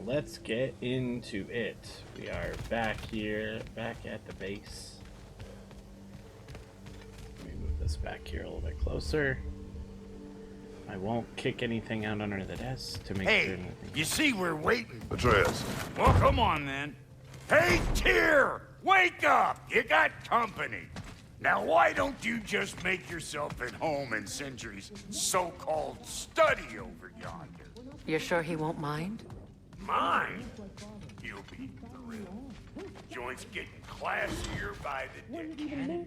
let's get into it. We are back here, back at the base. Let me move this back here a little bit closer. I won't kick anything out under the desk to make sure nothing... you see we're waiting. Atreus. Well, come on then. Hey, Tyr! Wake up! You got company. Now, why don't you just make yourself at home in Sindri's so-called study over yonder? You're sure he won't mind? Mine? He'll be thrilled. Joint's getting classier by the day.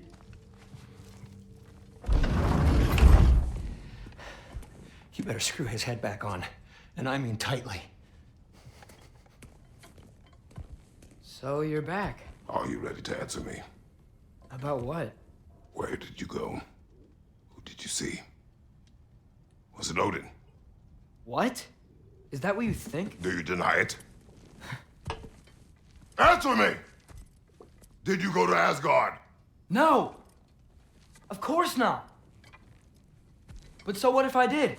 You better screw his head back on, and I mean tightly. So you're back. Are you ready to answer me? About what? Where did you go? Who did you see? Was it Odin? What? Is that what you think? Do you deny it? Answer me! Did you go to Asgard? No! Of course not! But so what if I did?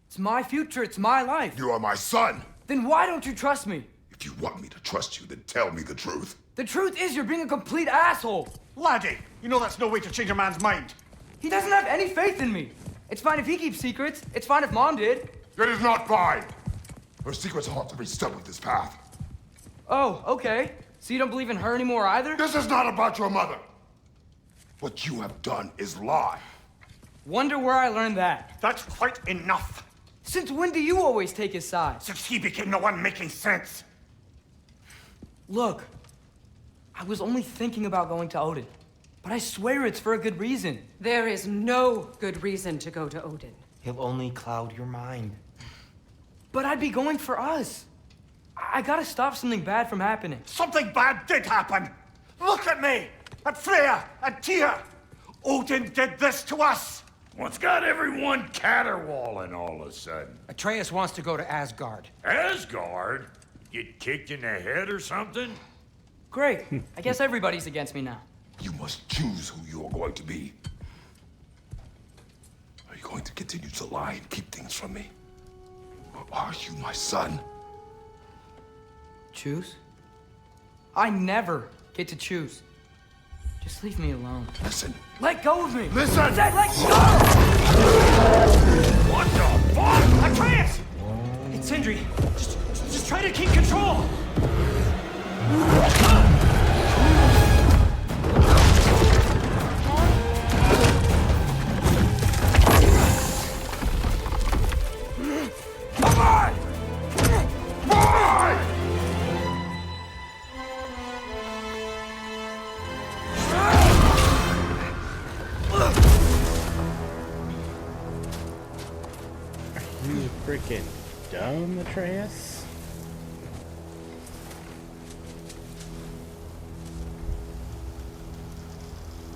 It's my future, it's my life. You are my son! Then why don't you trust me? If you want me to trust you, then tell me the truth. The truth is you're being a complete asshole. Laddie, you know that's no way to change a man's mind. He doesn't have any faith in me. It's fine if he keeps secrets. It's fine if Mom did. It is not fine! Her secrets haunt every step of this path. Oh, okay. So you don't believe in her anymore either? This is not about your mother! What you have done is lie. Wonder where I learned that. That's quite enough. Since when do you always take his side? Since he became the one making sense. Look, I was only thinking about going to Odin, but I swear it's for a good reason. There is no good reason to go to Odin. He'll only cloud your mind. But I'd be going for us. I gotta stop something bad from happening. Something bad did happen. Look at me, at Freya, at Tyr. Odin did this to us. What's got everyone caterwauling all of a sudden? Atreus wants to go to Asgard. Asgard? Get kicked in the head or something? Great. I guess everybody's against me now. You must choose who you are going to be. Are you going to continue to lie and keep things from me? Or are you my son? Choose? I never get to choose. Just leave me alone. Listen. Let go of me! Listen! I said let go! What the fuck? Atreus! It's Sindri. Just try to keep control. Come on! Boy! You freaking dumb, Atreus?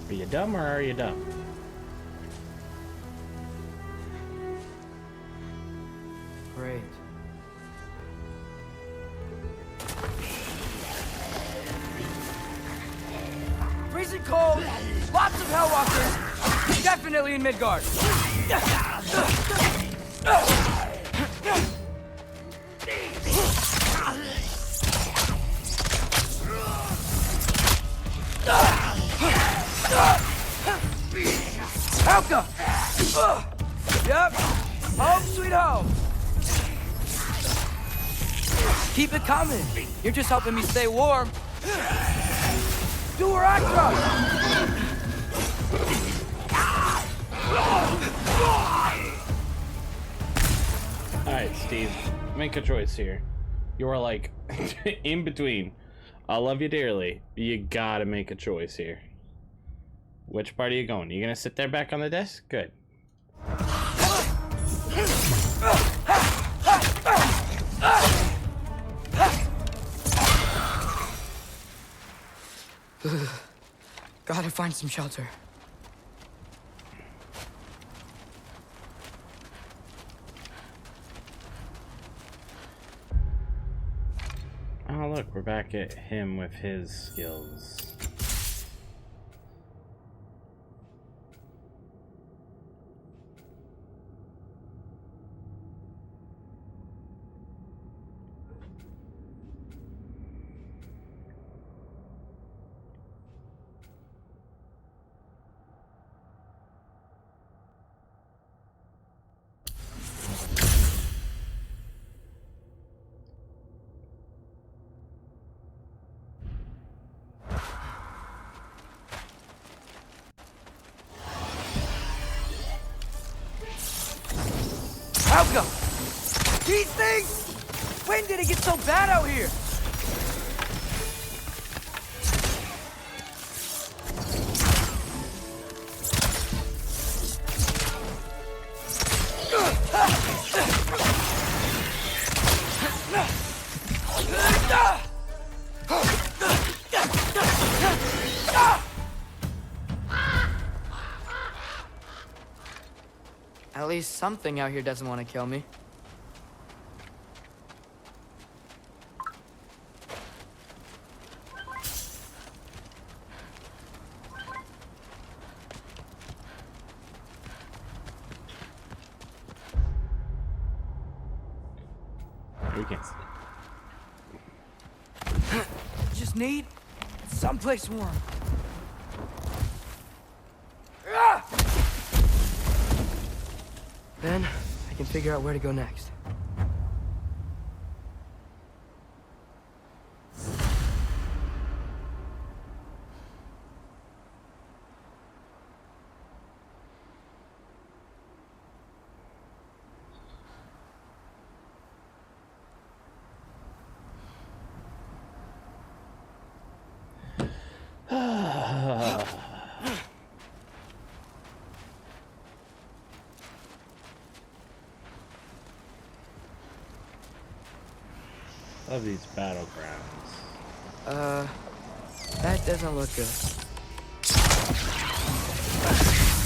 Are you dumb or are you dumb? Great. Freezing cold, lots of Hellwalkers, definitely in Midgard. Helka! Yep, home sweet home. Keep it coming. You're just helping me stay warm. Do Ragnarok! Alright, Steve, make a choice here. You're like in between. I love you dearly. You gotta make a choice here. Which part are you going? You gonna sit there back on the desk? Good. Gotta find some shelter. Oh look, we're back at him with his skills. Falco! These things? When did it get so bad out here? At least something out here doesn't want to kill me. You can't see. Just need someplace warm. Then I can figure out where to go next. Love these battlegrounds. That doesn't look good.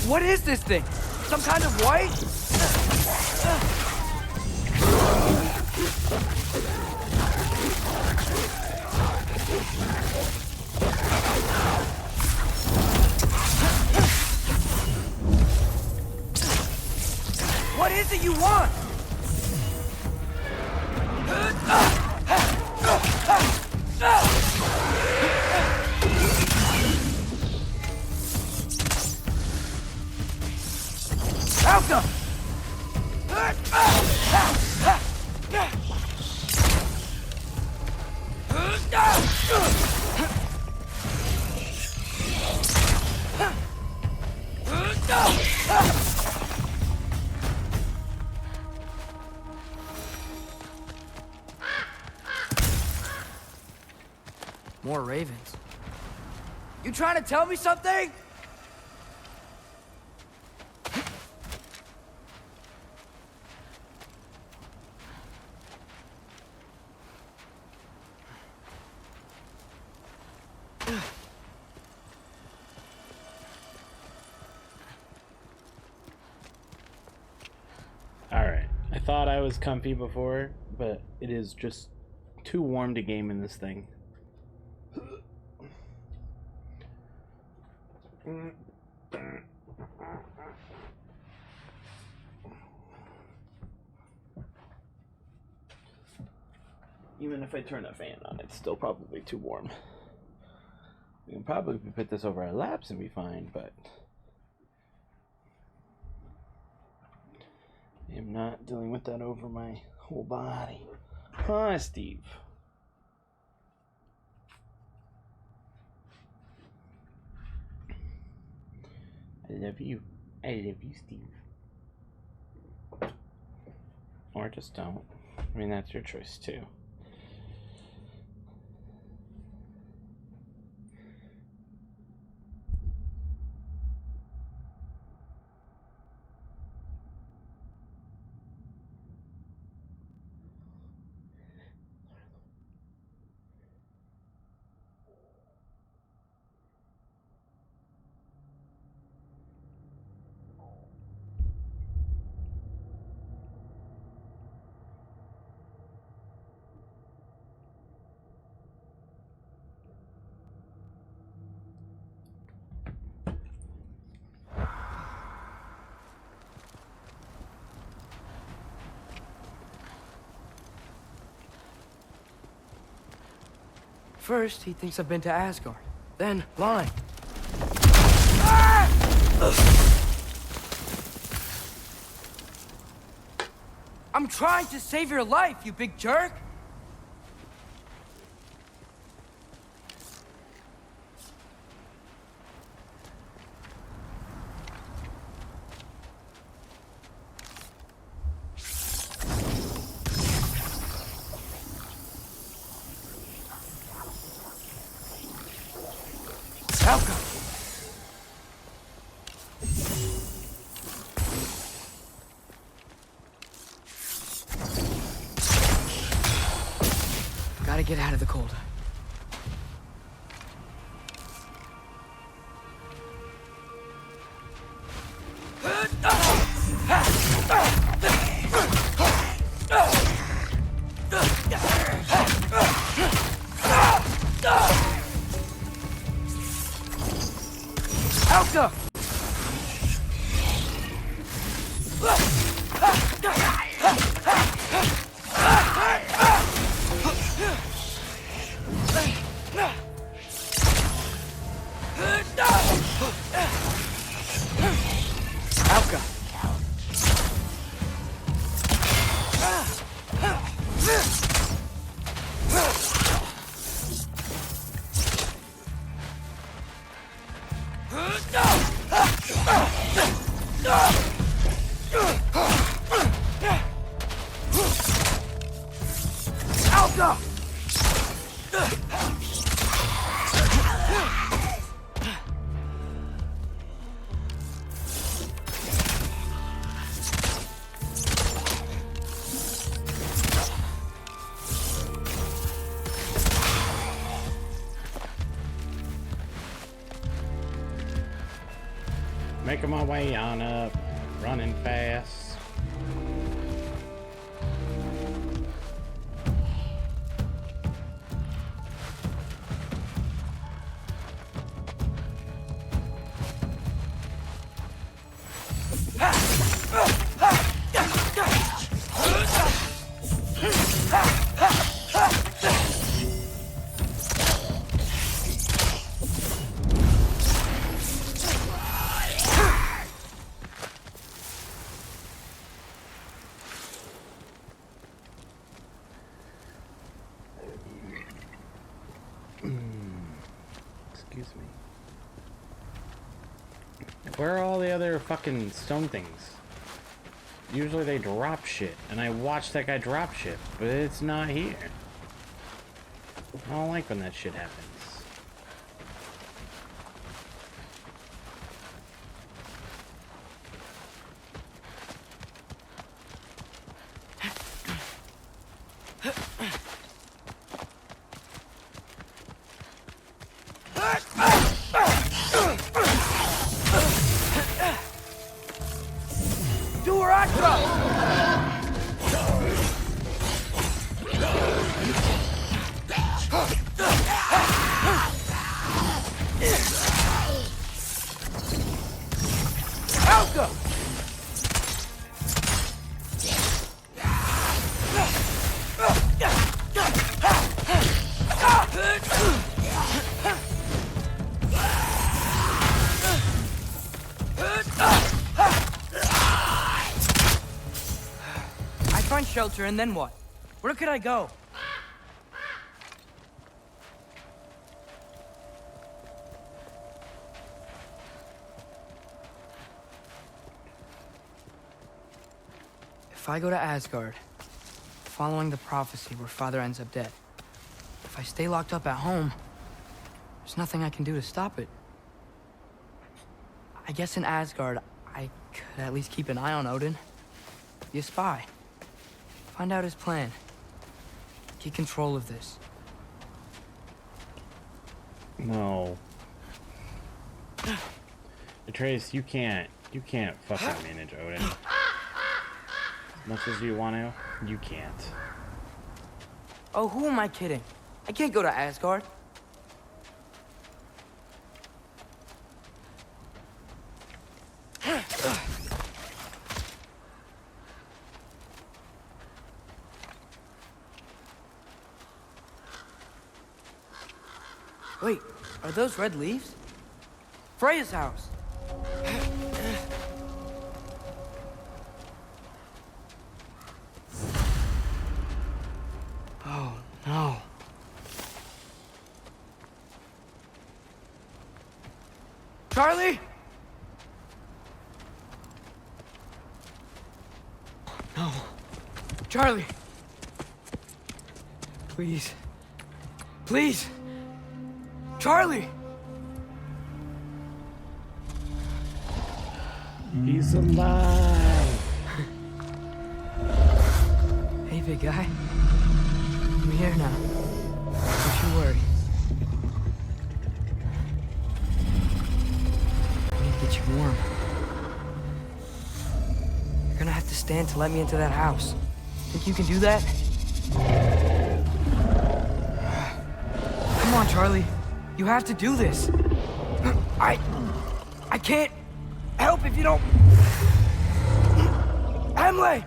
What is this thing? Some kind of white? What is it you want? Falco! More ravens. You trying to tell me something? Alright. I thought I was comfy before, but it is just too warm to game in this thing. Even if I turn a fan on, it's still probably too warm. We can probably put this over our laps and be fine, but I am not dealing with that over my whole body. Hi, Steve. I love you. I love you, Steve. Or just don't. I mean, that's your choice, too. First, he thinks I've been to Asgard. Then, lying. I'm trying to save your life, you big jerk! Gotta get out of the cold. Alka! Alka! Alka! Making my way on up, running fast. Excuse me. Where are all the other fucking stone things? Usually they drop shit, and I watch that guy drop shit, but it's not here. I don't like when that shit happens. Do where I come! Alka! I find shelter and then what? Where could I go? If I go to Asgard, following the prophecy where Father ends up dead, if I stay locked up at home, there's nothing I can do to stop it. I guess in Asgard, I could at least keep an eye on Odin. Be a spy. Find out his plan. Get control of this. No. Atreus, you can't fucking manage Odin. As much as you want to, you can't. Oh, who am I kidding? I can't go to Asgard. Wait, are those red leaves? Freya's house. Oh, no. Charlie? No. Charlie. Please. Please. Charlie! He's alive! Hey, big guy. I'm here now. Don't you worry. I need to get you warm. You're gonna have to stand to let me into that house. Think you can do that? Come on, Charlie. You have to do this. I can't help if you don't... Emily!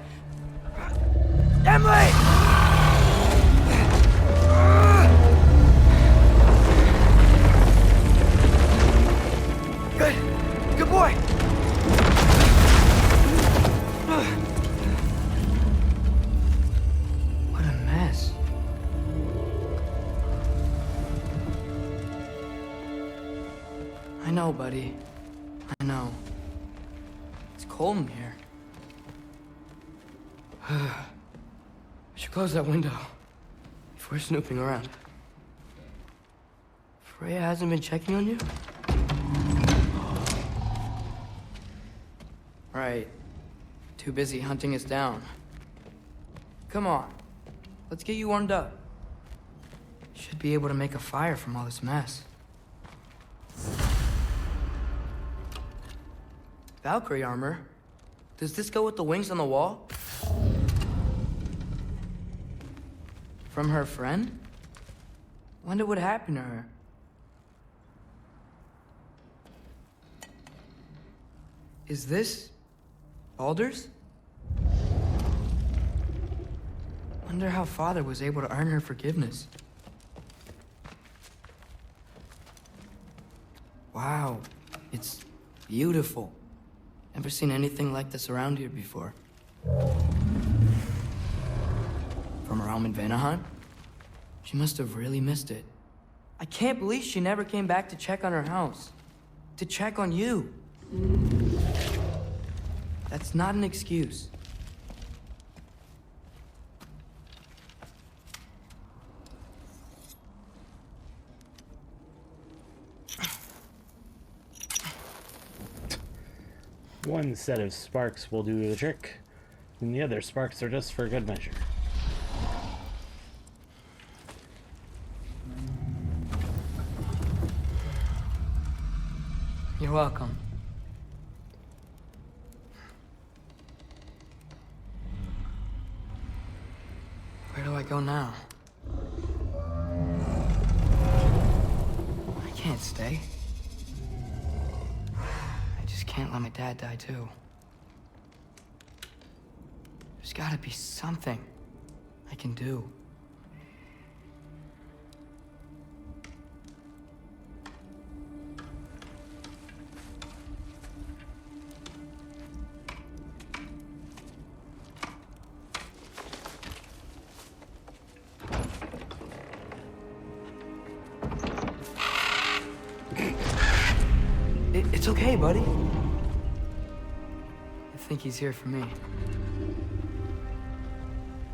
Emily! Good. Good boy. What a mess. I know, buddy. I know. It's cold in here. I should close that window before snooping around. Freya hasn't been checking on you? Right. Too busy hunting us down. Come on. Let's get you warmed up. Should be able to make a fire from all this mess. Valkyrie armor? Does this go with the wings on the wall? From her friend? Wonder what happened to her. Is this Baldur's? Wonder how Father was able to earn her forgiveness. Wow, it's beautiful. Never seen anything like this around here before. From her home in Vanaheim? She must have really missed it. I can't believe she never came back to check on her house. To check on you. That's not an excuse. One set of sparks will do the trick, and the other sparks are just for good measure. You're welcome. Where do I go now? I can't stay. I just can't let my dad die too. There's gotta be something I can do. It's okay, buddy. I think he's here for me.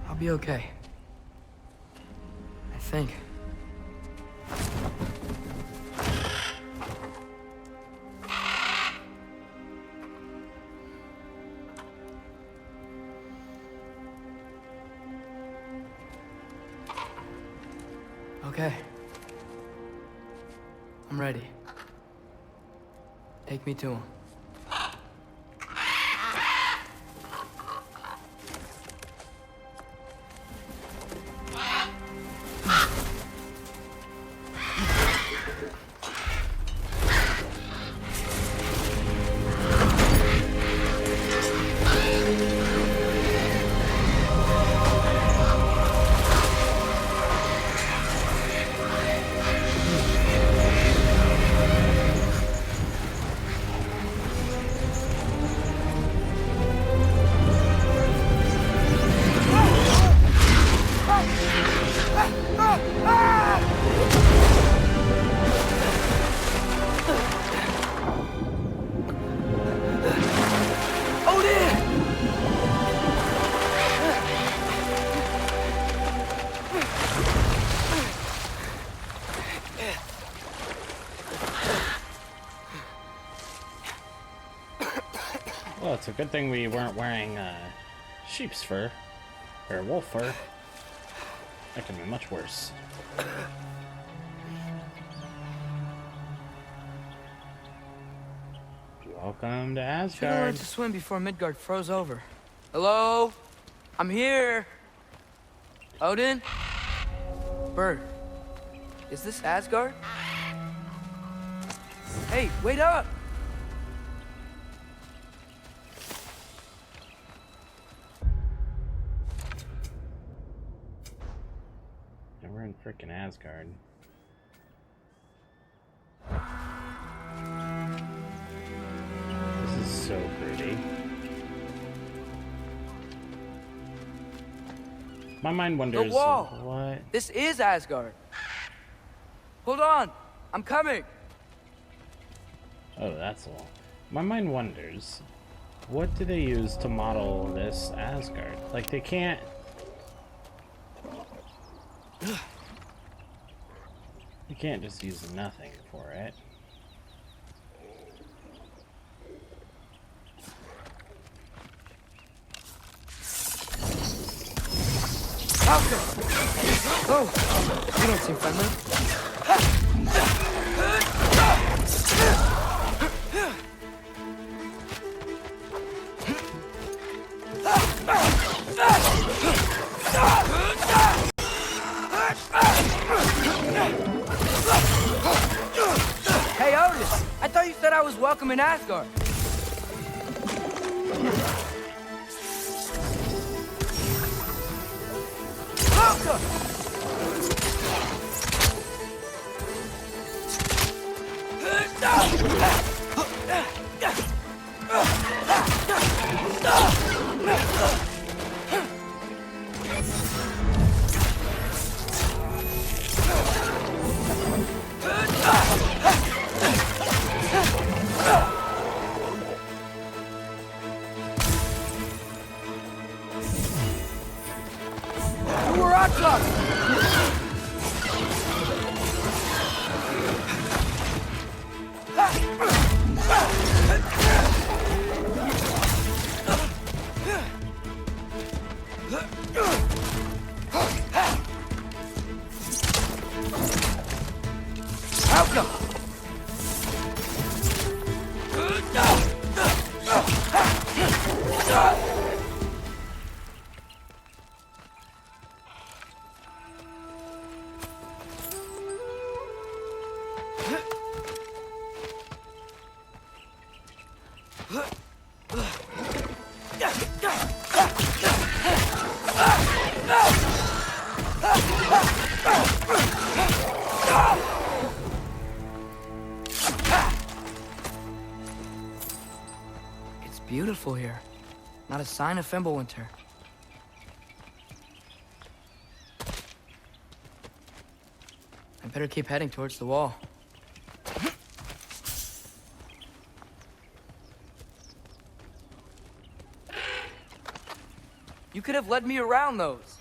I'll be okay. I think. Okay. I'm ready. Take me to him. Well, it's a good thing we weren't wearing sheep's fur or wolf fur. That could be much worse. Welcome to Should have Asgard. learned to swim before Midgard froze over. Hello? I'm here. Odin? Bird. Is this Asgard? Hey, wait up! And we're in frickin' Asgard. This is so pretty. My mind wonders wall. what. This is Asgard. Hold on, I'm coming. Oh, that's all. My mind wonders, what do they use to model this Asgard? Like, they can't. You can't just use nothing for it. Oh, you don't seem friendly. Hey, Otis! I thought you said I was welcome in Asgard. Welcome! We're on top! It's beautiful here. Not a sign of Fimbulwinter. I better keep heading towards the wall. You could have led me around those.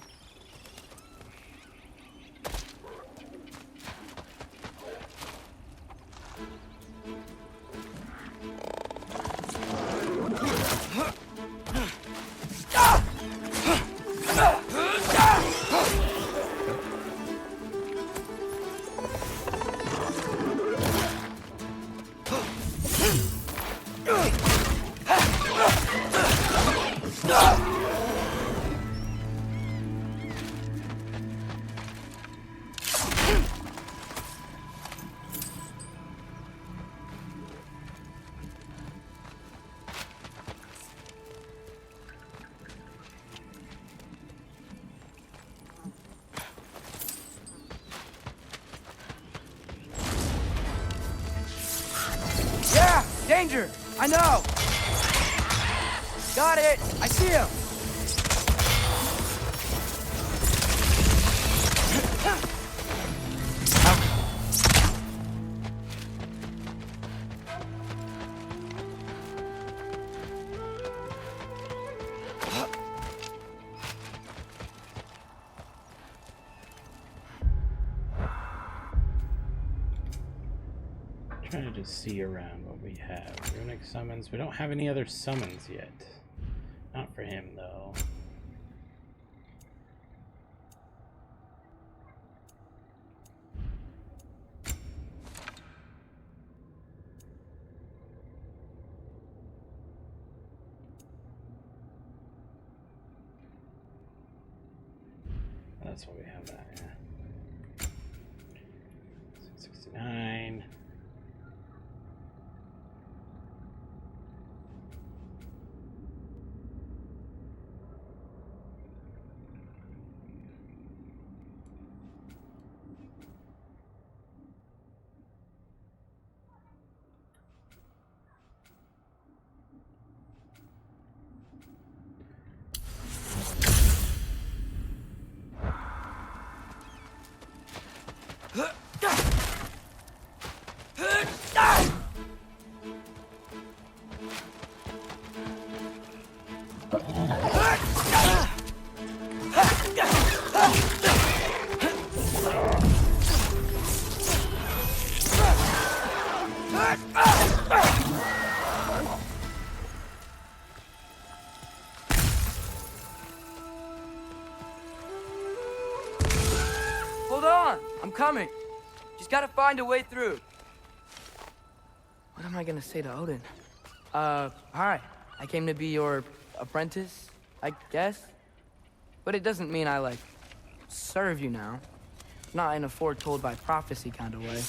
Yeah, danger! I know! Got it! I see him! Trying to just see around what we have. Runic summons. We don't have any other summons yet. Not for him, though. that's why we have that. Yeah. 669. Hold on, I'm coming. Just gotta find a way through. What am I gonna say to Odin? Hi. I came to be your apprentice, I guess. But it doesn't mean I, like, serve you now. Not in a foretold by prophecy kind of way.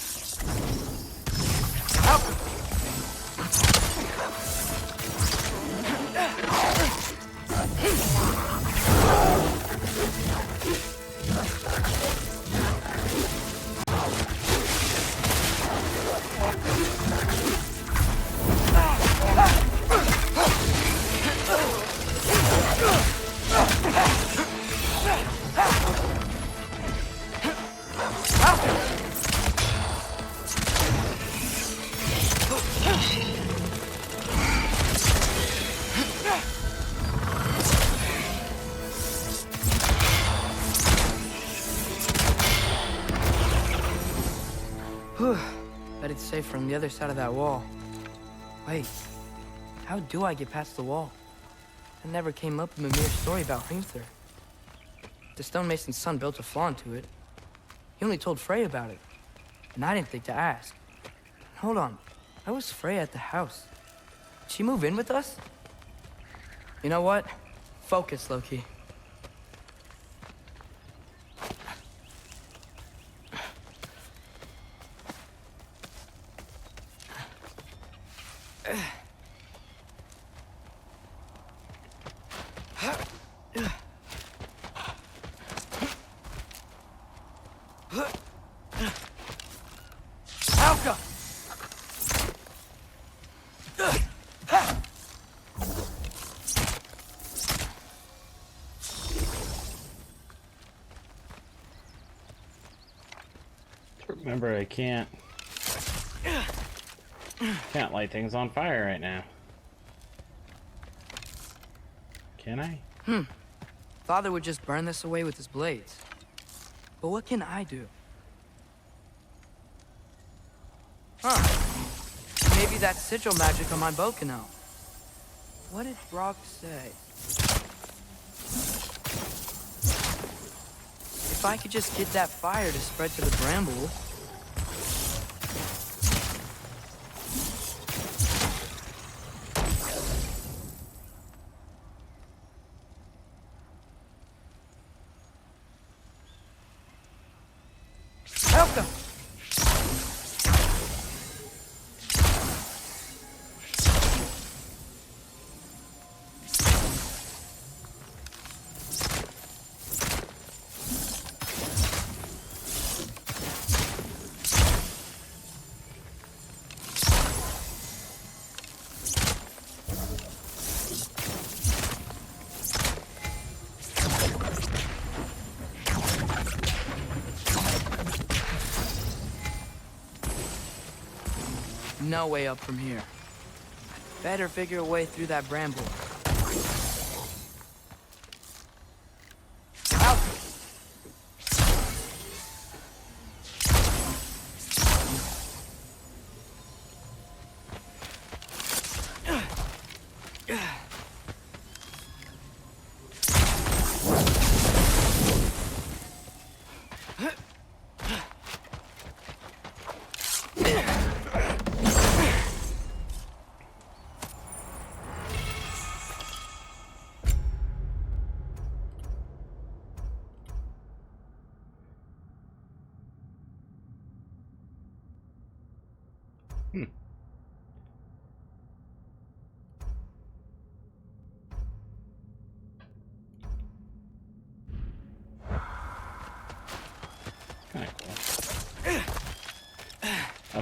Bet it's safer on the other side of that wall. Wait, how do I get past the wall? That never came up in Mimir's story about Hrimthur. The stonemason's son built a flaw into it. He only told Frey about it, and I didn't think to ask. Hold on, how was Frey at the house? Did she move in with us? You know what? Focus, Loki. Alka! Remember, I can't light things on fire right now. Can I? Father would just burn this away with his blades. But what can I do? Huh. Maybe that sigil magic on my bow can help. What did Brock say? If I could just get that fire to spread to the bramble... Help them! No way up from here. Better figure a way through that bramble. Out! Kinda cool.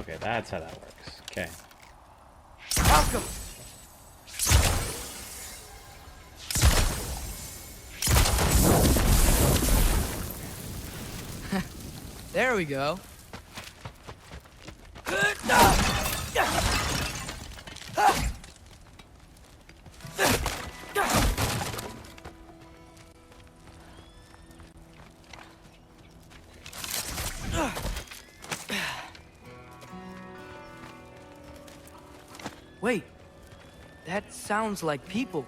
Okay, that's how that works. Okay. Welcome. There we go. Wait, that sounds like people.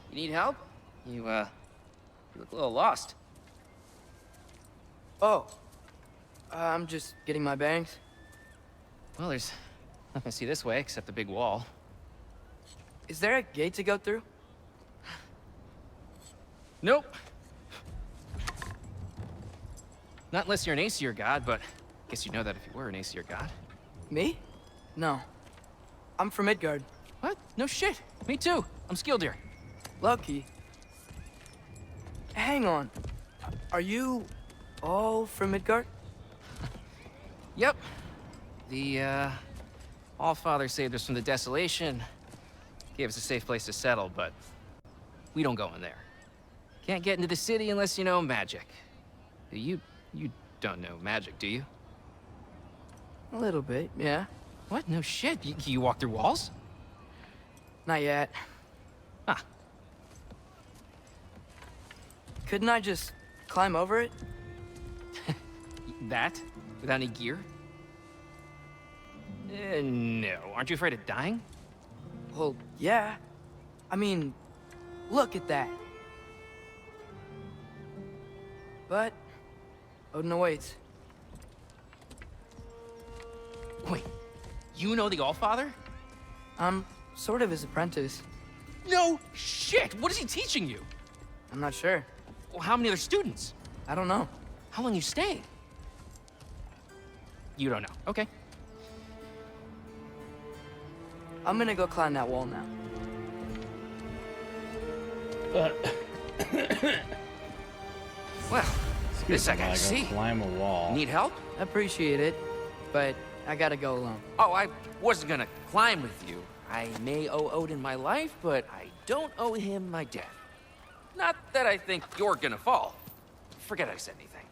You need help? You look a little lost. Oh, I'm just getting my bearings. Well, there's nothing to see this way except the big wall. Is there a gate to go through? Nope. Not unless you're an Aesir god, but I guess you'd know that if you were an Aesir god. Me? No. I'm from Midgard. What? No shit. Me too. I'm Skildir. Lucky. Hang on. Are you all from Midgard? Yep. The, Allfather saved us from the desolation. Gave us a safe place to settle, but we don't go in there. Can't get into the city unless you know magic. You don't know magic, do you? A little bit, yeah. What? No shit. You walk through walls? Not yet. Ah. Couldn't I just climb over it? That? Without any gear? No. Aren't you afraid of dying? Well, yeah. I mean, look at that. But Odin awaits. Wait, you know the Allfather? I'm sort of his apprentice. No shit! What is he teaching you? I'm not sure. Well, how many other students? I don't know. How long you staying? You don't know. Okay. I'm gonna go climb that wall now. Well, this I I gotta gotta see. climb a wall. Need help? Appreciate it, but I gotta go alone. Oh, I wasn't gonna climb with you. I may owe Odin my life, but I don't owe him my death. Not that I think you're gonna fall. Forget I said anything.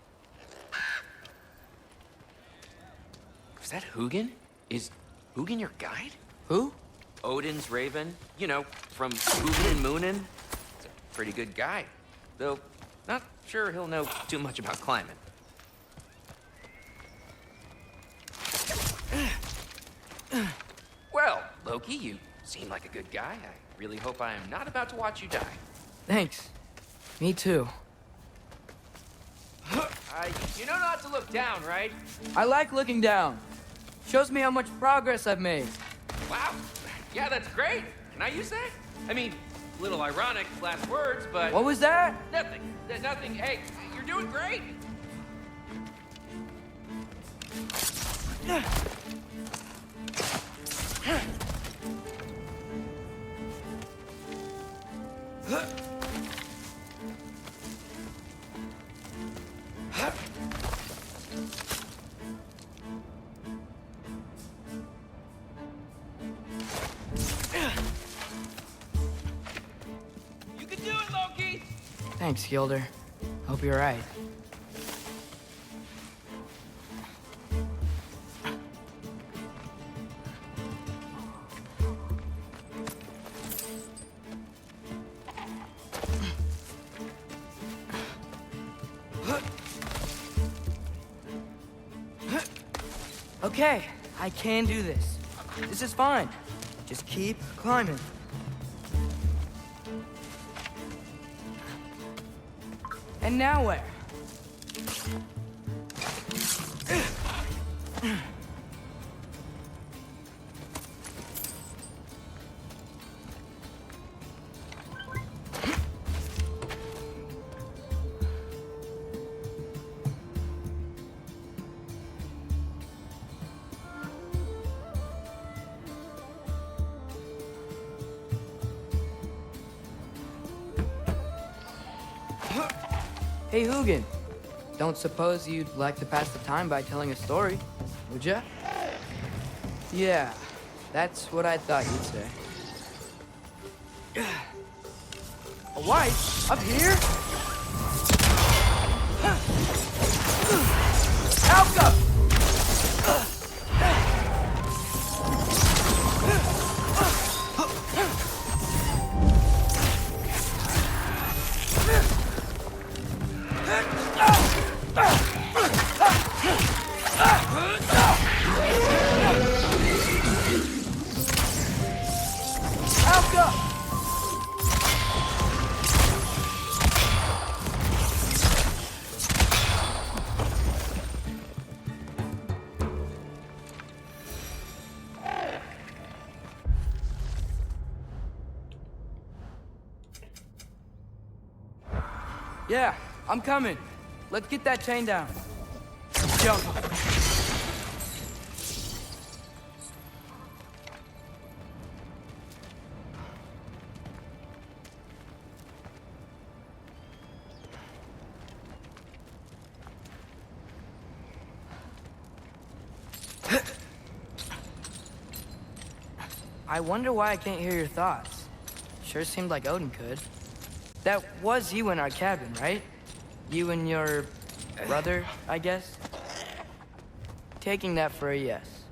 Is that Hugin? Is Hugin your guide? Who? Odin's raven, you know, from Hugin and Moonin. He's a pretty good guy, though not sure he'll know too much about climbing. Well, Loki, you seem like a good guy. I really hope I am not about to watch you die. Thanks. Me too. You know not to look down, right? I like looking down. Shows me how much progress I've made. Wow. Yeah, that's great. Can I use that? I mean, a little ironic last words, but... What was that? Nothing. Nothing. Hey, you're doing great. You can do it, Loki! Thanks, Gilder. Hope you're right. Okay, I can do this. This is fine. Just keep climbing. And now where? Hey, Hugin. Don't suppose you'd like to pass the time by telling a story, would ya? Yeah, that's what I thought you'd say. A wife? Up here? Alka! Yeah, I'm coming. Let's get that chain down. Jump. I wonder why I can't hear your thoughts. Sure seemed like Odin could. That was you in our cabin, right? You and your brother, I guess? Taking that for a yes.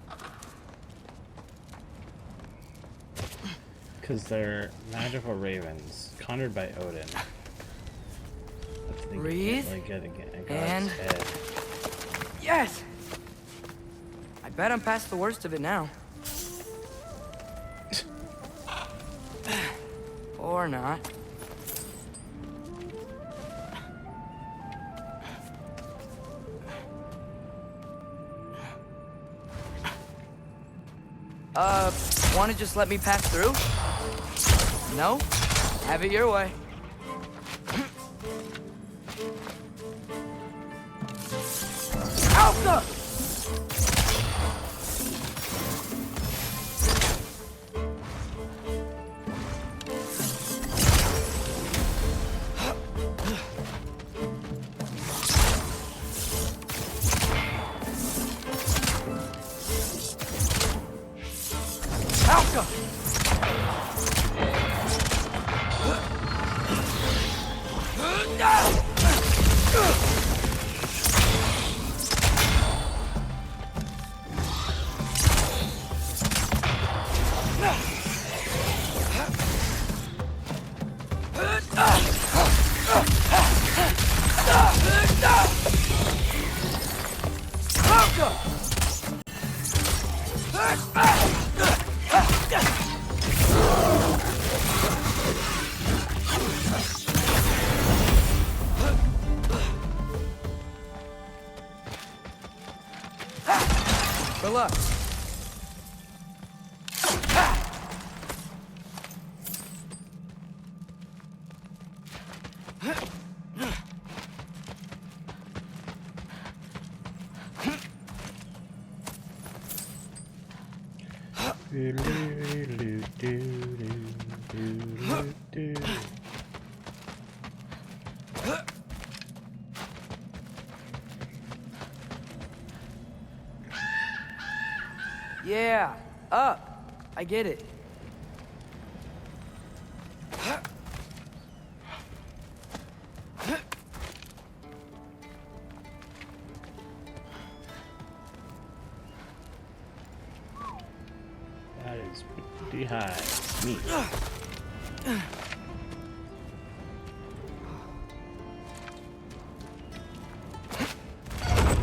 Because they're magical ravens, conjured by Odin. Breathe. And... head. Yes! I bet I'm past the worst of it now. Or not. Wanna just let me pass through? No? Have it your way. Alpha! Good luck. Yeah, up. I get it. That is pretty high. Neat.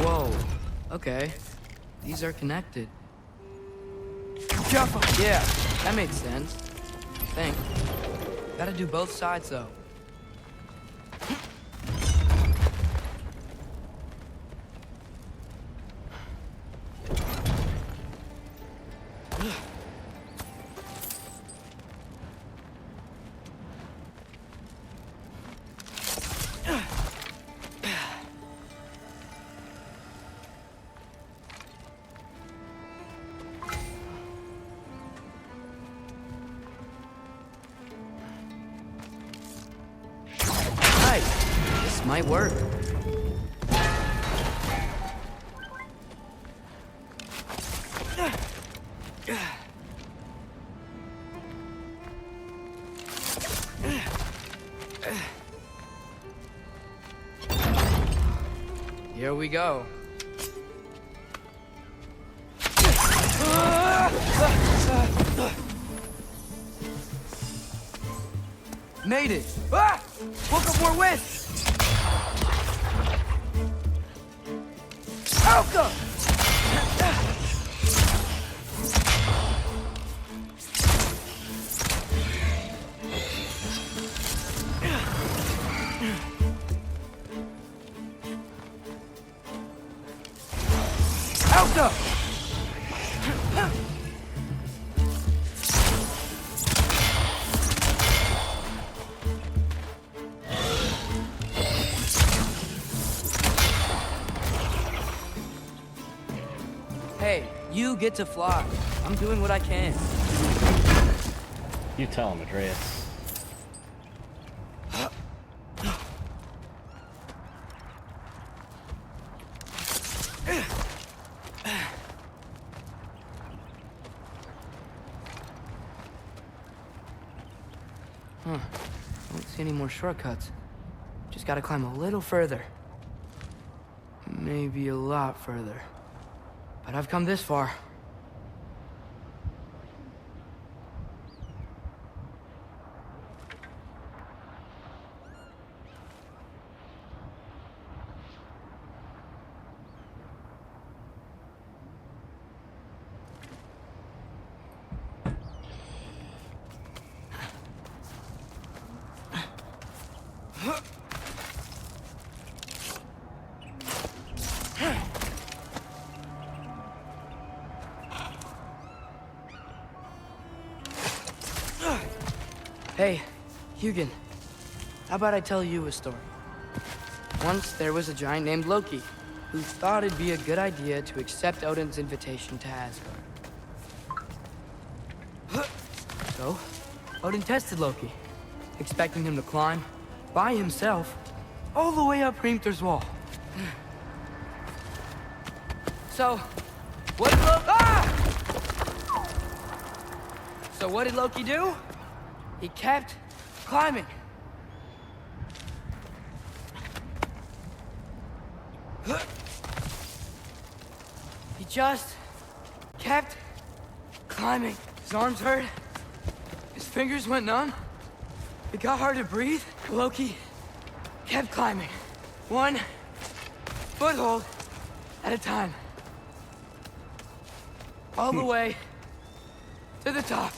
Whoa. Okay. These are connected. Yeah, that makes sense. I think. Gotta do both sides, though. This might work. Here we go. Made it! Ah! Woke up more wind! Alka! Alka! Hey, you get to fly. I'm doing what I can. You tell him, Atreus. Huh. Don't see any more shortcuts. Just gotta climb a little further. Maybe a lot further. But I've come this far. Hey, Hugin, how about I tell you a story? Once there was a giant named Loki, who thought it'd be a good idea to accept Odin's invitation to Asgard. So, Odin tested Loki, expecting him to climb, by himself, all the way up Hrimthur's wall. So, what did Loki do? He kept climbing. He just kept climbing. His arms hurt. His fingers went numb. It got hard to breathe. Loki kept climbing. One foothold at a time. All the way to the top.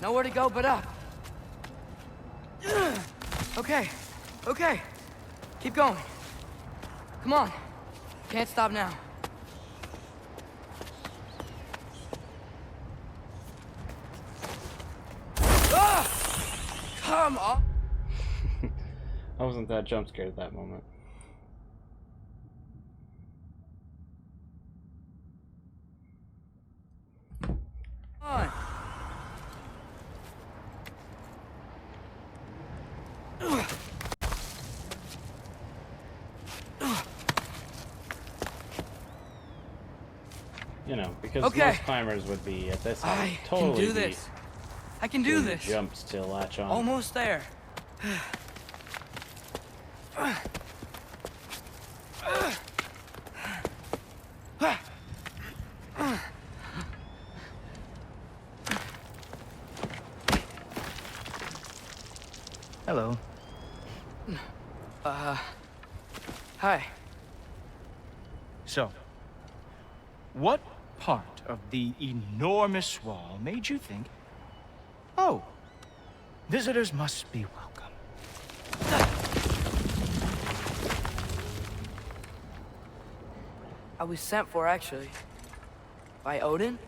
Nowhere to go but up. Okay, okay. Keep going. Come on. Can't stop now. Ah! Come on. I wasn't that jump scared at that moment. Come on. You know, because Okay. most climbers would be at this height. I Totally can do be this. I can do doing this. jumps to latch on. Almost there. Hello. Hi. So, what part of the enormous wall made you think, oh, visitors must be welcome? I was sent for, actually. By Odin?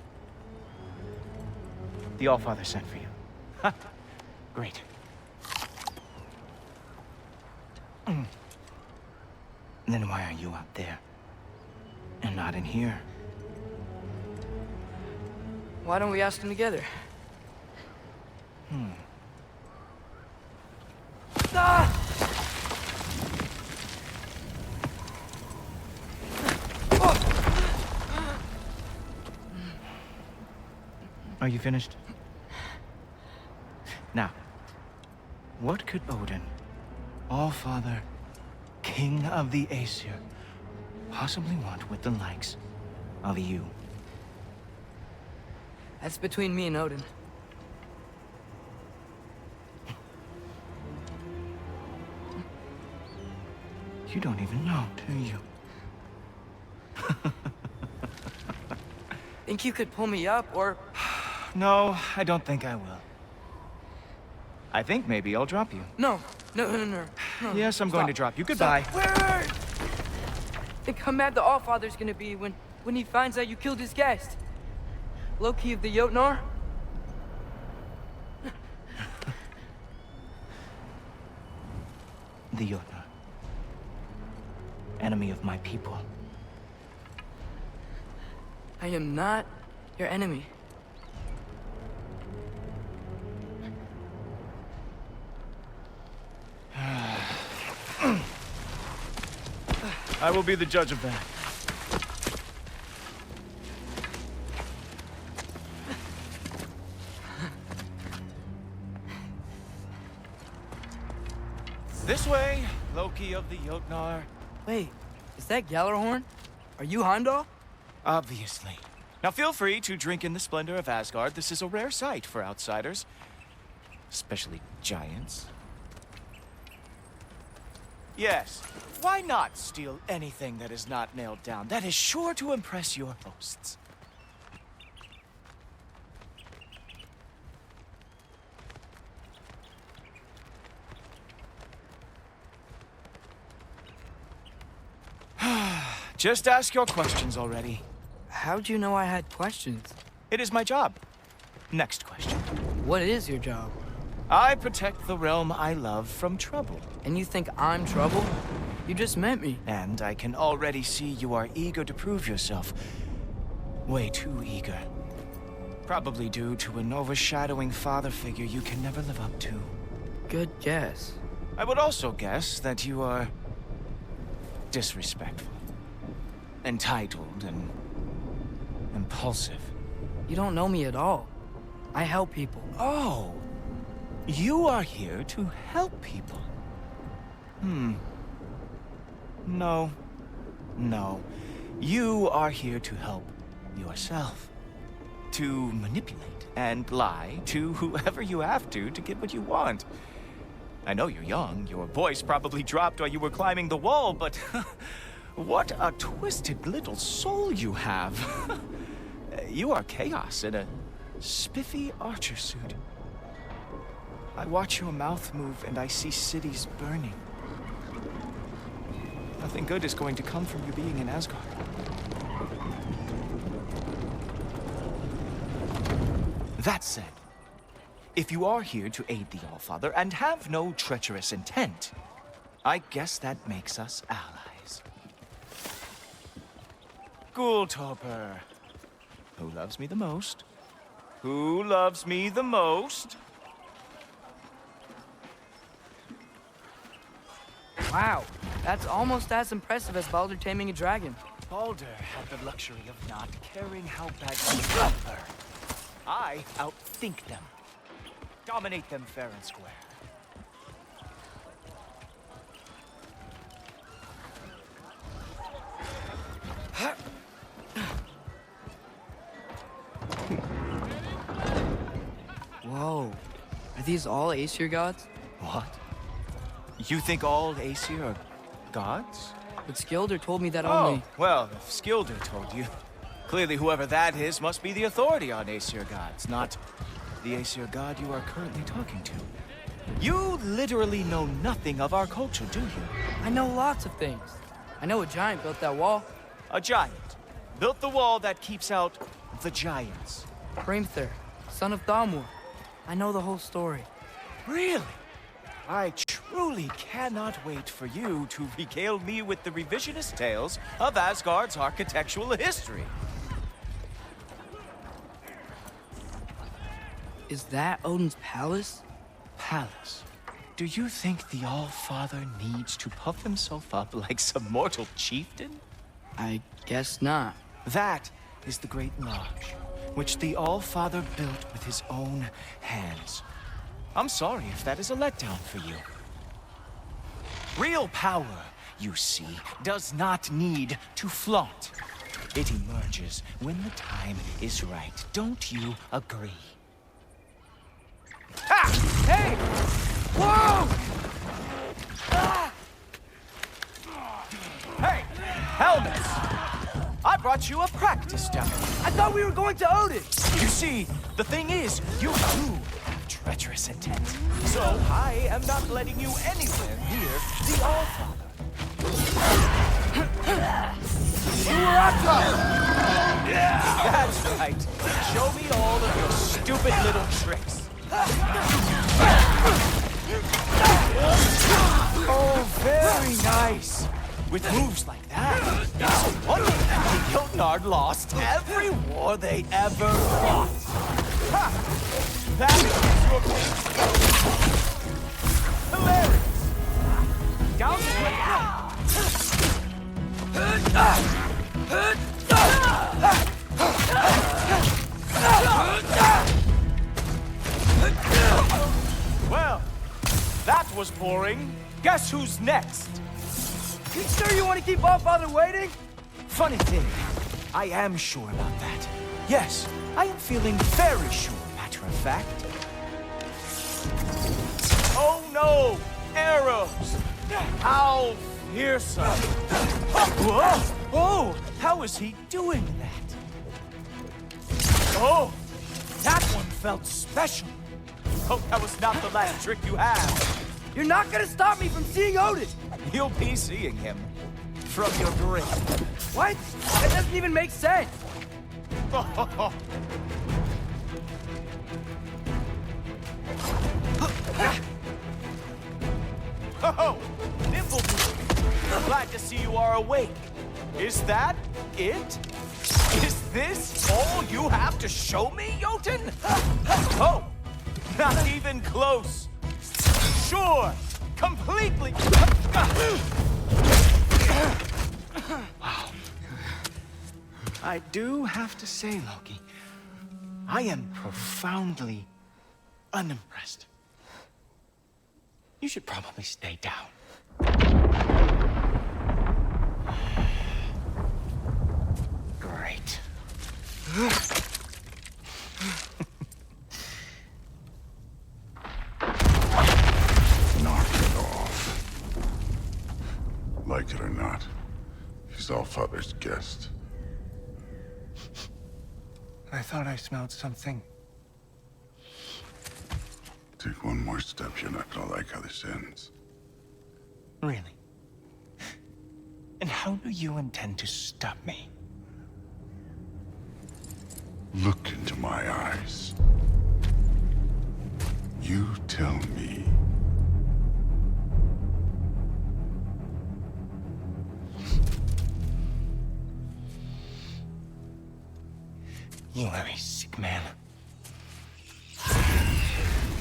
The Allfather sent for you. Ha! Great. Then why are you out there? And not in here? Why don't we ask them together? Ah! Are you finished? Now, what could Odin, Allfather, King of the Aesir, possibly want with the likes of you? That's between me and Odin. You don't even know, do you? Think you could pull me up, or... No, I don't think I will. I think maybe I'll drop you. No. Yes, I'm going to drop you. Goodbye. Wait. Think how mad the Allfather's gonna be when he finds out you killed his guest. Loki of the Jotnar? The Jotnar. Enemy of my people. I am not your enemy. I will be the judge of that. This way, Loki of the Jotnar. Wait, is that Gjallarhorn? Are you Heimdall? Obviously. Now feel free to drink in the splendor of Asgard. This is a rare sight for outsiders. Especially giants. Yes, why not steal anything that is not nailed down? That is sure to impress your hosts. Just ask your questions already. How'd you know I had questions? It is my job. Next question. What is your job? I protect the realm I love from trouble. And you think I'm trouble? You just met me. And I can already see you are eager to prove yourself. Way too eager. Probably due to an overshadowing father figure you can never live up to. Good guess. I would also guess that you are disrespectful, entitled, and impulsive. You don't know me at all. I help people. Oh, you are here to help people. No. You are here to help yourself. To manipulate and lie to whoever you have to get what you want. I know you're young. Your voice probably dropped while you were climbing the wall, but what a twisted little soul you have. You are chaos in a spiffy archer suit. I watch your mouth move and I see cities burning. Nothing good is going to come from you being in Asgard. That said, if you are here to aid the Allfather and have no treacherous intent, I guess that makes us allies. Ghoultoper. Who loves me the most? Who loves me the most? Wow, that's almost as impressive as Baldur taming a dragon. Baldur had the luxury of not caring how bad you love her. I outthink them. Dominate them fair and square. Whoa, are these all Aesir gods? What? You think all Aesir are gods? But Skilder told me that Oh, only... well, if Skilder told you, clearly whoever that is must be the authority on Aesir gods, not the Aesir god you are currently talking to. You literally know nothing of our culture, do you? I know lots of things. I know a giant built that wall. A giant built the wall that keeps out the giants. Hrimthur, son of Thamur. I know the whole story. Really? I truly cannot wait for you to regale me with the revisionist tales of Asgard's architectural history. Is that Odin's palace? Palace? Do you think the All-Father needs to puff himself up like some mortal chieftain? I guess not. That is the Great Lodge, which the All-Father built with his own hands. I'm sorry if that is a letdown for you. Real power, you see, does not need to flaunt. It emerges when the time is right. Don't you agree? Ha! Hey! Whoa! Ah! Hey! Helmets! I brought you a practice dummy. I thought we were going to Odin! You see, the thing is, you do have treacherous intent. So I am not letting you anywhere near the All-Father. You were up That's right. Show me all of your stupid little tricks. Oh, very nice. With moves like that, it's a wonder that the Jotnar lost every war they ever fought. Ha! That is your hilarious. Down the Well, that was boring. Guess who's next? You sure you want to keep All-Father waiting? Funny thing, I am sure about that. Yes, I am feeling very sure, matter of fact. Oh no! Arrows! How fearsome! Whoa! Oh, how is he doing that? Oh, that one felt special. Hope that was not the last trick you have. You're not gonna stop me from seeing Odin! You'll be seeing him from your grave. What? That doesn't even make sense! Oh, Nimble, glad to see you are awake. Is that it? Is this all you have to show me, Jotun? Oh, not even close. Sure, completely. Wow. I do have to say, Loki, I am profoundly unimpressed. You should probably stay down. Great. Knock it off. Like it or not, he's All-Father's guest. I thought I smelled something. Take one more step, you're not gonna like how this ends. Really? And how do you intend to stop me? Look into my eyes. You tell me. You are a sick man.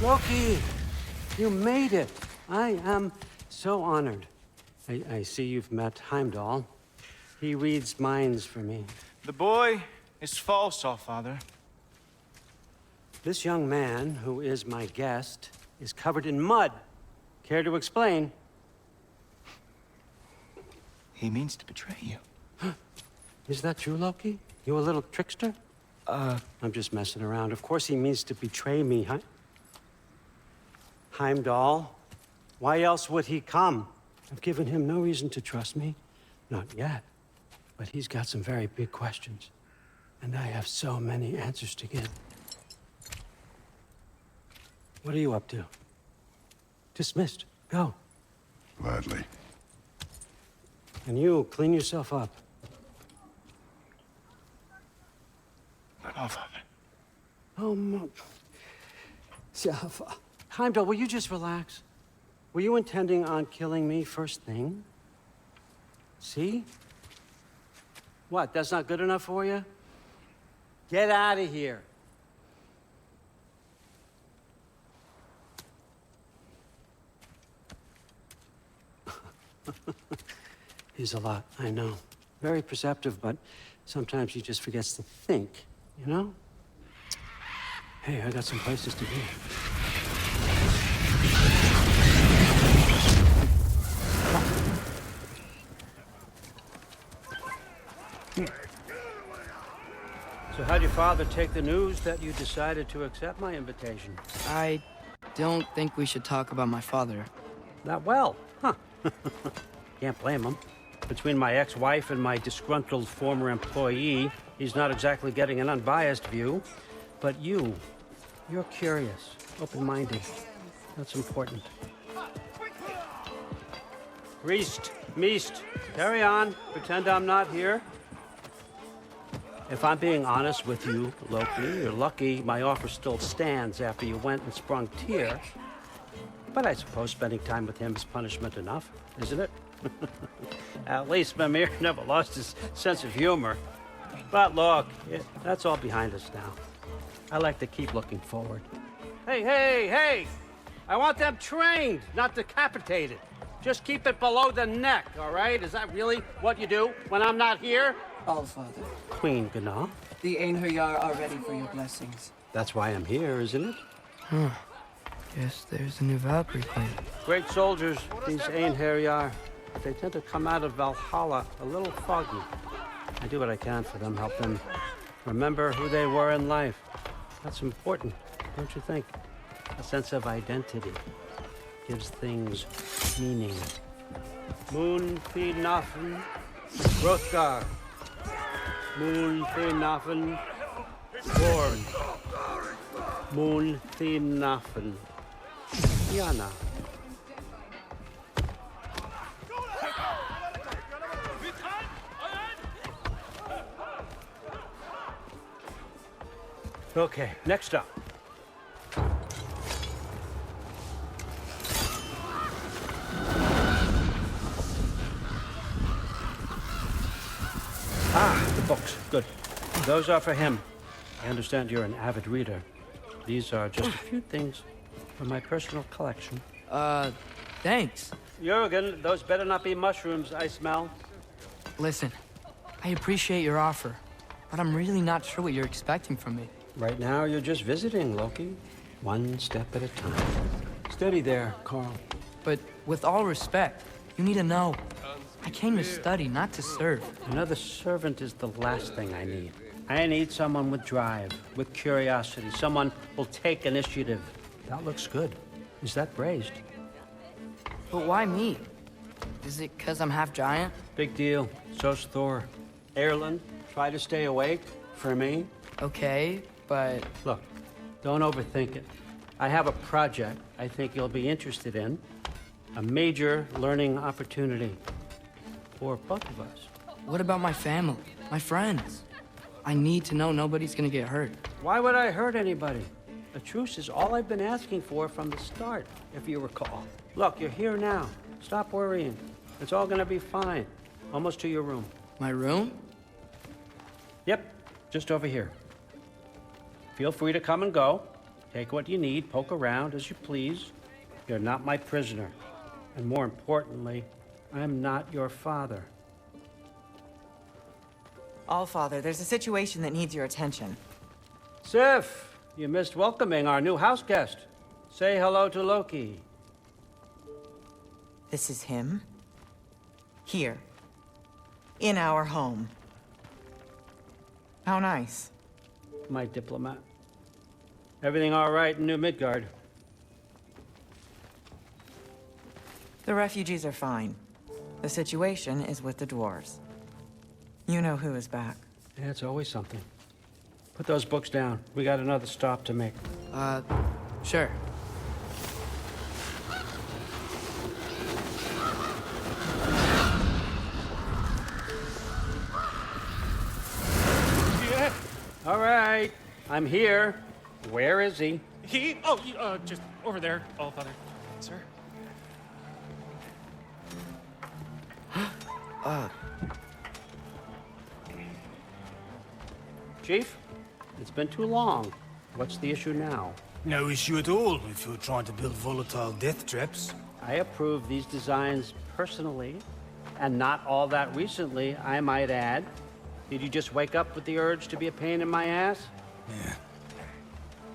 Loki, you made it. I am so honored. I see you've met Heimdall. He reads minds for me. The boy is false, All-Father. This young man, who is my guest, is covered in mud. Care to explain? He means to betray you. Is that true, Loki? You a little trickster? I'm just messing around. Of course he means to betray me, huh? Heimdall, why else would he come? I've given him no reason to trust me. Not yet. But he's got some very big questions. And I have so many answers to give. What are you up to? Dismissed. Go. Gladly. And you, clean yourself up. But All-Father, Oh, Heimdall, will you just relax? Were you intending on killing me first thing? See? What, that's not good enough for you? Get out of here. He's a lot, I know. Very perceptive, but sometimes he just forgets to think, you know? Hey, I got some places to be. So how'd your father take the news that you decided to accept my invitation? I don't think we should talk about my father. Not well, huh? Can't blame him. Between my ex-wife and my disgruntled former employee, he's not exactly getting an unbiased view. But you're curious, open-minded. That's important. Priest, Meest, carry on. Pretend I'm not here. If I'm being honest with you, Loki, you're lucky my offer still stands after you went and sprung Tyr. But I suppose spending time with him is punishment enough, isn't it? At least Mimir never lost his sense of humor. But look, that's all behind us now. I like to keep looking forward. Hey! I want them trained, not decapitated. Just keep it below the neck, all right? Is that really what you do when I'm not here? Allfather, Queen Gná. the Einherjar are ready for your blessings. That's why I'm here, isn't it? Huh. Guess there's a new Valkyrie clan. Great soldiers, these Einherjar. But they tend to come out of Valhalla a little foggy. I do what I can for them, help them remember who they were in life. That's important, don't you think? A sense of identity gives things meaning. Moon Nafen, Hrothgar. Moon Nafen, Born. Moon Nafen, Yana. Okay, next up. The books. Good. Those are for him. I understand you're an avid reader. These are just a few things from my personal collection. Thanks. Jurgen, those better not be mushrooms I smell. Listen, I appreciate your offer, but I'm really not sure what you're expecting from me. Right now, you're just visiting, Loki. One step at a time. Steady there, Carl. But with all respect, you need to know. I came to study, not to serve. Another servant is the last thing I need. I need someone with drive, with curiosity, someone who'll take initiative. That looks good. Is that braised? But why me? Is it because I'm half giant? Big deal. So's Thor. Erlen, try to stay awake for me. Okay, but... Look, don't overthink it. I have a project I think you'll be interested in. A major learning opportunity. For both of us. What about my family? My friends? I need to know nobody's gonna get hurt. Why would I hurt anybody? A truce is all I've been asking for from the start, if you recall. Look, you're here now. Stop worrying. It's all gonna be fine. Almost to your room. My room? Yep, just over here. Feel free to come and go. Take what you need, poke around as you please. You're not my prisoner. And more importantly, I'm not your father. Allfather, there's a situation that needs your attention. Sif, you missed welcoming our new house guest. Say hello to Loki. This is him? Here. In our home. How nice. My diplomat. Everything all right in New Midgard? The refugees are fine. The situation is with the dwarves. You know who is back. Yeah, it's always something. Put those books down. We got another stop to make. Sure. Yeah. All right, I'm here. Where is he? Just over there, All Father. Sir? Chief, it's been too long. What's the issue now? No issue at all if you're trying to build volatile death traps. I approve these designs personally, and not all that recently, I might add. Did you just wake up with the urge to be a pain in my ass? Yeah.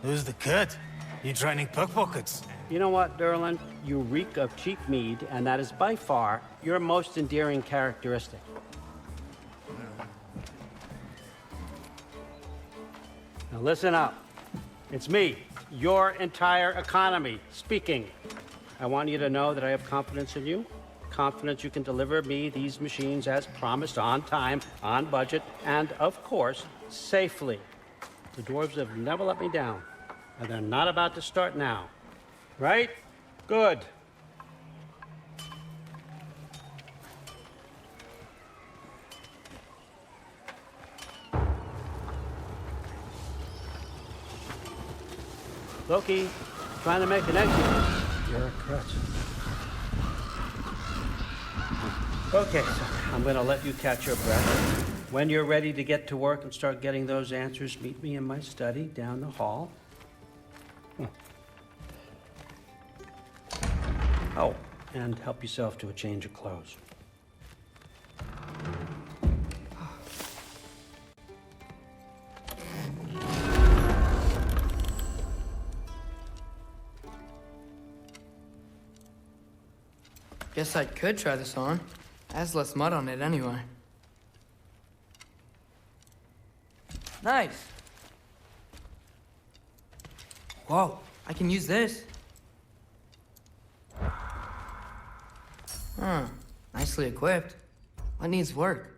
Who's the cut? You training pickpockets? You know what, Derlin? You reek of cheap mead, and that is by far your most endearing characteristic. Now listen up. It's me, your entire economy, speaking. I want you to know that I have confidence in you. Confidence you can deliver me these machines as promised, on time, on budget, and of course, safely. The dwarves have never let me down, and they're not about to start now. Right? Good. Loki, trying to make an exit. You're a crutch. Okay, so I'm gonna let you catch your breath. When you're ready to get to work and start getting those answers, meet me in my study down the hall. Oh, and help yourself to a change of clothes. Guess I could try this on. It has less mud on it anyway. Nice. Whoa, I can use this. Huh, nicely equipped. What needs work?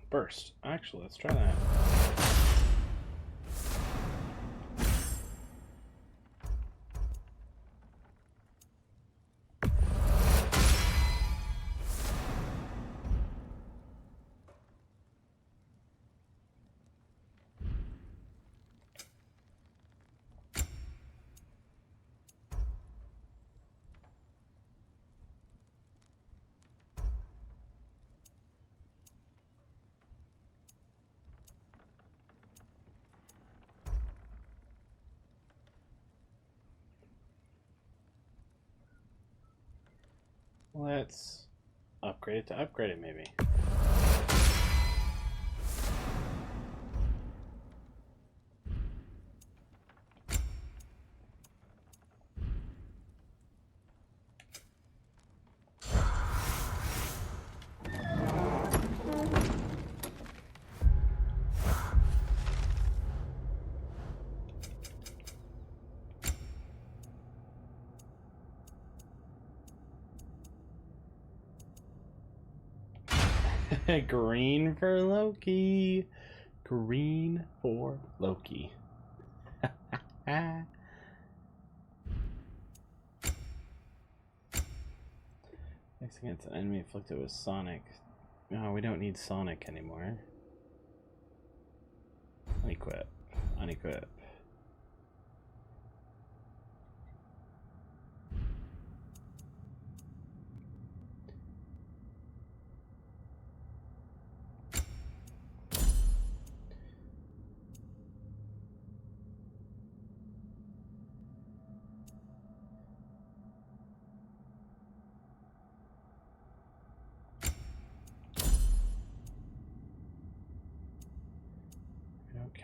Burst. Actually, let's try that. Let's upgrade it to upgrade it, maybe. Green for Loki. Green for Loki. Next against an enemy afflicted with Sonic. No, we don't need Sonic anymore. Unequip. Unequip.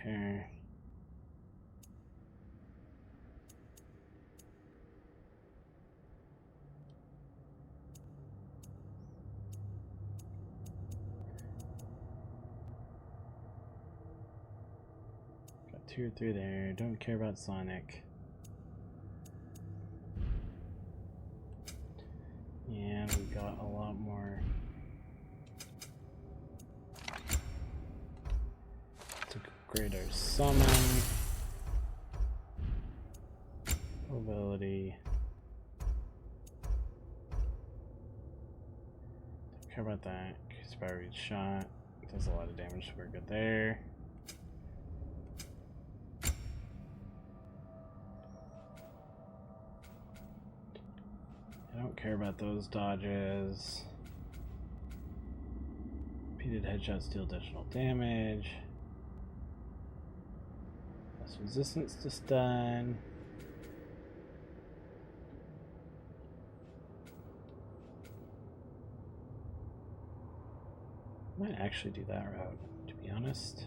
Okay. Got 2 or 3 there. Don't care about Sonic. And we got a lot more. Upgrade our summon. Mobility. Don't care about that. Spire reach shot. Does a lot of damage, so we're good there. I don't care about those dodges. Repeated headshots deal additional damage. Less resistance to stun. I might actually do that route, to be honest.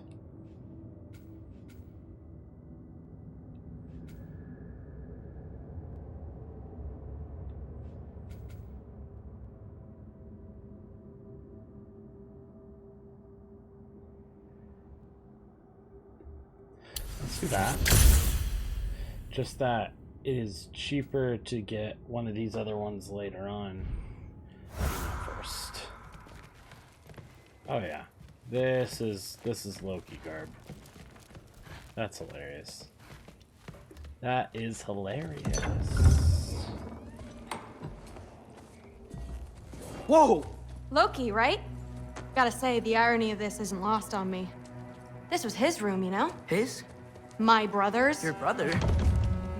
Let's do that. Just that it is cheaper to get one of these other ones later on. First. Oh yeah. This is Loki garb. That's hilarious. That is hilarious. Whoa! Loki, right? Gotta say, the irony of this isn't lost on me. This was his room, you know? His? My brother's. Your brother?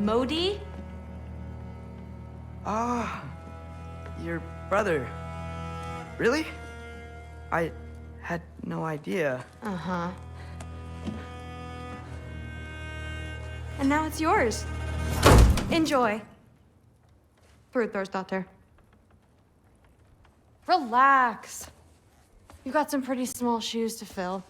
Modi? Ah, your brother. Really? I had no idea. Uh-huh. And now it's yours. Enjoy. Brudthor's Relax. You've got some pretty small shoes to fill.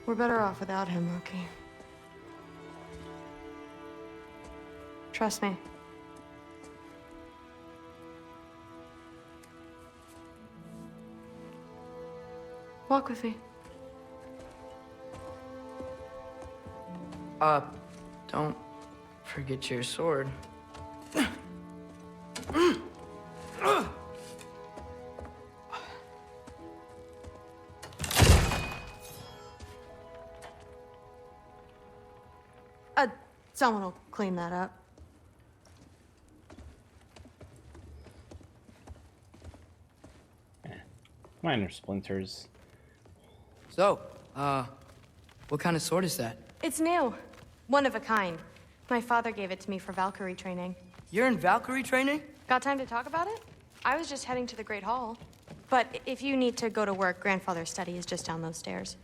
We're better off without him, Loki. Trust me. Walk with me. Don't forget your sword. Someone will clean that up. Minor splinters. So, what kind of sword is that? It's new. One of a kind. My father gave it to me for Valkyrie training. You're in Valkyrie training? Got time to talk about it? I was just heading to the Great Hall. But if you need to go to work, Grandfather's study is just down those stairs.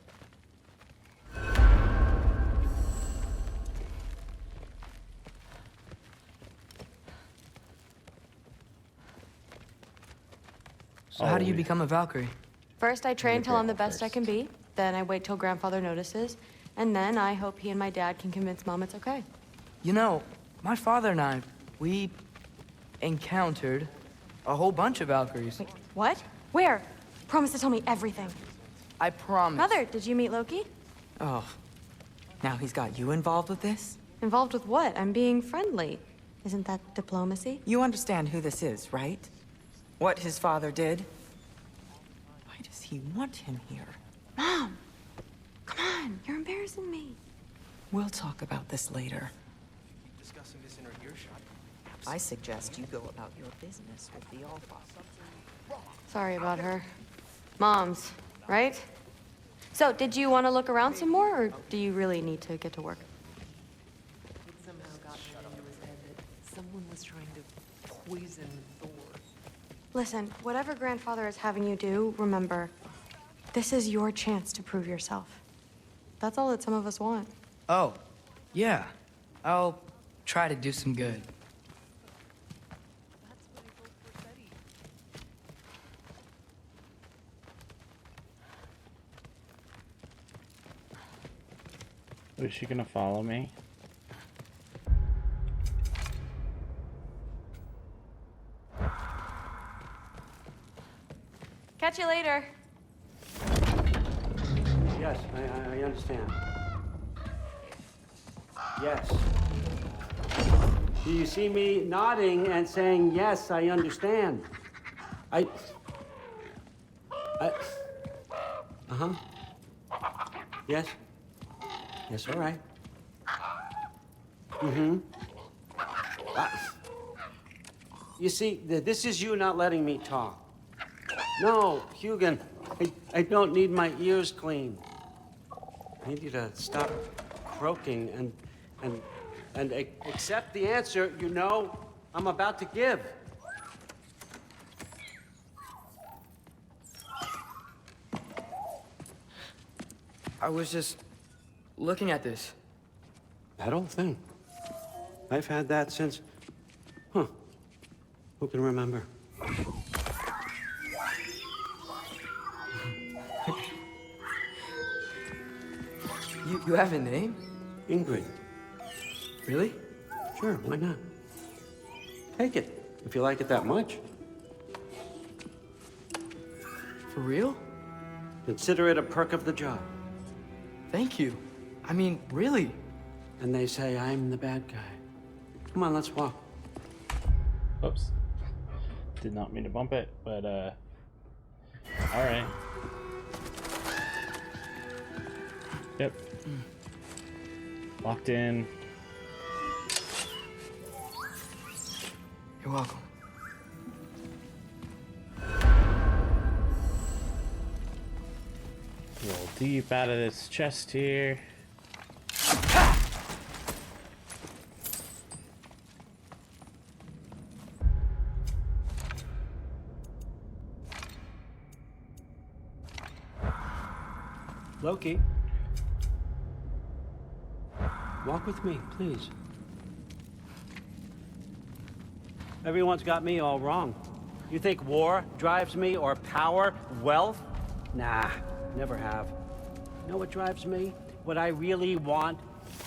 So how do you become a Valkyrie? First, I train till I'm the best I can be. Then I wait till Grandfather notices. And then I hope he and my dad can convince Mom it's okay. You know, my father and I, we encountered a whole bunch of Valkyries. Wait, what? Where? Promise to tell me everything. I promise. Brother, did you meet Loki? Oh. Now he's got you involved with this? Involved with what? I'm being friendly. Isn't that diplomacy? You understand who this is, right? What his father did? Why does he want him here? Mom! Come on, you're embarrassing me. We'll talk about this later. Discussing this in our earshot. I suggest you go about your business with the Allfather. Sorry about her. Mom's, right? So, did you want to look around some more, or do you really need to get to work? It somehow got into his head that someone was trying to poison Thor. Listen, whatever Grandfather is having you do, remember, this is your chance to prove yourself. That's all that some of us want. Oh, yeah. I'll try to do some good. Is she gonna follow me? Catch you later. Yes, I understand. Yes. Do you see me nodding and saying, yes, I understand? Uh-huh. Yes? Yes, all right. Mm-hmm. You see, this is you not letting me talk. No, Hugin, I don't need my ears cleaned. I need you to stop croaking and accept the answer you know I'm about to give. I was just looking at this. That old thing. I've had that since... Huh. Who can remember? You have a name? Ingrid. Really? Sure, why not? Take it, if you like it that much. For real? Consider it a perk of the job. Thank you. I mean, really. And they say I'm the bad guy. Come on, let's walk. Oops. Did not mean to bump it, but alright. Yep. Locked in. You're welcome. Roll deep out of this chest here. Loki. Walk with me, please. Everyone's got me all wrong. You think war drives me, or power, wealth? Nah, never have. You know what drives me? What I really want?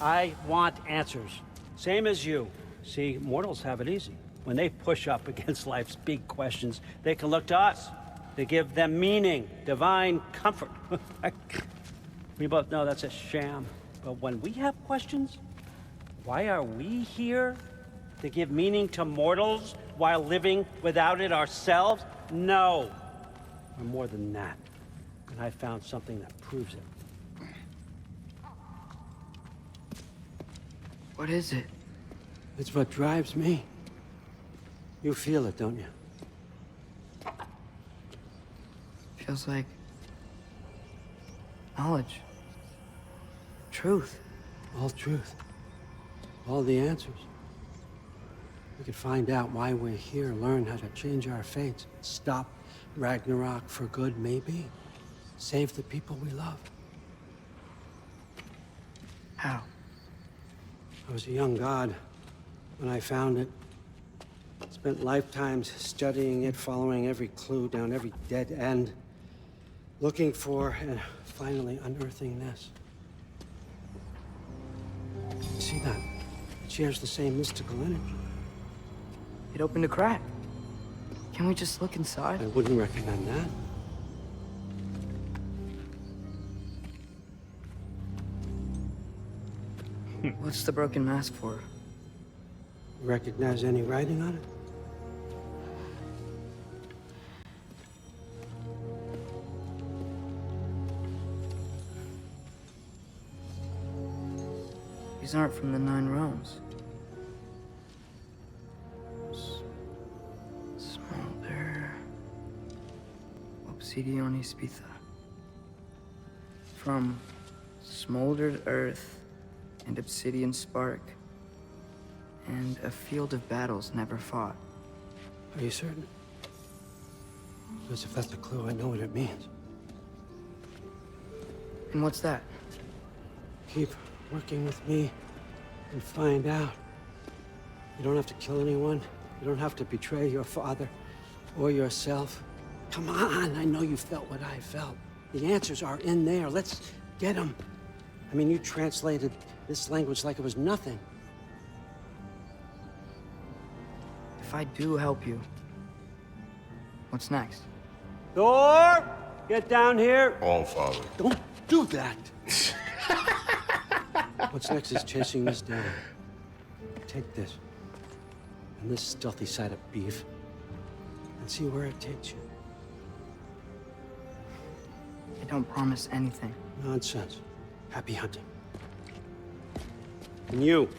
I want answers. Same as you. See, mortals have it easy. When they push up against life's big questions, they can look to us. They give them meaning, divine comfort. We both know that's a sham. But when we have questions, why are we here? To give meaning to mortals while living without it ourselves? No. We're more than that. And I found something that proves it. What is it? It's what drives me. You feel it, don't you? Feels like knowledge. Truth. All truth. All the answers. We could find out why we're here, learn how to change our fates, stop Ragnarok for good, maybe. Save the people we love. How? I was a young god when I found it. Spent lifetimes studying it, following every clue down every dead end, looking for and finally unearthing this. You see that? It shares the same mystical energy. It opened a crack. Can we just look inside? I wouldn't recommend that. What's the broken mask for? Recognize any writing on it? These aren't from the Nine Realms. Smolder. Obsidione Spitha. From smoldered earth and obsidian spark. And a field of battles never fought. Are you certain? Because if that's a clue, I know what it means. And what's that? Keep working with me and find out. You don't have to kill anyone. You don't have to betray your father or yourself. Come on, I know you felt what I felt. The answers are in there. Let's get them. I mean, you translated this language like it was nothing. If I do help you, what's next? Thor, get down here. All, Father. Don't do that. What's next is chasing this down. Take this and this stealthy side of beef and see where it takes you. I don't promise anything. Nonsense. Happy hunting. And you,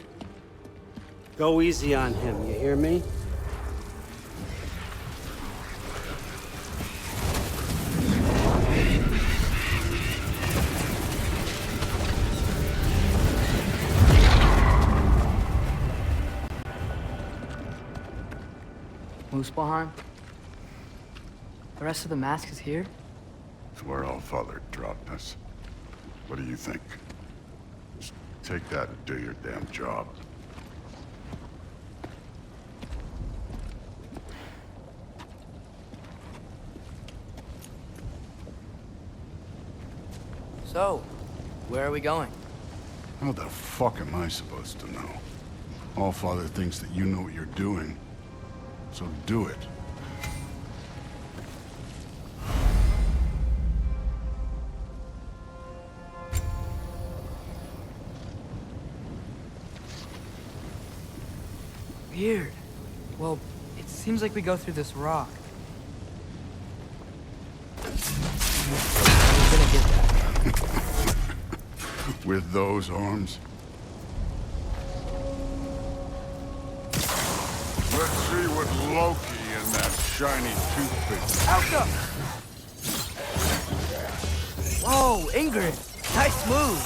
go easy on him, you hear me? Muspelheim? The rest of the mask is here? It's where Allfather dropped us. What do you think? Just take that and do your damn job. So, where are we going? How the fuck am I supposed to know? Allfather thinks that you know what you're doing, so do it. Weird. Well, it seems like we go through this rock. I'm gonna get that. With those arms? Let's see what Loki and that shiny toothpick. Alka! Whoa, Ingrid! Nice move!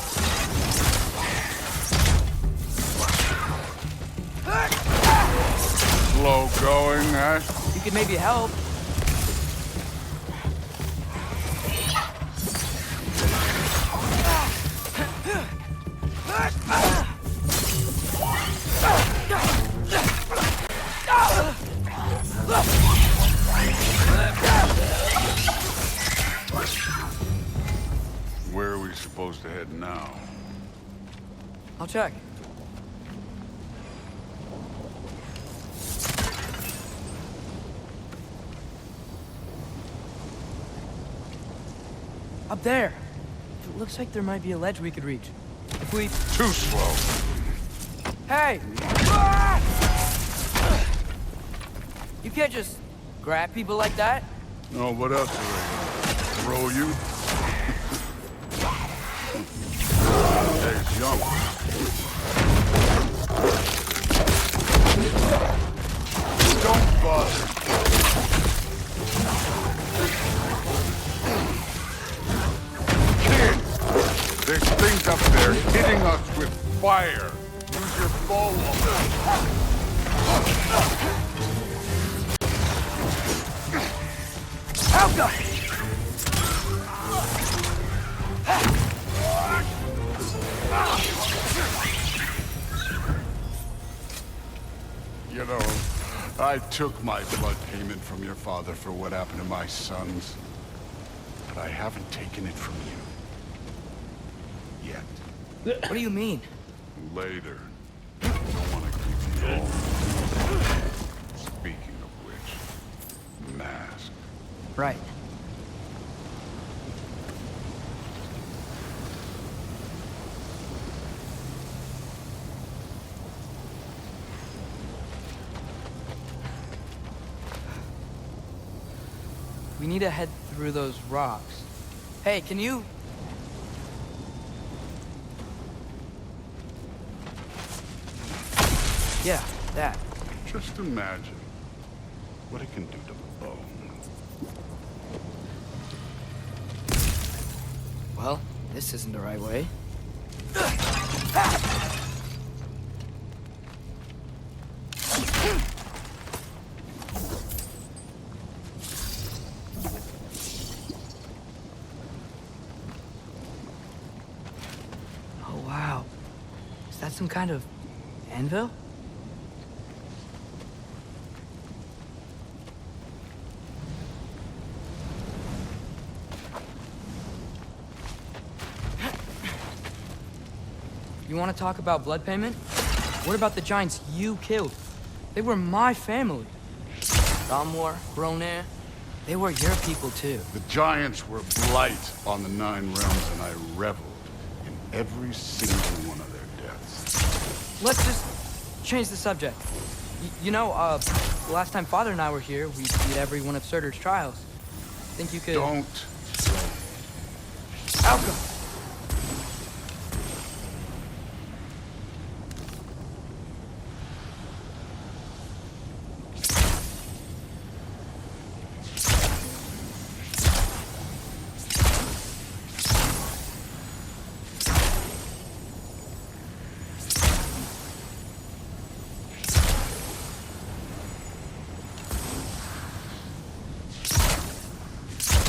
Slow going, eh? You could maybe help. Where are we supposed to head now? I'll check. Up there. It looks like there might be a ledge we could reach. If we... Too slow. Hey! You can't just grab people like that. No, what else are they gonna throw you? Days young. Don't bother. There's things up there hitting us with fire. Use your bow. Helga! You know, I took my blood payment from your father for what happened to my sons. But I haven't taken it from you. Yet. What do you mean? Later. I don't want to keep you all. Speaking of which, mask. Right. We need to head through those rocks. Hey, can you... Yeah, that. Just imagine what it can do to bone. Well, this isn't the right way. Oh, wow. Is that some kind of anvil? You want to talk about blood payment? What about the giants you killed? They were my family. Damwar, Ronir, they were your people too. The giants were blight on the Nine Realms, and I reveled in every single one of their deaths. Let's just change the subject. You know, last time Father and I were here, we beat every one of Surtur's trials. Think you could... Don't say Alka!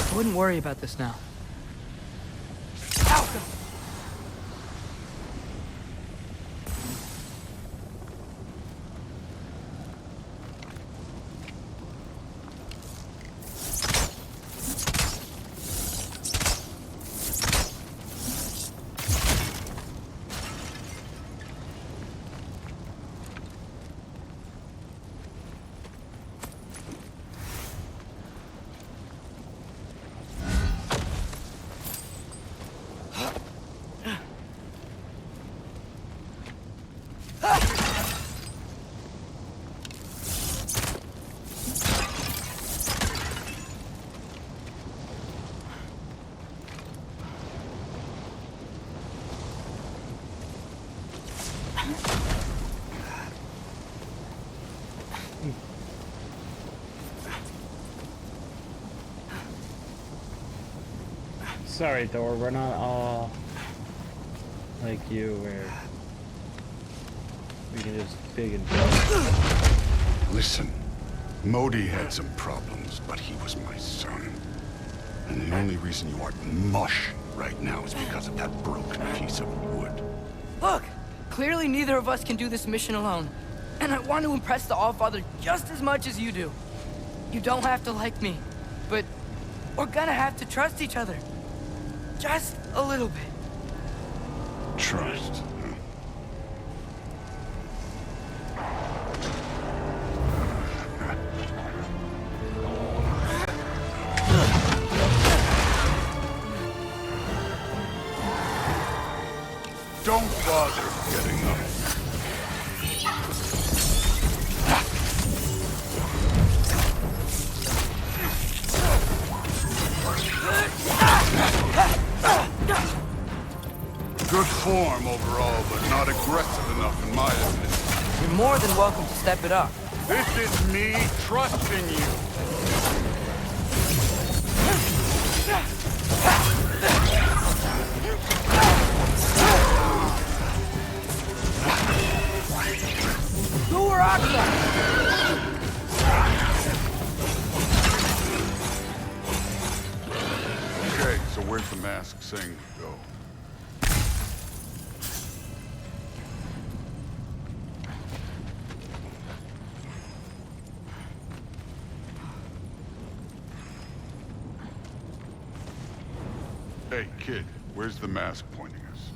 I wouldn't worry about this now. Alka! Sorry, Thor, we're not all like you, where we can just big and Listen, Modi had some problems, but he was my son. And the only reason you aren't mush right now is because of that broken piece of wood. Look! Clearly neither of us can do this mission alone. And I want to impress the Allfather just as much as you do. You don't have to like me, but we're gonna have to trust each other. Just a little bit. Trust. Don't bother getting up. Good form overall, but not aggressive enough in my opinion. You're more than welcome to step it up. This is me trusting you. Okay, so where's the mask saying go? Hey, kid, where's the mask pointing us?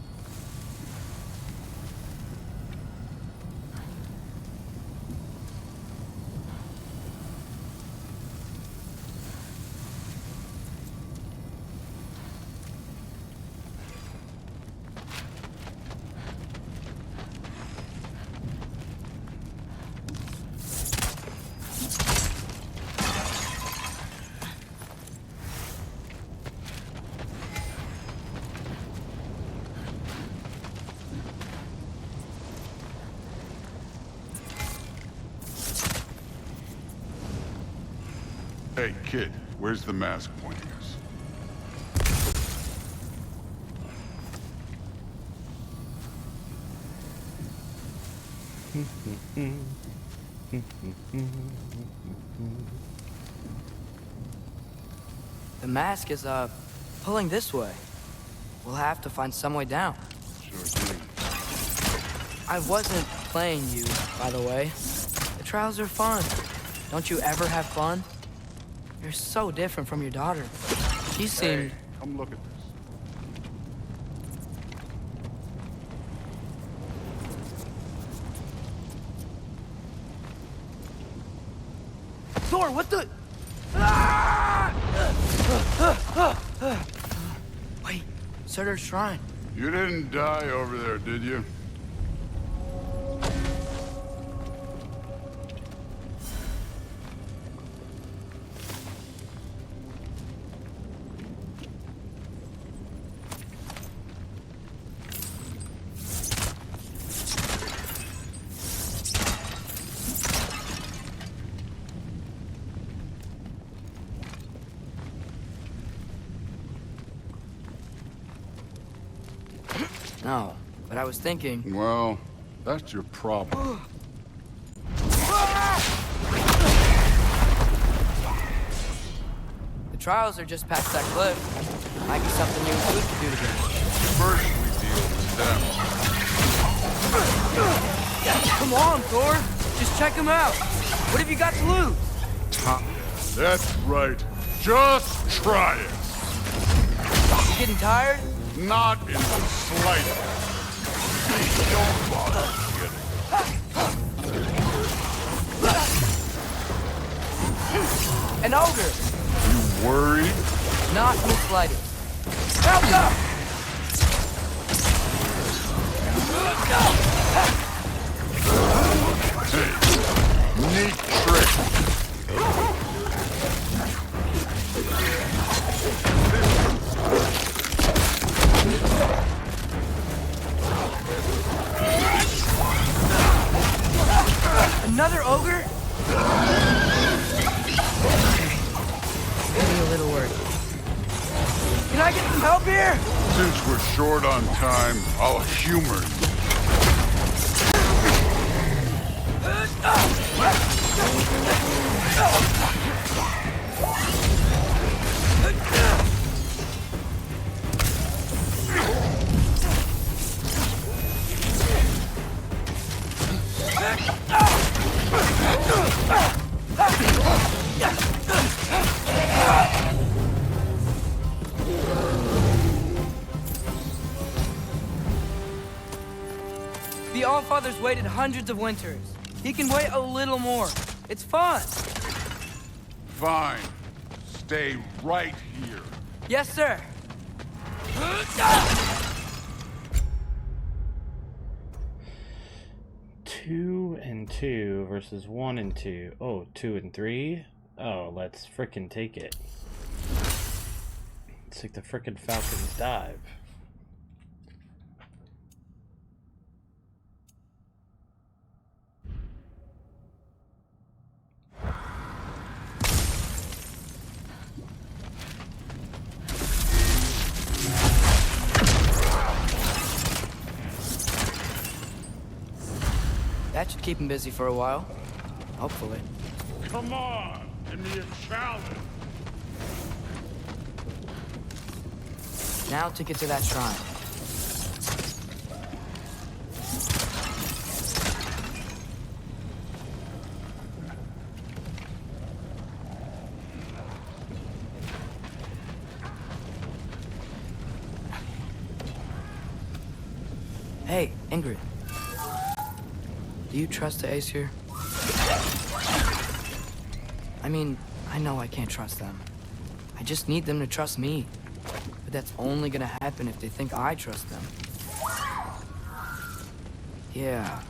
Hey, kid, where's the mask pointing us? The mask is, pulling this way. We'll have to find some way down. Sure thing. I wasn't playing you, by the way. The trials are fun. Don't you ever have fun? You're so different from your daughter. She seemed... Hey, come look at this. Thor, what the... Wait, Surtur's shrine. You didn't die over there, did you? No, but I was thinking... Well, that's your problem. The trials are just past that cliff. Might be something you and Food could do together. First we deal with them. Come on, Thor! Just check them out! What have you got to lose? That's right. Just try it. You getting tired? Not in the slightest. Please don't bother kidding. An ogre! You worried? Not in the slightest. Help up! Hey, neat trick. Another ogre? Maybe a little work. Can I get some help here? Since we're short on time, I'll humor you. The Allfather's waited hundreds of winters. He can wait a little more. It's fun. Fine. Stay right here. Yes, sir. 2 and 2 versus 1 and 2. Oh, 2 and 3? Oh, let's frickin' take it. It's like the frickin' Falcon's dive. That should keep him busy for a while. Hopefully. Come on, give me a challenge. Now to get to that shrine. Hey, Ingrid. Do you trust the Ace here? I mean, I know I can't trust them. I just need them to trust me. But that's only gonna happen if they think I trust them. Yeah.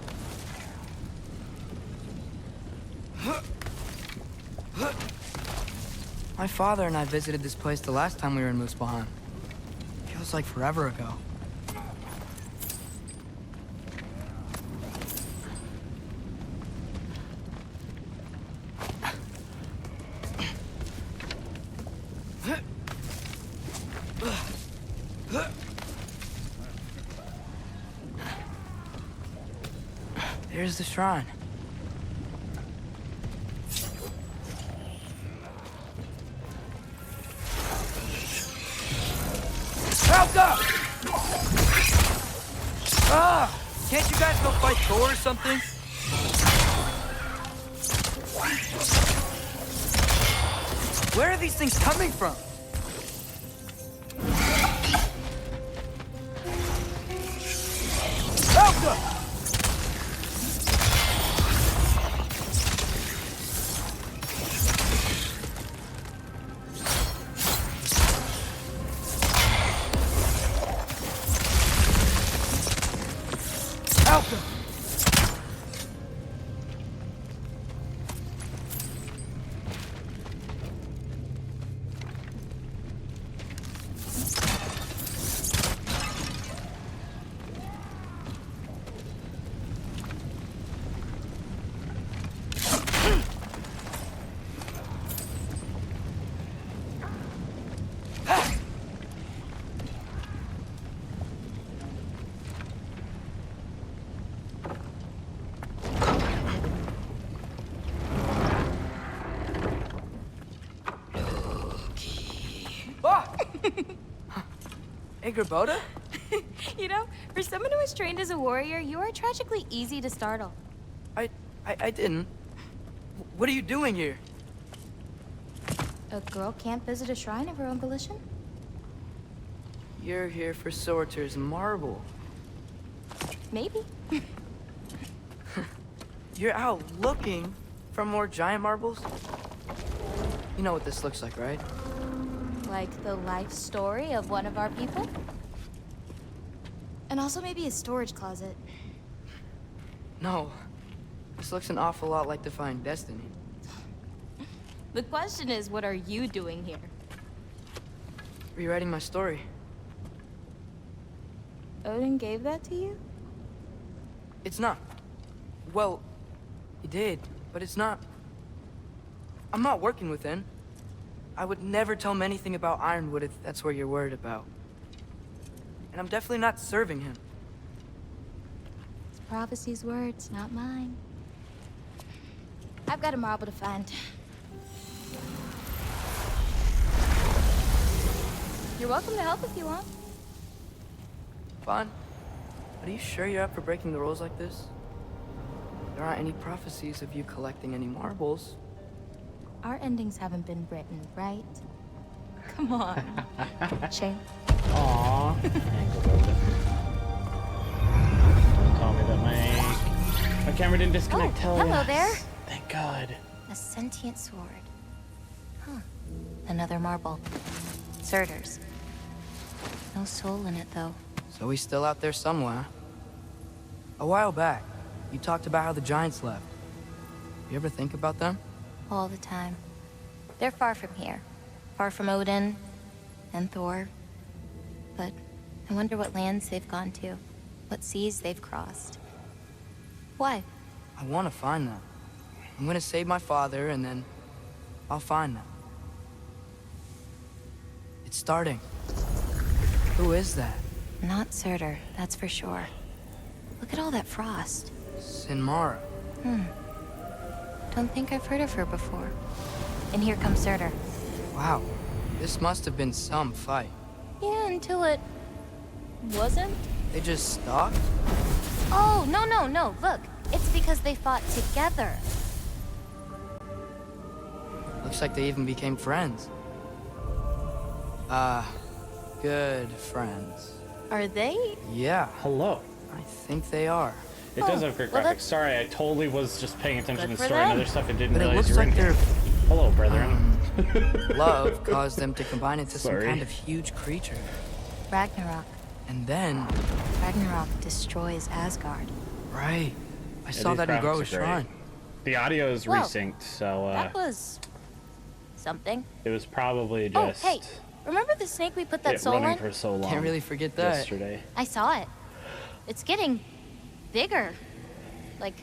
My father and I visited this place the last time we were in Muspelheim. Feels like forever ago. There's the shrine. Help up! Ah! Can't you guys go fight Thor or something? Where are these things coming from? Help up! Ah! Hey, Gerboda? You know, for someone who was trained as a warrior, you are tragically easy to startle. I didn't. What are you doing here? A girl can't visit a shrine of her own volition? You're here for Sorter's marble. Maybe. You're out looking for more giant marbles? You know what this looks like, right? Like the life story of one of our people? And also maybe a storage closet. No. This looks an awful lot like Defying Destiny. The question is, what are you doing here? Rewriting my story. Odin gave that to you? It's not. Well, he did, but it's not. I'm not working with him. I would never tell him anything about Ironwood if that's what you're worried about. And I'm definitely not serving him. It's prophecy's words, not mine. I've got a marble to find. You're welcome to help if you want. Fine. But are you sure you're up for breaking the rules like this? There aren't any prophecies of you collecting any marbles. Our endings haven't been written, right? Come on. Shame. Aww. Don't tell me that my camera didn't disconnect. Hello there. Thank God. A sentient sword. Huh. Another marble. Surtur's. No soul in it, though. So he's still out there somewhere. A while back, you talked about how the giants left. You ever think about them? All the time. They're far from here. Far from Odin and Thor. But I wonder what lands they've gone to. What seas they've crossed. Why? I want to find them. I'm gonna save my father, and then I'll find them. It's starting. Who is that? Not Surtur, that's for sure. Look at all that frost. Sinmara. Don't think I've heard of her before. And here comes Surtur. Wow. This must have been some fight. Yeah, until it... wasn't? They just stopped? Oh, no. Look, it's because they fought together. Looks like they even became friends. Good friends. Are they? Yeah. Hello. I think they are. It does have great graphics. Sorry, I totally was just paying attention to the story and other stuff and didn't But it realize looks you were like in here. they're... Hello, brethren. Love caused them to combine into some Sorry. kind of huge creature. Ragnarok. And then... Ragnarok destroys Asgard. Right. I Yeah, saw these that in graphics Grover's are great. Shrine. The audio is Whoa. resynced, so That was... something. it was probably Oh, just hey, remember the snake we put that it soul running in? for so long. Can't really forget that. Yesterday. I saw it. It's getting bigger. Like,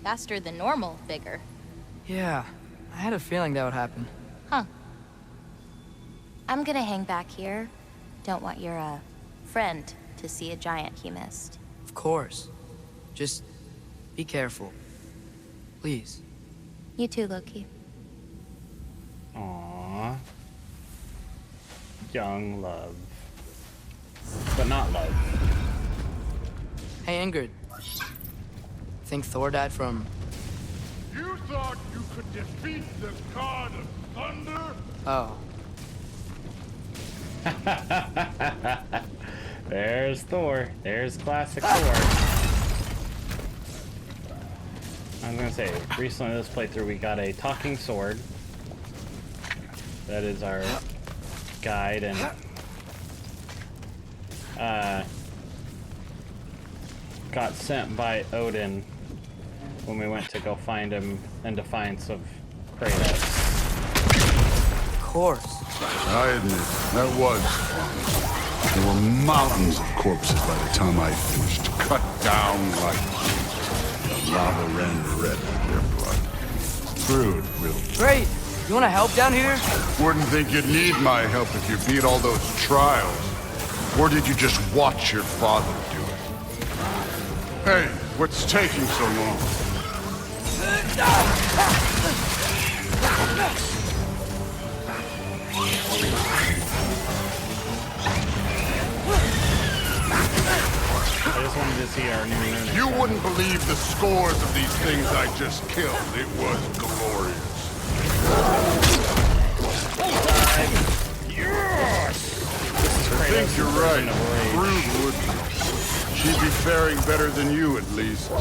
faster than normal bigger. Yeah. I had a feeling that would happen. Huh. I'm gonna hang back here. Don't want your, friend to see a giant he missed. Of course. Just be careful. Please. You too, Loki. Aww. Young love. But not love. Hey, Ingrid. Think Thor died from... You thought you could defeat the god of thunder? Oh. There's Thor. There's classic Thor. I was gonna say, recently in this playthrough we got a talking sword. That is our guide and got sent by Odin when we went to go find him in defiance of Kratos. Of course. I admit, that was fun. There were mountains of corpses by the time I finished, cut down like the lava ran red with their blood. Crude, really. Great. You want to help down here? Wouldn't think you'd need my help if you beat all those trials. Or did you just watch your father do it? Hey, what's taking so long? to see our new Runic. You wouldn't believe the scores of these things I just killed. It was glorious. I think you're right. Brood would. She'd be faring better than you, at least.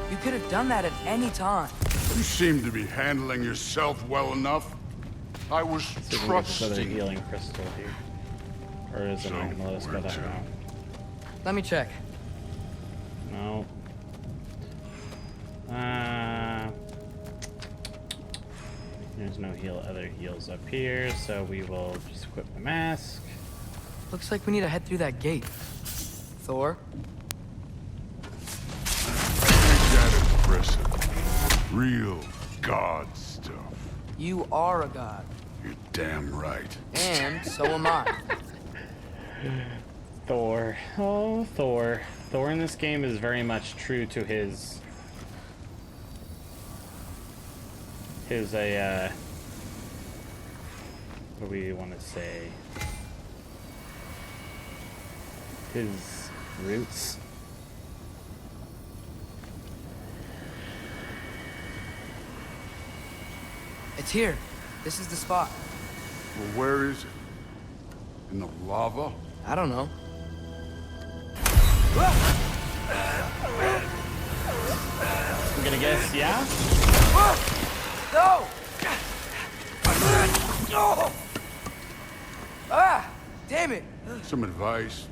You could have done that at any time. You seem to be handling yourself well enough. I was Another trusting. healing crystal here. Or is it not gonna let us go that route? Let me check. No. There's no other heals up here, so we will just equip the mask. Looks like we need to head through that gate. Thor? That is impressive. Real god stuff. You are a god. You're damn right. And so am I. Thor. Oh, Thor. Thor in this game is very much true to his what do we want to say? His roots. It's here. This is the spot. Well, where is it? In the lava? I don't know. I'm gonna guess, yeah? No! Ah! Damn it! Some advice.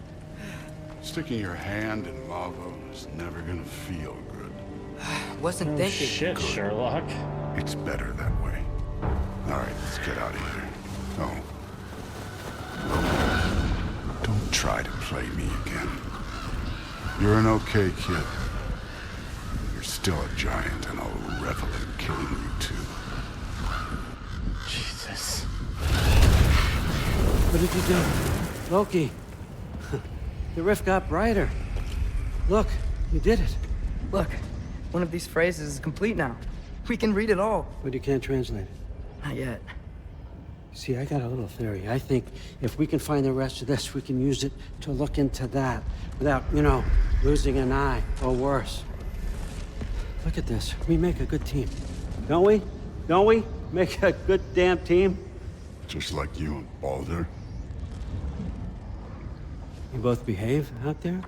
Sticking your hand in lava is never gonna feel good. Wasn't Oh, thinking. shit, Sherlock. It's better that way. All right, let's get out of here. Oh. Don't try to play me again. You're an okay kid. You're still a giant, and I'll revel in killing you too. Jesus. What did you do? Loki. The rift got brighter. Look, you did it. Look, one of these phrases is complete now. We can read it all. But you can't translate it. Not yet. See, I got a little theory. I think if we can find the rest of this, we can use it to look into that without, you know, losing an eye or worse. Look at this. We make a good team. Don't we? Don't we? Make a good damn team? Just like you and Baldur. You both behave out there?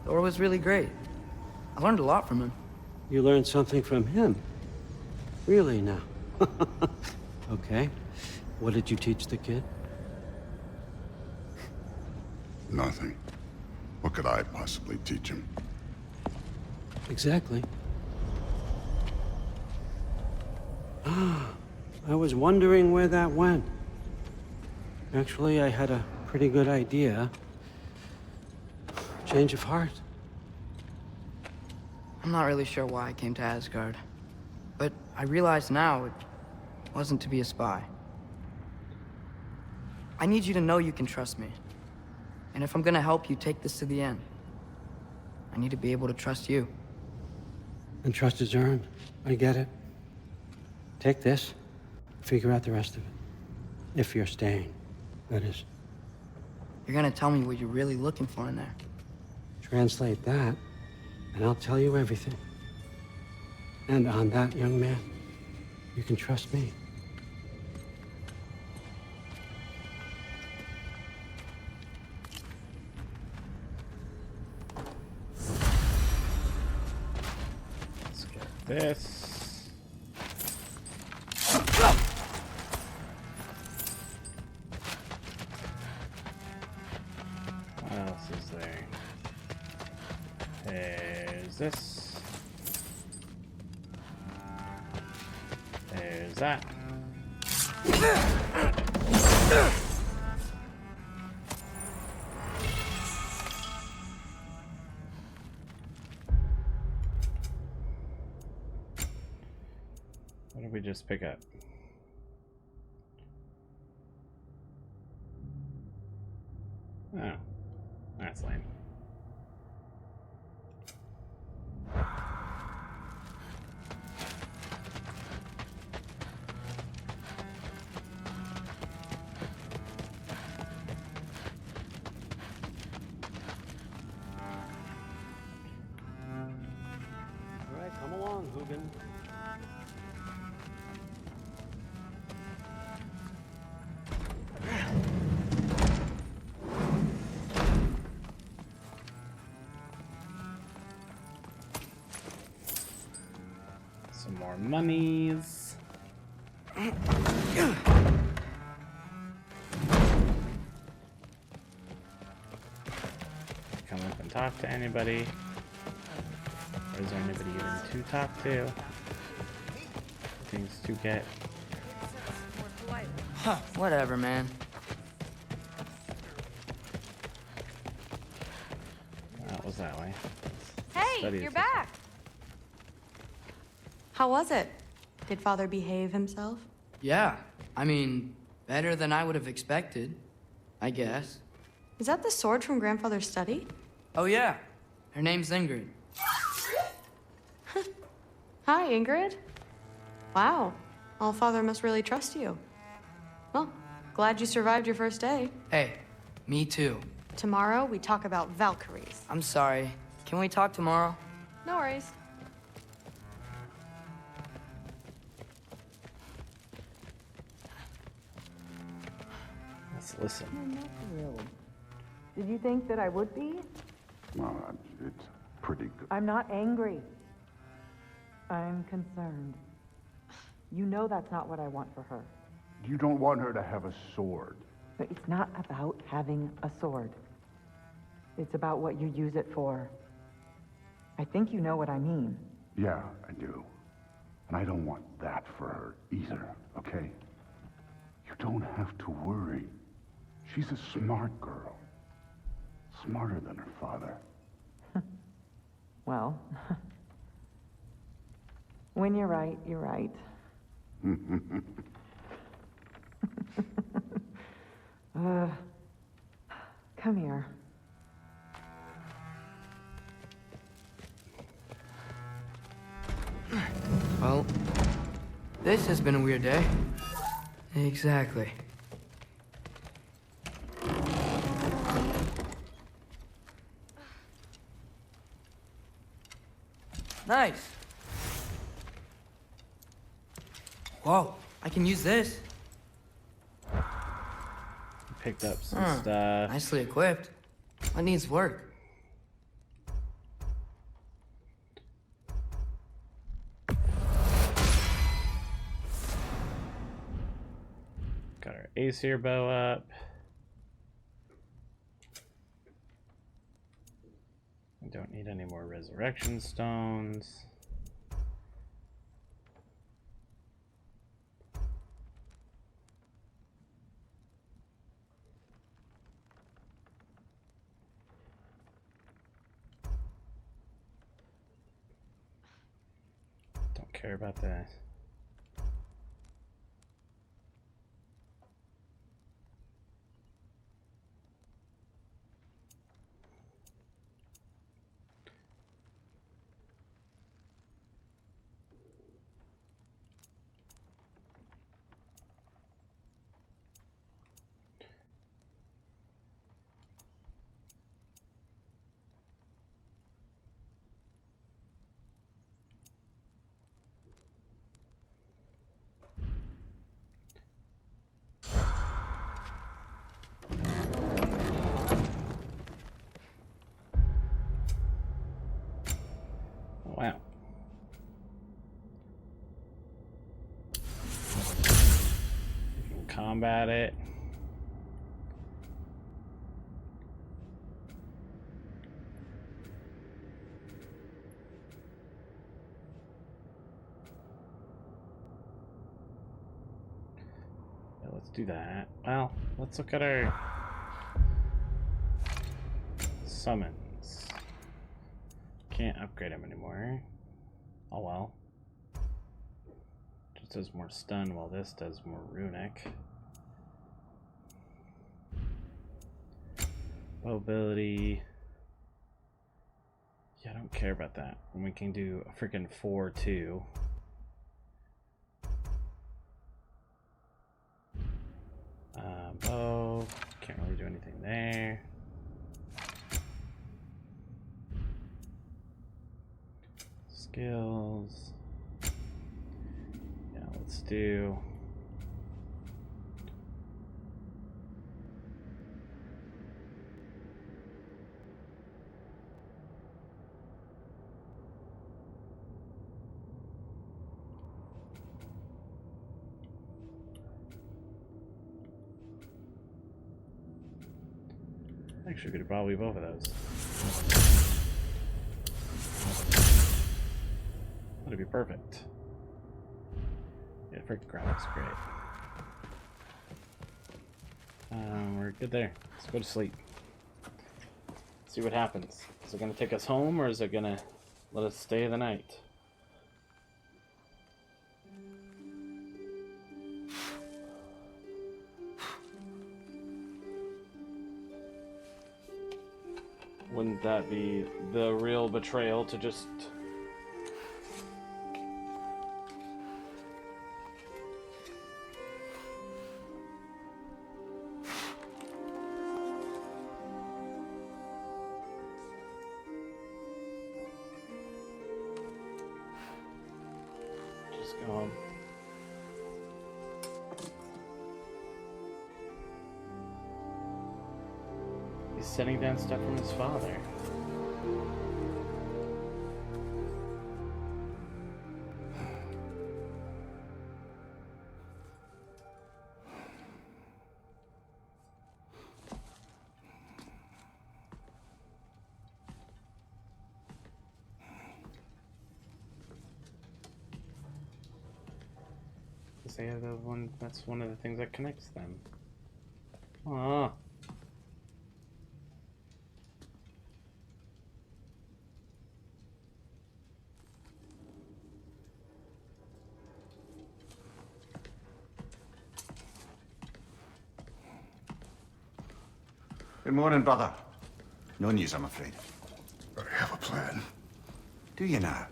Thor was really great. I learned a lot from him. You learned something from him? Really now? Okay. What did you teach the kid? Nothing. What could I possibly teach him? Exactly. Ah, I was wondering where that went. Actually, I had a pretty good idea. Change of heart. I'm not really sure why I came to Asgard. But I realize now it wasn't to be a spy. I need you to know you can trust me. And if I'm gonna help you take this to the end, I need to be able to trust you. And trust is earned. I get it. Take this, figure out the rest of it. If you're staying, that is. You're gonna tell me what you're really looking for in there. Translate that, and I'll tell you everything. And on that, young man, you can trust me. this. What else is there? There's this. There's that. What did we just pick up? Oh, that's lame. All right, come along, Hugin. Some more mummies. Come up and talk to anybody. Or is there anybody even to talk to? Things to get. Huh, whatever, man. That was that way. Hey, Study you're this. back. How was it? Did Father behave himself? Yeah, I mean, better than I would have expected, I guess. Is that the sword from Grandfather's study? Oh yeah, her name's Ingrid. Hi, Ingrid. Wow, Allfather must really trust you. Well, glad you survived your first day. Hey, me too. Tomorrow, we talk about Valkyries. I'm sorry. Can we talk tomorrow? No worries. Let's listen. Not really. Did you think that I would be? Well, it's pretty good. I'm not angry. I'm concerned. You know that's not what I want for her. You don't want her to have a sword. But it's not about having a sword. It's about what you use it for. I think you know what I mean. Yeah, I do. And I don't want that for her either, okay? You don't have to worry. She's a smart girl. Smarter than her father. Well, when you're right, you're right. Come here. Well, this has been a weird day. Exactly. Nice. Whoa, I can use this. Picked up some stuff. Nicely equipped. What needs work? Got our Aesir bow up. We don't need any more resurrection stones. Don't care about that. combat it. Yeah, let's do that. Well, let's look at our summons. Can't upgrade them anymore. Oh well. Just does more stun while this does more runic. Mobility. Yeah, I don't care about that. And we can do a freaking 4-2. Bow. Can't really do anything there. Skills. Yeah, let's do. Actually, we could probably both of those. That'd be perfect. Yeah, freaking graphics great. We're good there. Let's go to sleep. See what happens. Is it gonna take us home, or is it gonna let us stay the night? Wouldn't that be the real betrayal to just... just go home? He's setting down stuff from his father. They have the one. That's one of the things that connects them. Aww. Good morning, brother. No news, I'm afraid. I have a plan. Do you now?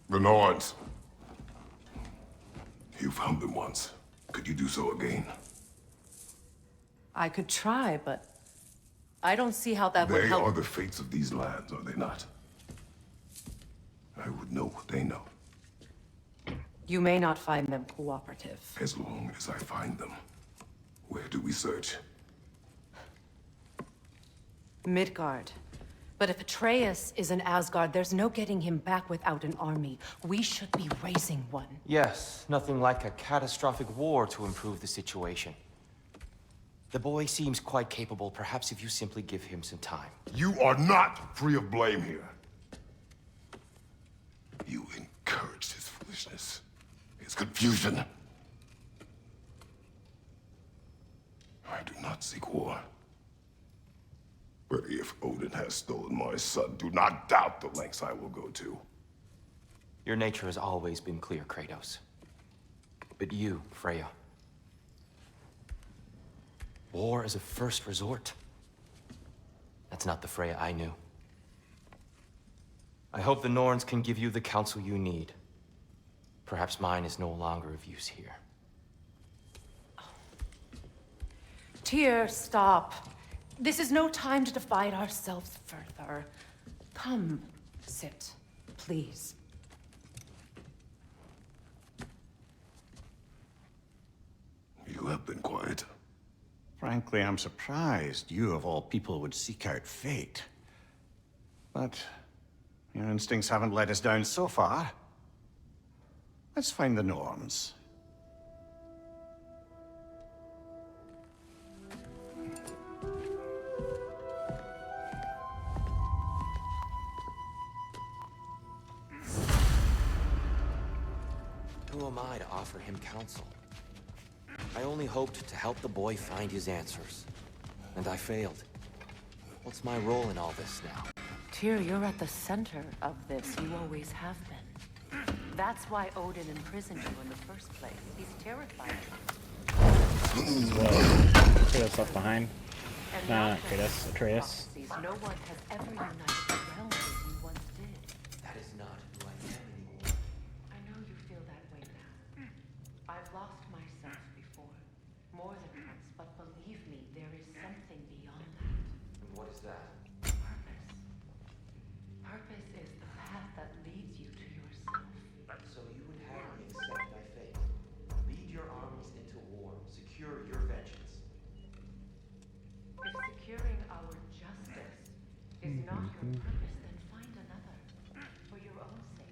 The Norns. You found them once. Could you do so again? I could try, but I don't see how that would They help. are the fates of these lands, are they not? I would know what they know. You may not find them cooperative. As long as I find them. Where do we search? Midgard. But if Atreus is in Asgard, there's no getting him back without an army. We should be raising one. Yes, nothing like a catastrophic war to improve the situation. The boy seems quite capable. Perhaps if you simply give him some time. You are not free of blame here. You encouraged his foolishness, his confusion. I do not seek war. But if Odin has stolen my son, do not doubt the lengths I will go to. Your nature has always been clear, Kratos. But you, Freya. War is a first resort. That's not the Freya I knew. I hope the Norns can give you the counsel you need. Perhaps mine is no longer of use here. Tyr, stop. This is no time to divide ourselves further. Come, sit, please. You have been quiet. Frankly, I'm surprised you of all people would seek out fate. But Your instincts haven't let us down so far. Let's find the norms. Who am I to offer him counsel? I only hoped to help the boy find his answers. And I failed. What's my role in all this now? Tyr, you're at the center of this. You always have been. That's why Odin imprisoned you in the first place. He's terrified of you. Kratos left behind. Nah, Kratos, Atreus. No one has ever united the realms as you once did. That is not who I am anymore. I know you feel that way now. I've lost myself before. More than once, but believe me, there is something beyond that. And what is that? Purpose. Purpose is the path that leads you to yourself. So you would have me accept my fate. Lead your armies into war. Secure your vengeance. If securing our justice is not your purpose, then find another. For your own sake.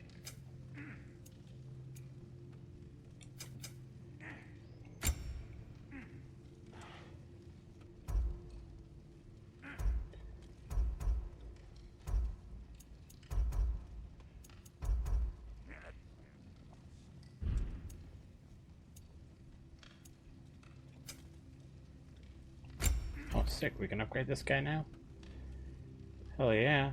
Oh, sick. We can upgrade this guy now? Hell yeah.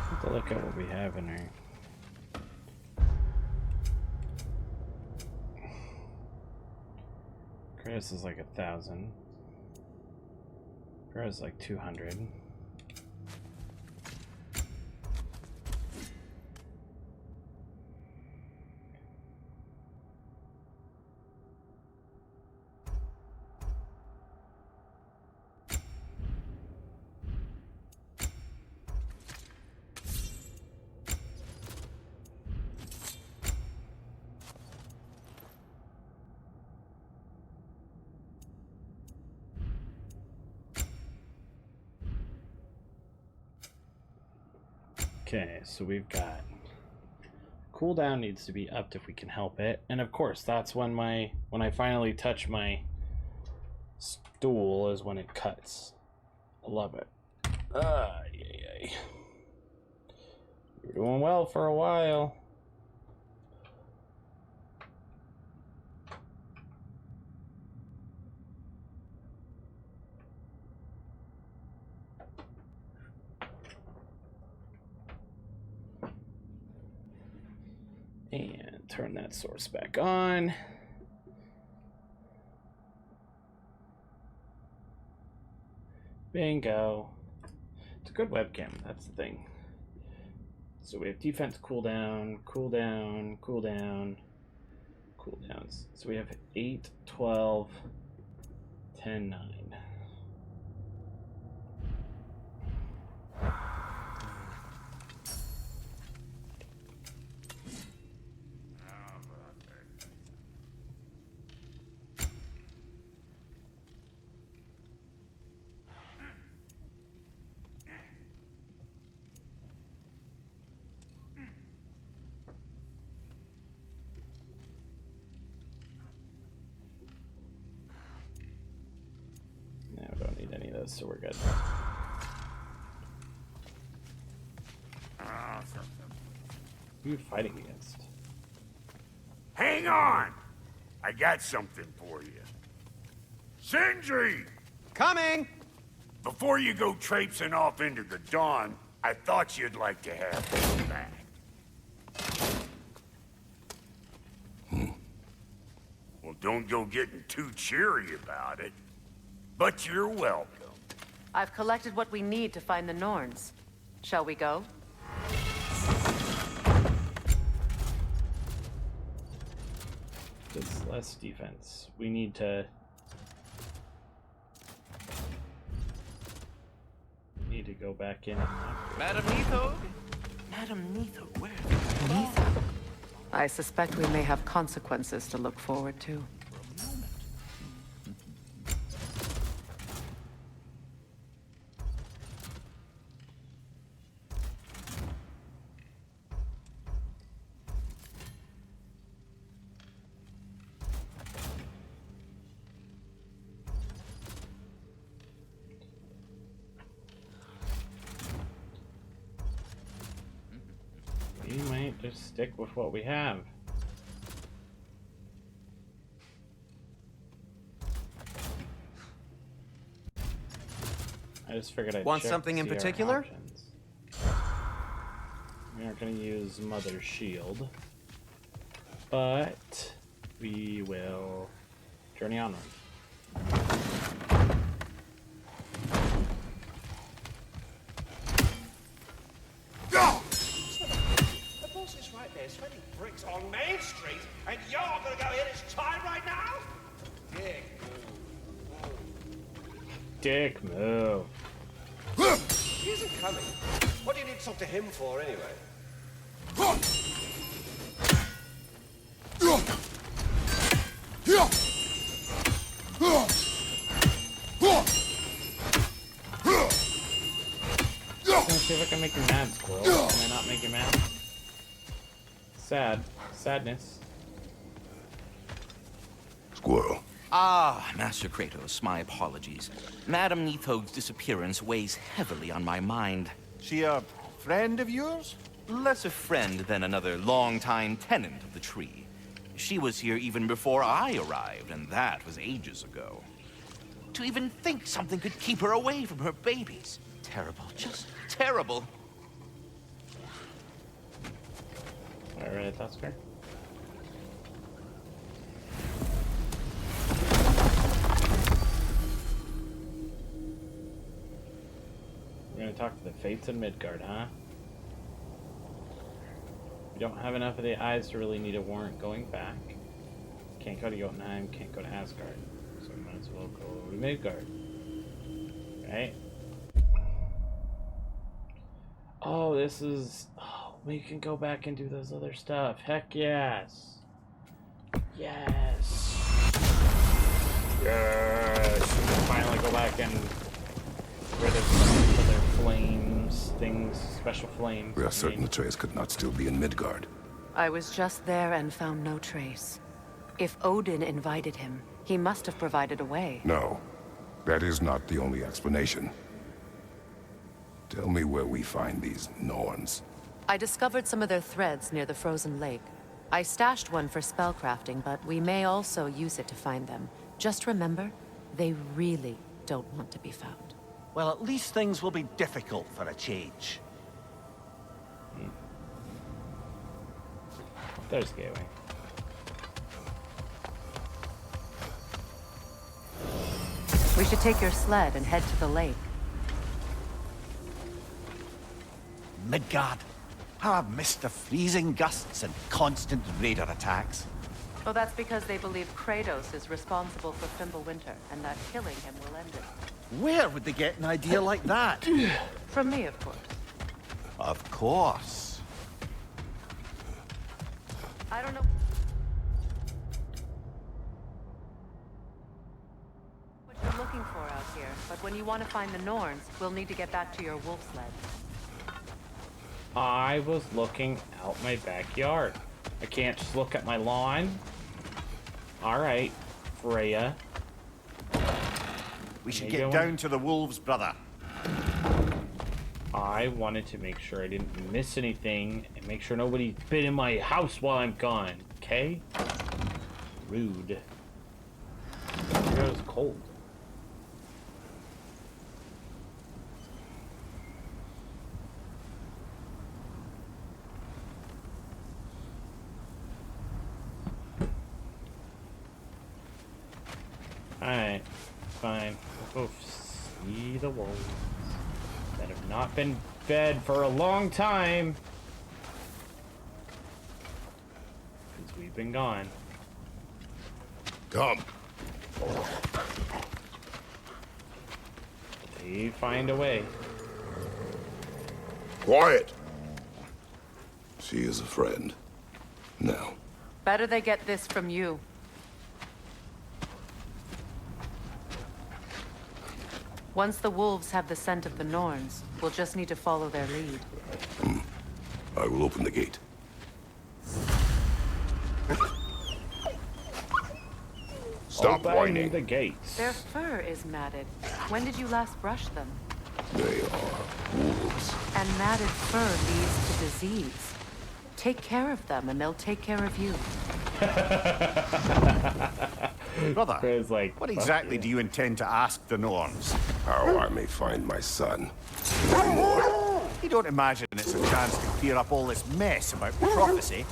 Let's look at what we have in here. Kratos is like 1,000. Kratos is like 200. Okay, so we've got cooldown needs to be upped if we can help it, and of course that's when I finally touch my stool is when it cuts. I love it. Yay. We're doing well for a while. And turn that source back on. Bingo. It's a good webcam, that's the thing. So we have defense cooldown, cooldown, cooldown, cooldowns. So we have 8, 12, 10, 9. So we're good. Who are you fighting against? Hang on! I got something for you. Sindri! Coming! Before you go traipsing off into the dawn, I thought you'd like to have this back. don't go getting too cheery about it. But you're welcome. I've collected what we need to find the Norns. Shall we go? It's less defense. We need to go back in. Madam Neathog? Madam Neathog, where? I suspect we may have consequences to look forward to. We might just stick with what we have. I just figured I'd Want check something to in see our particular? options. We aren't going to use Mother's Shield, but we will journey onward. The boss is right there, sweating bricks on Main Street, and you're gonna go hit his time right now? Dick move. He isn't coming. What do you need to talk to him for, anyway? Let's see if I can make you mad, Squirrel. Can I not make you mad? Sad. Sadness. Squirrel. Ah, Master Kratos, my apologies. Madam Neathog's disappearance weighs heavily on my mind. She a friend of yours? Less a friend than another longtime tenant of the tree. She was here even before I arrived, and that was ages ago. To even think something could keep her away from her babies. Terrible, just terrible. All right, Tusker. We're gonna talk to the Fates in Midgard, huh? We don't have enough of the eyes to really need a warrant going back. Can't go to Jotunheim, can't go to Asgard. So we might as well go to Midgard. Right? Oh, this is... Oh, we can go back and do those other stuff. Heck yes. Yes. Yes. We can finally go back and get rid of some of the other flames, things, special flames. We are certain the trace could not still be in Midgard. I was just there and found no trace. If Odin invited him, he must have provided a way. No, that is not the only explanation. Tell me where we find these Norns. I discovered some of their threads near the frozen lake. I stashed one for spellcrafting, but we may also use it to find them. Just remember, they really don't want to be found. Well, at least things will be difficult for a change. There's Gateway. We should take your sled and head to the lake. Midgard. How I've missed the freezing gusts and constant raider attacks. Well, that's because they believe Kratos is responsible for Fimbulwinter, and that killing him will end it. Where would they get an idea like that? From me, of course. Of course. I don't know what you're looking for out here, but when you want to find the Norns, we'll need to get back to your wolf sled. I was looking out my backyard. I can't just look at my lawn. Alright, Freya. We should get down to the wolves, brother. I wanted to make sure I didn't miss anything and make sure nobody bit in my house while I'm gone, okay? Rude. It was cold. Alright, fine. We'll go see the wolves that have not been fed for a long time. Because we've been gone. Come. They find a way. Quiet. She is a friend. Now. Better they get this from you. Once the wolves have the scent of the Norns, we'll just need to follow their lead. I will open the gate. Stop whining. The gates. Their fur is matted. When did you last brush them? They are wolves. And matted fur leads to disease. Take care of them, and they'll take care of you. Brother, like, what exactly do you intend to ask the Norns? How I may find my son. You don't imagine it's a chance to clear up all this mess about prophecy?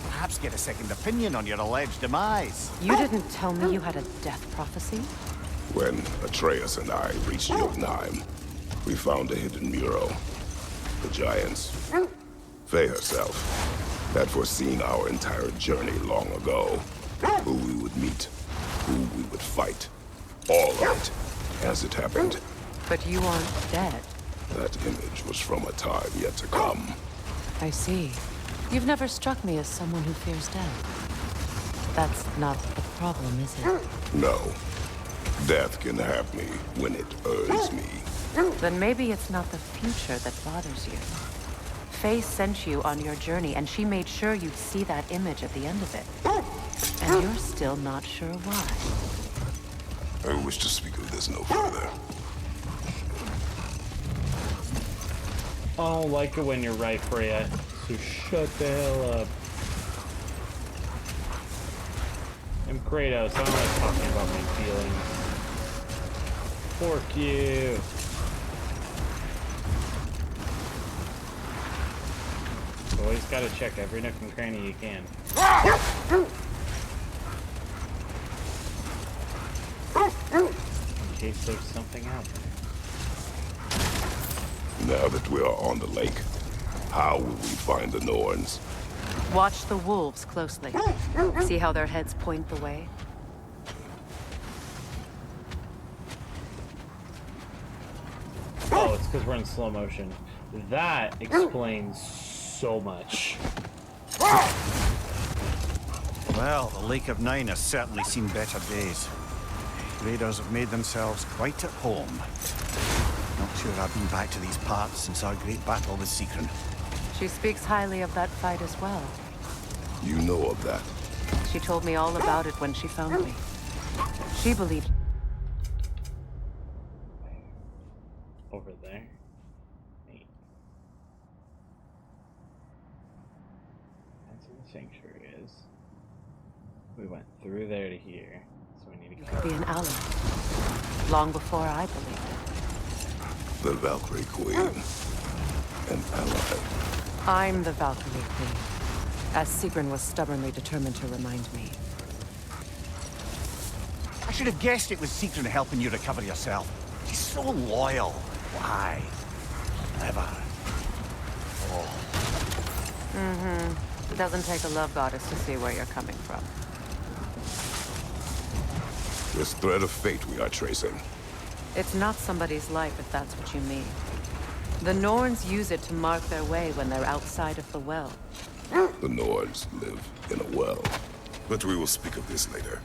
Perhaps get a second opinion on your alleged demise. You didn't tell me you had a death prophecy? When Atreus and I reached Jotunheim, we found a hidden mural. The giants, Faye herself, had foreseen our entire journey long ago. Who we would meet, who we would fight. All of it, as it happened. But you aren't dead. That image was from a time yet to come. I see. You've never struck me as someone who fears death. That's not the problem, is it? No. Death can have me when it earns me. Then maybe it's not the future that bothers you. Faye sent you on your journey, and she made sure you'd see that image at the end of it. And you're still not sure why. I wish to speak of this no further. I don't like it when you're right, Freya. So shut the hell up. I'm Kratos. I don't like talking about my feelings. Fork you. Always gotta check every nook and cranny you can. In case there's something out there. Now that we are on the lake, how will we find the Norns? Watch the wolves closely. See how their heads point the way? Oh, it's because we're in slow motion. That explains so much. Well, the Lake of Nine has certainly seen better days. Raiders have made themselves quite at home. Not sure I've been back to these parts since our great battle with Sigrun. She speaks highly of that fight as well. You know of that? She told me all about it when she found me. She believed... Over there. Neat. That's where the sanctuary is. We went through there to here, so we need to Could be an ally. Long before I believed it. The Valkyrie Queen. An ally. I'm the Valkyrie Queen, as Sigrun was stubbornly determined to remind me. I should have guessed it was Sigrun helping you recover yourself. She's so loyal. Why? Never. Oh. Mm-hmm. It doesn't take a love goddess to see where you're coming from. This thread of fate we are tracing. It's not somebody's life, if that's what you mean. The Norns use it to mark their way when they're outside of the well. The Nords live in a well. But we will speak of this later.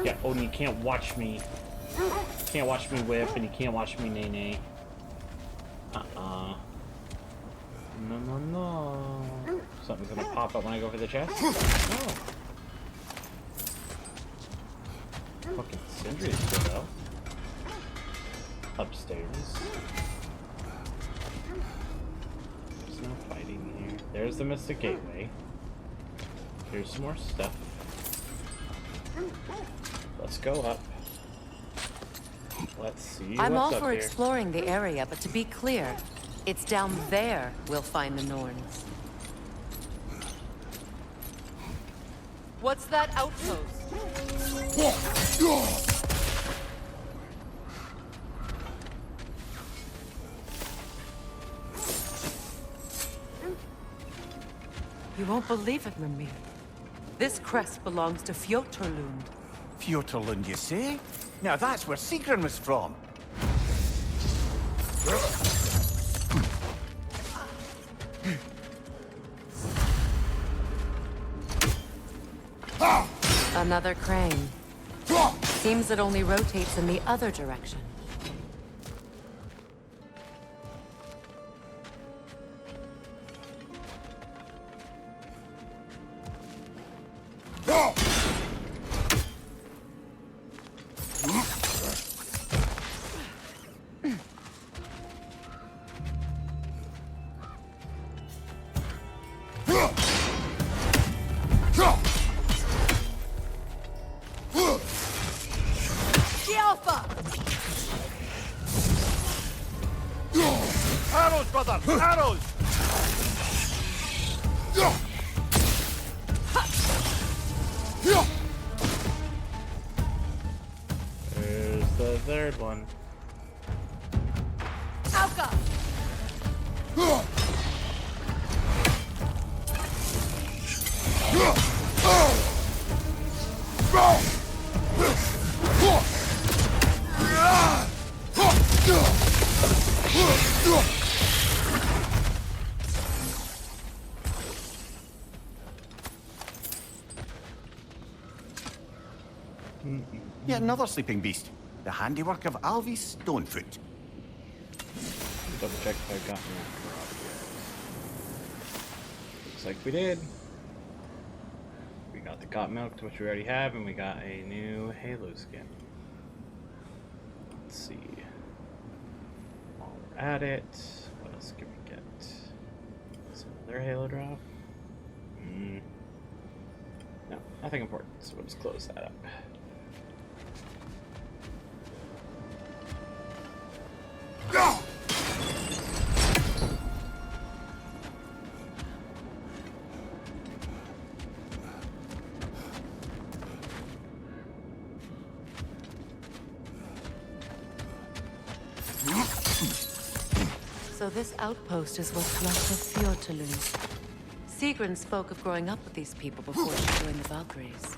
Yeah, Odin, you can't watch me. You can't watch me whip, and you can't watch me nay-nay. No, no, no. Something's gonna pop up when I go for the chest? Oh. Fucking Sindri's still out. Upstairs. There's no fighting here. There's the Mystic Gateway. Here's some more stuff. Let's go up. Let's see I'm all what's up for here. exploring the area, but to be clear, it's down there we'll find the Norns. What's that outpost? You won't believe it, Mimir. This crest belongs to Fjoturlund. Fjoturlund, you say? Now that's where Sigrun was from. Another crane. Seems it only rotates in the other direction. Arrows, brother! Arrows! There's the third one. Alka! Yet another sleeping beast. The handiwork of Alvi Stonefoot. Double check if I've gotten that drop yet. Looks like we did. We got the cotton milk, which we already have, and we got a new Halo skin. Let's see. While we're at it, what else can we get? Is another Halo drop? No, nothing important, so we'll just close that up. Go! So this outpost is what's left of Fjoturlund. Sigrun spoke of growing up with these people before she joined the Valkyries.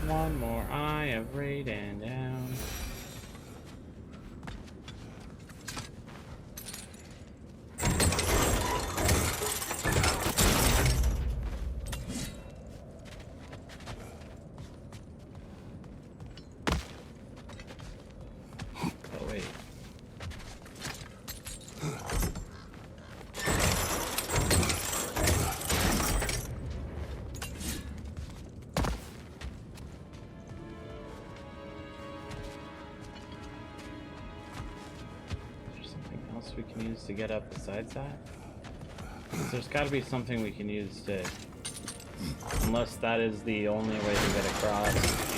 One more eye of Raiden down. Oh wait. We can use to get up besides that? 'Cause there's got to be something we can use to, unless that is the only way to get across and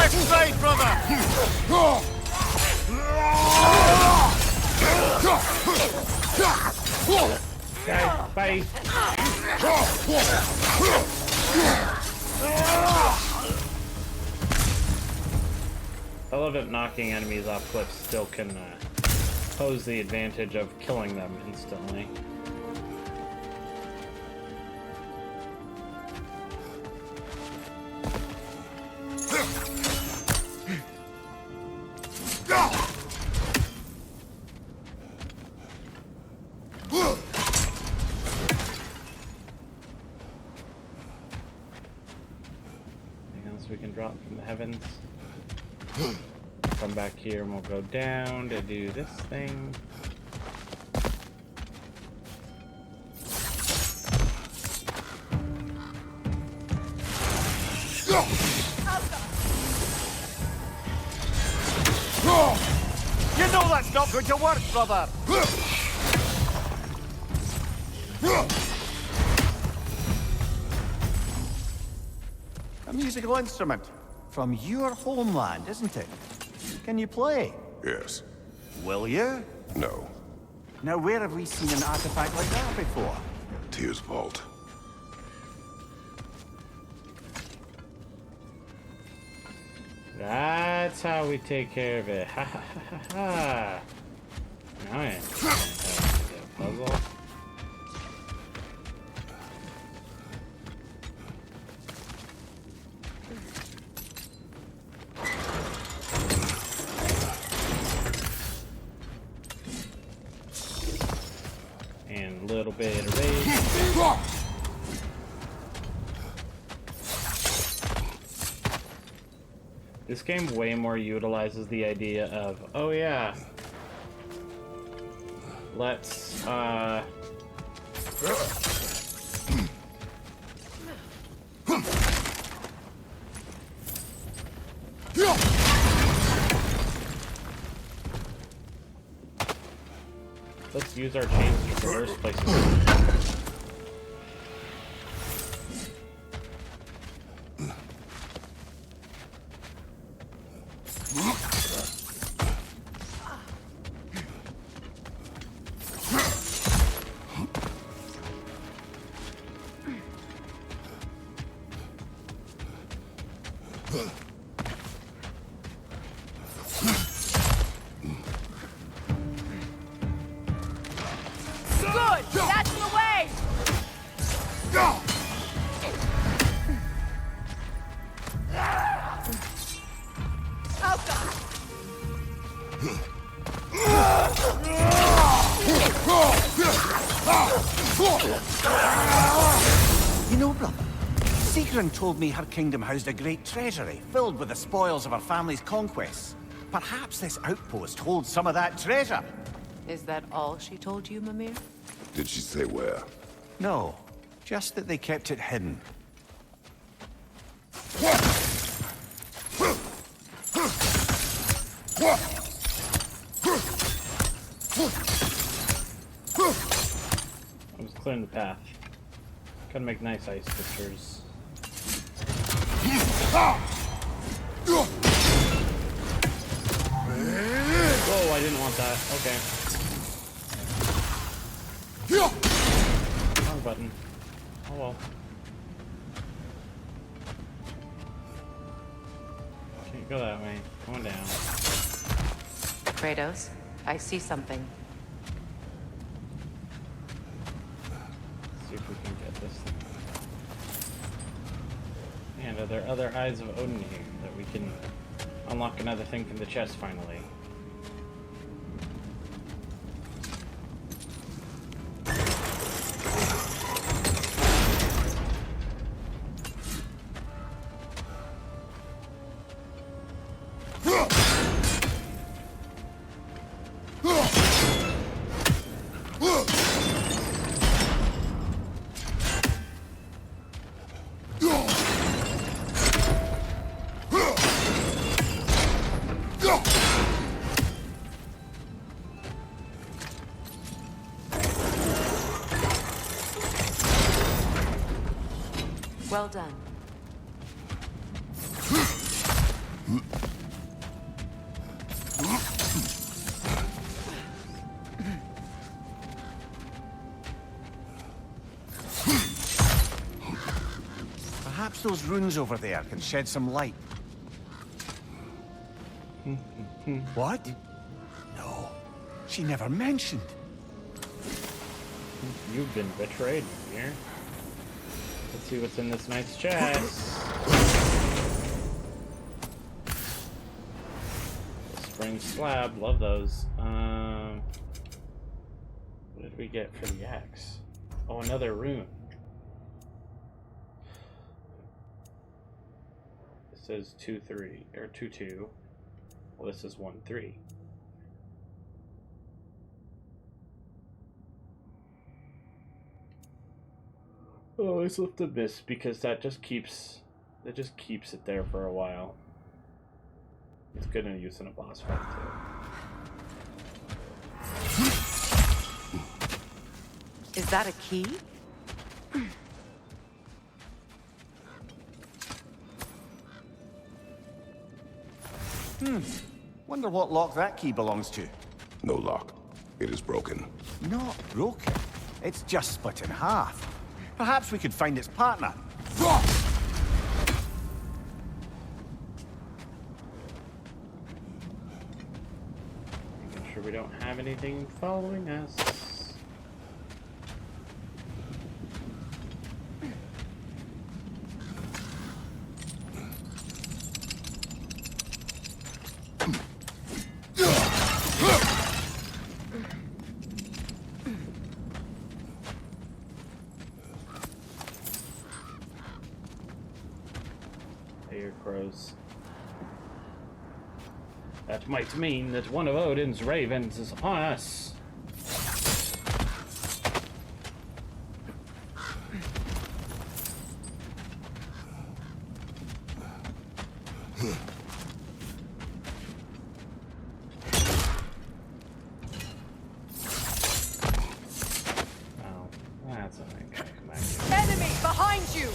left side, brother! Okay, bye. I love that knocking enemies off cliffs still can pose the advantage of killing them instantly. Anything else we can drop from the heavens? Come back here and we'll go down to do this thing. You know that's not going to work, brother! A musical instrument from your homeland, isn't it? Can you play? Yes. Will you? No. Now, where have we seen an artifact like that before? Tyr's vault. That's how we take care of it. Ha ha ha ha ha. Now I understand how to do a puzzle. And a little bit of rage. This game way more utilizes the idea of, oh yeah, let's let's use our chains to traverse places. Good! That's the way! Oh, God! You know, brother, Sigrun told me her kingdom housed a great treasury filled with the spoils of her family's conquests. Perhaps this outpost holds some of that treasure. Is that all she told you, Mimir? Did she say where? No, just that they kept it hidden. I was clearing the path. Gotta make nice ice pictures. Whoa, I didn't want that. Okay. Wrong button. Oh well. Can't go that way. Going down. Kratos, I see something. See if we can get this thing. And are there other Eyes of Odin here that we can unlock another thing from the chest finally? Well done. Perhaps those runes over there can shed some light. What? No, she never mentioned. You've been betrayed, here. Let's see what's in this nice chest. Spring slab, love those. What did we get for the axe? Oh, another rune. It says 2-3 or 2-2. Well, this is 1-3. Oh, I slipped a miss because that just keeps it there for a while. It's good to use in a boss fight too. Is that a key? Wonder what lock that key belongs to. No lock. It is broken. Not broken. It's just split in half. Perhaps we could find its partner. Making sure we don't have anything following us. Crows. That might mean that one of Odin's ravens is upon us. Oh, that's a thing. Come back here. Enemy behind you!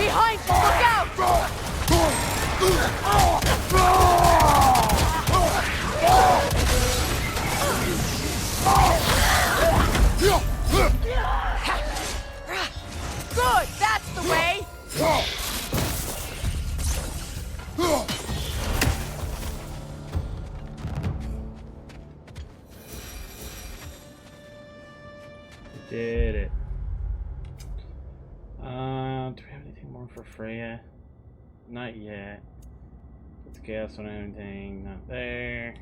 Behind you! Look out! Good! That's the way! Did it. Do we have anything more for Freya? Not yet. Let's guess on anything. Not there.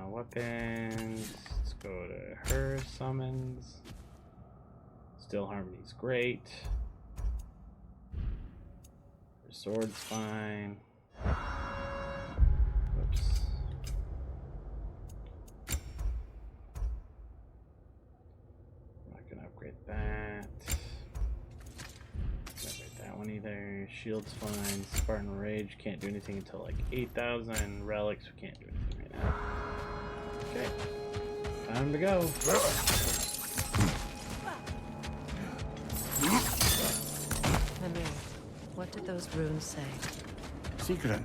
Weapons. Let's go to her summons. Still Harmony's great. Her sword's fine. Whoops. Upgrade that. Can't upgrade that one either. Shield's fine. Spartan Rage can't do anything until like 8,000. Relics, we can't do anything right now. Okay. Time to go. Mimir, what did those runes say? Sigrun.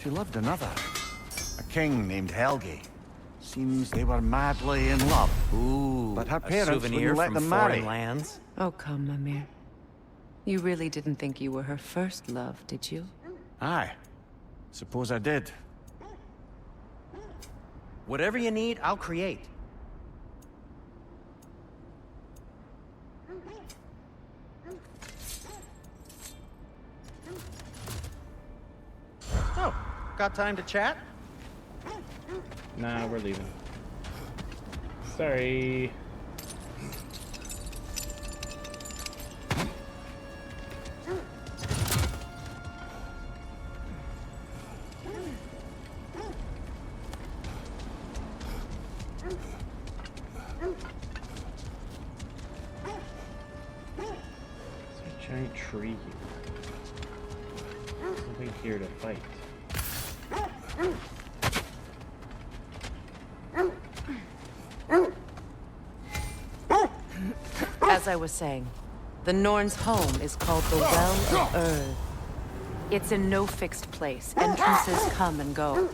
She loved another. A king named Helgi. Seems they were madly in love. Ooh, but her a parents souvenir wouldn't let from them foreign marry. lands? Oh, come, Mimir. You really didn't think you were her first love, did you? Aye. Suppose I did. Whatever you need, I'll create. So, got time to chat? Nah, we're leaving. Sorry. Giant tree here. There's nobody here to fight. As I was saying, the Norn's home is called the Well of Earth. It's in no fixed place. Entrances come and go.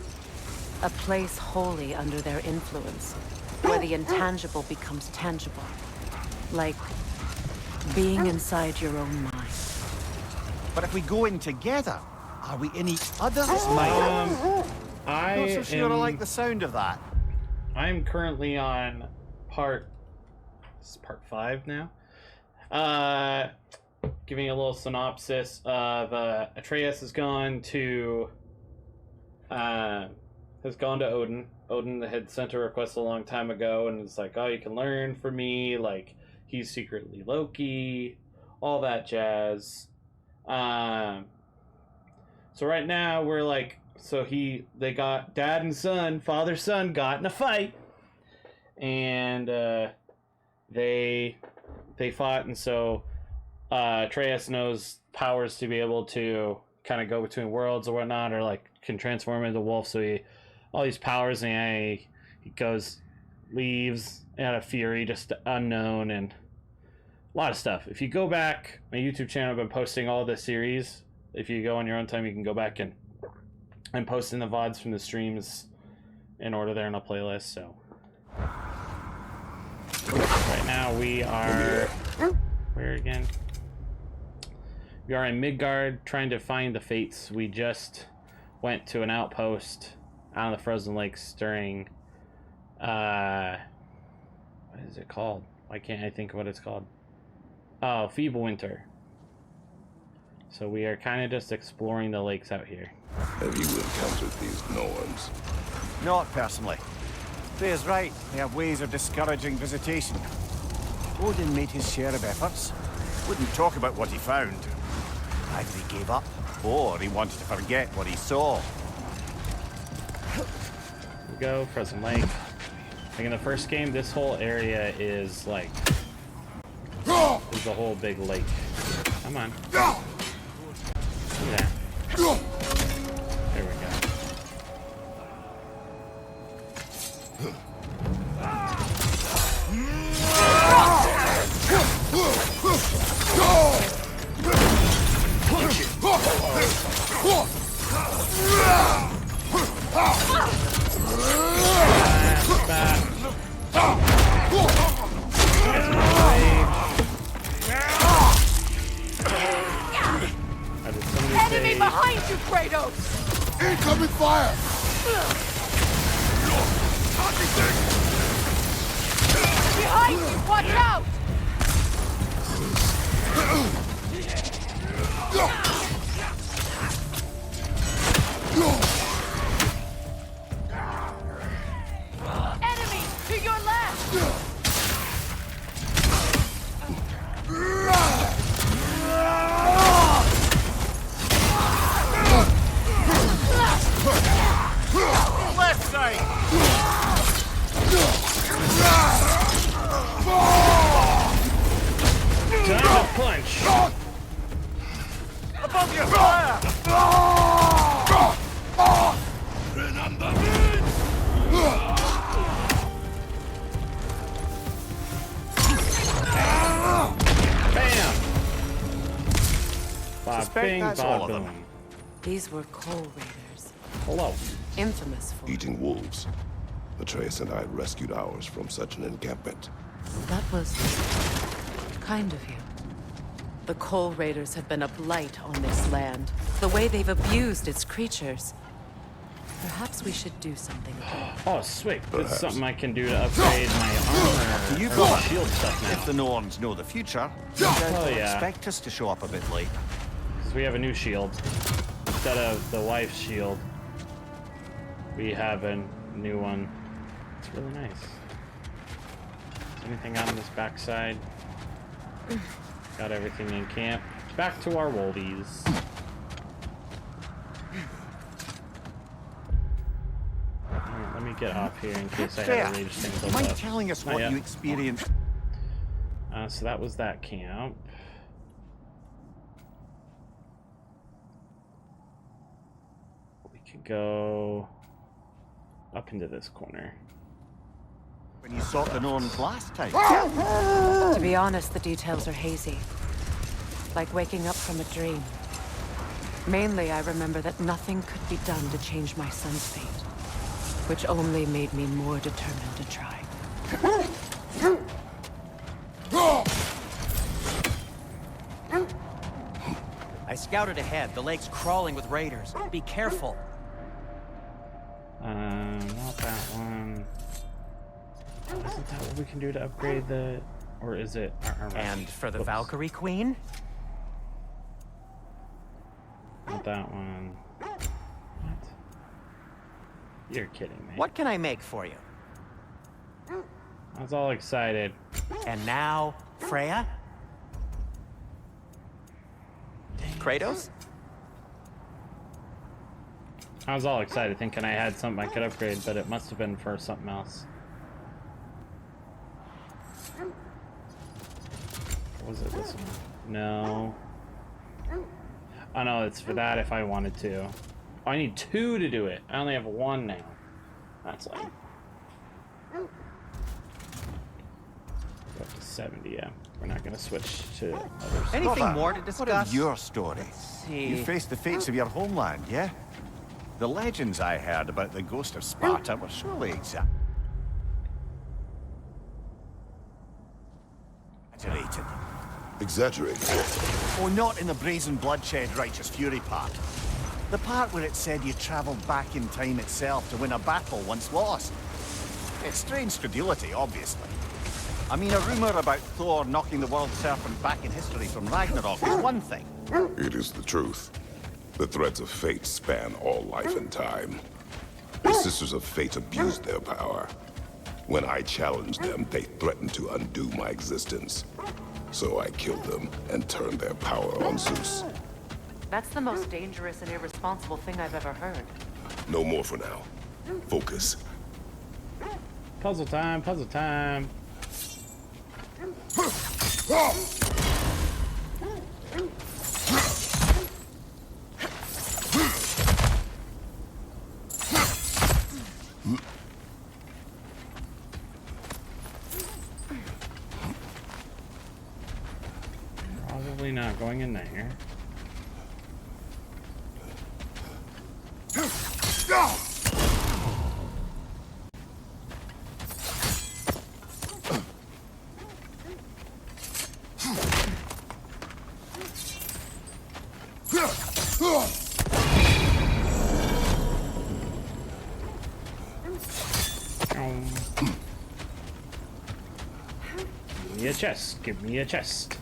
A place wholly under their influence, where the intangible becomes tangible. Like being inside your own mind. But if we go in together, are we in each other's mind? I'm not so sure I like the sound of that. I'm currently on this is part 5 now. Giving a little synopsis of Atreus has gone to Odin. Odin had sent a request a long time ago, and it's like, oh, you can learn from me. Like, he's secretly Loki, all that jazz. So right now we're like, they got dad and son, father son got in a fight, and they fought, and so Atreus knows powers to be able to kind of go between worlds or whatnot, or like can transform into a wolf. So all these powers, and he leaves out of fury, just unknown, and a lot of stuff. If you go back, my YouTube channel, I've been posting all the series. If you go on your own time, you can go back and I'm posting the VODs from the streams in order there in a playlist. So right now we are where again? We are in Midgard trying to find the Fates. We just went to an outpost out on the frozen lakes during what is it called? Why can't I think of what it's called? Oh, Feeble Winter. So we are kind of just exploring the lakes out here. Have you encountered these Norns? Not personally. Freya's right. They have ways of discouraging visitation. Odin made his share of efforts. Wouldn't talk about what he found. Either he gave up, or he wanted to forget what he saw. Here we go, Frozen Lake. Like in the first game, this whole area is like... There's a whole big lake. Come on. Yeah. There we go. Enemy behind you, Kratos! Incoming fire! Behind you, watch out! Enemy to your left! Left side! Time to punch! Above your fire! Remember Bam! Bob, Suspect bing, that's bob, all of boom. them. These were coal raiders. Hello. Infamous for... Eating wolves. Atreus and I rescued ours from such an encampment. That was kind of you. The coal raiders have been a blight on this land. The way they've abused its creatures. Perhaps we should do something about it. Oh, sweet. This is something I can do to upgrade my armor. You or got it. shield stuff now. If the Norns know the future, Oh, they'll yeah. expect us to show up a bit late. Because we have a new shield. Instead of the wife's shield, we have a new one. It's really nice. Is anything out on this backside? Got everything in camp. Back to our woldies. Alright, let me get off here in case I have to rage things Mind up. telling us Not what yet. you experienced? So that was that camp. could go up into this corner. When you sought the Norns last time. To be honest, the details are hazy. Like waking up from a dream. Mainly, I remember that nothing could be done to change my son's fate, which only made me more determined to try. I scouted ahead. The lake's crawling with raiders. Be careful. Not that one. Isn't that what we can do to upgrade the... Or is it... And for the Valkyrie Queen? Not that one. What? You're kidding me. What can I make for you? I was all excited. And now, Freya? Kratos? I was all excited thinking I had something I could upgrade, but it must have been for something else. Or was it this one? No. Oh no, it's for that if I wanted to. Oh, I need 2 to do it. I only have 1 now. That's lame. Go up to 70, yeah. We're not gonna switch to others. Anything more to discuss? What of your story? See. You faced the fates of your homeland, yeah? The legends I heard about the ghost of Sparta were surely exaggerated. Exaggerated? Oh, not in the brazen bloodshed righteous fury part. The part where it said you traveled back in time itself to win a battle once lost. It's strange credulity, obviously. I mean, a rumor about Thor knocking the world serpent back in history from Ragnarok is one thing. It is the truth. The threads of fate span all life and time. The Sisters of Fate abused their power. When I challenged them, they threatened to undo my existence. So I killed them and turned their power on Zeus. That's the most dangerous and irresponsible thing I've ever heard. No more for now. Focus. Puzzle time, puzzle time. Probably not going in there. Give me a chest. Give me a chest.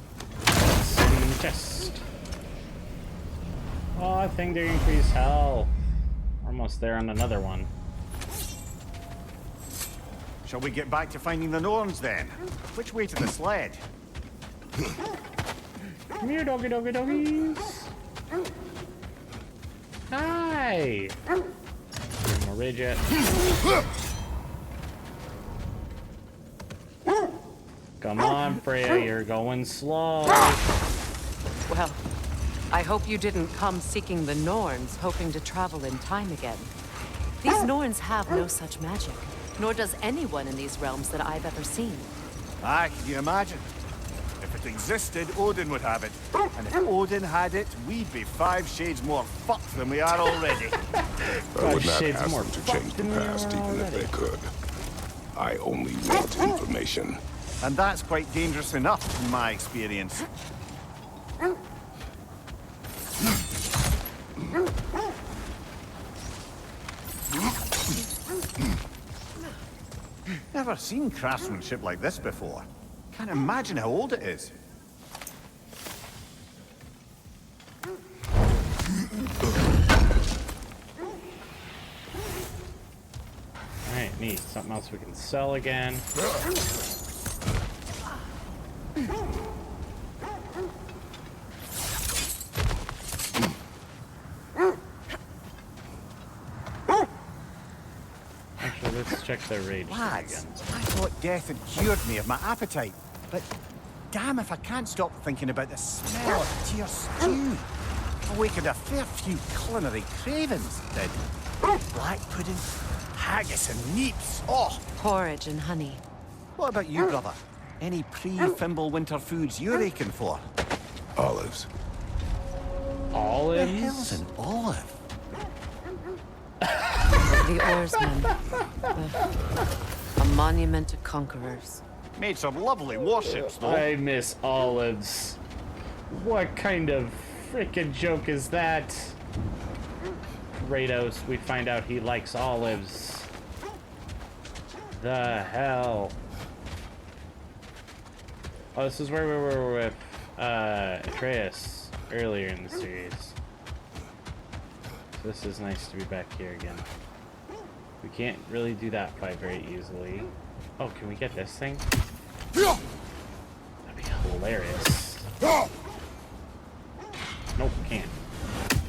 Give me a chest. Oh, I think they increase health. Almost there on another one. Shall we get back to finding the Norns then? Which way to the sled? Come here, doggy, doggy, doggies. Hi. More rage yet. Come on, Freya, you're going slow. Well, I hope you didn't come seeking the Norns, hoping to travel in time again. These Norns have no such magic, nor does anyone in these realms that I've ever seen. Aye, can you imagine? If it existed, Odin would have it. And if Odin had it, we'd be 5 shades more fucked than we are already. I would not ask them to change the past, even if they could. I only want information. And that's quite dangerous enough, in my experience. Never seen craftsmanship like this before. Can't imagine how old it is. Alright, neat. Something else we can sell again. Actually, let's check their rage Lads, again. I thought death had cured me of my appetite. But damn if I can't stop thinking about the smell of Tyr's stew. Awakened a fair few culinary cravings, did. Black pudding, haggis and neeps. Oh! Porridge and honey. What about you, brother? Any pre-Fimble winter foods you're aching for? Olives. Olives? The hell's an olive? The oarsman. A monument to conquerors. Made some lovely warships, though. I miss olives. What kind of freaking joke is that? Kratos, we find out he likes olives. The hell? Oh, this is where we were with Atreus earlier in the series. So this is nice to be back here again. We can't really do that fight very easily. Oh, can we get this thing? That'd be hilarious. Nope, can't.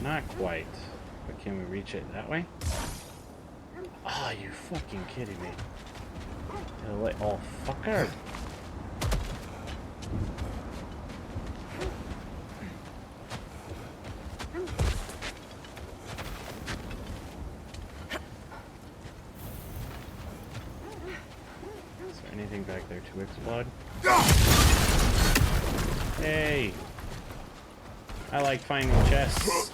Not quite. But can we reach it that way? Oh, you fucking kidding me. Oh, fucker. Is there anything back there to explode? Hey! I like finding chests.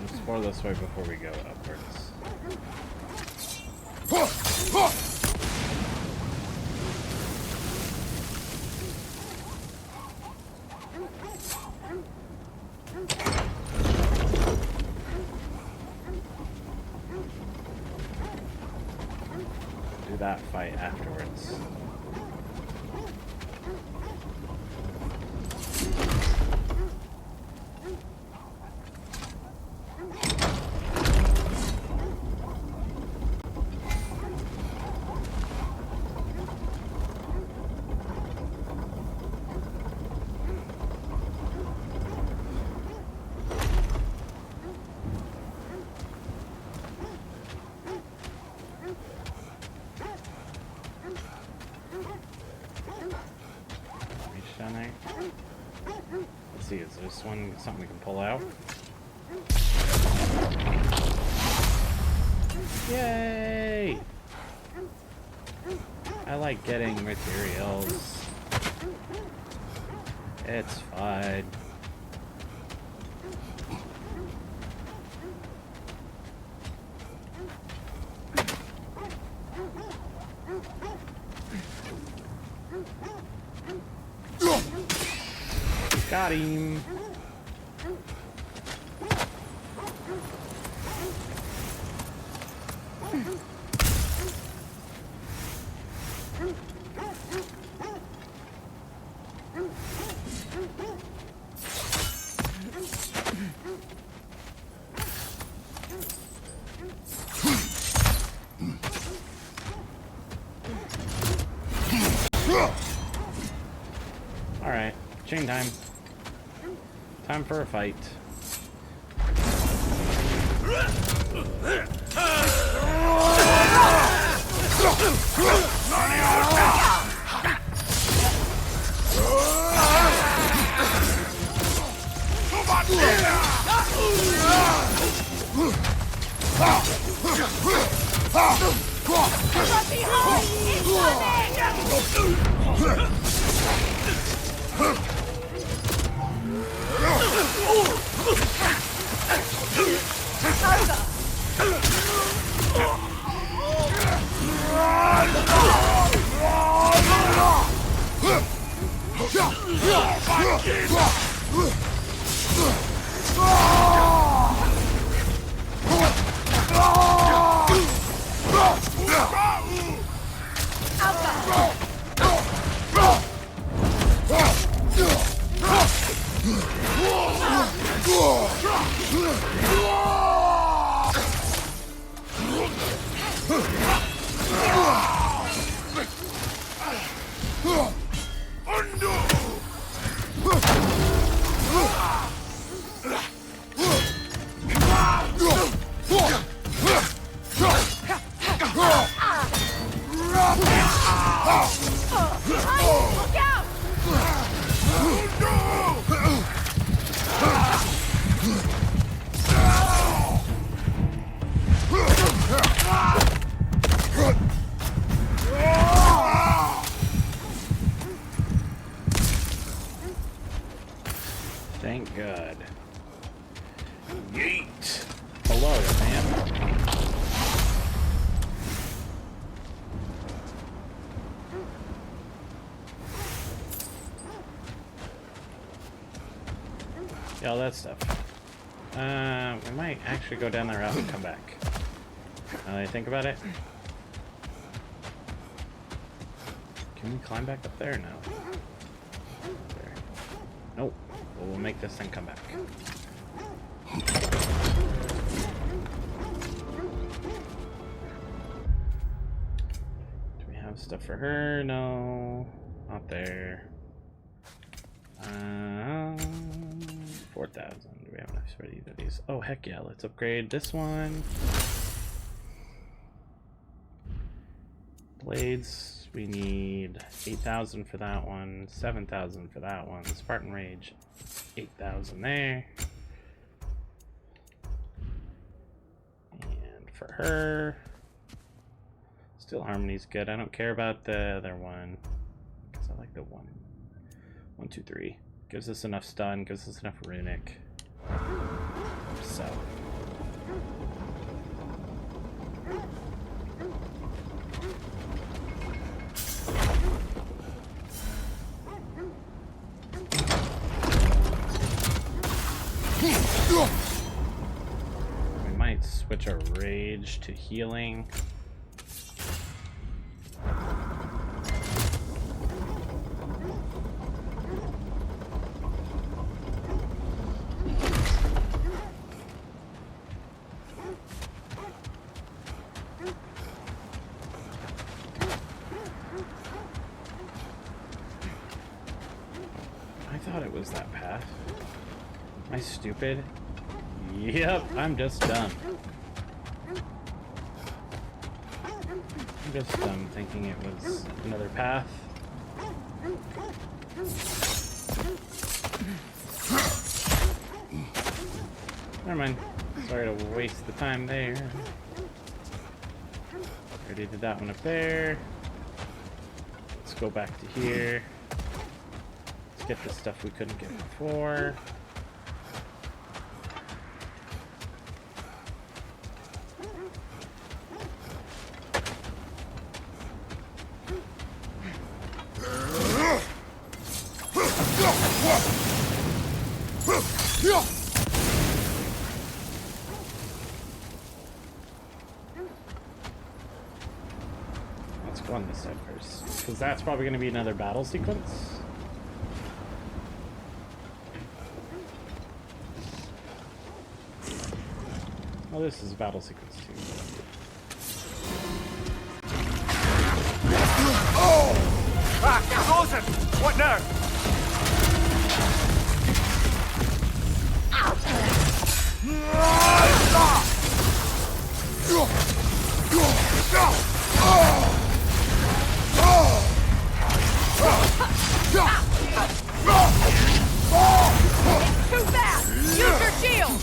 Let's explore this way before we go upwards. Do that fight afterwards. Down there. Let's see, is this one something we can pull out? Yay! I like getting materials. It's fine. Got him. All right, chain time. Time for a fight. Behind you! Look out! Thank God. Yeet. Hello, man. Yeah, all that stuff. We might actually go down that route and come back. Now that I think about it. Can we climb back up there? No. There. Nope. Well, we'll make this thing come back. Do we have stuff for her? No. Not there. 4,000. Do we have enough for either of these? Oh, heck yeah. Let's upgrade this one. Blades. We need 8,000 for that one. 7,000 for that one. Spartan Rage. 8,000 there. And for her. Steel Harmony's good. I don't care about the other one. Because I like the 1, 2, 3. Gives us enough stun, gives us enough runic. So. We might switch our rage to healing. Was that path? Am I stupid? Yep, I'm just dumb. I'm just dumb thinking it was another path. Never mind. Sorry to waste the time there. Already did that one up there. Let's go back to here. Get the stuff we couldn't get before. Let's go on this side first, because that's probably going to be another battle sequence. Oh, this is a battle sequence too. Oh! Ah, frozen! What now? It's too fast! Use your shield!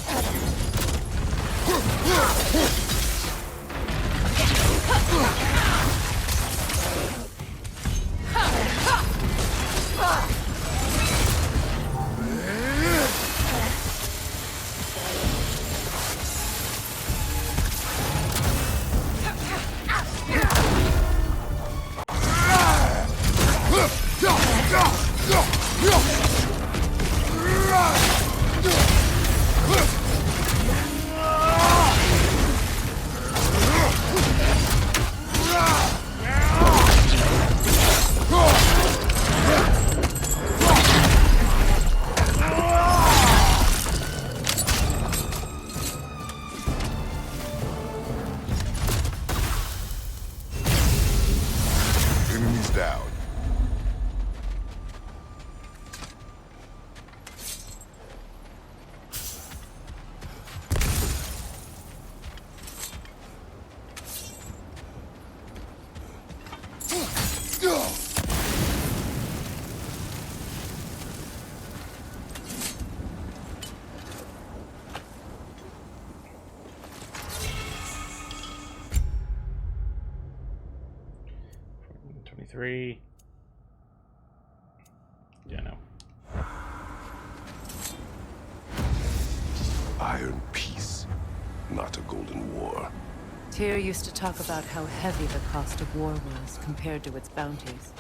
3. Yeah, no. Iron peace, not a golden war. Tyr used to talk about how heavy the cost of war was compared to its bounties.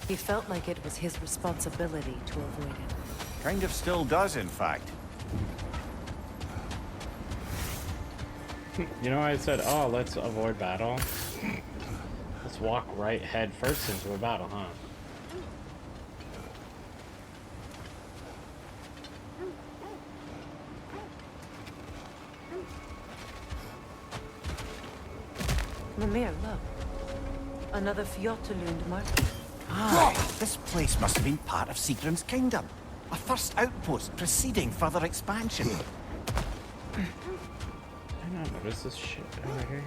He felt like it was his responsibility to avoid it. Kind of still does, in fact. You know, I said, oh, let's avoid battle. Let's walk right head first into a battle, huh? Mimir, look. Another Fjotalund market. Ah, this place must have been part of Sigrun's kingdom. A first outpost preceding further expansion. I not notice this shit over here.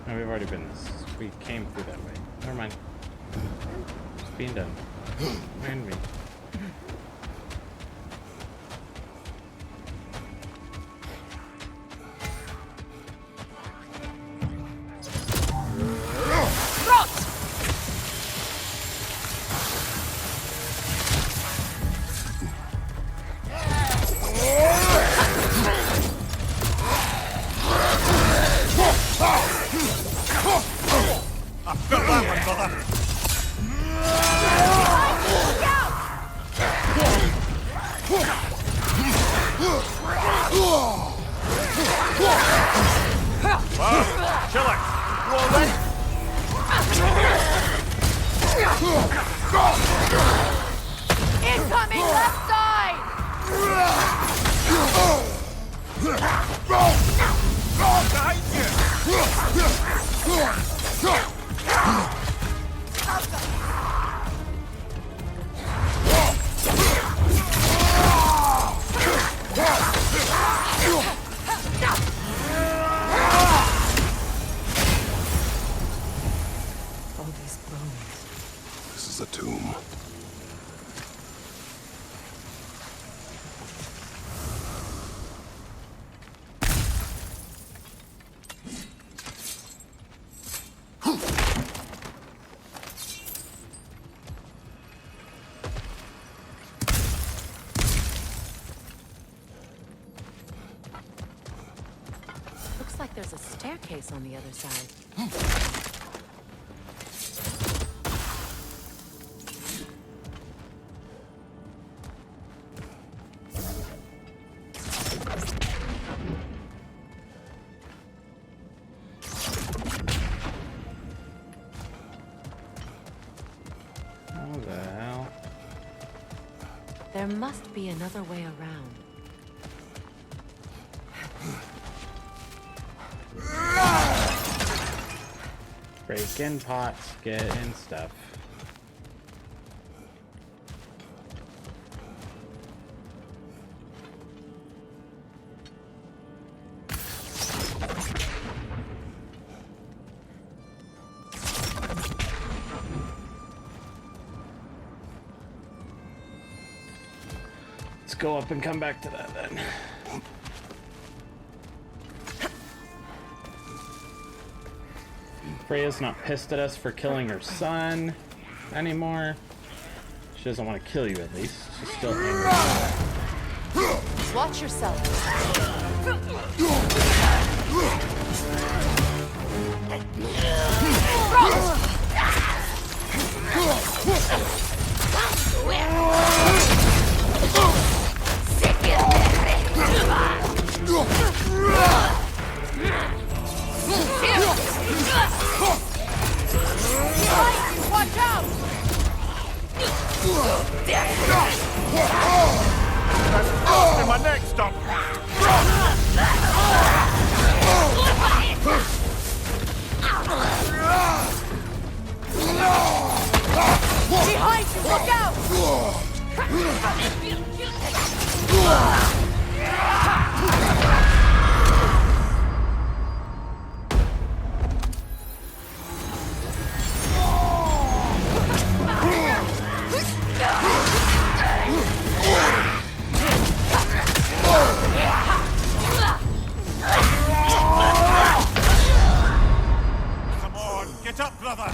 No, we've already been this. We came through that way. Never mind. It's being done. Mind me. Incoming left side! All these bones. This is a tomb. Looks like there's a staircase on the other side. What the hell? There must be another way around. Breaking pots, getting stuff. Let's go up and come back to that then. Freya's not pissed at us for killing her son anymore. She doesn't want to kill you, at least. She's still angry. Watch yourself. Watch out! That's my neck stop. Behind you, look out! Come on, get up, brother.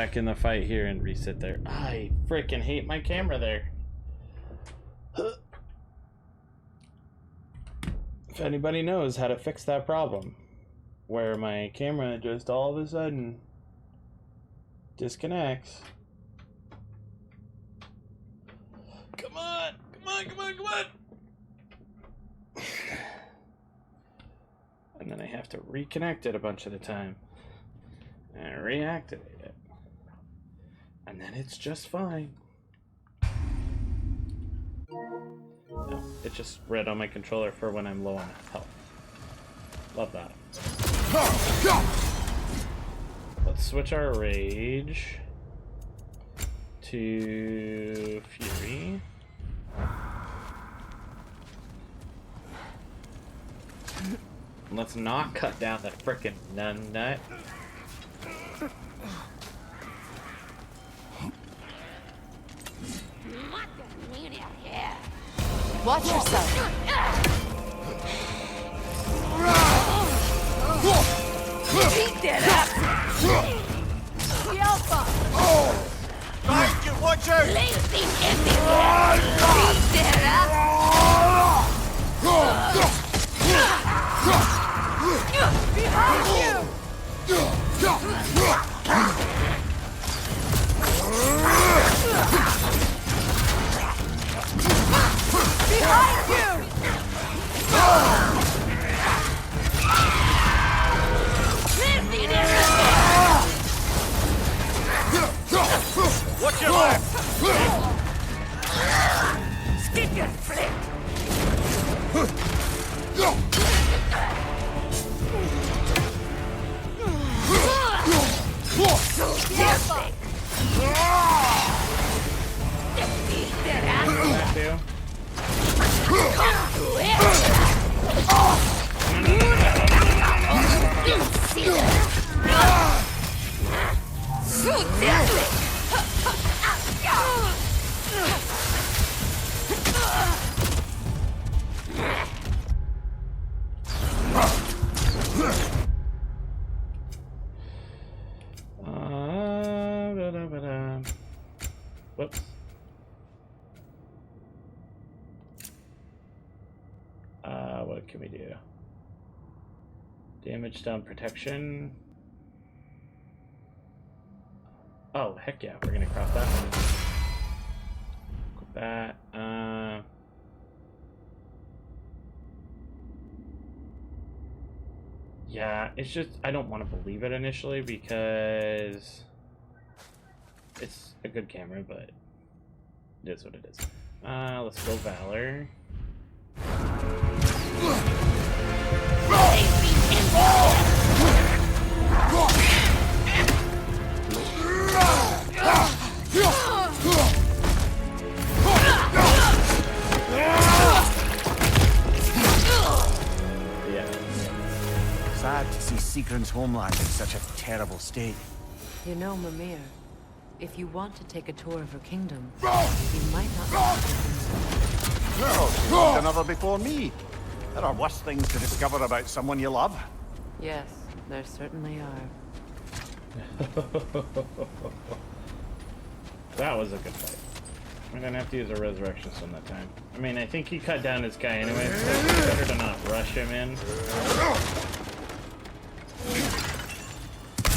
back in the fight here and reset there. I freaking hate my camera there. If anybody knows how to fix that problem, where my camera just all of a sudden disconnects. Come on, come on, come on, come on. And then I have to reconnect it a bunch of the time and reactivate it, and then it's just fine. No, it just read on my controller for when I'm low on health. Love that. Let's switch our rage to fury. Let's not cut down that frickin' nun nut. Watch yourself. Beat that up. The Alpha. Thank you, watch out! Lazy everywhere. Beat that up. Behind you. Behind you! Watch your left! Skip your flick! Whoops. What can we do? Damage down protection. Oh, heck yeah, we're gonna crop that one. Equip that. Yeah, it's just, I don't want to believe it initially because it's a good camera, but it is what it is. Let's go Valor. Sad to see Sigrun's homeland in such a terrible state. You know, Mimir, if you want to take a tour of her kingdom, you might not want to. Well, she's loved another before me. There are worse things to discover about someone you love. Yes, there certainly are. That was a good fight. I didn't have to use a resurrection stone that time. I mean, I think he cut down his guy anyway, so it's better to not rush him in.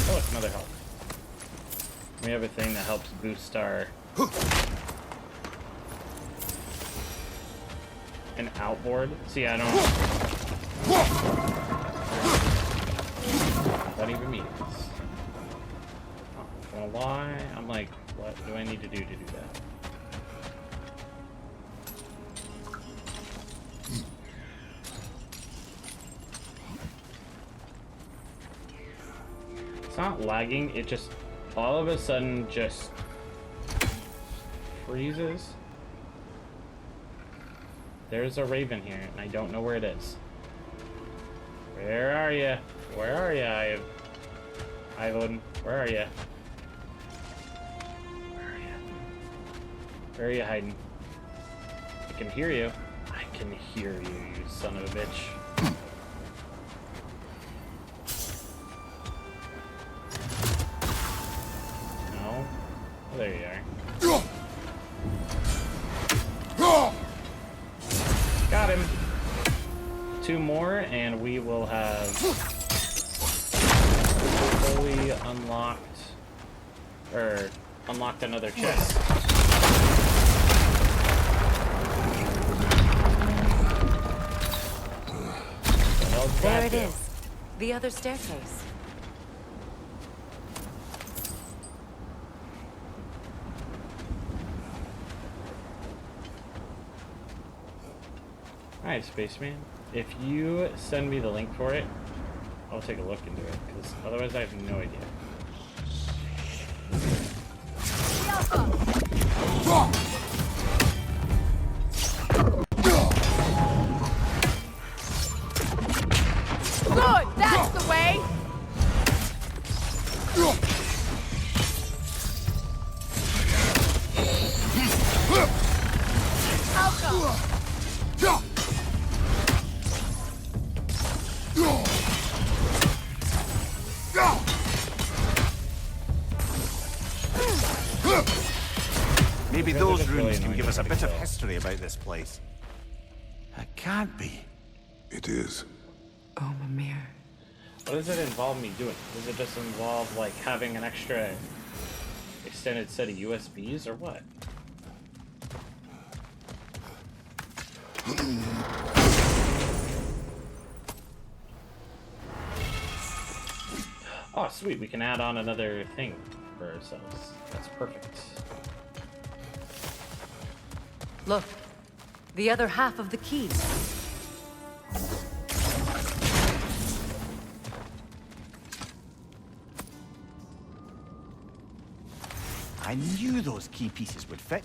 Oh, it's another health. We have a thing that helps boost our... An outboard? See, I don't... What that even means. Oh, I'm gonna lie. I'm like, what do I need to do to do that? It's not lagging, it just all of a sudden just freezes. There's a raven here, and I don't know where it is. Where are you? Where are you, Ivan? Where are you? Where are you? Where are you hiding? I can hear you. I can hear you, you son of a bitch. No. Oh, there you are. Got him. 2 more, and we will have fully unlocked, or unlocked another chest. There it is. The other staircase. Alright, Spaceman. If you send me the link for it, I'll take a look into it, because otherwise I have no idea. Good, that's the way! Maybe those runes can give us a bit of history about this place. It can't be. It is. Oh, Mimir. What does it involve me doing? Does it just involve, like, having an extra extended set of USBs, or what? Oh, sweet. We can add on another thing for ourselves. That's perfect. Look, the other half of the key. I knew those key pieces would fit.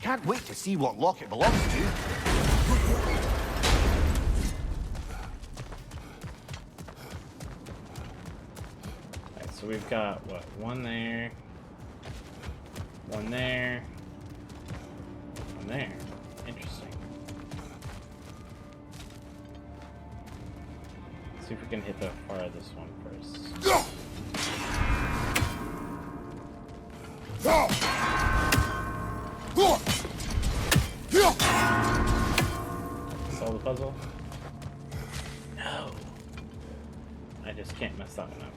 Can't wait to see what lock it belongs to. Alright, so we've got, what, 1 there, 1 there, 1 there. Interesting. Let's see if we can hit the farthest one first. Solve the puzzle? No. I just can't mess that one up.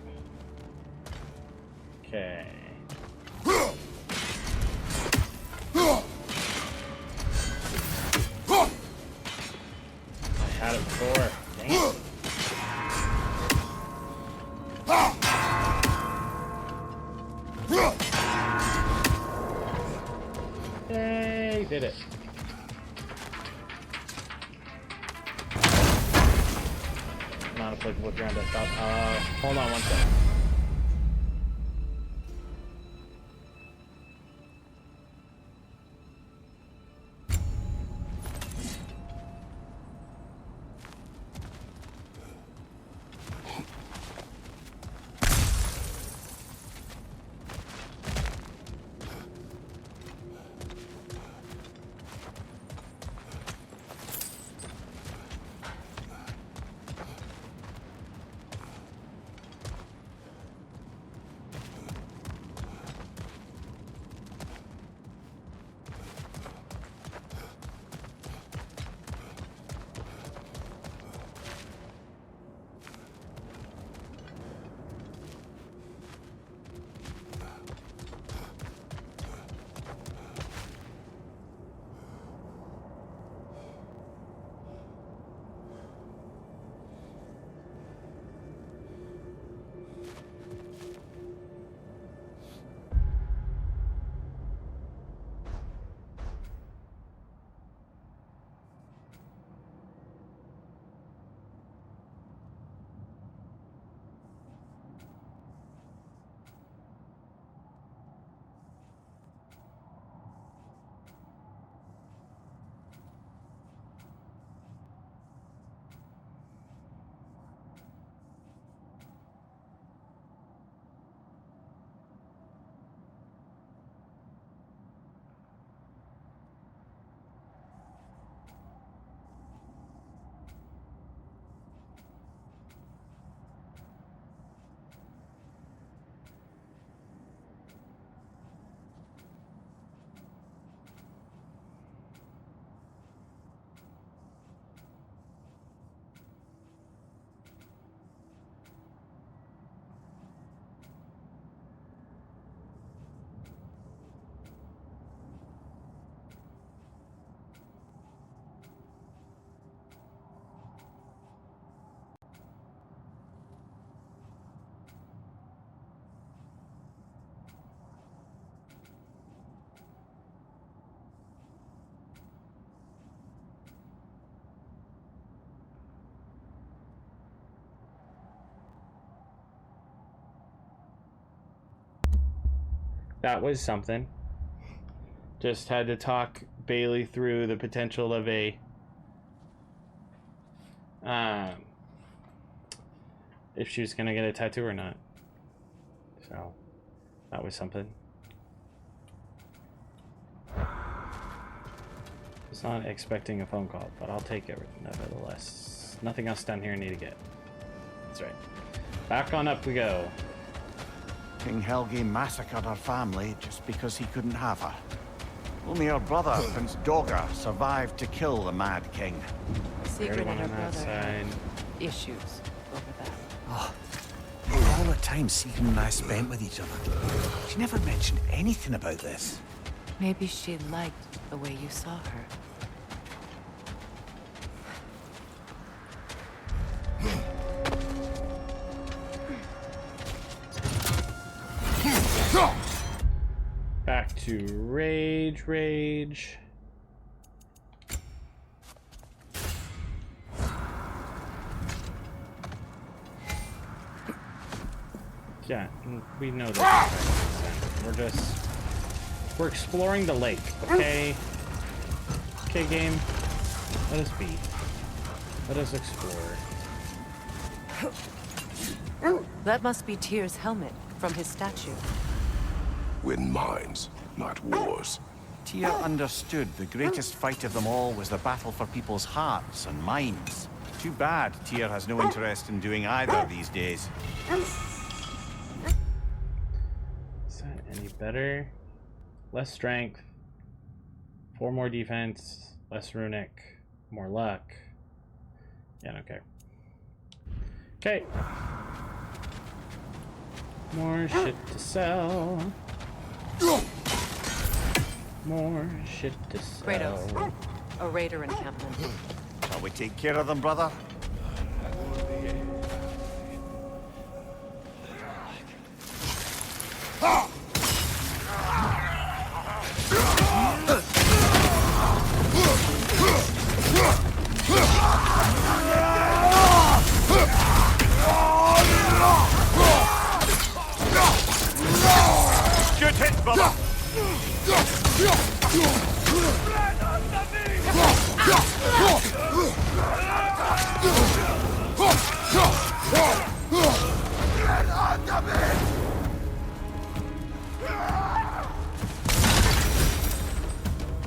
Okay. I had it before. Dang it. Yay, did it. Not applicable to ground desktop. Hold on 1 second. That was something. Just had to talk Bailey through the potential of a if she was gonna get a tattoo or not. So that was something. Was not expecting a phone call, but I'll take it nevertheless. Nothing else down here I need to get. That's right. Back on up we go. King Helgi massacred her family just because he couldn't have her. Only her brother, Prince Dogger, survived to kill the Mad King. Sigrid and her brother had issues over that. Oh, all the time Sigrid and I spent with each other, she never mentioned anything about this. Maybe she liked the way you saw her. Back to rage. Yeah, we know this. We're exploring the lake, okay? Okay, game. Let us be. Let us explore. That must be Tyr's helmet from his statue. Win minds, not wars. Tyr understood the greatest fight of them all was the battle for people's hearts and minds. Too bad Tyr has no interest in doing either these days. Is that any better? Less strength, 4 more defense, less runic, more luck. Yeah, I don't care. Okay. More shit to sell. More shit to sell. Kratos, a raider encampment. Shall we take care of them, brother? Good hit, brother!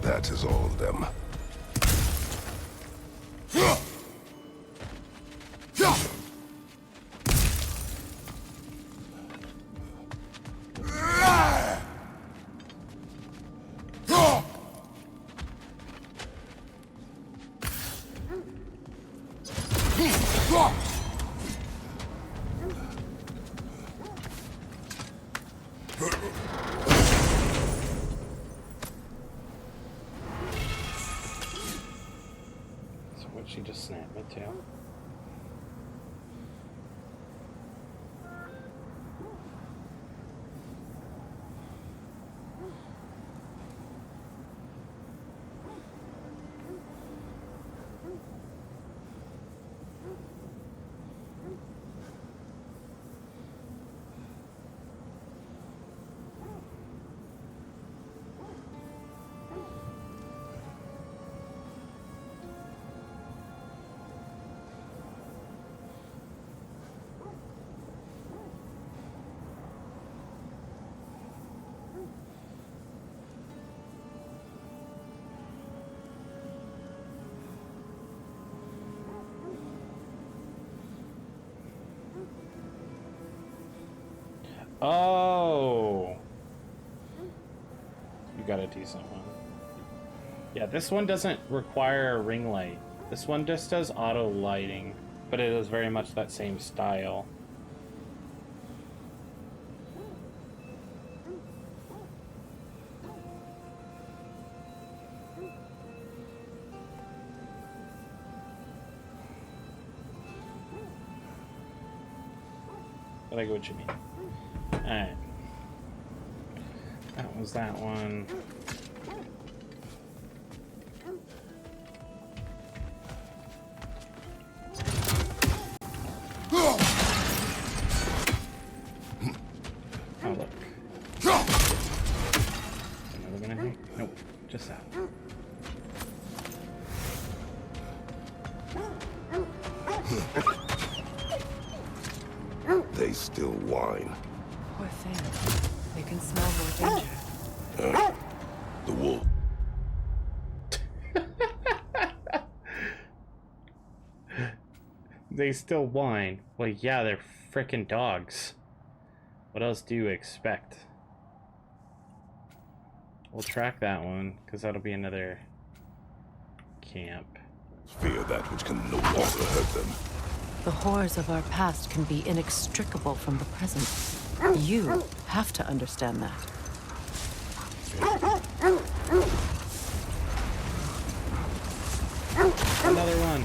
That is all of them. So what'd she just snap me to? Oh, you got a decent one. Yeah, this one doesn't require a ring light. This one just does auto lighting, but it is very much that same style. But I get what you mean. Alright. That was that one. Oh, look. this out. They still whine. Poor thing. They can smell more danger. The wolf. They still whine. Well, yeah, they're frickin' dogs. What else do you expect? We'll track that one, because that'll be another camp. Fear that which can no longer hurt them. The horrors of our past can be inextricable from the present. You have to understand that. Another one.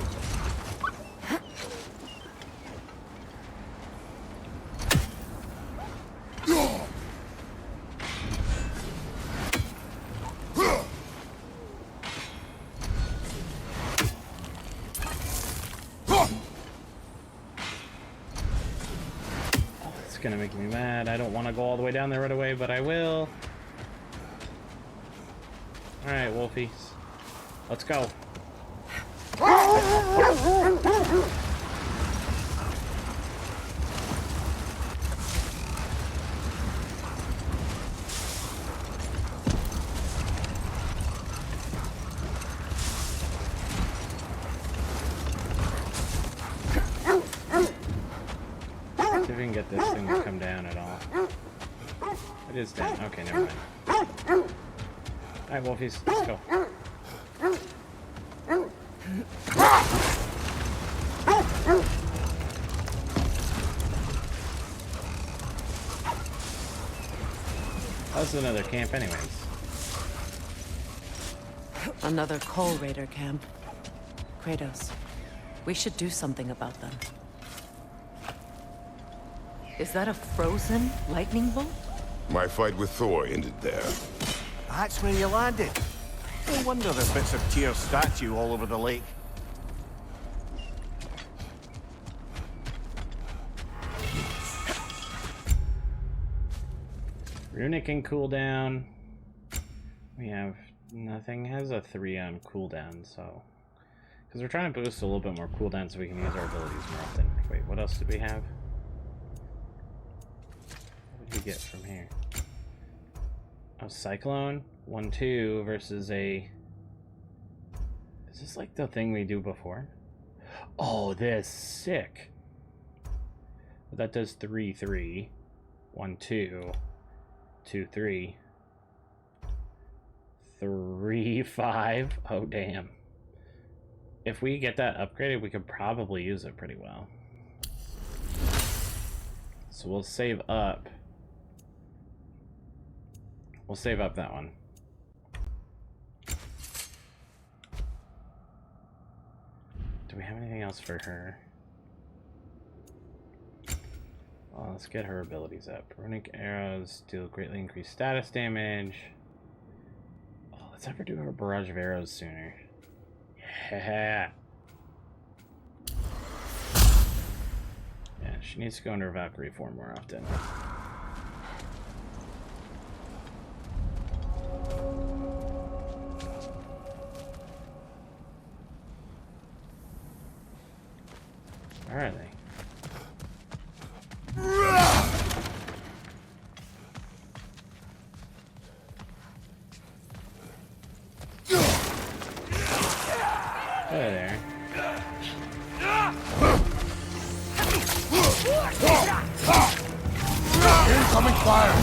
Gonna make me mad. I don't want to go all the way down there right away, but I will. Alright, Wolfies. Let's go. See if we can get this thing to come down at all. It is down. Okay, never mind. Alright, Wolfies, let's go. That's another camp anyways. Another Coal Raider camp. Kratos, we should do something about them. Is that a frozen lightning bolt? My fight with Thor ended there. That's where you landed. No wonder there's bits of Tyr's statue all over the lake. Runic and cooldown. We have nothing has a 3 on cooldown, so because we're trying to boost a little bit more cooldown so we can use our abilities more often. Wait, what else did we have? What did we get from here? Oh, Cyclone 1-2 versus a. Is this like the thing we do before? Oh, this sick. That does 3-3, 1-2. 2-3, 3-5. Oh damn! If we get that upgraded, we could probably use it pretty well. So we'll save up. We'll save up that one. Do we have anything else for her? Well, let's get her abilities up. Runic arrows deal greatly increased status damage. Oh, let's have her do her barrage of arrows sooner. Yeah. Yeah, she needs to go into her Valkyrie form more often. Where are they? There. Incoming fire!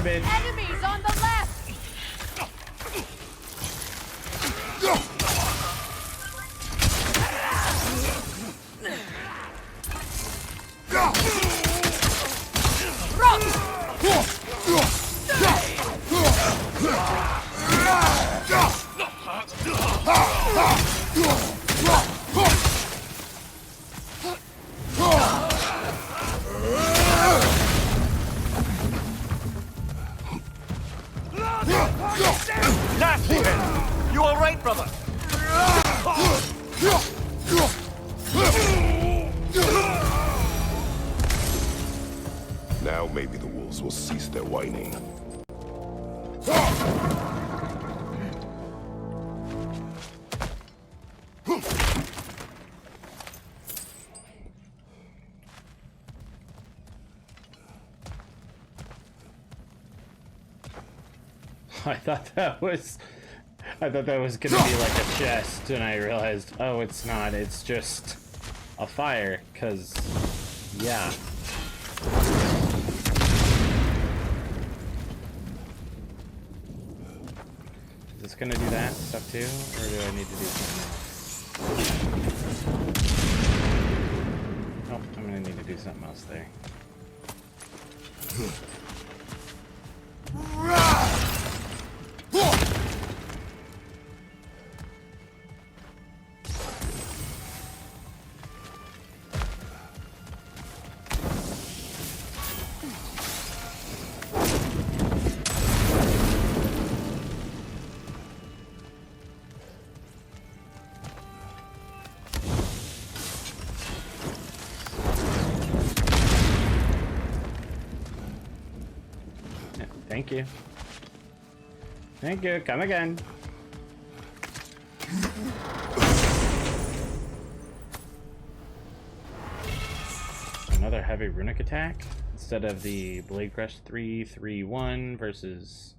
Enemies on the left! Nasty head! You alright, brother? Now maybe the wolves will cease their whining. I thought that was gonna be like a chest, and I realized, oh, it's not. It's just a fire, cause yeah. Is this gonna do that stuff too, or do I need to do something else? Oh, I'm gonna need to do something else there. Thank you. Thank you. Come again. Another heavy runic attack instead of the Blade Crush 3-3-1 versus.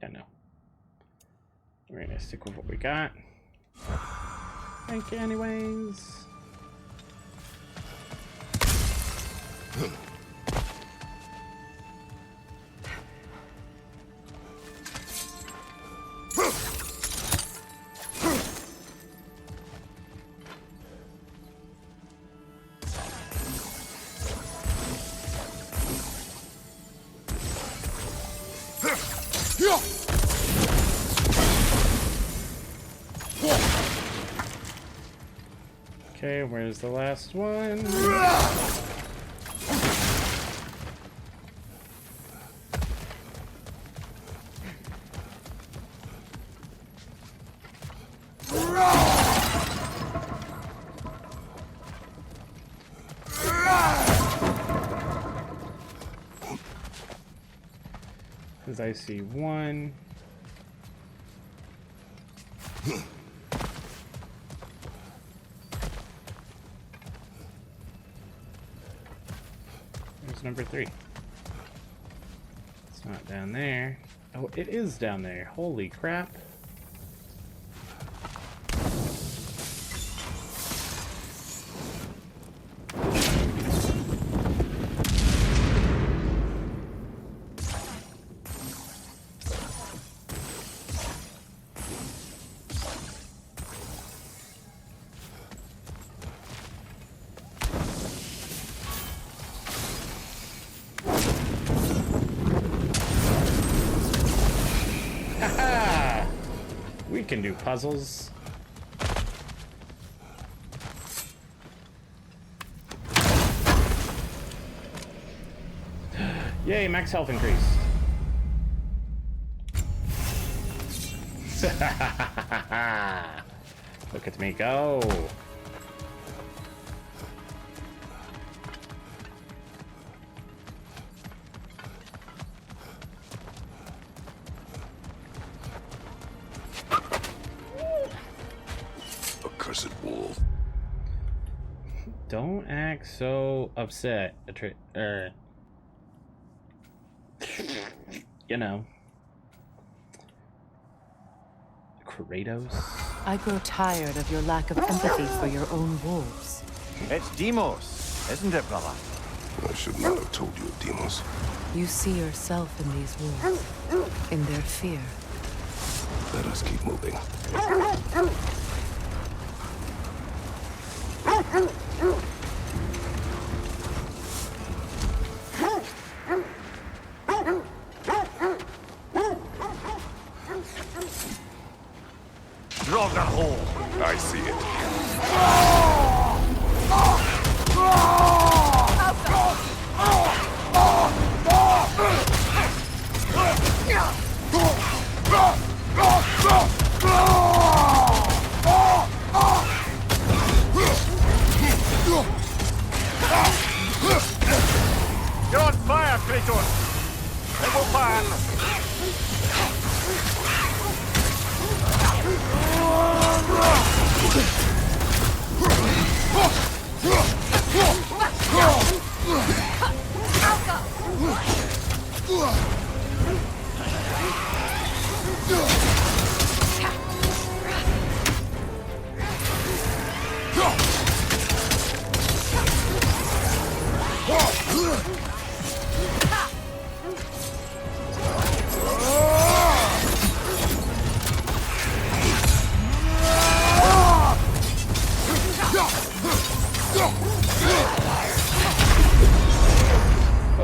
Yeah, no. We're gonna stick with what we got. Thank you, anyways. Okay, where's the last one? Because I see one. There's number 3. It's not down there. Oh, it is down there. Holy crap. We can do puzzles. Yay, max health increase. Look at me go. Accursed wolf. Don't act so upset. You know. Kratos? I grow tired of your lack of empathy for your own wolves. It's Demos, isn't it, brother? I should not have told you of Demos. You see yourself in these wolves, in their fear. Let us keep moving. Drog that hole. I see it.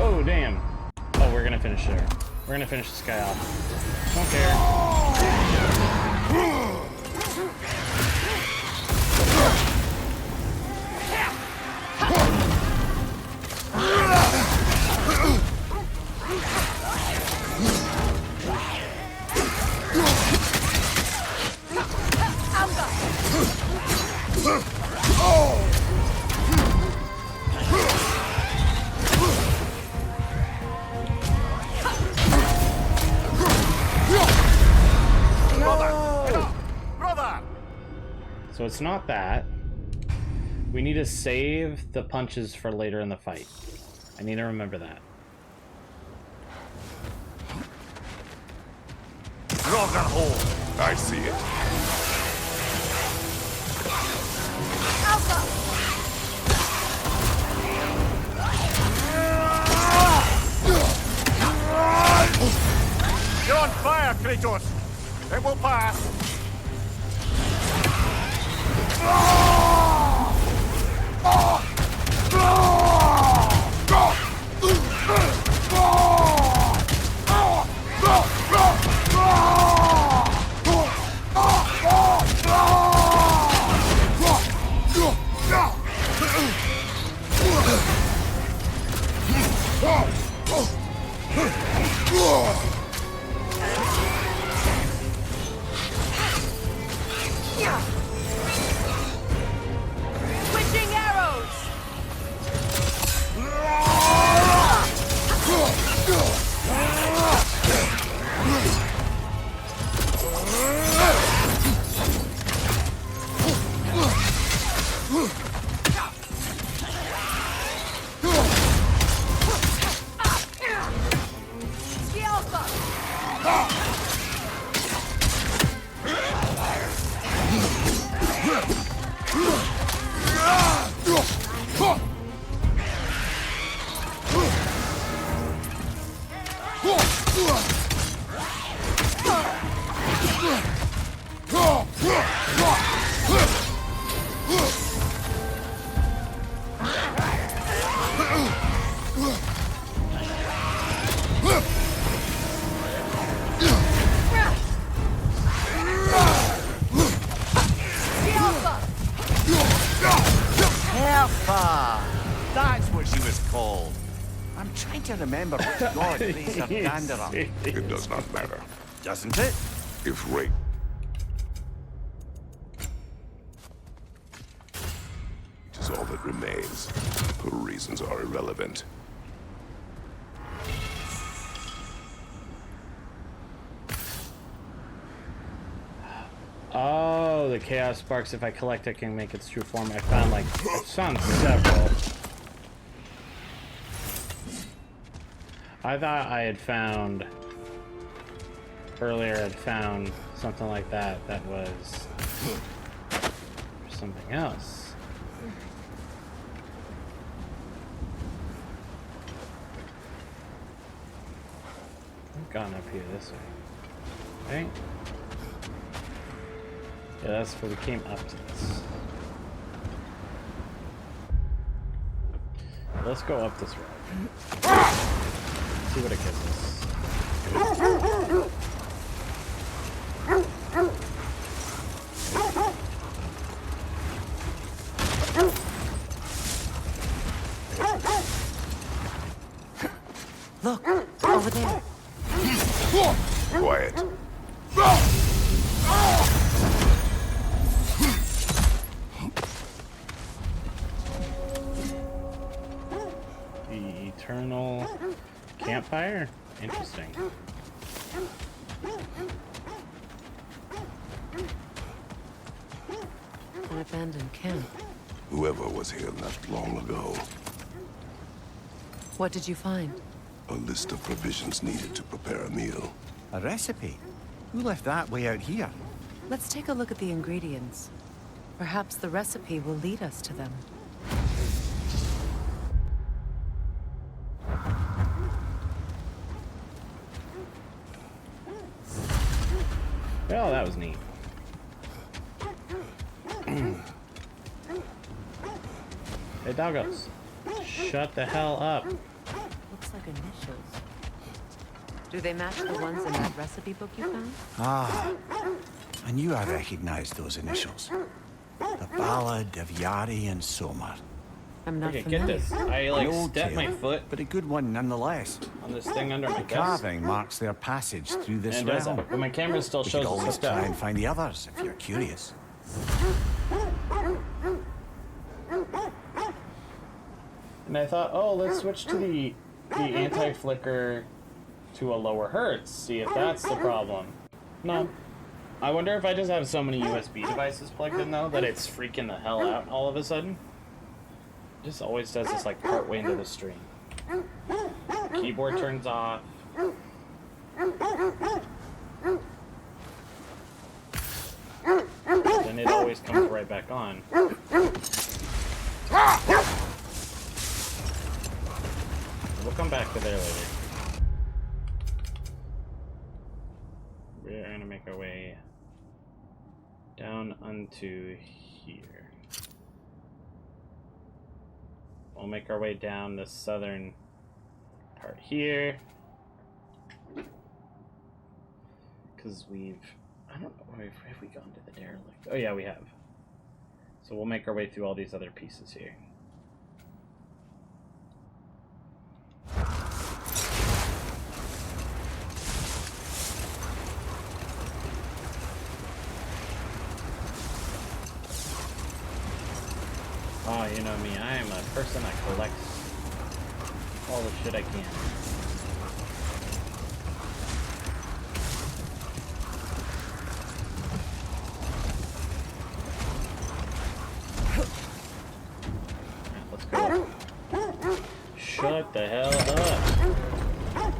Oh, damn. Oh, we're gonna finish there. We're gonna finish this guy off. Don't care. So it's not that. We need to save the punches for later in the fight. I need to remember that. I see it. You're on fire, Kratos! It will pass! Switching arrows! That's what she was called. I'm trying to remember which god raised her gander up. It does not matter. Doesn't it? If Ray... It is all that remains. Her reasons are irrelevant. Oh, the chaos sparks. If I collect it, can make its true form. I found like I found several. I thought I had found earlier. I'd found something like that. That was something else. I've gone up here this way. Right? Yeah, that's where we came up to this. Let's go up this road. See what it gives us. Look, over there. Quiet. The eternal campfire? Interesting. An abandoned camp. Whoever was here left long ago. What did you find? A list of provisions needed to prepare a meal. A recipe? Who left that way out here? Let's take a look at the ingredients. Perhaps the recipe will lead us to them. Oh, that was neat. Hey, doggos. Shut the hell up. Looks like initials. Do they match the ones in that recipe book you found? Ah, I knew I recognized those initials. The Ballad of Yari and Somar. I'm not Okay, familiar. get this. I like An old stepped my tale, foot but a good one nonetheless. on this thing under my The desk. carving marks their passage through this And it does realm. that, but my camera still We shows could us always hooked up. try and find the others if you're curious. And I thought, oh, let's switch to the anti-flicker to a lower hertz. See if that's the problem. No. I wonder if I just have so many USB devices plugged in though that it's freaking the hell out all of a sudden. It just always does this like partway into the stream. Keyboard turns off. Then it always comes right back on. We'll come back to there later. We're gonna make our way down onto here. We'll make our way down the southern part here. Because I don't know, have we gone to the derelict? Oh yeah, we have. So we'll make our way through all these other pieces here. Oh, you know me, I am a person that collects all the shit I can. Alright, let's go. Shut the hell up.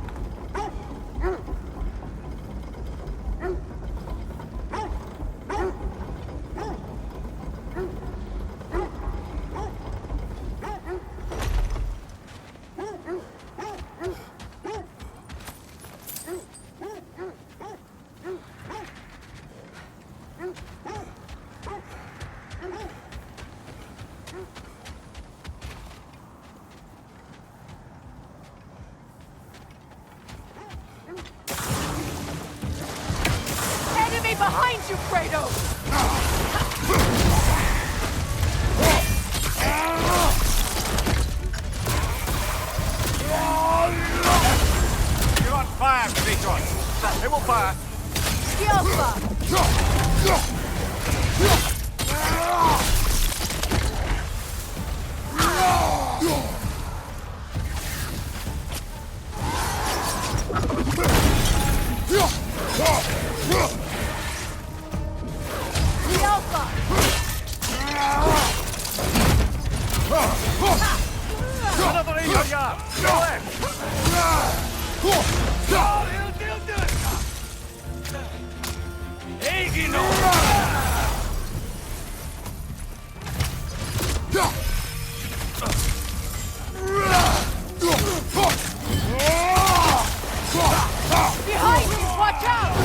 Enemy behind you, Kratos! You're on fire, Kratos! They will fire! Another in your yard! Go left! Behind you, watch out!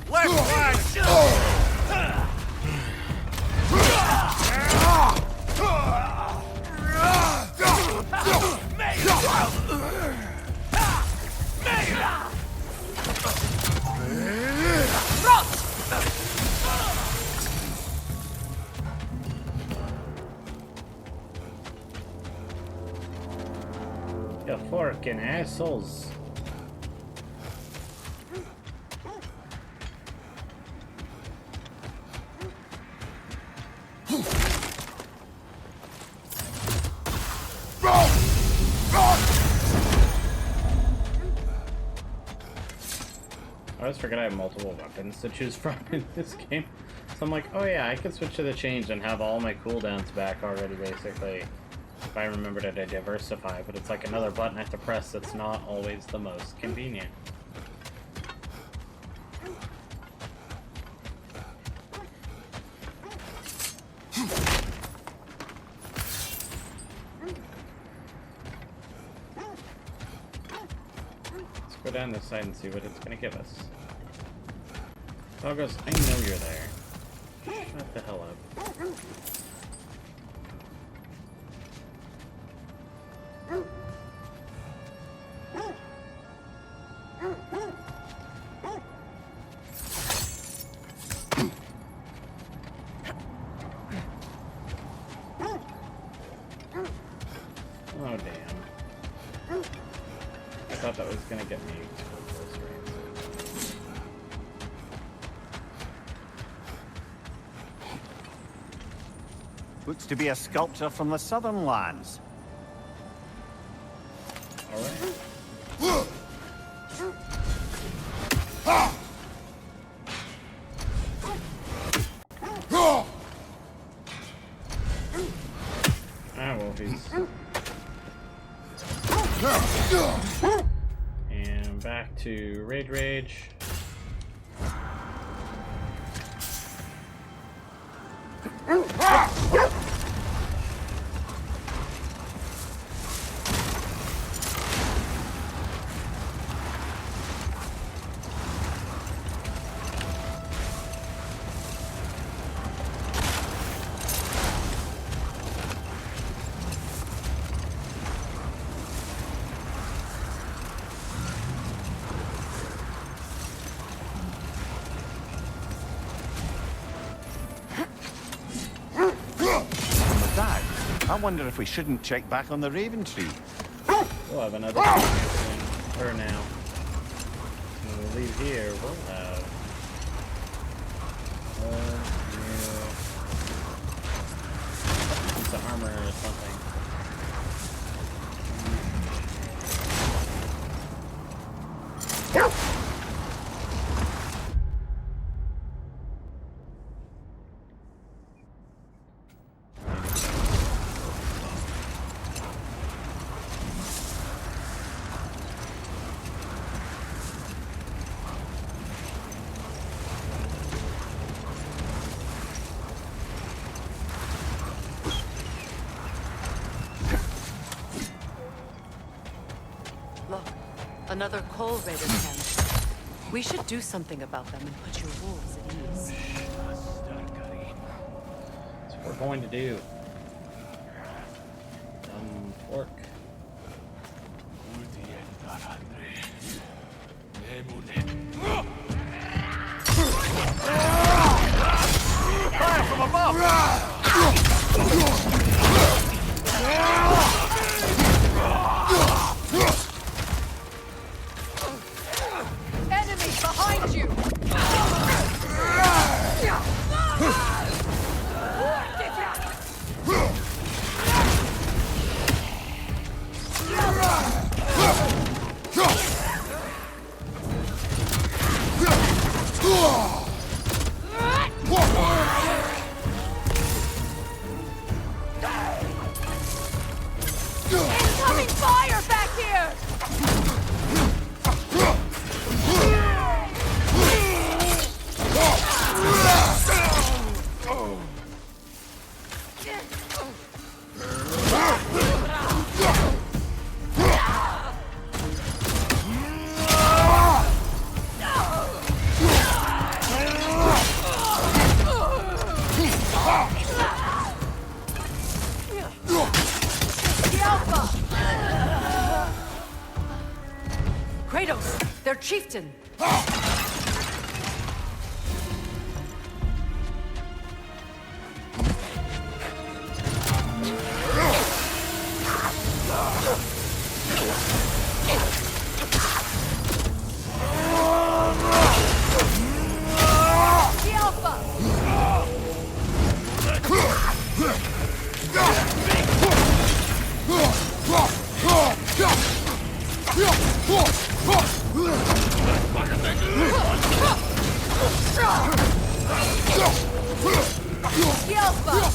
Left flank! You forking assholes. I always forget I have multiple weapons to choose from in this game. So I'm like, oh yeah, I can switch to the change and have all my cooldowns back already, basically. If I remember to diversify, but it's like another button I have to press that's not always the most convenient. Let's go down this side and see what it's gonna give us. Doggos, I know you're there. Shut the hell up. Oh, damn. I thought that was gonna get me close range. Looks to be a sculpture from the southern lands. All right. Ah, well, he's... And back to Rage. I wonder if we shouldn't check back on the Raven Tree. We'll have another for now. When we leave here, we'll have piece of armor or something. Another coal raider camp. We should do something about them and put your wolves at ease. That's what we're going to do. Orc. Fire from above! Enemy behind you! Incoming fire back here! Kratos, their chieftain. The Alpha! The Alpha!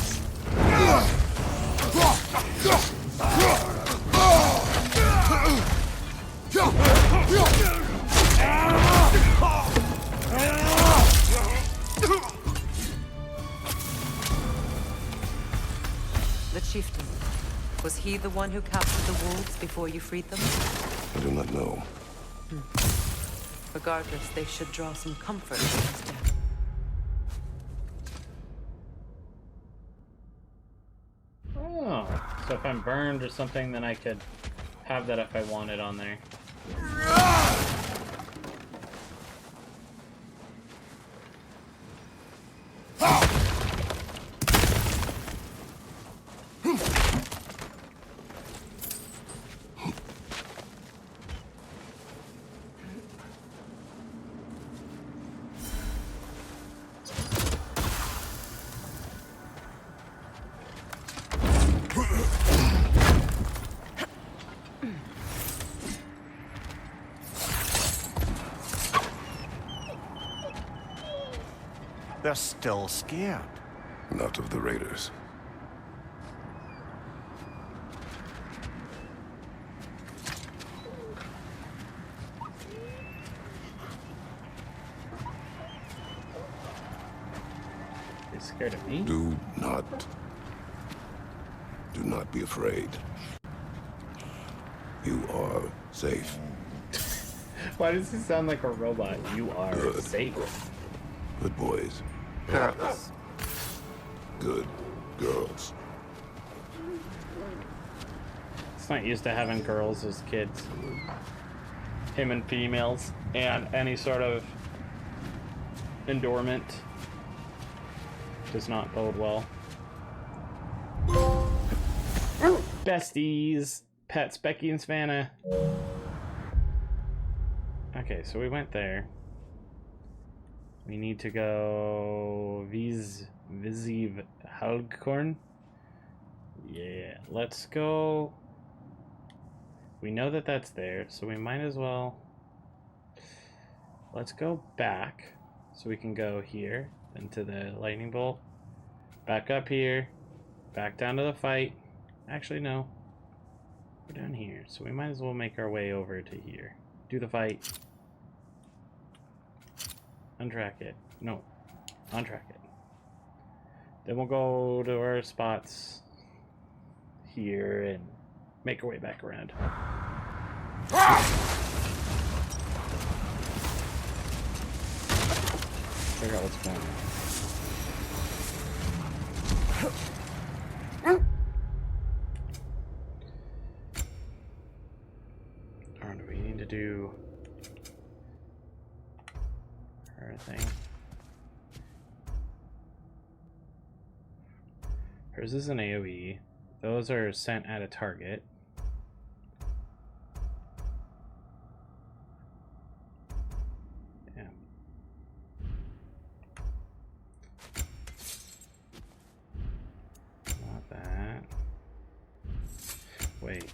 The chieftain. Was he the one who captured the wolves before you freed them? I do not know. Regardless, they should draw some comfort from his death. Oh, so if I'm burned or something, then I could have that if I wanted on there. They're still scared. Not of the raiders. They're scared of me? Do not be afraid. You are safe. Why does he sound like a robot? You are Good. safe. Good boys. Girls. Good girls. It's not used to having girls as kids. Him and females, and any sort of endowment does not bode well. Besties, pets, Becky and Savannah. Okay, so we went there. We need to go Visiv Halgkorn. Yeah, let's go. We know that that's there, so we might as well. Let's go back so we can go here into the lightning bolt. Back up here. Back down to the fight. Actually, no. We're down here, so we might as well make our way over to here. Do the fight. Untrack it. No. Untrack it. Then we'll go to our spots here and make our way back around. Figure out what's going on. Alright, we need to do her thing. Hers is an AoE. Those are sent at a target. Yeah. Not that. Wait.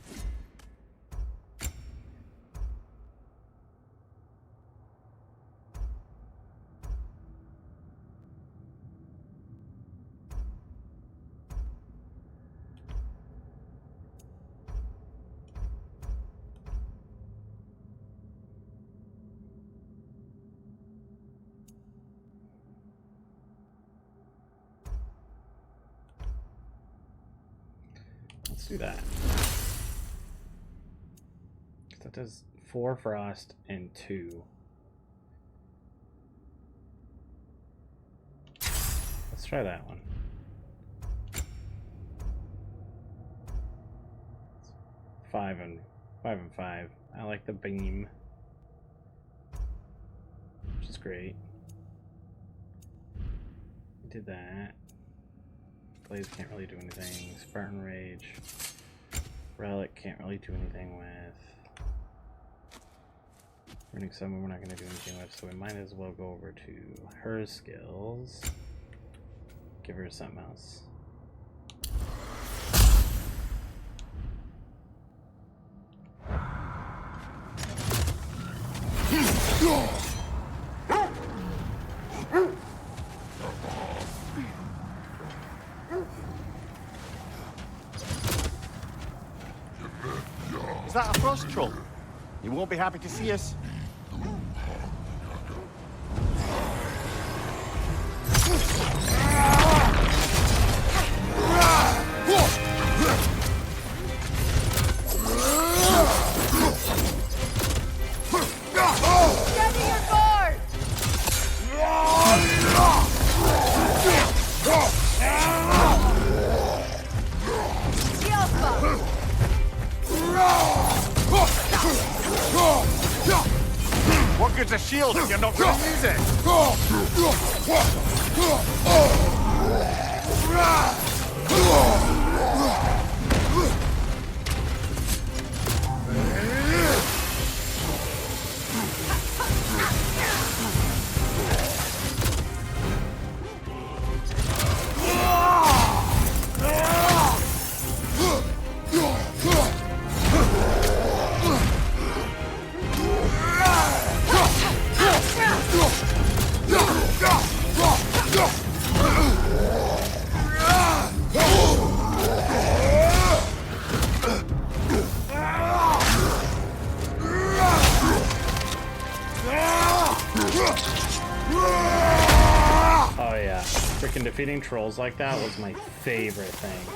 Let's do that. That does 4 frost and 2. Let's try that one. 5 and 5. I like the beam, which is great. Did that. Blaze can't really do anything. Spartan Rage. Relic can't really do anything with. Running Summon we're not going to do anything with, so we might as well go over to her skills. Give her something else. Is that a frost troll? You won't be happy to see us. shield if you're not going to use it. Oh yeah, freaking defeating trolls like that was my favorite thing.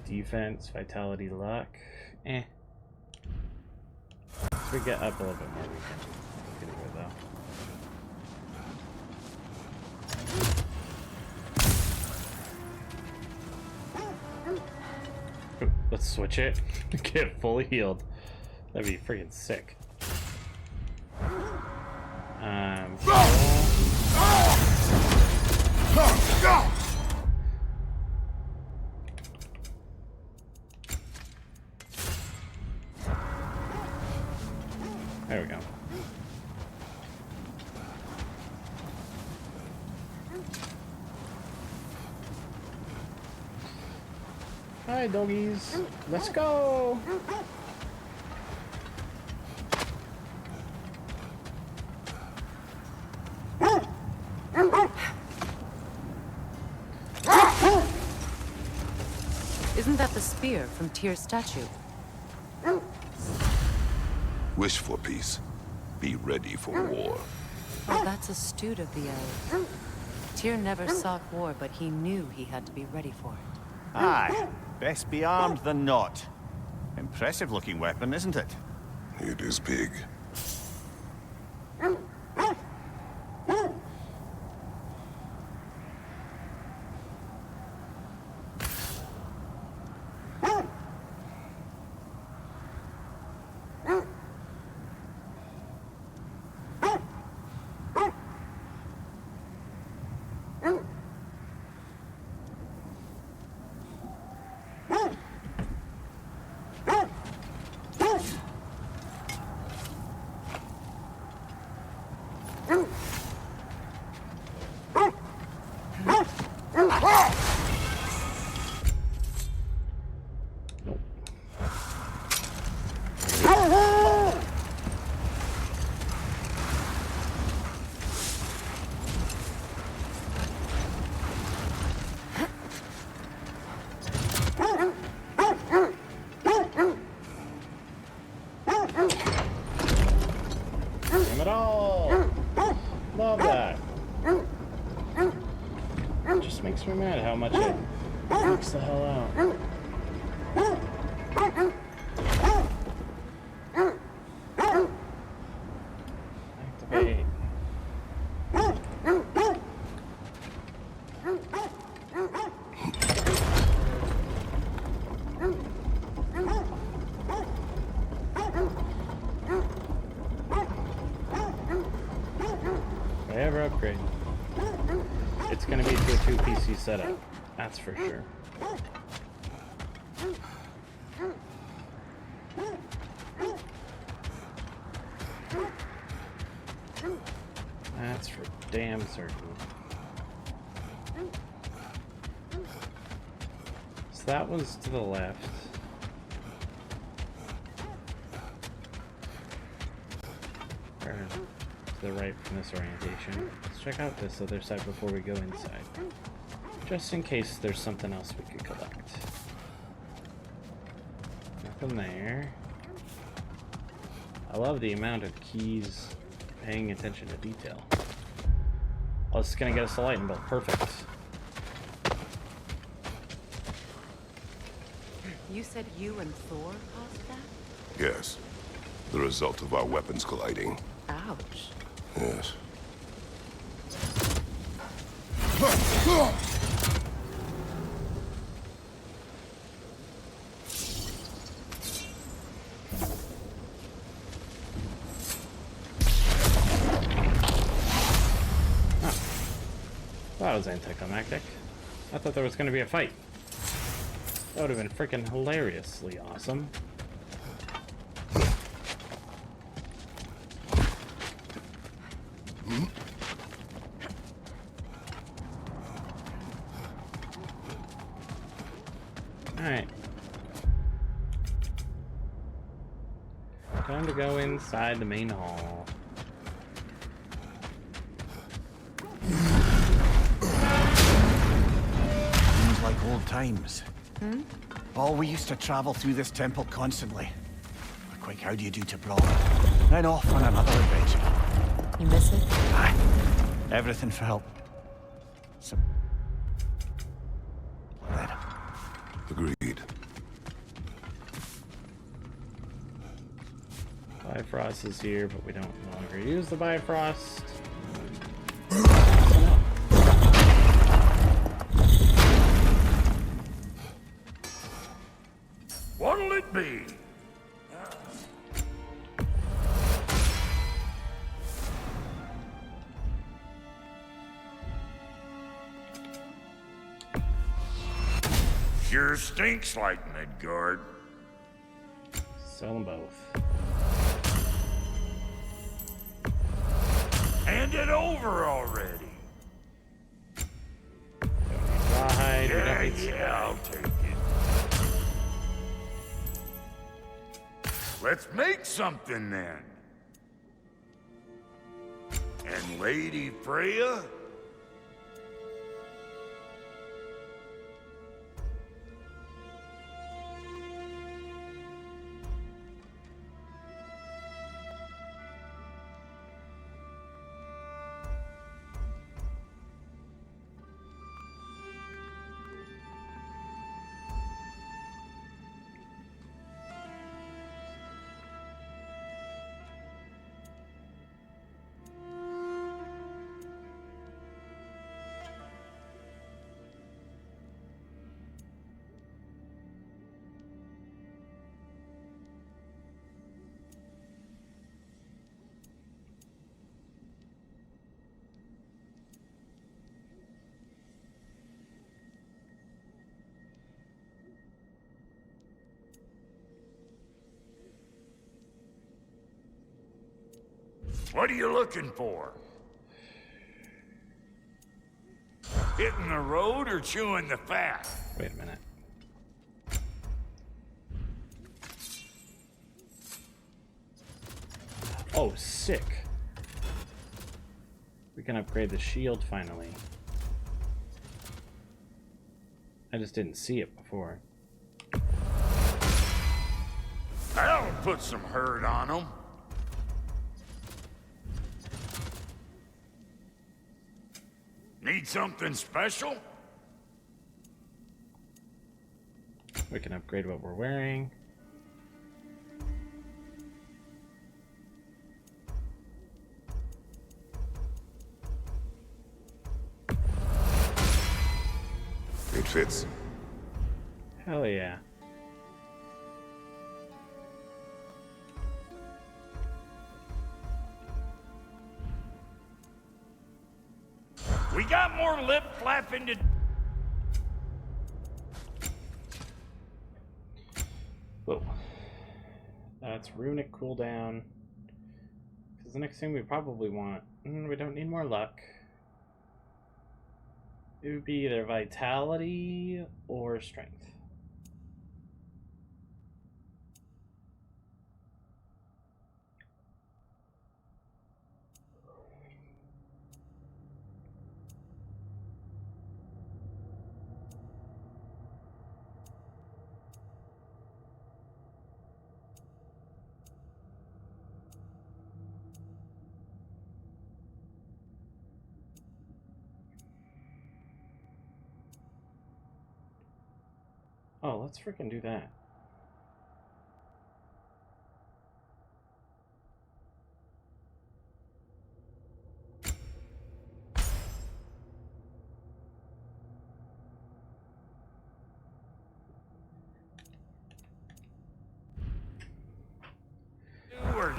Defense, vitality, luck. Eh. If we get up a little bit more, we can get it though. Let's switch it. Get fully healed. That'd be freaking sick. There we go. Hi, doggies. Let's go. Isn't that the spear from Tyr's statue? Wish for peace. Be ready for war. Oh, that's astute of the elves. Tyr never sought war, but he knew he had to be ready for it. Aye, best be armed than not. Impressive looking weapon, isn't it? It is big. Damn it all! Love that. It just makes me mad how much it freaks the hell out. Activate. If I ever upgrade, it's gonna be to a 2 PC setup. That's for sure. That's for damn certain. So that was to the left. Or to the right from this orientation. Let's check out this other side before we go inside. Just in case there's something else we could collect. Nothing there. I love the amount of keys paying attention to detail. Oh, this is gonna get us a lightning bolt. Perfect. You said you and Thor caused that? Yes. The result of our weapons colliding. Ouch. Yes. That was anticlimactic. I thought there was going to be a fight. That would have been freaking hilariously awesome. Alright. Time to go inside the main hall. Seems like old times. Oh, we used to travel through this temple constantly. Quick, how do you do to brawl? Then off on another adventure. You miss it? Aye. Everything for help. So... Agreed. Bifrost is here, but we don't no longer use the Bifrost. What'll it be? Sure stinks like Midgard. Sell them both. Hand it over already. Rawhide, Yeah, I'll take it. Let's make something then. And Lady Freya? What are you looking for? Hitting the road or chewing the fat? Wait a minute. Oh, sick. We can upgrade the shield finally. I just didn't see it before. That'll put some hurt on them. Need something special? We can upgrade what we're wearing. It fits. Hell yeah. We got more lip flapping to... Whoa. That's runic cooldown. Because the next thing we probably want... we don't need more luck. It would be either vitality or strength. Oh, let's freaking do that.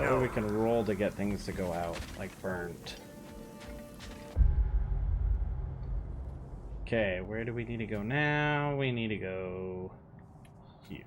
That way we can roll to get things to go out, like burnt. Okay, where do we need to go now? We need to go here.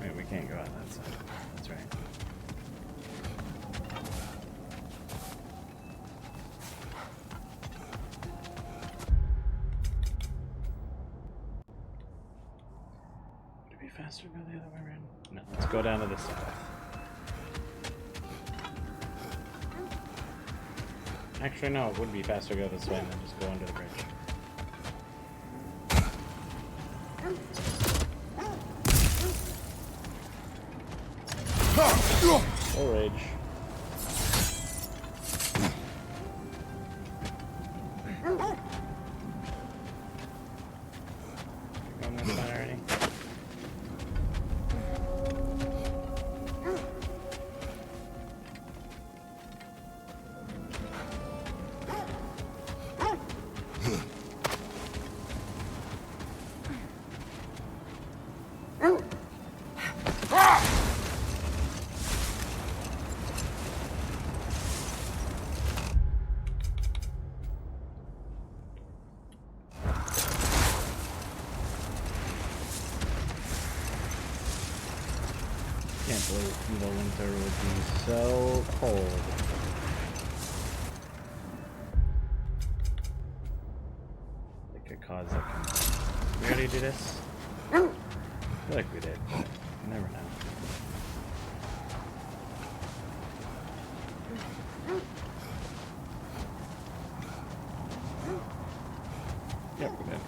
Wait, we can't go out that side. That's right. Would it be faster to go the other way around? No, let's go down to the south. Actually, no, it would be faster to go this way and then just go under the bridge. Full rage. You going this side already? Can't believe the winter would be so cold. It could cause like. We already do this? I feel like we did. You never know. Yep, we did.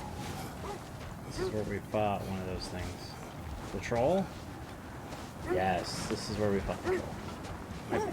This is where we fought one of those things. The troll? Yes, this is where we fought the troll. Okay.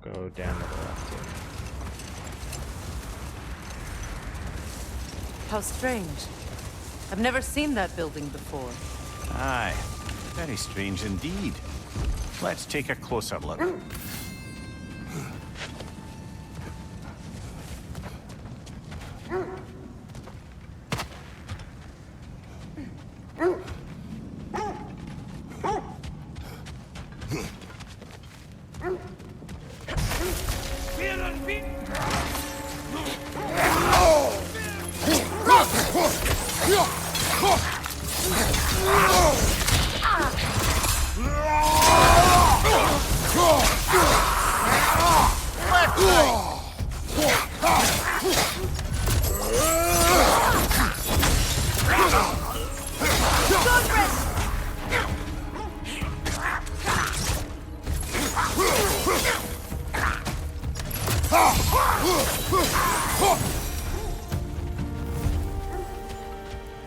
Go down to the left here. How strange. I've never seen that building before. Aye, very strange indeed. Let's take a closer look.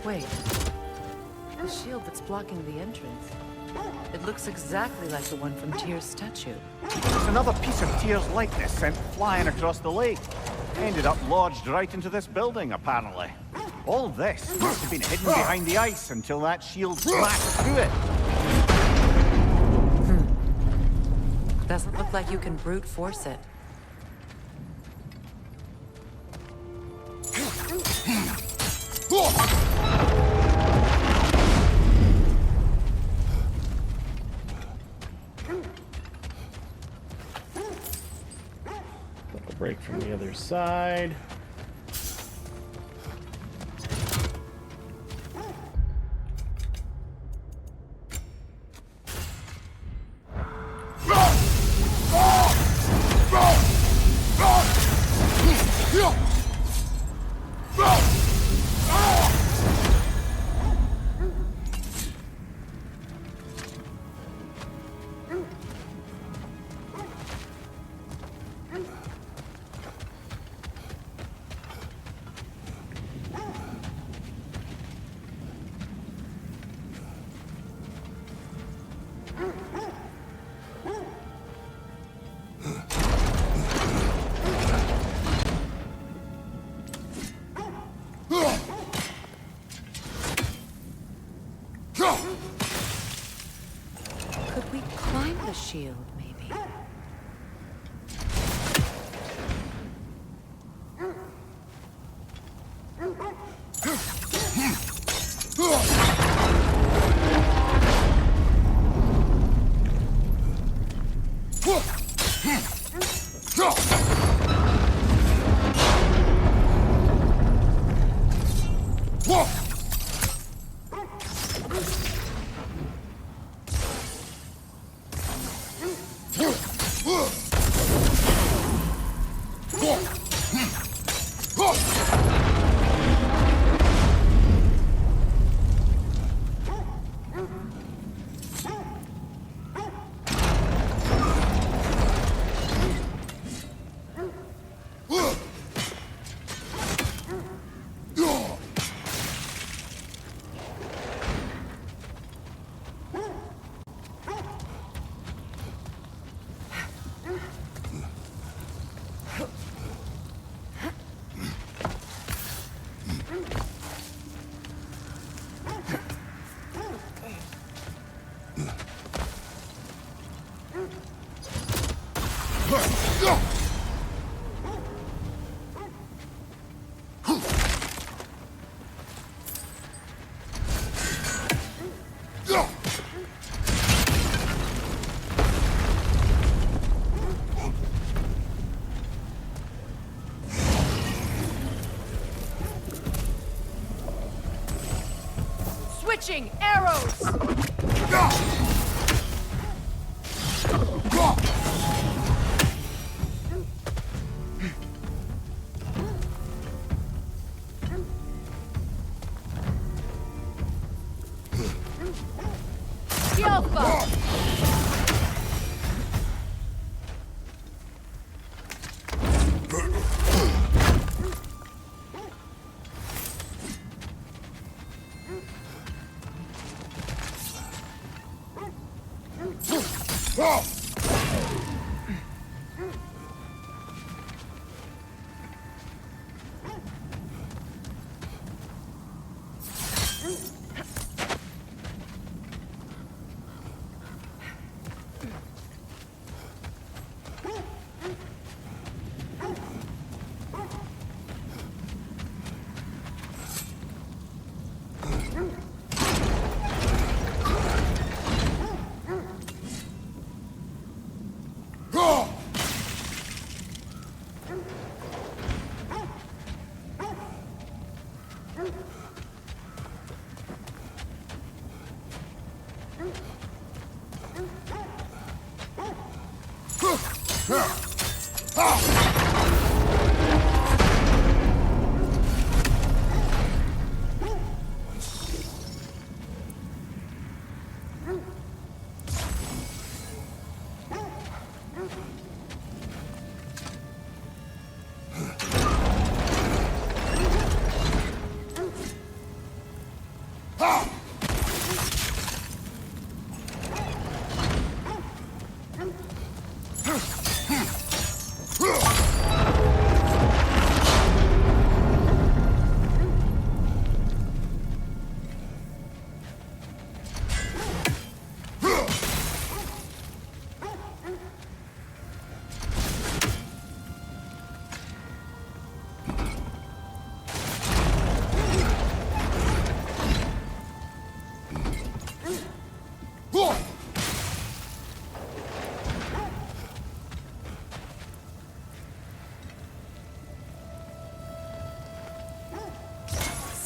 Wait. The shield that's blocking the entrance. It looks exactly like the one from Tyr's statue. It's another piece of Tyr's likeness sent flying across the lake. Ended up lodged right into this building, apparently. All this must have been hidden behind the ice until that shield smashed through it. Doesn't look like you can brute force it. Take a break from the other side. Switching arrows! Alpha!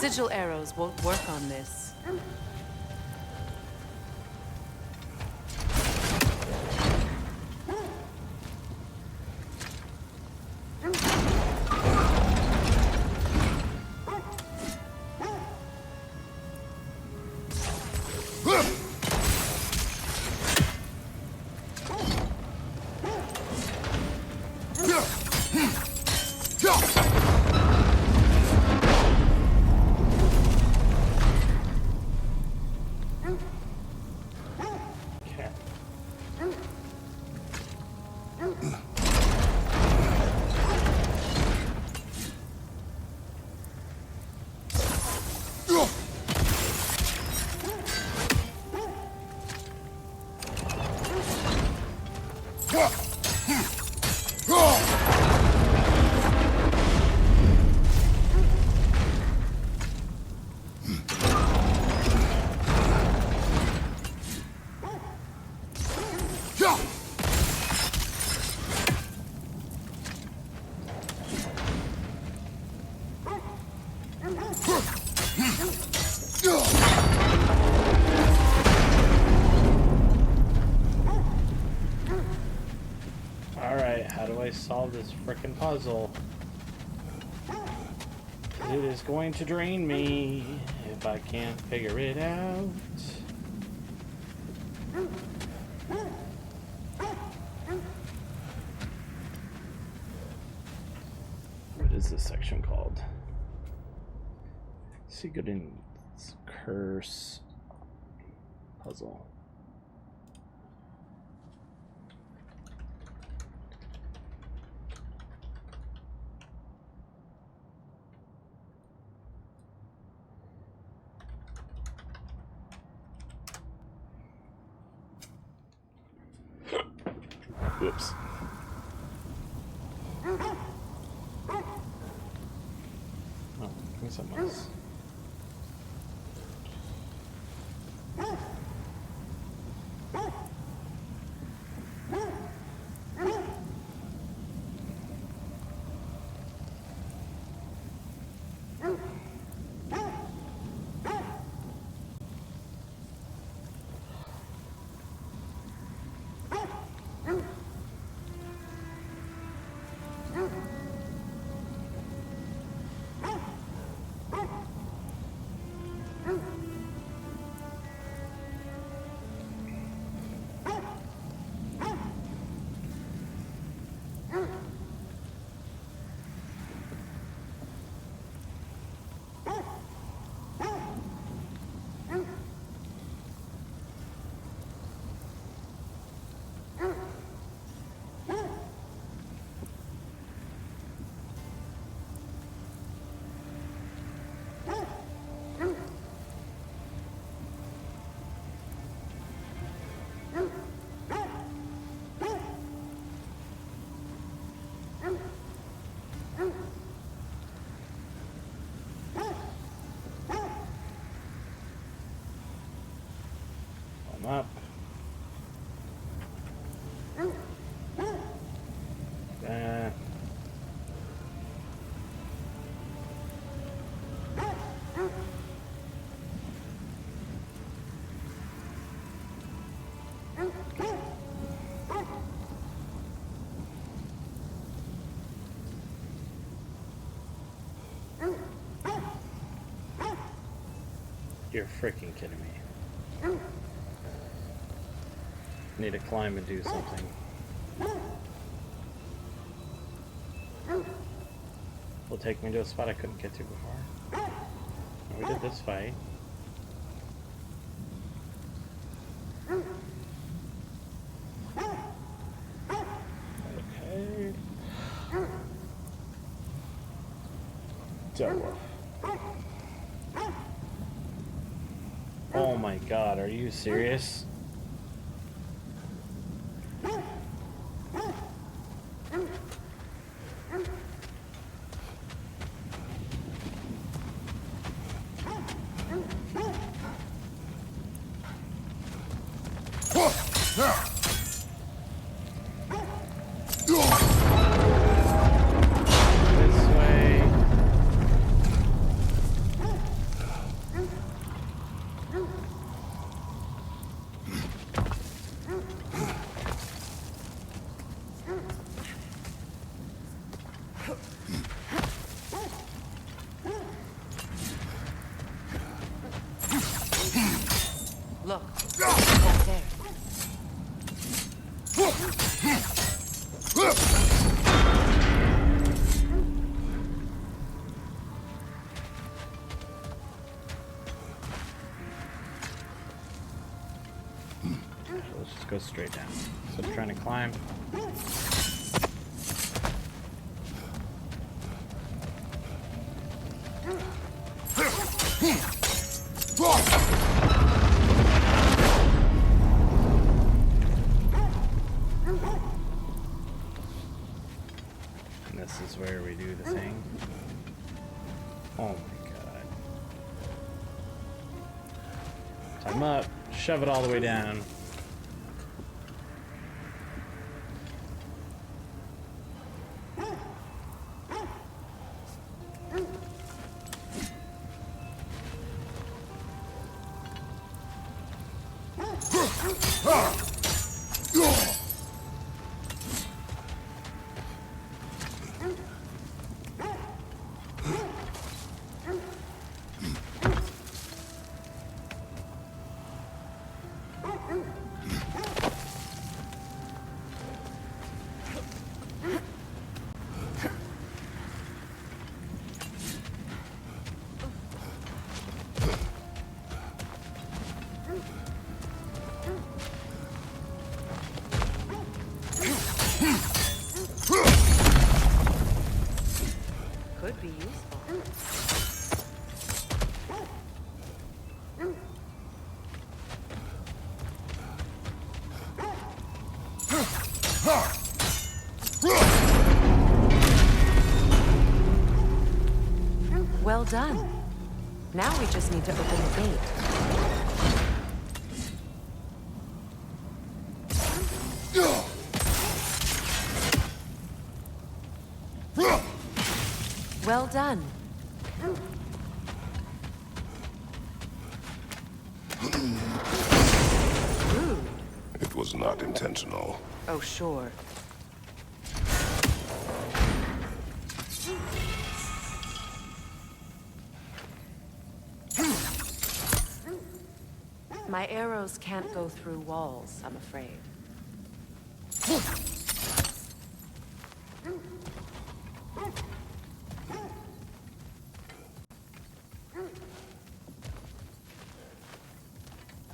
Sigil arrows won't work on this. how do I solve this frickin' puzzle? It is going to drain me if I can't figure it out. What is this section called? Secret and Curse puzzle. Whoops. Oh, give me something else. Up. You're freaking kidding me. Need to climb and do something. Will take me to a spot I couldn't get to before. We did this fight. Okay. Double. Oh my god, are you serious? Look, right there. Let's just go straight down. So I'm trying to climb. And this is where we do the thing. Oh my god. Time up. Shove it all the way down. could be useful. Well done. Now we just need to open the gate. Well done. Rude. It was not intentional. Oh, sure. My arrows can't go through walls, I'm afraid.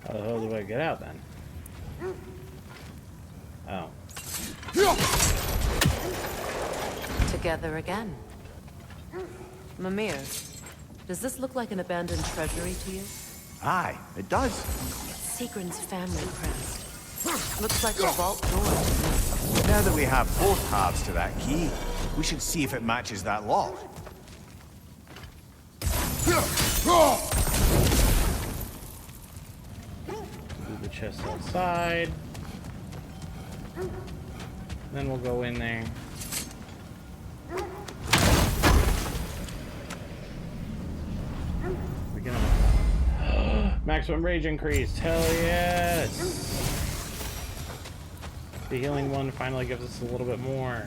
How the hell do I get out then? Oh. Together again. Mimir, does this look like an abandoned treasury to you? Aye, it does. It's Sigrun's family crest. Looks like a vault door. Now that we have both halves to that key, we should see if it matches that lock. Move the chest outside. Then we'll go in there. We're gonna maximum rage increased. Hell yes! The healing one finally gives us a little bit more.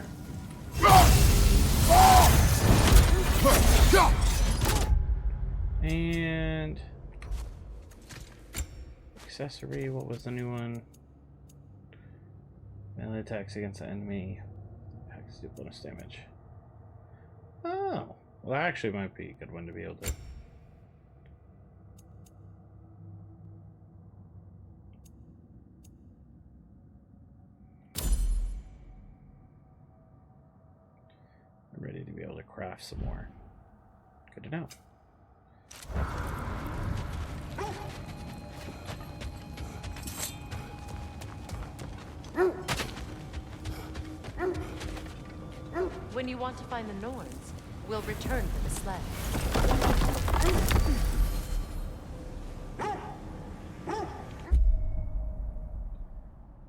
And accessory, what was the new one? Melee attacks against the enemy. Packs do bonus damage. Oh, well that actually might be a good one to be able to. I'm ready to be able to craft some more. Good to know. When you want to find the Norns, we'll return to the sled.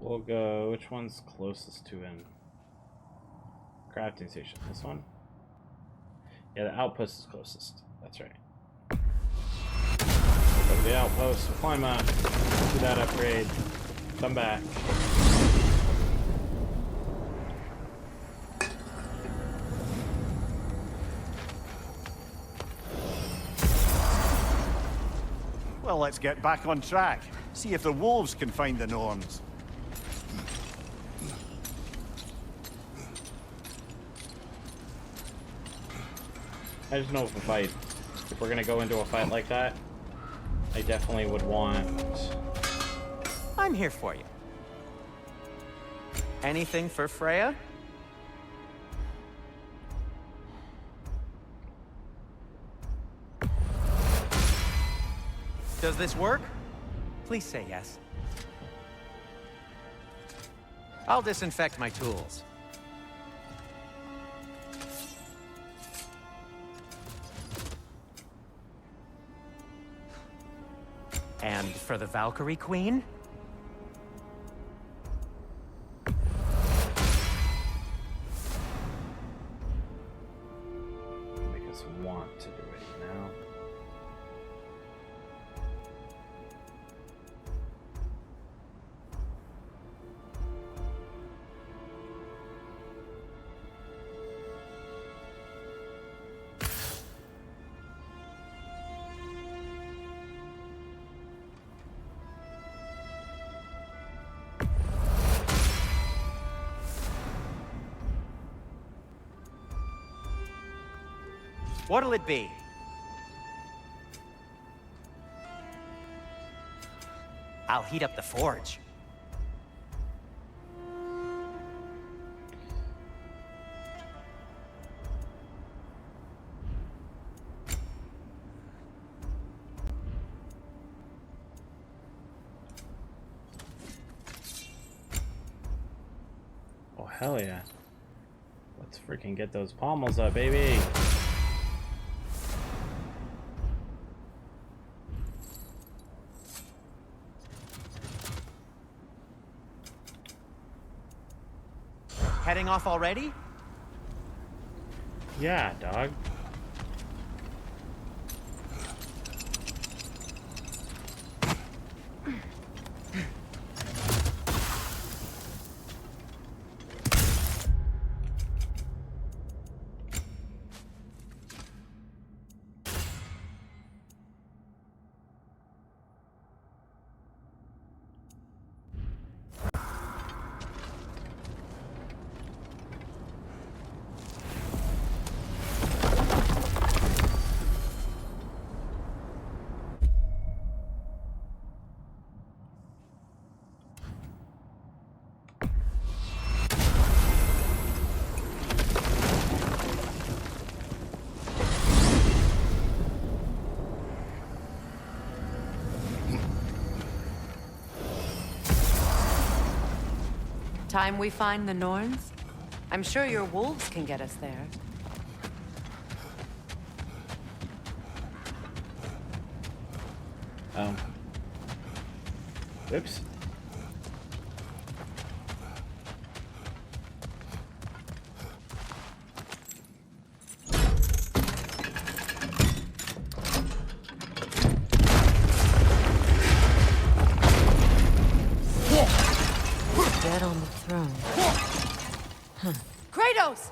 We'll go, which one's closest to him? Crafting station, this one? Yeah, the outpost is closest. That's right. Go to the outpost, climb up, do that upgrade, come back. Well, let's get back on track. See if the wolves can find the Norns. I just know if if we're gonna go into a fight like that, I definitely would want... I'm here for you. Anything for Freya? Does this work? Please say yes. I'll disinfect my tools. And for the Valkyrie Queen? Make us want to do it, you know? What'll it be? I'll heat up the forge. hell yeah. Let's freaking get those pommels up, baby. Heading off already? Yeah, dog. Time we find the Norns? I'm sure your wolves can get us there. Oh. Oops. Dead on the throne. Huh. Kratos!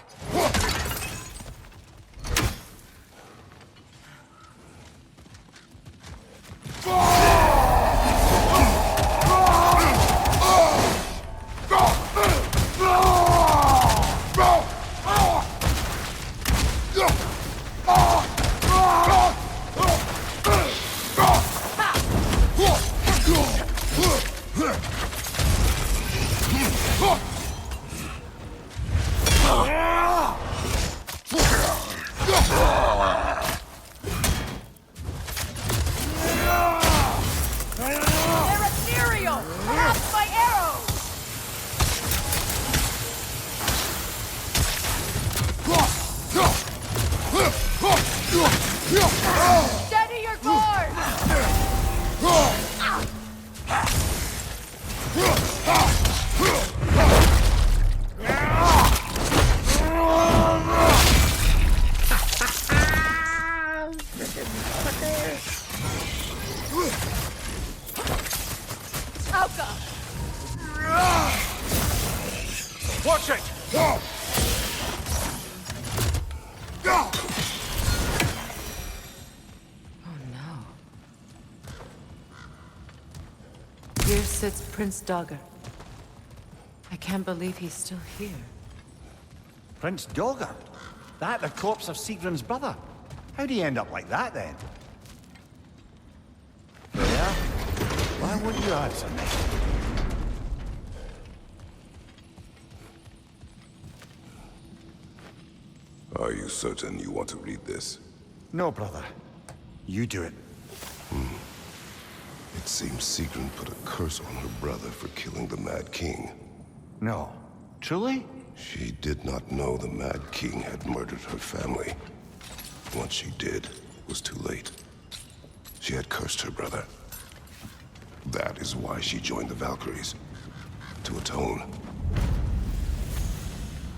They're ethereal! Perhaps my arrows! Steady your guard! Alka! Watch it! Here sits Prince Dagger. I can't believe he's still here. Prince Dagger? That the corpse of Sigrun's brother? How'd he end up like that, then? Yeah? Why would you answer me? Are you certain you want to read this? No, brother. You do it. It seems Sigrun put a curse on her brother for killing the Mad King. No. Truly? She did not know the Mad King had murdered her family. Once she did, it was too late. She had cursed her brother. That is why she joined the Valkyries. To atone.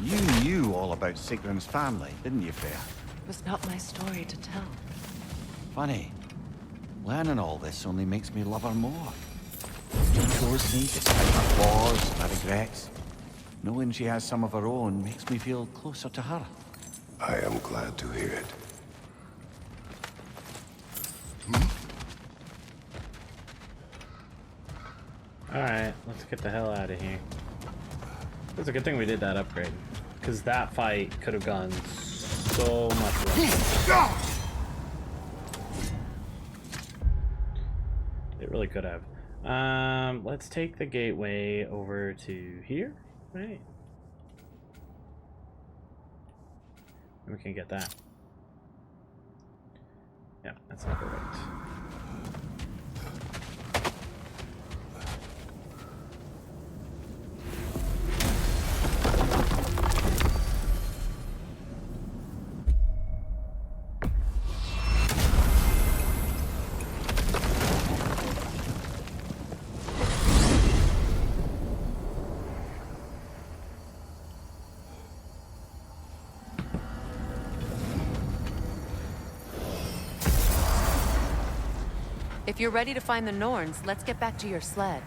You knew all about Sigrun's family, didn't you, Freya? It was not my story to tell. Funny. Learning all this only makes me love her more. She chose me despite her flaws, her regrets. Knowing she has some of her own makes me feel closer to her. I am glad to hear it. Alright, let's get the hell out of here. It's a good thing we did that upgrade. Because that fight could have gone so much worse. It really could have. Let's take the gateway over to here, right? And we can get that. Yeah, that's perfect. If you're ready to find the Norns, let's get back to your sled.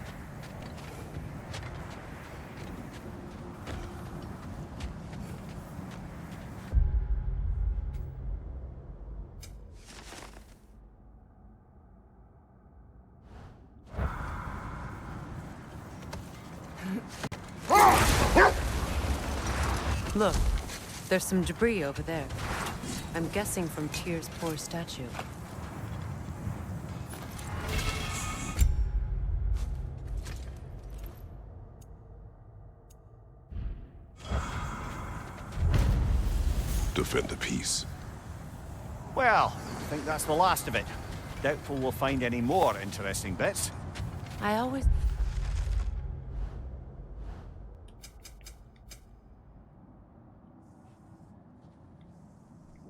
Look, there's some debris over there. I'm guessing from Tyr's poor statue. Defend the peace. Well, I think that's the last of it. Doubtful we'll find any more interesting bits. I always...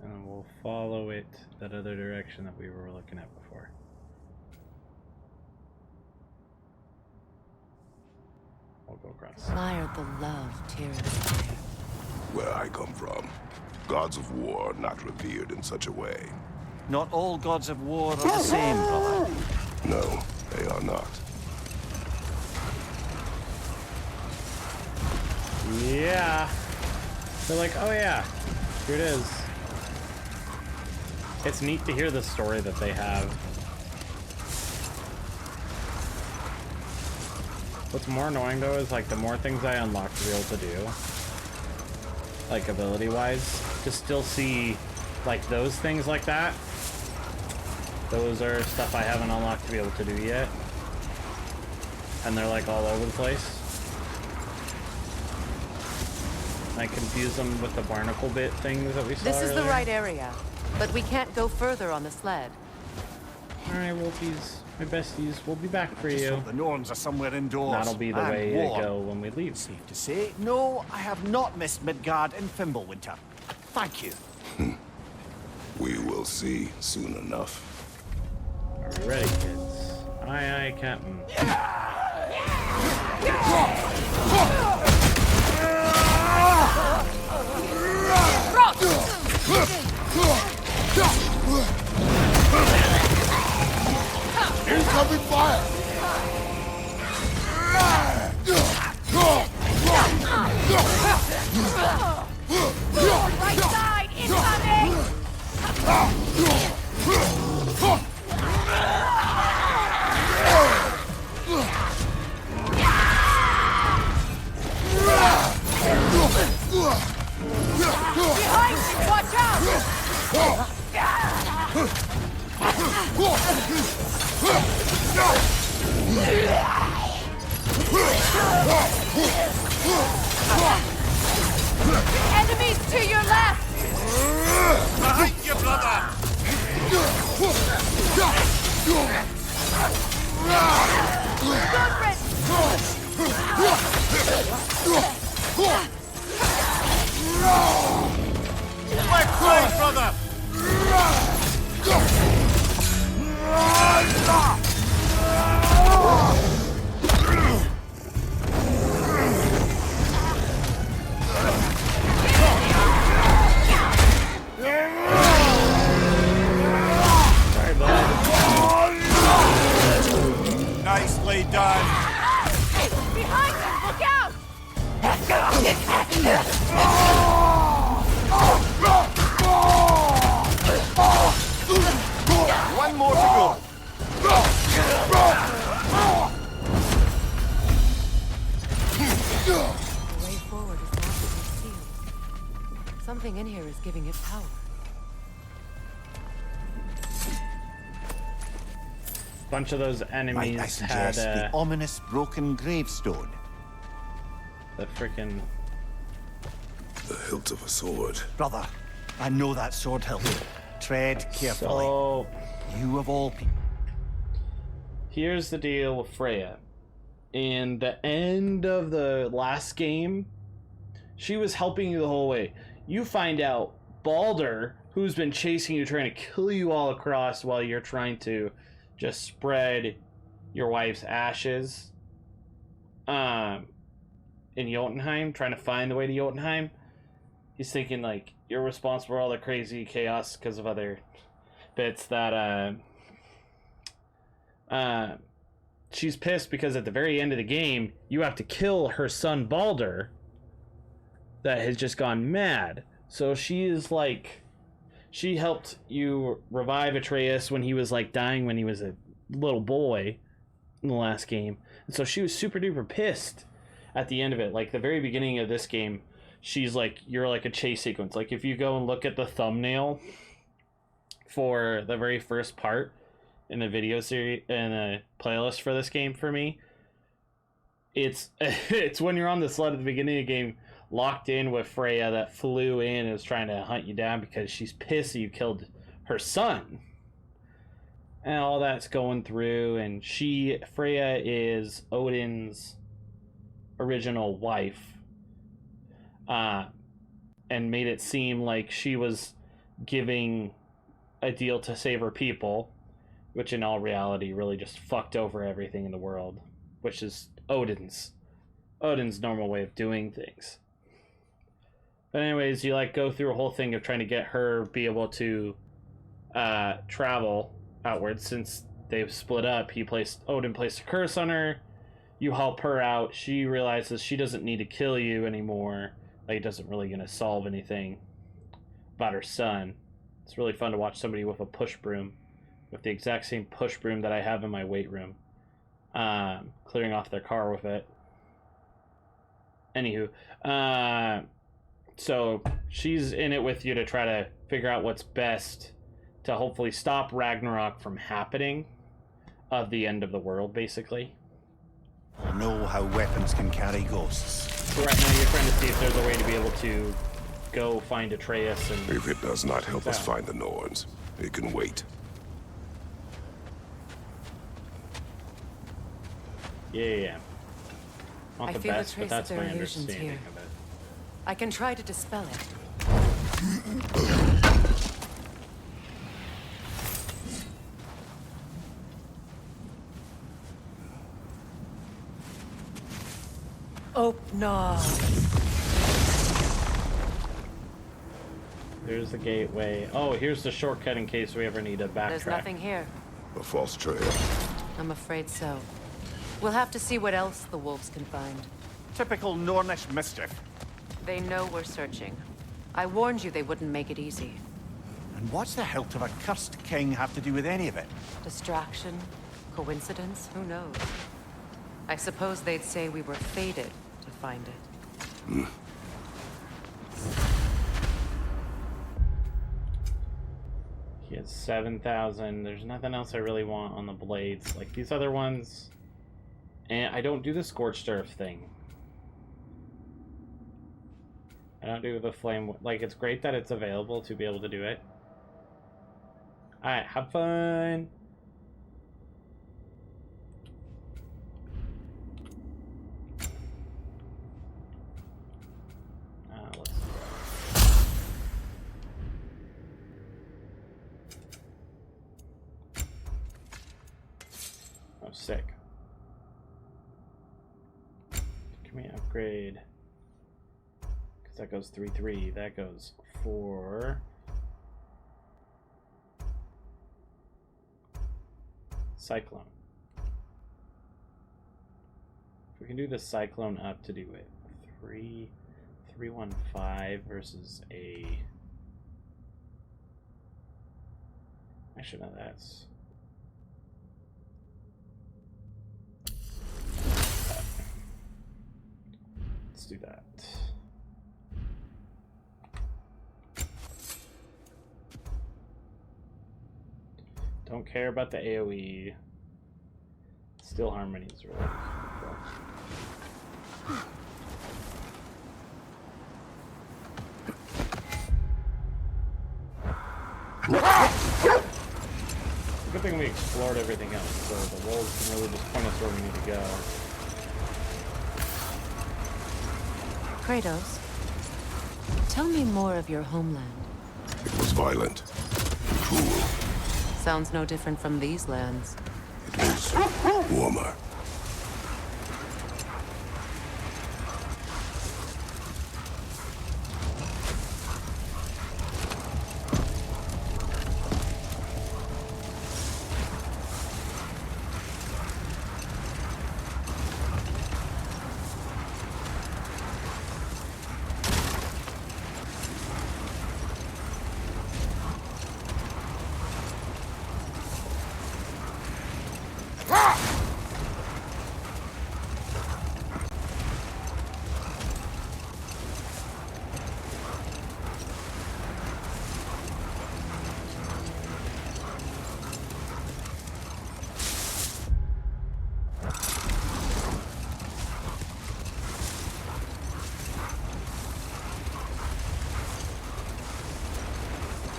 And we'll follow it that other direction that we were looking at before. We'll go across. Admired the love Tyr inspired. Where I come from, gods of war are not revered in such a way. Not all gods of war are the same, brother. No, they are not. Yeah. They're like, oh yeah, here it is. It's neat to hear the story that they have. What's more annoying though is like the more things I unlock to be able to do, like ability-wise, to still see like those things like that. Those are stuff I haven't unlocked to be able to do yet. And they're like all over the place. I confuse them with the barnacle bit things that we saw This is earlier. the right area, but we can't go further on the sled. Alright, Wolfies, my besties, we'll be back for Just you. hope the Norns are somewhere indoors. That'll be the and way warm. to go when we leave. Safe to say, no, I have not missed Midgard in Fimbulwinter. Thank you. We will see soon enough. Are we ready, kids? Aye, aye, Captain. Incoming fire! Right side, incoming! Behind you, watch out! Enemies to your left! Behind you, brother! Left side, brother! Sorry, bud. Nicely done. Behind you, look out! One more to go. The way forward is magically sealed. Something in here is giving it power. Bunch of those Might I enemies had suggest the ominous broken gravestone? the freaking. The hilt of a sword. Brother, I know that sword hilt. Tread carefully. So You of all people. here's the deal with Freya. In the end of the last game, she was helping you the whole way. You find out Baldur, who's been chasing you, trying to kill you all across while you're trying to just spread your wife's ashes. In Jotunheim, trying to find the way to Jotunheim. He's thinking like you're responsible for all the crazy chaos because of other bits that she's pissed because at the very end of the game, you have to kill her son Balder that has just gone mad. So she is like, she helped you revive Atreus when he was like dying when he was a little boy in the last game. And so she was super duper pissed at the end of it. Like the very beginning of this game, she's like, you're like a chase sequence. Like if you go and look at the thumbnail for the very first part in the video series in a playlist for this game for me, it's when you're on the sled at the beginning of the game, locked in with Freya that flew in and is trying to hunt you down because she's pissed that you killed her son. And all that's going through, and Freya is Odin's original wife, and made it seem like she was giving a deal to save her people, which in all reality really just fucked over everything in the world, which is Odin's normal way of doing things. But anyways, you like go through a whole thing of trying to get her be able to travel outwards. Since they've split up, Odin placed a curse on her. You help her out. She realizes she doesn't need to kill you anymore. Like, it doesn't really gonna solve anything about her son. It's really fun to watch somebody with a push broom, with the exact same push broom that I have in my weight room, clearing off their car with it. Anywho, so she's in it with you to try to figure out what's best to hopefully stop Ragnarok from happening, of the end of the world, basically. I know how weapons can carry ghosts. So right now you're trying to see if there's a way to be able to go find Atreus and... If it does not help us find the Norns, it can wait. Yeah. Not I the feel best, the but trace that's of my their illusions understanding here. of it. I can try to dispel it. Oh, no. There's the gateway. Oh, here's the shortcut in case we ever need to backtrack. There's nothing here. A false trail. I'm afraid so. We'll have to see what else the wolves can find. Typical Nornish mischief. They know we're searching. I warned you they wouldn't make it easy. And what's the hilt of a cursed king have to do with any of it? Distraction? Coincidence? Who knows? I suppose they'd say we were fated to find it. He has 7,000. There's nothing else I really want on the blades. Like these other ones. And I don't do the Scorched Earth thing. I don't do the flame. Like, it's great that it's available to be able to do it. Alright, have fun! Let's see. Oh, sick. Can we upgrade? Because that goes 3-3. That goes 4. Cyclone. If we can do the Cyclone up to do it. 3-1-5 versus a... Actually, no, that's... Let's do that. Don't care about the AoE. Still Harmony is really cool. Good thing we explored everything else, so the wolves can really just point us where we need to go. Kratos, tell me more of your homeland. It was violent, cruel. Sounds no different from these lands. It was warmer.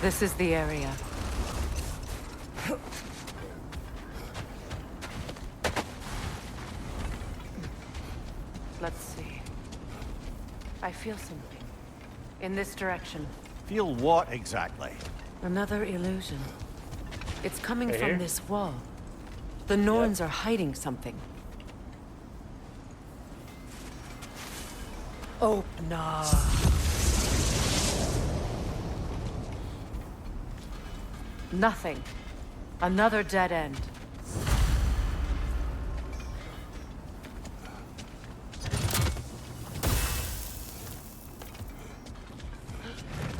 This is the area. Let's see. I feel something. In this direction. Feel what exactly? Another illusion. It's coming Right from here? this wall. The Norns are hiding something. Open up. Nothing. Another dead end.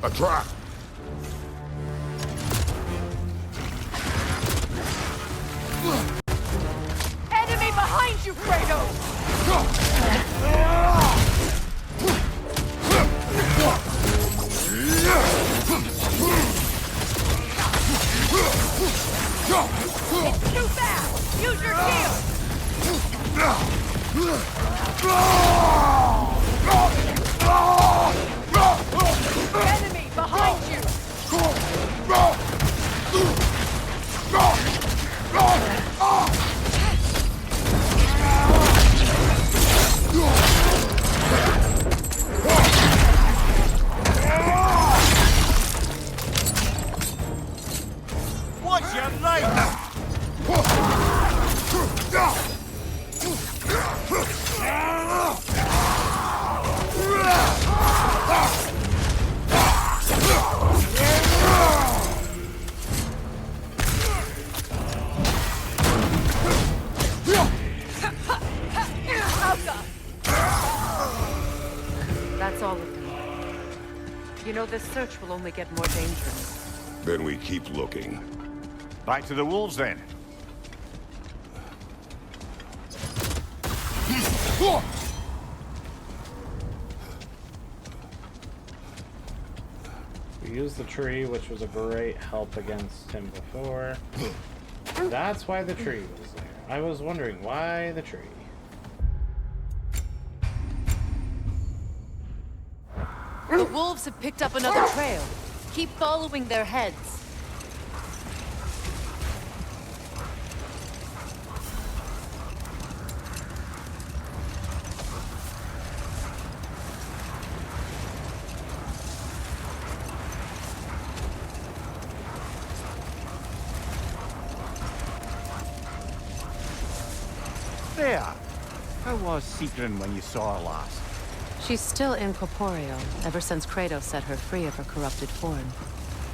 A trap! Enemy behind you, It's too fast! Use your Enemy behind you! What's your right? That's all of them. You know, this search will only get more dangerous. Then we keep looking. Back to the wolves, then. We used the tree, which was a great help against him before. That's why the tree was there. I was wondering why the tree. The wolves have picked up another trail. Keep following their heads. There. How was Sigrun when you saw her last? She's still incorporeal, ever since Kratos set her free of her corrupted form.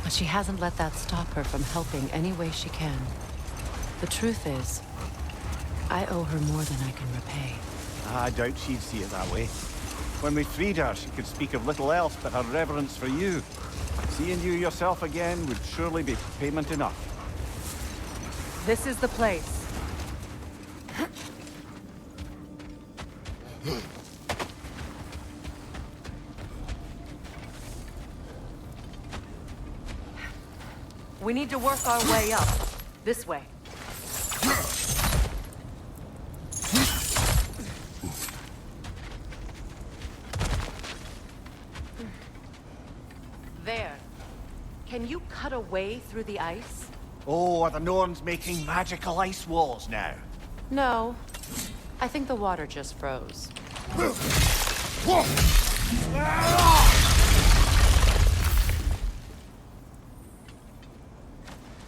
But she hasn't let that stop her from helping any way she can. The truth is, I owe her more than I can repay. I doubt she'd see it that way. When we freed her, she could speak of little else but her reverence for you. Seeing you yourself again would surely be payment enough. This is the place. We need to work our way up. This way. There. Can you cut a way through the ice? Oh, are the Norns making magical ice walls now? No. I think the water just froze.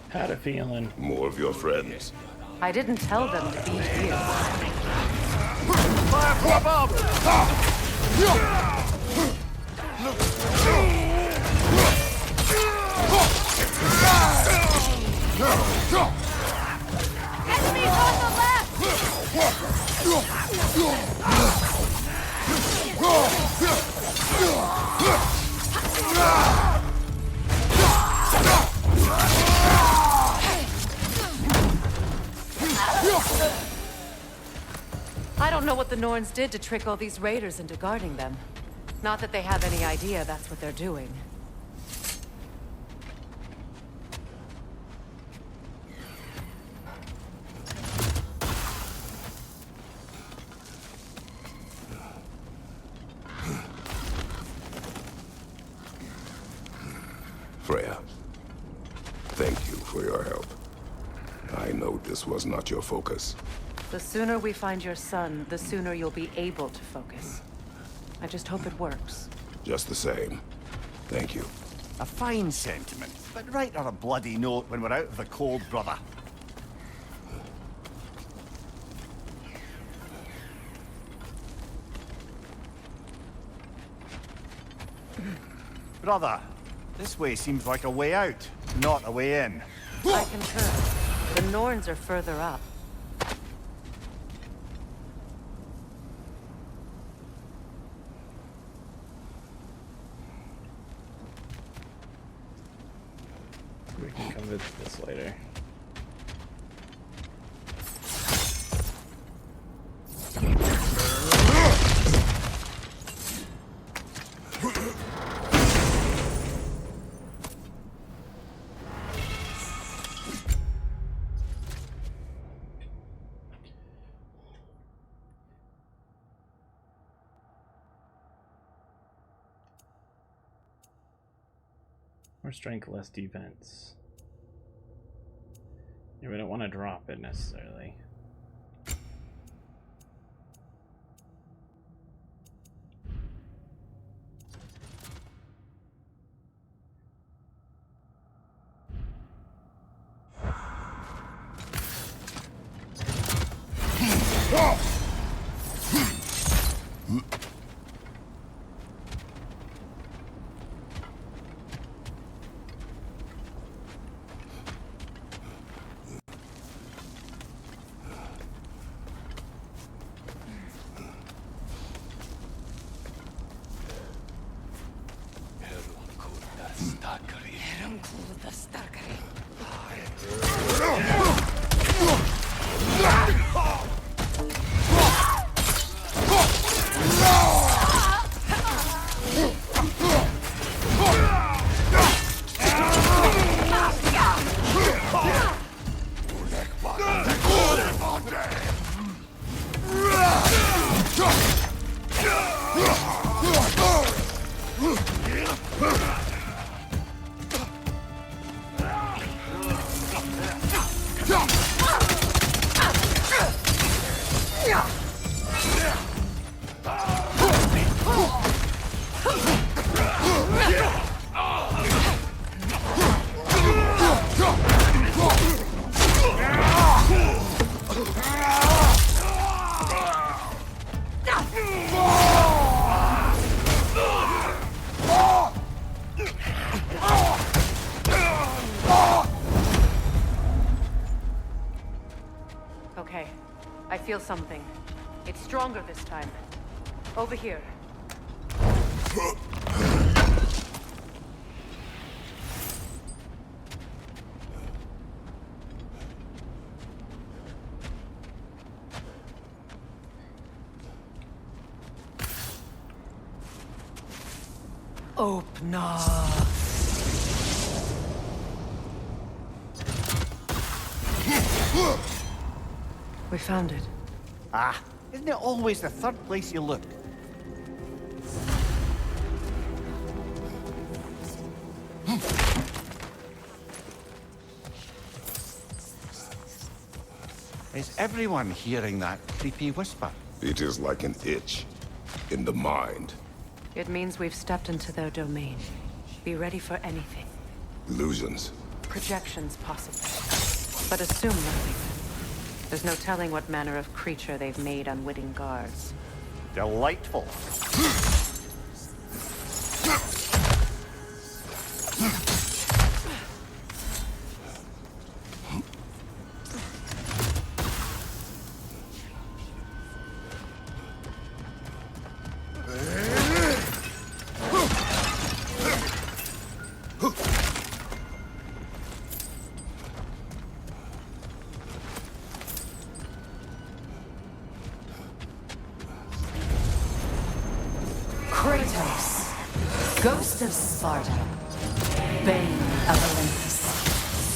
Had a feeling. More of your friends. I didn't tell them to be here. Fire from above! Enemies on the left! don't know what the Norns did to trick all these raiders into guarding them. Not that they have any idea that's what they're doing. Freya, thank you for your help. I know this was not your focus. The sooner we find your son, the sooner you'll be able to focus. I just hope it works. Just the same, thank you. A fine sentiment, but write her a bloody note when we're out of the cold, brother. Brother, this way seems like a way out, not a way in. I concur. The Norns are further up. We can come visit this later. More strength, less defense. Yeah, we don't want to drop it necessarily. Okay, I feel something. It's stronger this time. Over here. Open up. We found it. Ah, isn't it always the third place you look? Is everyone hearing that creepy whisper? It is like an itch in the mind. It means we've stepped into their domain. Be ready for anything. Illusions. Projections, possibly. But assume nothing. There's no telling what manner of creature they've made unwitting guards. Delightful. Ghost of Sparta, Bane of Olympus,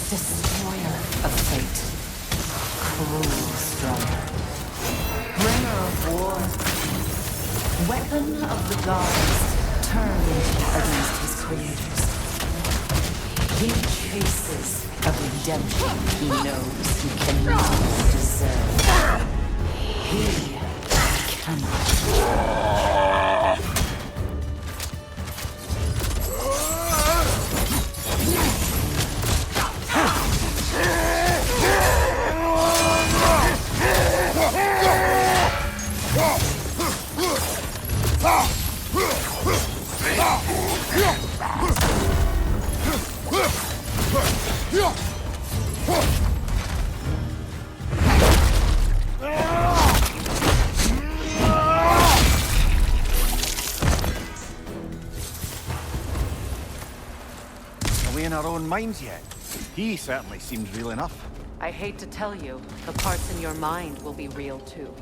Destroyer of Fate, Cruel Strider, Bringer of War, Weapon of the Gods, turned against his creators. He chases a redemption he knows he cannot deserve. He cannot. Are we in our own minds yet? He certainly seems real enough. I hate to tell you, the parts in your mind will be real too.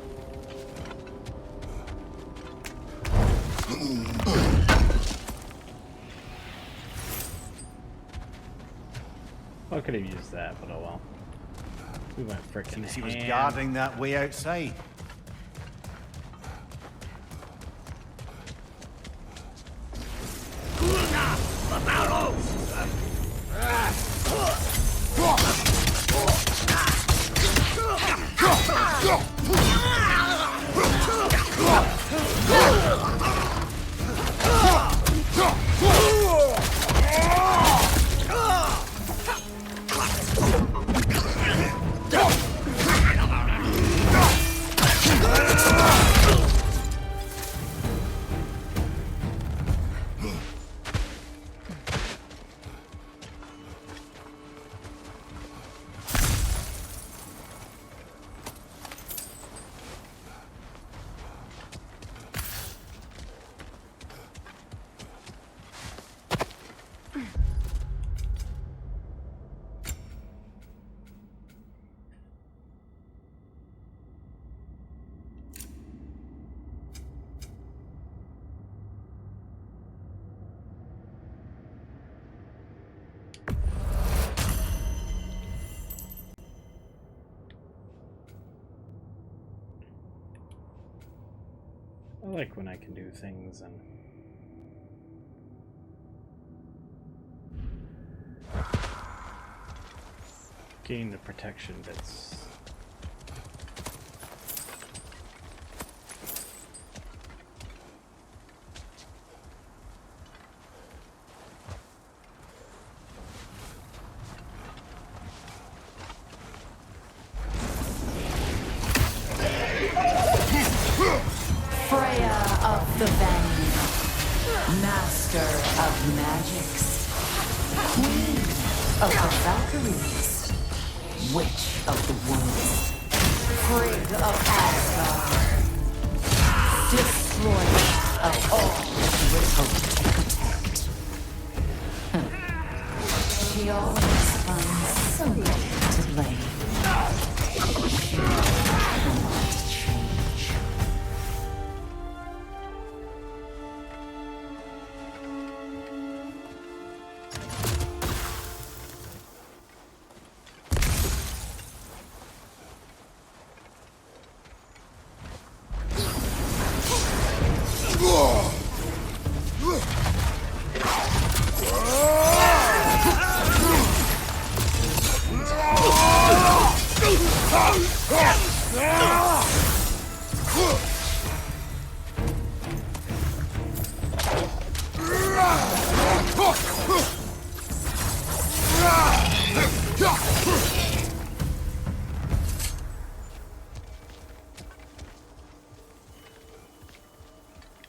I could have used that, but oh well. We went frickin' Seems he was ham. guarding that way outside. I like when I can do things and gain the protection bits. Freya of the Vanguard, Master of Magics, Queen of the Valkyries, Witch of the Woods, Frigg of Asgard, Destroyer of all she was hoping to protect. She always finds somebody to blame. She cannot change.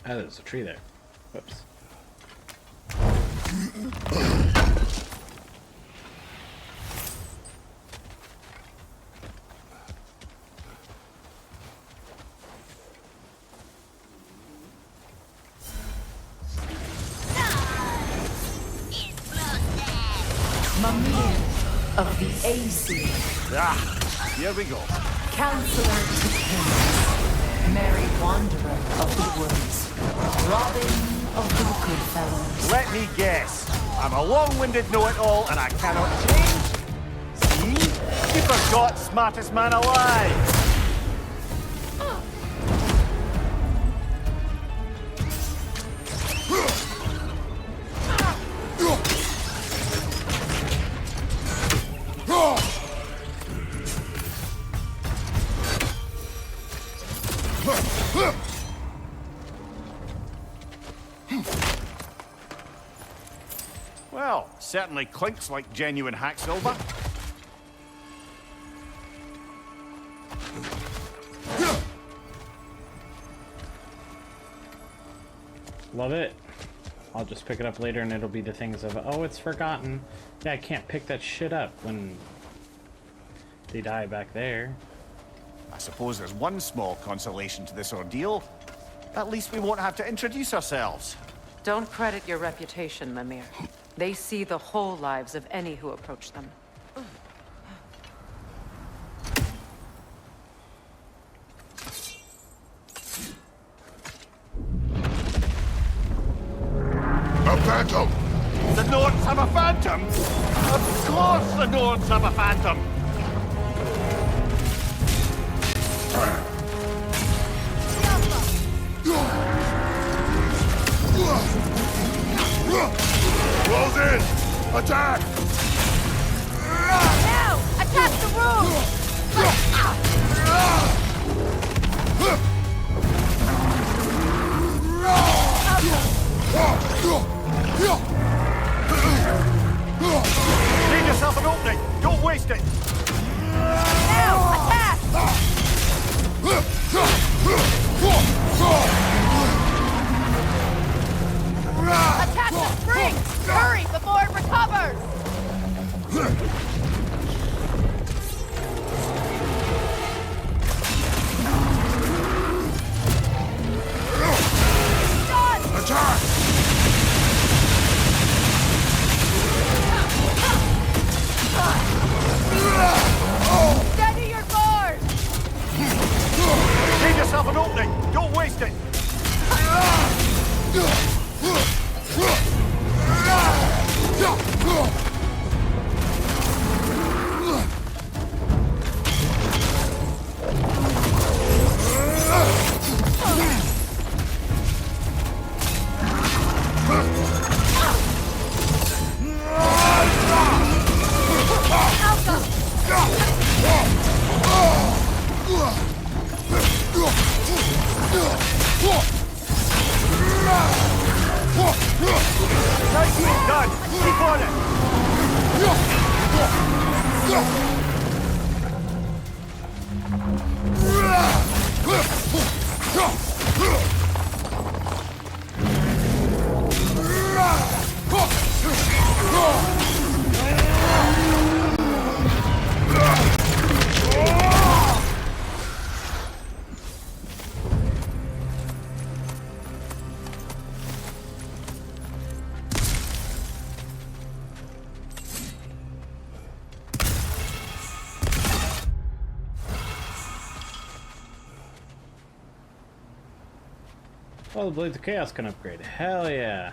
Oh, there's a tree there. Whoops. Mimir of the AC. Ah, here we go. Counselor to Kings, Merry Wanderer of the Woods, Robin of the good fellows. Let me guess. I'm a long-winded know-it-all and I cannot change? See? You forgot smartest man alive! Well, certainly clinks like genuine hack silver. Love it. I'll just pick it up later and it'll be the things of, oh, it's forgotten. Yeah, I can't pick that shit up when they die back there. I suppose there's one small consolation to this ordeal. At least we won't have to introduce ourselves. Don't credit your reputation, Mimir. They see the whole lives of any who approach them. A phantom! The Nords have a phantom? Of course the Nords have a phantom! Close in! Attack! Now! Attack the room! Leave yourself an opening! Don't waste it! Now! Attack! Attack the spring! Hurry before it recovers! Done! Attack! Steady your guard! Leave yourself an opening! Don't waste it! Nicely done! Keep on Oh, the Blades of Chaos can upgrade. Hell yeah.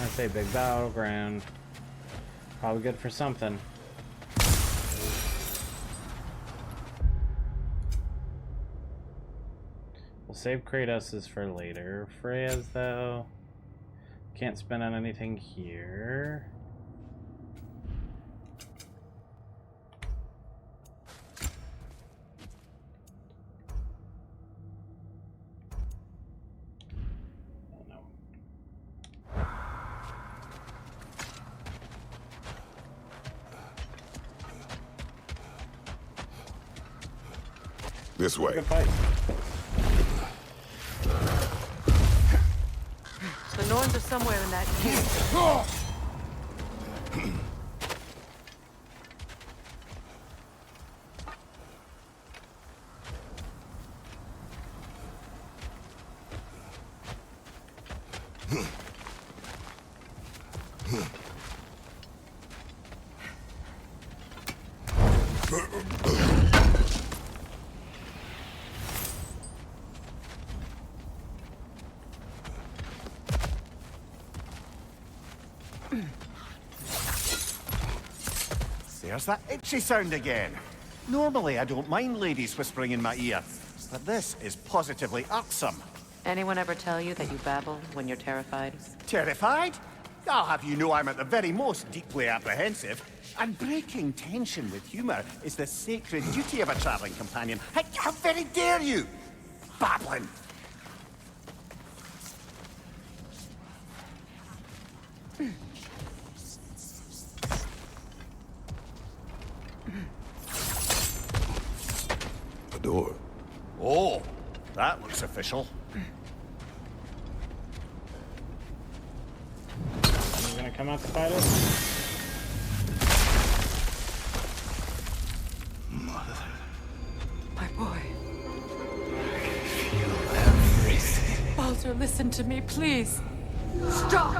I say big battleground. Probably good for something. We'll save Kratos' for later. Freya's, though, can't spend on anything here. This way. The Norns are somewhere in that cave. There's that itchy sound again. Normally, I don't mind ladies whispering in my ear, but this is positively irksome. Anyone ever tell you that you babble when you're terrified? Terrified? I'll have you know I'm at the very most deeply apprehensive. And breaking tension with humor is the sacred duty of a traveling companion. How very dare you! Babbling! The door. Oh, that looks official. You gonna come out to fight us? My boy. Feel everything. Baldur, listen to me, please. Stop!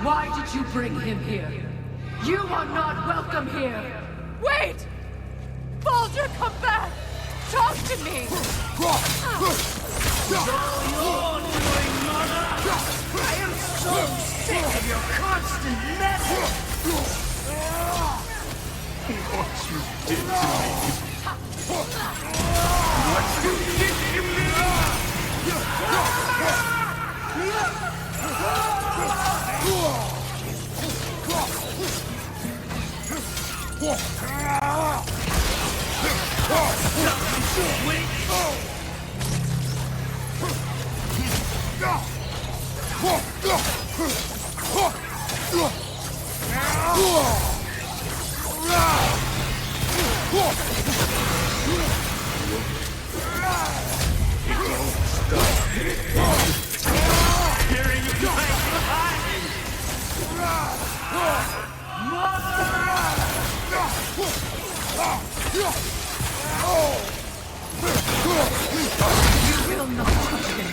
Why did you bring him here? You are not welcome here. Wait! Baldur, come back! Talk to me! I am so sick of your constant messing! What you did to me! What you did to me! You will not touch him!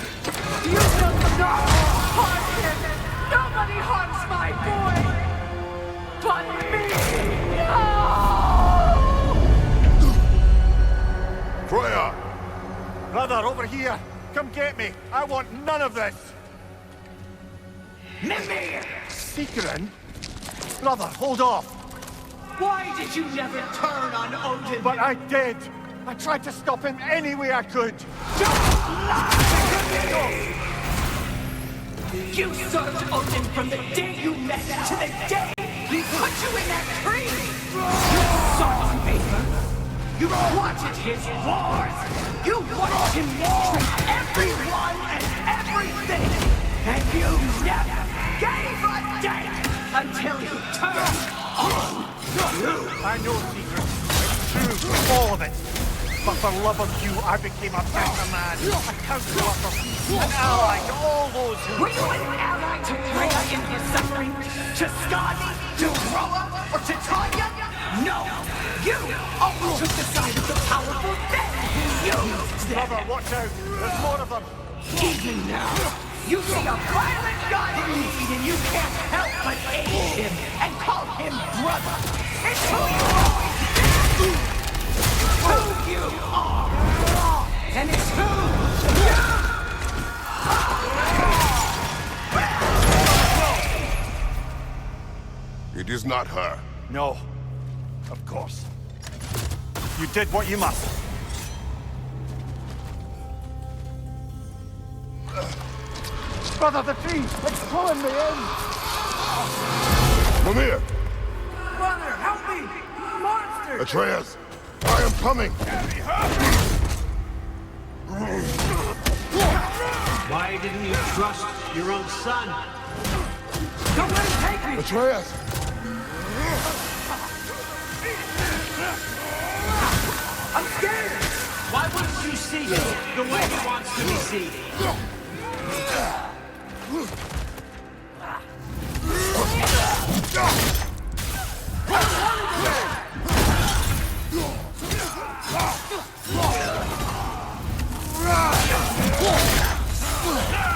You will not harm him! Nobody harms my boy! But me! No! Freya! Brother, over here! Come get me! I want none of this! Mimir! Sigrun? Brother, hold off! Why did you never turn on Odin? But I did! I tried to stop him any way I could! You served Odin from the day you met to the day he put you in that tree! You saw him, Baker! You wanted his wars! You wanted him to treat everyone and everything! And you never gave a date until you turned on you! I know, Secret. It's true, all of it. But for love of you, I became a better man, a counselor for peace, an ally to all those who... Were you an ally to Freya in his suffering? To Skadi? To Roa? Or to Tanya? No! You always took the side of the powerful, then you used them! Brother, watch out! There's more of them! Even now, you see a violent guy in need and you can't help but aid him and call him brother! It's who you always been! Who you are! And it's who you are! It is not her. No. Of course. You did what you must. Brother, the tree! It's pulling me in! Mimir! Brother, help me! Monster! Atreus! I am coming! Why didn't you trust your own son? Don't let him take me! Atreus! I'm scared! Why wouldn't you see him the way he wants to be seen?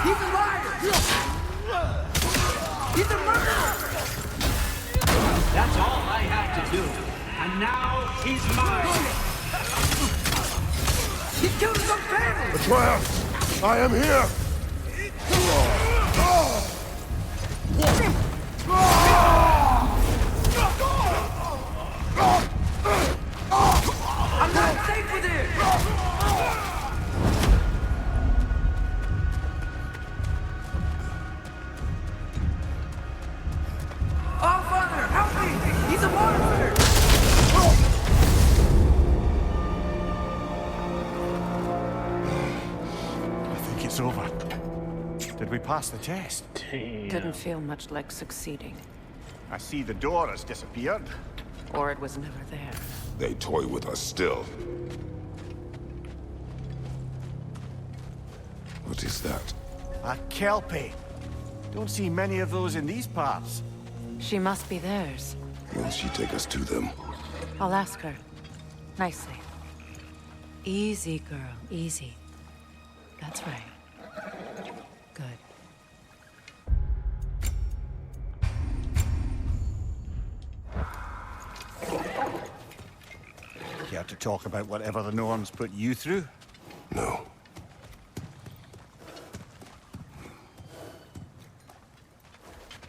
He's a liar! He's a murderer! That's all I have to do. And now he's mine. He killed his own family! Atreus! I am here! Oh! passed the test. Didn't feel much like succeeding. I see the door has disappeared. Or it was never there. They toy with us still. What is that? A kelpie. Don't see many of those in these parts. She must be theirs. Will she take us to them? I'll ask her. Nicely. Easy, girl. Easy. That's right. Good. Care to talk about whatever the Norns put you through? No.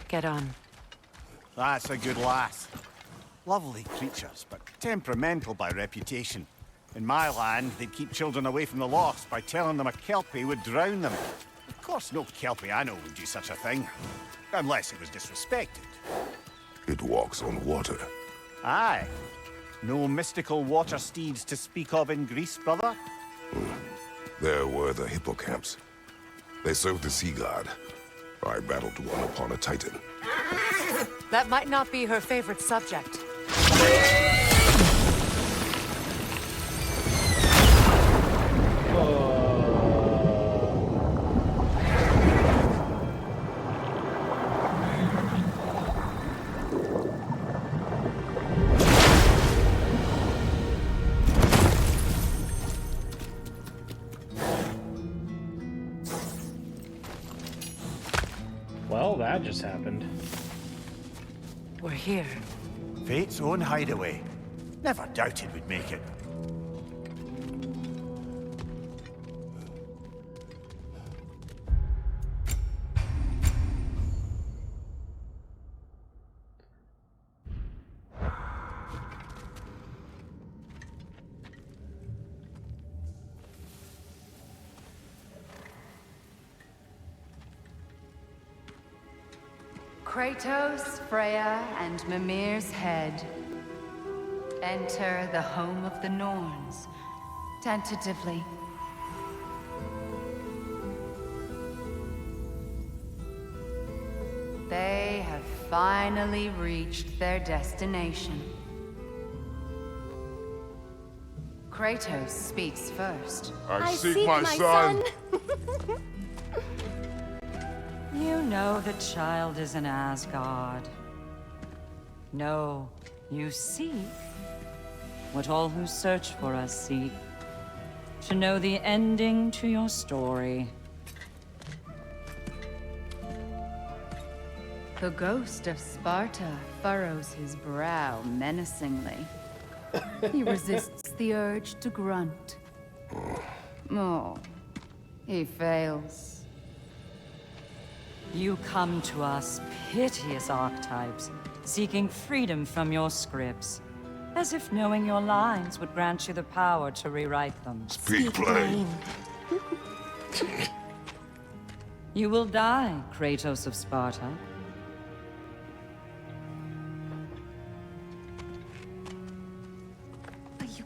Get on. That's a good lass. Lovely creatures, but temperamental by reputation. In my land, they'd keep children away from the lost by telling them a kelpie would drown them. Of course, no kelpie I know would do such a thing. Unless it was disrespected. It walks on water. Aye. No mystical water steeds to speak of in Greece, brother? There were the hippocamps. They served the sea god. I battled one upon a titan. That might not be her favorite subject. Well, that just happened. We're here. Fate's own hideaway. Never doubted we'd make it. Kratos, Freya, and Mimir's head. Enter the home of the Norns, tentatively. They have finally reached their destination. Kratos speaks first. I seek my son. You know the child is in Asgard. No, you seek what all who search for us seek. To know the ending to your story. The ghost of Sparta furrows his brow menacingly. He resists the urge to grunt. Oh, he fails. You come to us, piteous archetypes, seeking freedom from your scripts. As if knowing your lines would grant you the power to rewrite them. Speak plain. You will die, Kratos of Sparta.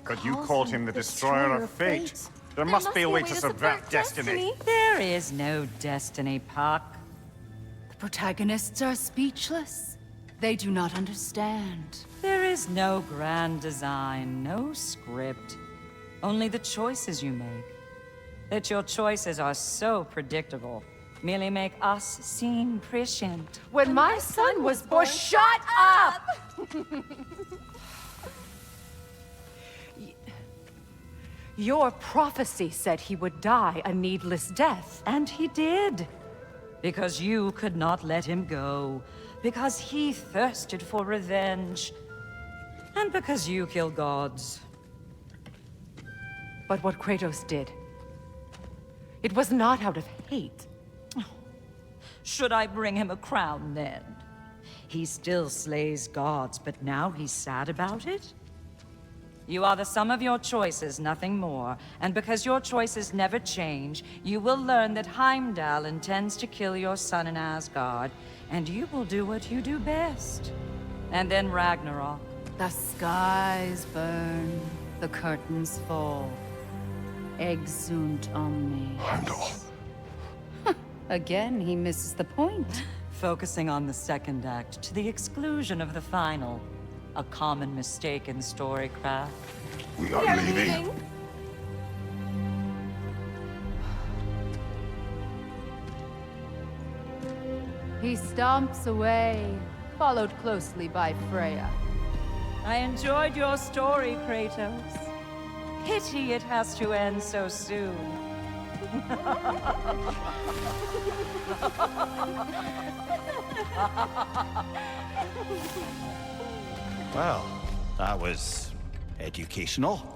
But you called him the Destroyer of Fate. There must be a way to subvert destiny. There is no destiny, Puck. The protagonists are speechless. They do not understand. There is no grand design, no script. Only the choices you make. That your choices are so predictable, merely make us seem prescient. When my son was born, shut up! Your prophecy said he would die a needless death. And he did. Because you could not let him go. Because he thirsted for revenge. And because you kill gods. But what Kratos did, it was not out of hate. Should I bring him a crown then? He still slays gods, but now he's sad about it? You are the sum of your choices, nothing more. And because your choices never change, you will learn that Heimdall intends to kill your son in Asgard, and you will do what you do best. And then Ragnarok. The skies burn, the curtains fall. Exunt omnes. Heimdall. Again, he misses the point. Focusing on the second act to the exclusion of the final. A common mistake in storycraft. We are leaving. He stomps away, followed closely by Freya. I enjoyed your story, Kratos. Pity it has to end so soon. Well, that was educational.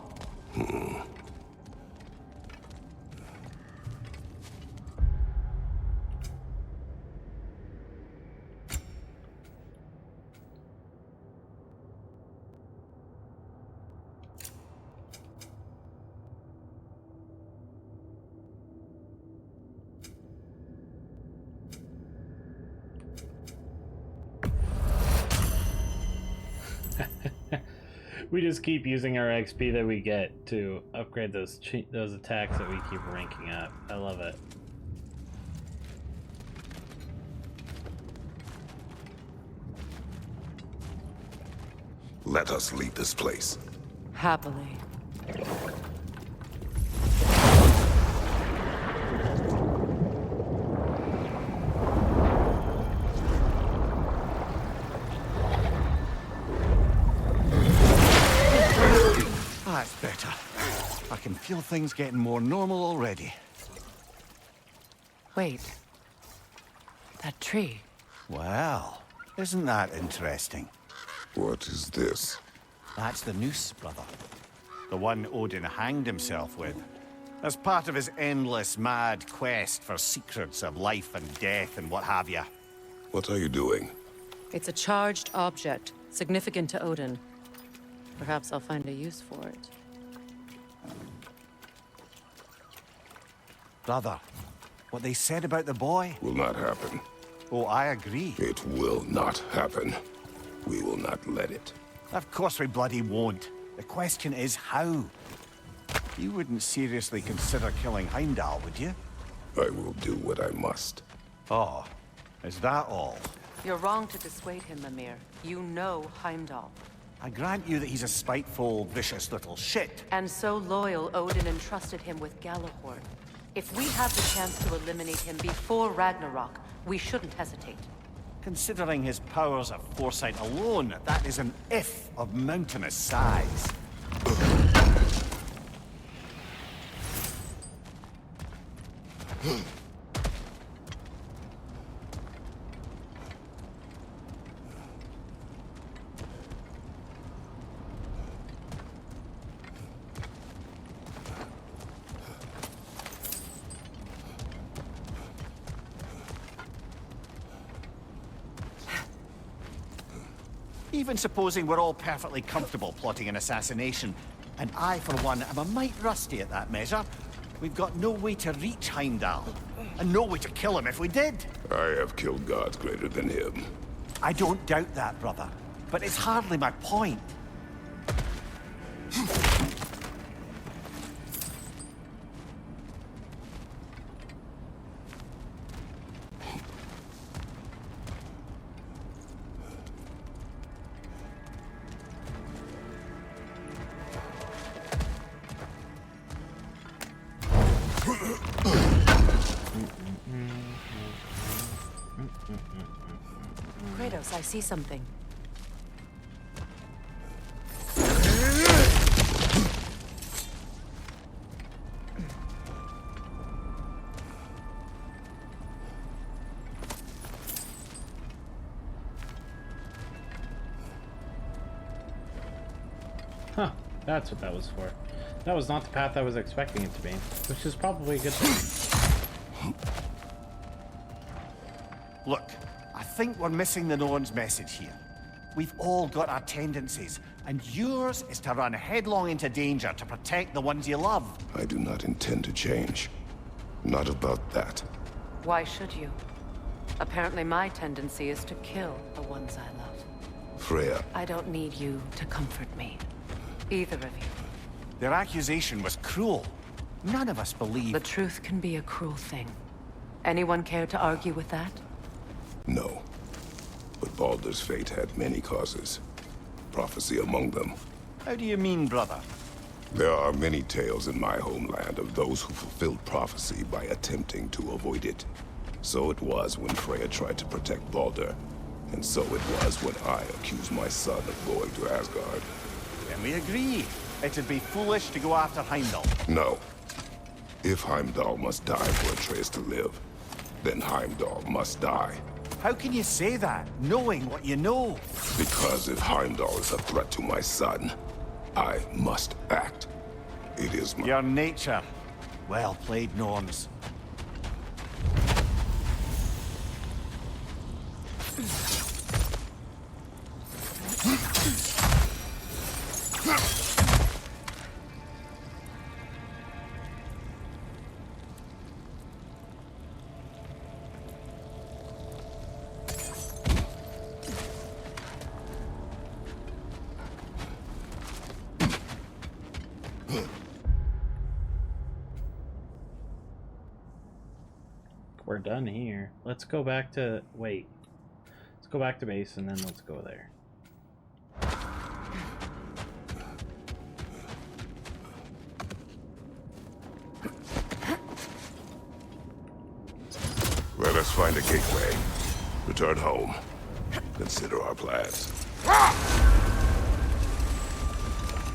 We just keep using our XP that we get to upgrade those attacks that we keep ranking up. I love it. Let us leave this place. Happily. That's better. I can feel things getting more normal already. Wait. That tree. Well, isn't that interesting? What is this? That's the noose, brother. The one Odin hanged himself with. As part of his endless, mad quest for secrets of life and death and what have you. What are you doing? It's a charged object, significant to Odin. Perhaps I'll find a use for it. Brother, what they said about the boy? Will not happen. Oh, I agree. It will not happen. We will not let it. Of course we bloody won't. The question is how. You wouldn't seriously consider killing Heimdall, would you? I will do what I must. Oh, is that all? You're wrong to dissuade him, Mimir. You know Heimdall. I grant you that he's a spiteful, vicious little shit. And so loyal, Odin entrusted him with Galahorn. If we have the chance to eliminate him before Ragnarok, we shouldn't hesitate. Considering his powers of foresight alone, that is an if of mountainous size. Even supposing we're all perfectly comfortable plotting an assassination, and I, for one, am a mite rusty at that measure, we've got no way to reach Heimdall, and no way to kill him if we did. I have killed gods greater than him. I don't doubt that, brother, but it's hardly my point. Kratos, I see something. Huh, that's what that was for. That was not the path I was expecting it to be, which is probably a good thing. Look, I think we're missing the Norn's message here. We've all got our tendencies, and yours is to run headlong into danger to protect the ones you love. I do not intend to change. Not about that. Why should you? Apparently my tendency is to kill the ones I love. Freya. I don't need you to comfort me. Either of you. Their accusation was cruel. None of us believe... The truth can be a cruel thing. Anyone care to argue with that? No. But Baldur's fate had many causes. Prophecy among them. How do you mean, brother? There are many tales in my homeland of those who fulfilled prophecy by attempting to avoid it. So it was when Freya tried to protect Baldur. And so it was when I accused my son of going to Asgard. Then we agree. It'd be foolish to go after Heimdall. No. If Heimdall must die for Atreus to live, then Heimdall must die. How can you say that, knowing what you know? Because if Heimdall is a threat to my son, I must act. It is my... Your nature. Well played, Norns. We're done here. Let's go back to... Wait. Let's go back to base and then let's go there. Let us find a gateway. Return home. Consider our plans.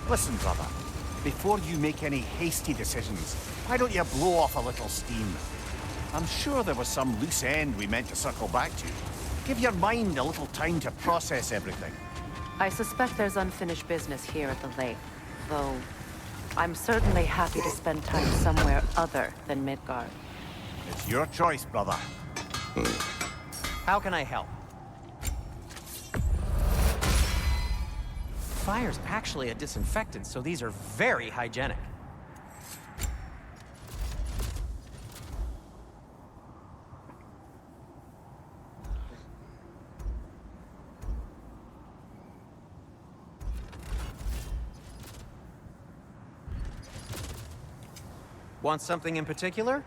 Listen, brother. Before you make any hasty decisions, why don't you blow off a little steam? I'm sure there was some loose end we meant to circle back to. Give your mind a little time to process everything. I suspect there's unfinished business here at the lake, though I'm certainly happy to spend time somewhere other than Midgard. It's your choice, brother. How can I help? Fire's actually a disinfectant, so these are very hygienic. Want something in particular?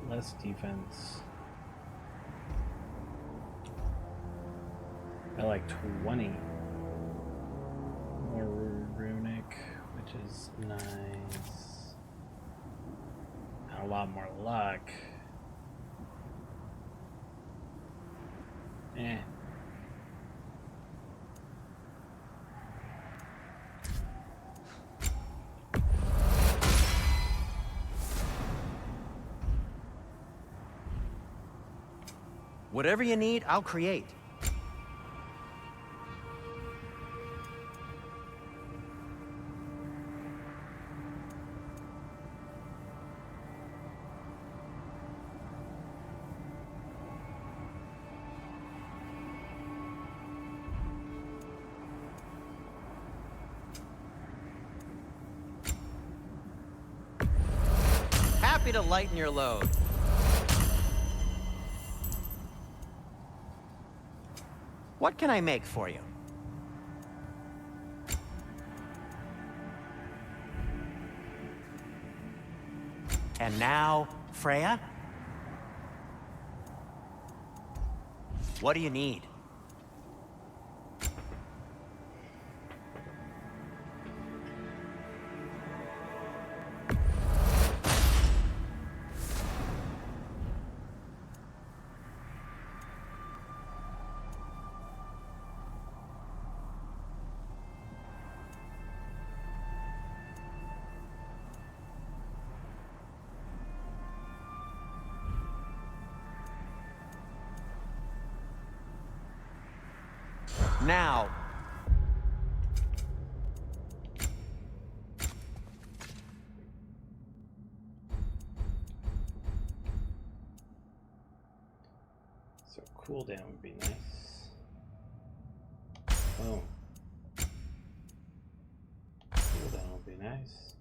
Less defense. I like 20. More runic, which is nice. And a lot more luck. Eh. Whatever you need, I'll create. Happy to lighten your load. What can I make for you? And now, Freya? What do you need? Now. So cooldown would be nice. Oh. Cooldown would be nice.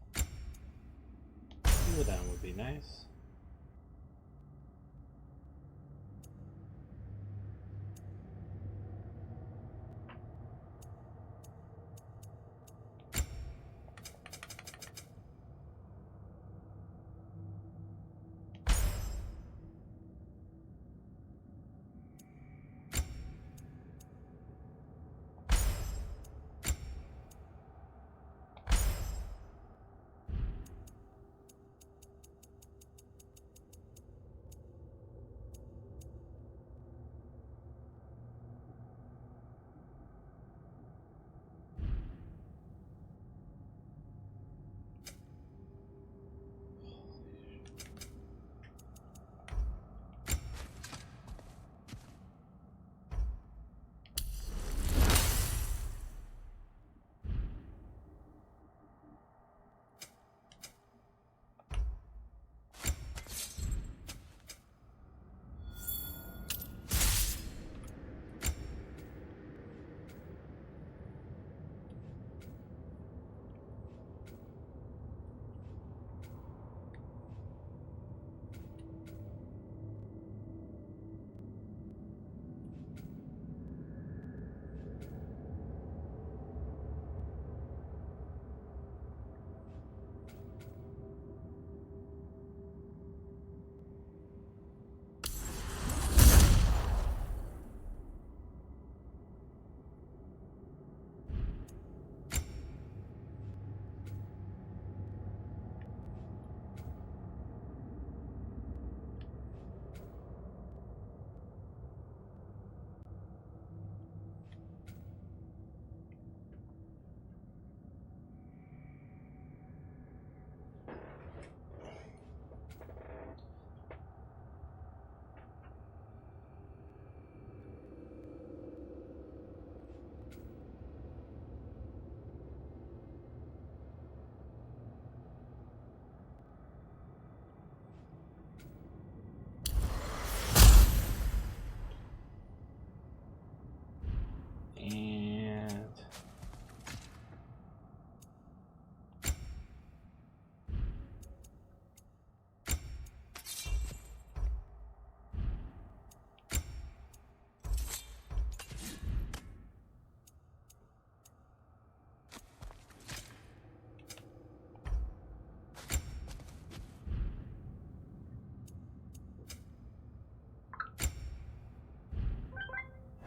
Cooldown would be nice.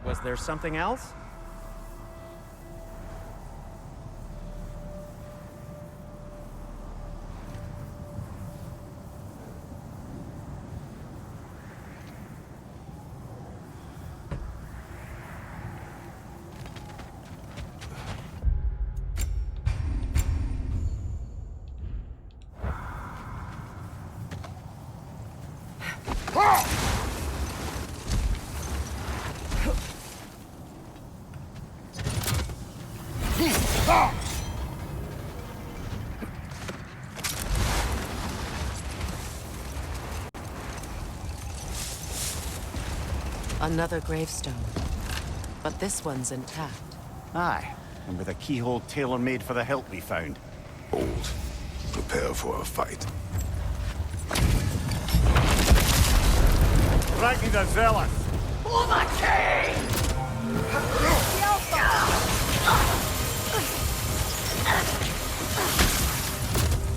Was there something else? Another gravestone. But this one's intact. Aye, and with a keyhole tailor-made for the hilt we found. Hold. Prepare for a fight. Ragnar the Zealous! For the king!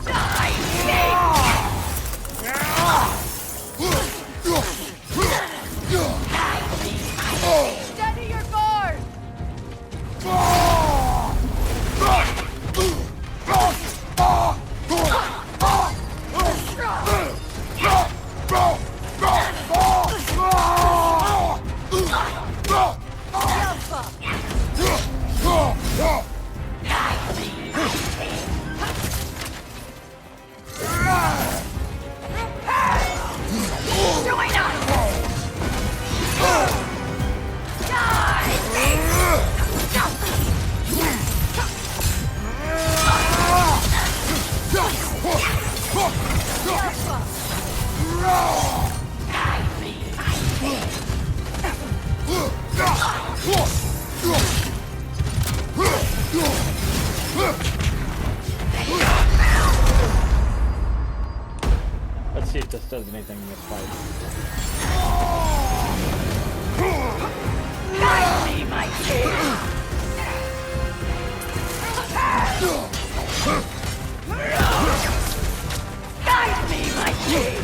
Die, king! Let's see if this does anything in this fight. Guide me, my king! Guide me, my king!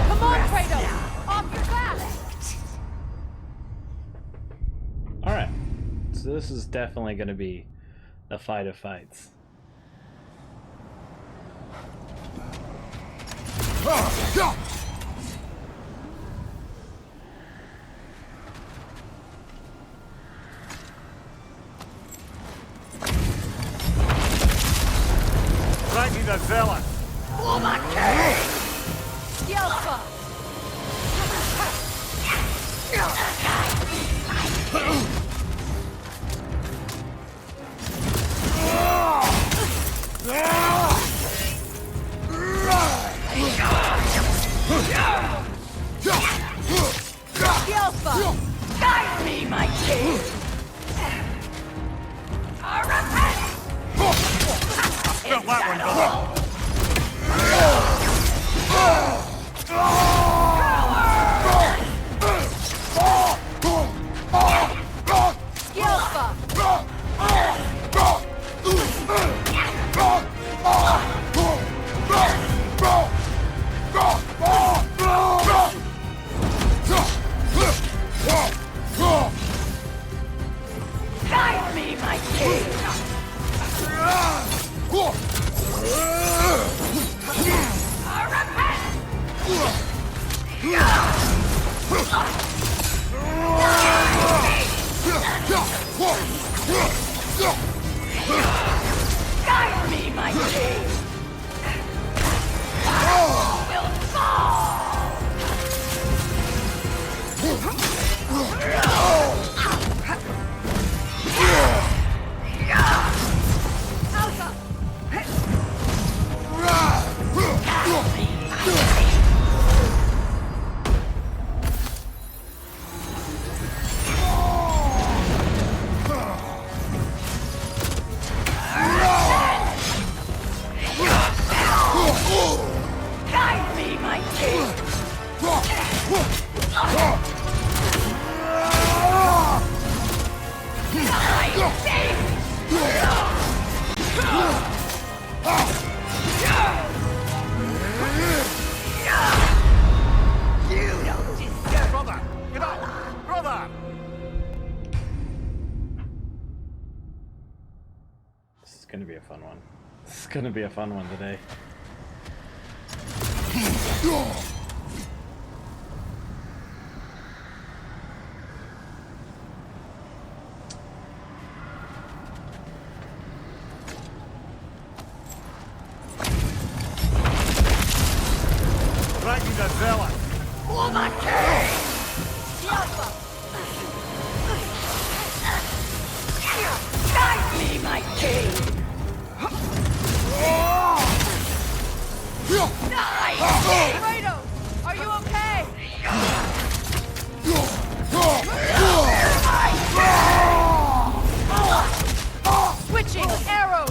Come on, Kratos! Off your back! Alright. So this is definitely going to be the fight of fights. Striking the villain! Yelpa! Yelpa! Guide me, my king! Felt that one go. Guide me, my king! Guide me, my king! Will fall! Guide me, my king! Brother! Get up! Brother! This is going to be a fun one. This is going to be a fun one today. Striking the villain! For my king! Guide me, my king! Kratos, are you okay? Switching arrows!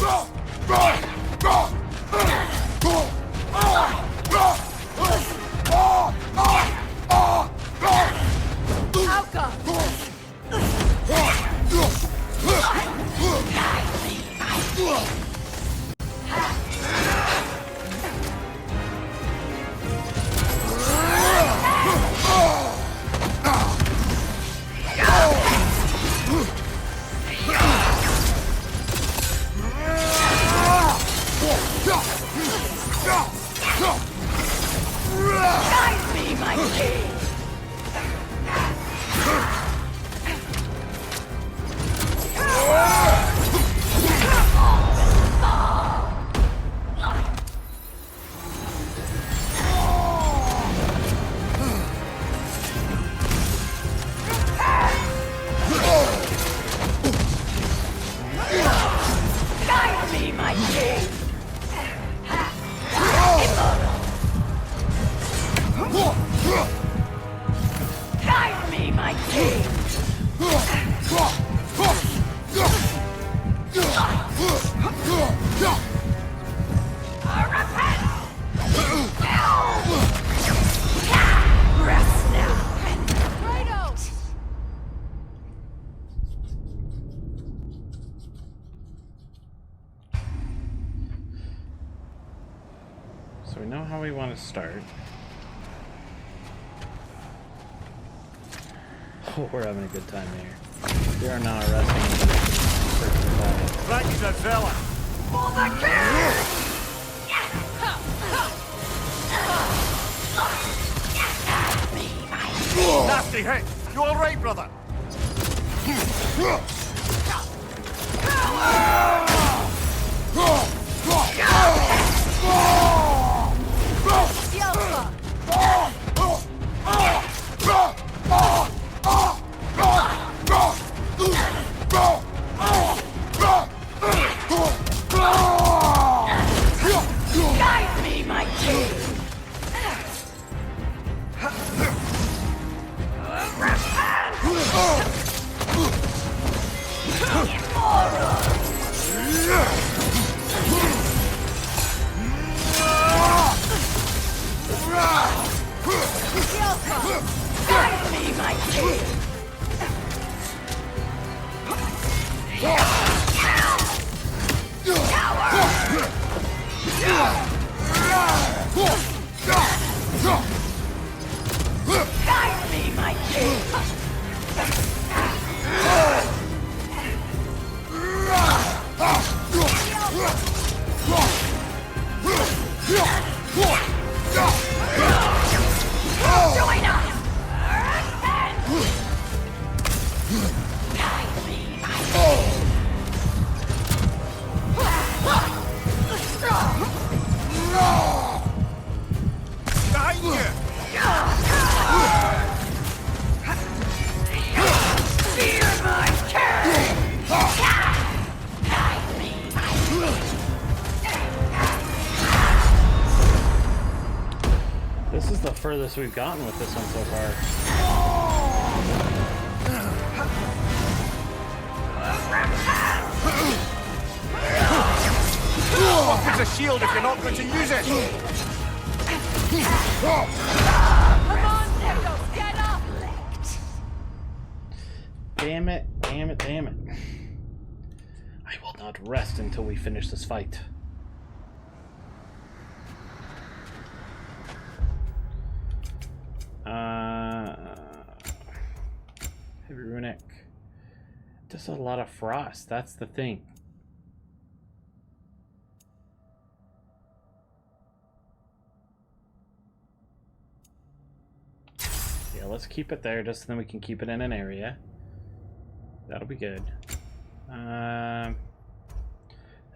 So we know how we want to start. Oh, we're having a good time here. We are not resting. Thank you, Zella. For the king! Nasty hit. You all right, brother? Guide me, my king! Guide me, my king! Guide me, my king! Join us! Guide me, my king! Behind you! Fear my king! Guide me, my king! This is the furthest we've gotten with this one so far. What is a shield if you're not going to use it? Come on, Nichols, get up! Damn it, damn it, damn it. I will not rest until we finish this fight. Heavy runic. Does a lot of frost, that's the thing. Yeah, let's keep it there just so then we can keep it in an area. That'll be good. That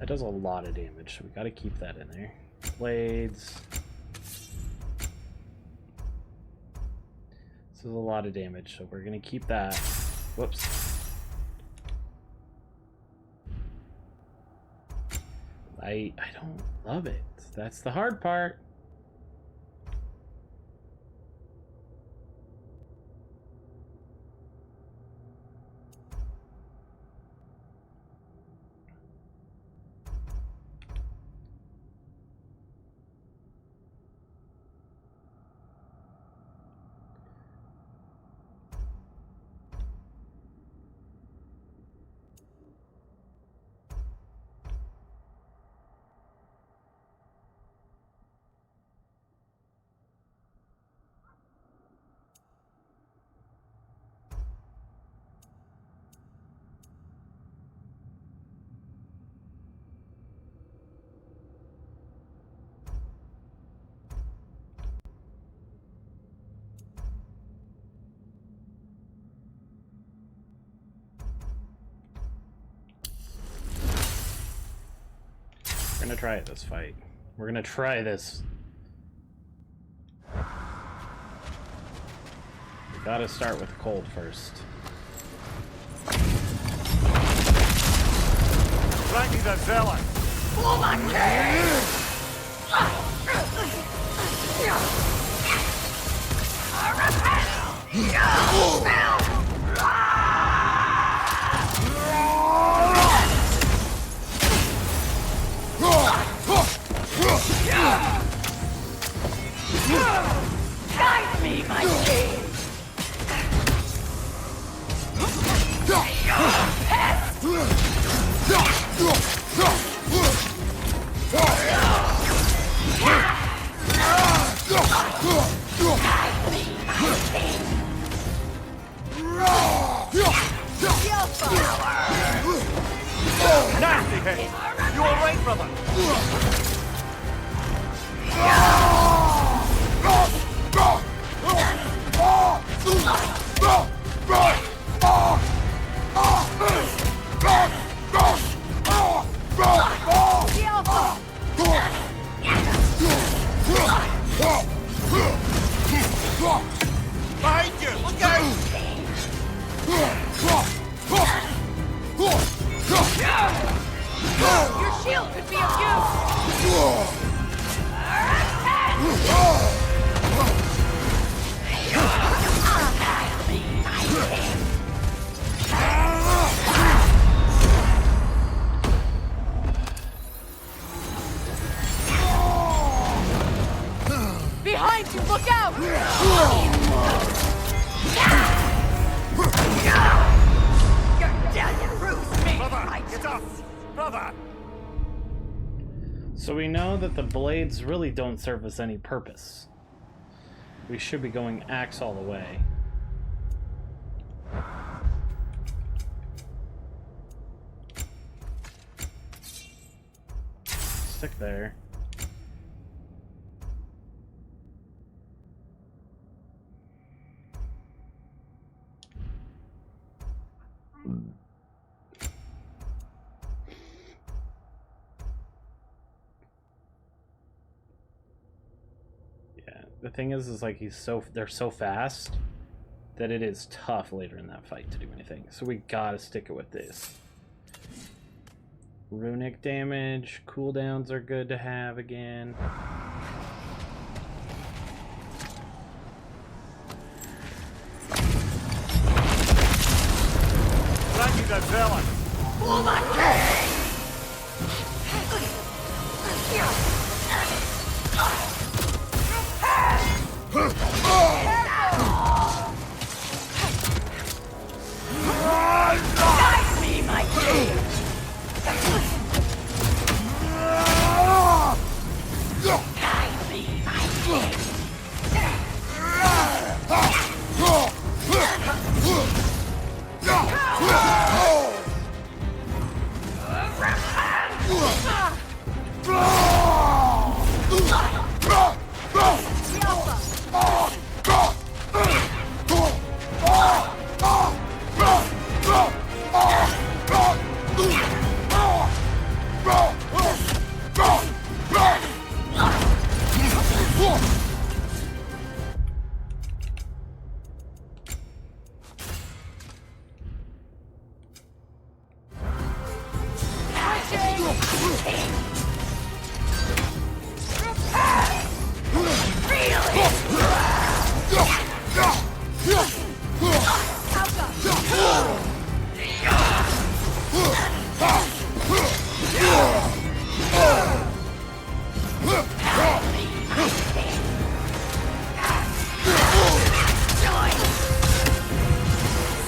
does a lot of damage, so we gotta keep that in there. Blades. This is a lot of damage, so we're gonna keep that. Whoops. I don't love it. That's the hard part. We're gonna try this fight. We're gonna try this. We gotta start with cold first. Thank you, Zella. For my Guide me, my king! Behind you! Look out! Your shield could be of use! Behind you, look out! You're dead, Bruce! Brother, get up! Brother! So we know that the blades really don't serve us any purpose. We should be going axe all the way. Stick there. The thing is like they're so fast that it is tough later in that fight to do anything. So we gotta stick it with this. Runic damage, cooldowns are good to have again. Thank you, that villain! Oh my Guide me, my king! Guide me, my king!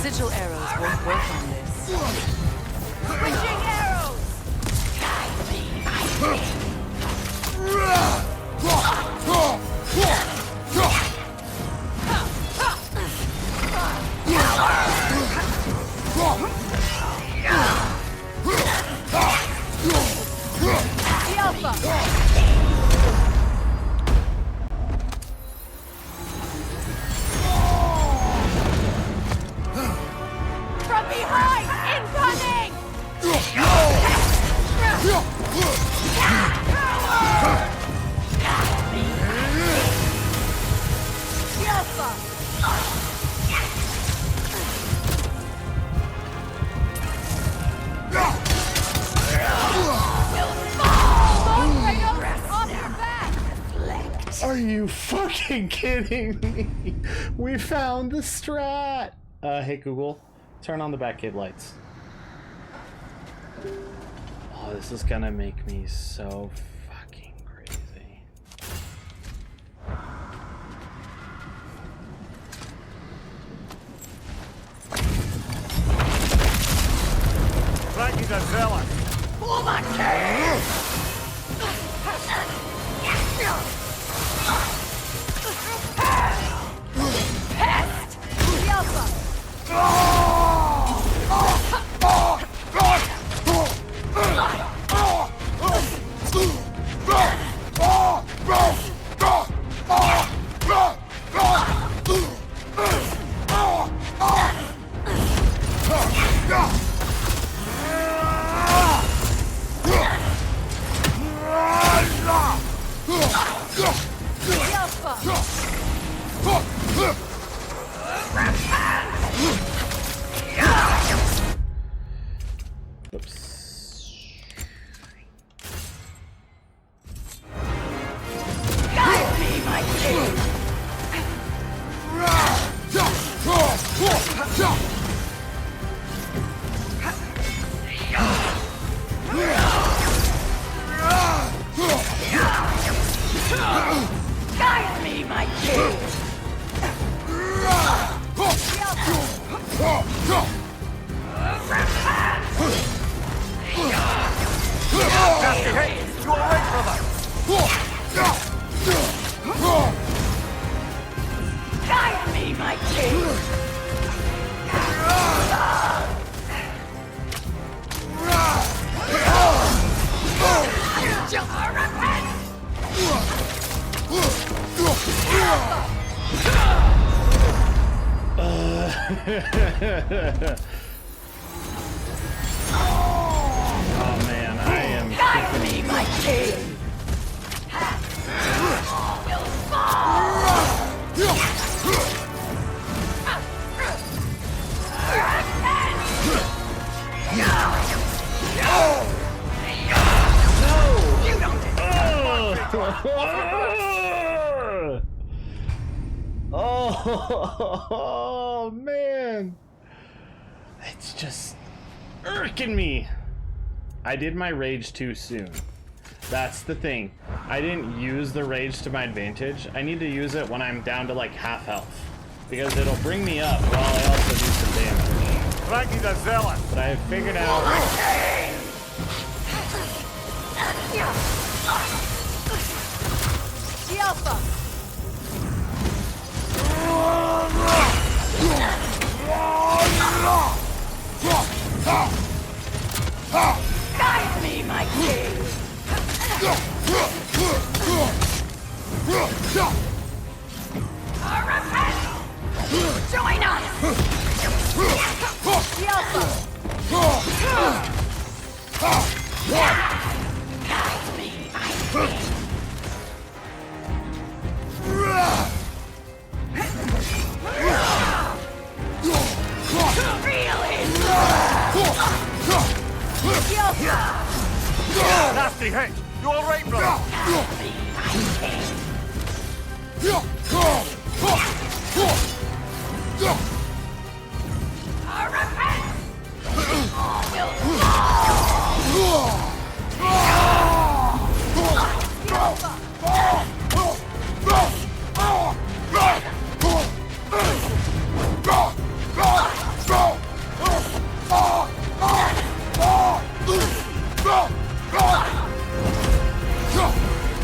Sigil arrows won't work on this. Witching arrows! The Alpha! From behind! Incoming! The Alpha! Are you fucking kidding me? We found the strat! Hey Google, turn on the Batcave lights. Oh, this is gonna make me so fucking crazy. Thank you, that villain! Oh my God! Pest! The Alpha! Guide me, my king! Hey, you alright, brother? Guide me, my king! Oh man, I am. Guide me, my king! All will Oh man, it's just irking me. I did my rage too soon. That's the thing. I didn't use the rage to my advantage. I need to use it when I'm down to like half health, because it'll bring me up while I also do some damage. Frankie the Zealot. But I have figured out. The Alpha! Guide me, my king! Join us! The Alpha! Guide me, my king! Nasty hit! You alright, brother?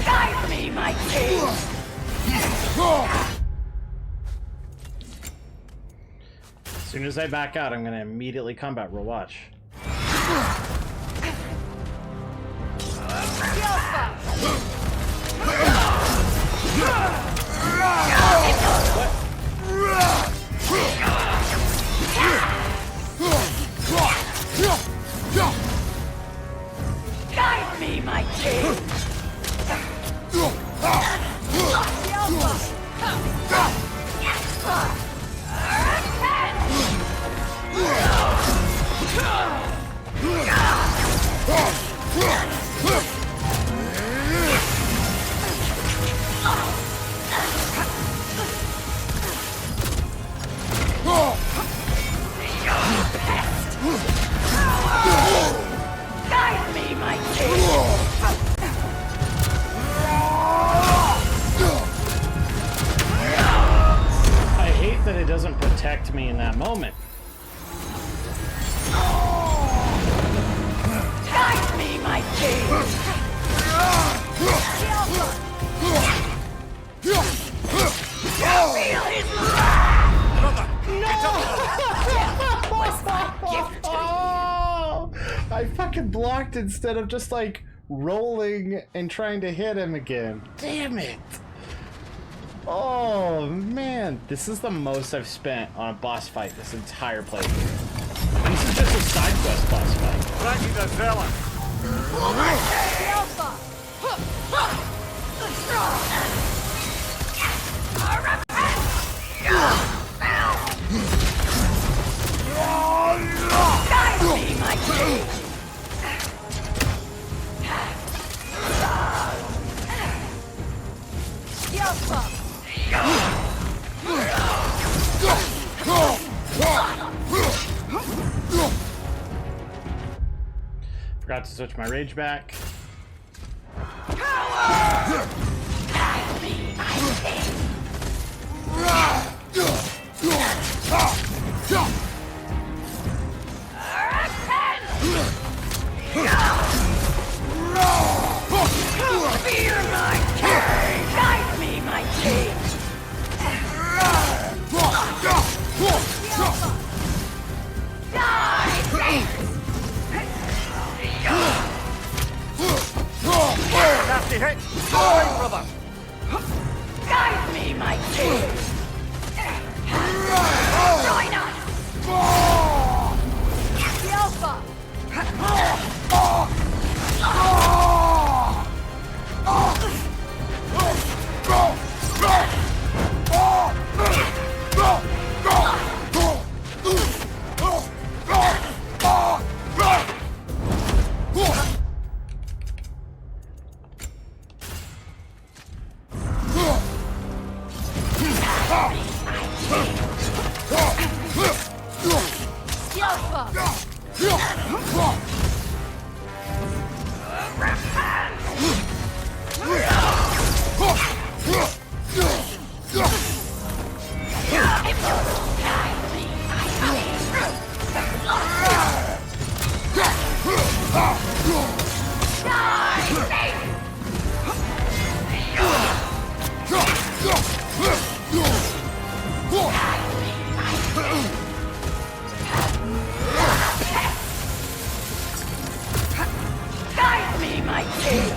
Guide me, my king! As soon as I back out, I'm gonna immediately combat roll. Watch. Guide me, my king! Guide me, my king! I hate that it doesn't protect me in that moment. Guide me, my king! Feel his Oh, I fucking blocked instead of just like rolling and trying to hit him again. Damn it. Oh man, this is the most I've spent on a boss fight this entire playthrough. This is just a side quest boss fight. Frankie the Zealot. Guide me, my king! Forgot to switch my rage back. Fear my king! Guide me, my king! Nasty hit! Sorry, brother! Guide me, my king! Join us! The Alpha! Guide me, my king!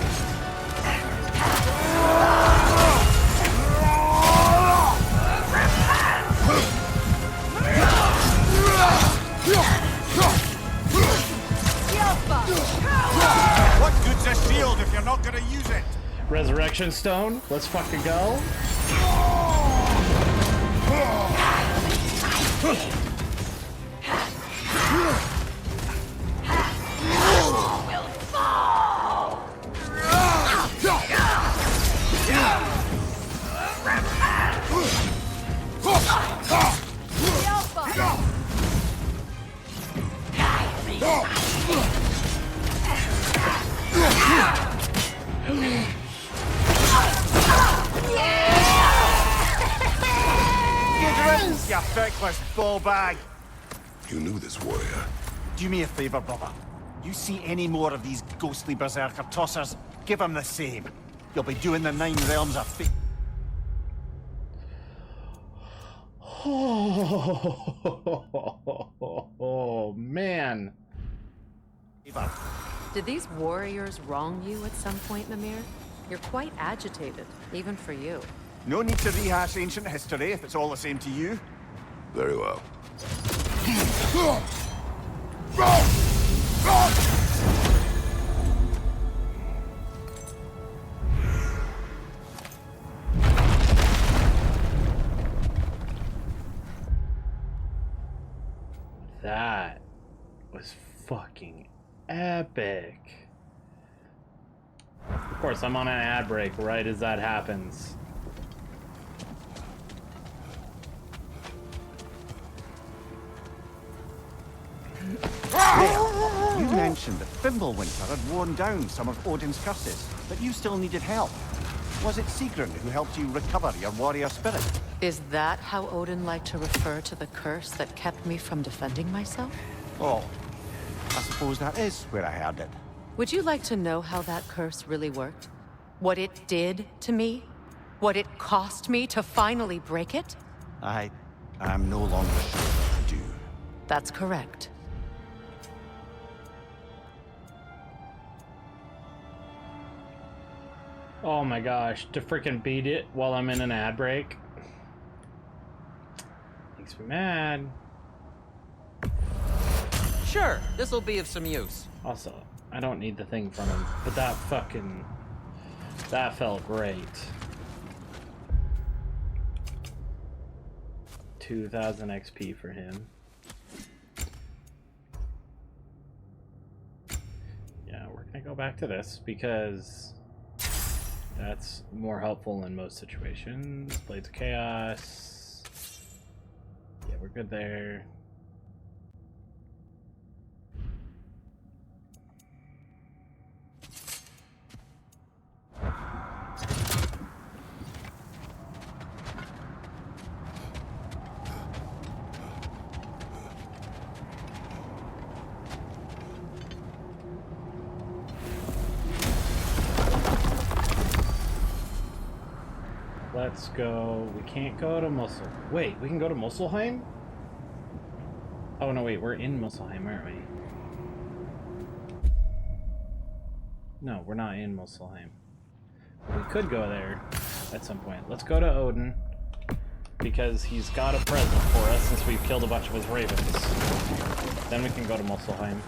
What good's a shield if you're not gonna use it? Resurrection Stone. Let's fucking go. Will fall! You feckless ball bag! You knew this warrior. Do me a favor, brother. You see any more of these ghostly berserker tossers, give them the same. You'll be doing the 9 realms a favor. Oh man. Did these warriors wrong you at some point, Mimir? You're quite agitated, even for you. No need to rehash ancient history if it's all the same to you. Very well. That was fucking epic. Of course, I'm on an ad break right as that happens. You mentioned that Fimbulwinter had worn down some of Odin's curses, but you still needed help. Was it Sigrun who helped you recover your warrior spirit? Is that how Odin liked to refer to the curse that kept me from defending myself? Oh, I suppose that is where I heard it. Would you like to know how that curse really worked? What it did to me? What it cost me to finally break it? I'm no longer sure what to do. That's correct. Oh my gosh, to freaking beat it while I'm in an ad break. Makes me mad. Sure, this'll be of some use. Also, I don't need the thing from him, but that felt great. 2,000 XP for him. Yeah, we're gonna go back to this because That's more helpful in most situations. Blades of Chaos. Yeah, we're good there. Let's go. We can't go to Mussel. Wait, we can go to Musselheim? Oh no, wait, we're in Musselheim, aren't we? No, we're not in Musselheim. We could go there at some point. Let's go to Odin, because he's got a present for us since we've killed a bunch of his ravens. Then we can go to Musselheim.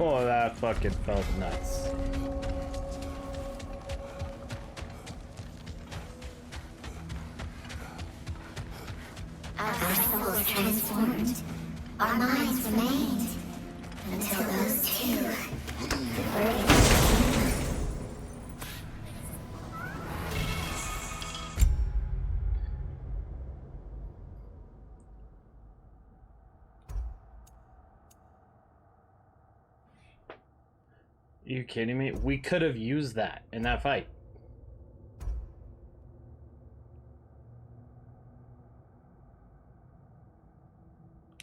Oh, that fucking felt nuts. Our souls transformed. Our minds remained. Until those two were Are you kidding me? We could have used that in that fight.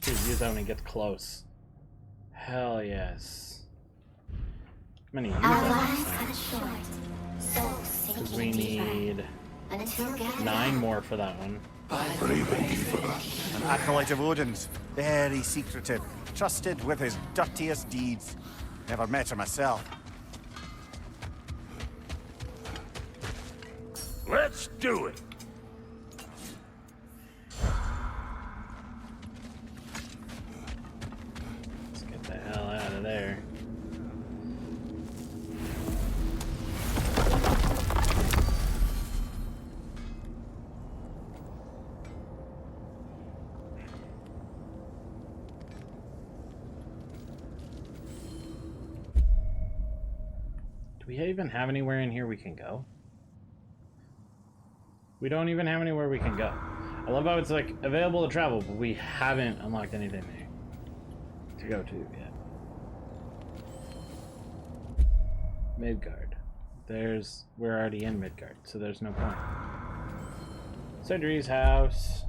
Dude, use that when he gets close. Hell yes. I'm gonna use that. Because we need 9 more for that one. An acolyte of Odin's, very secretive, trusted with his dirtiest deeds. Never met her myself. Let's do it. Let's get the hell out of there. Do we even have anywhere in here we can go? We don't even have anywhere we can go. I love how it's like available to travel, but we haven't unlocked anything there to go to yet. Midgard. We're already in Midgard, so there's no point. Sindri's house.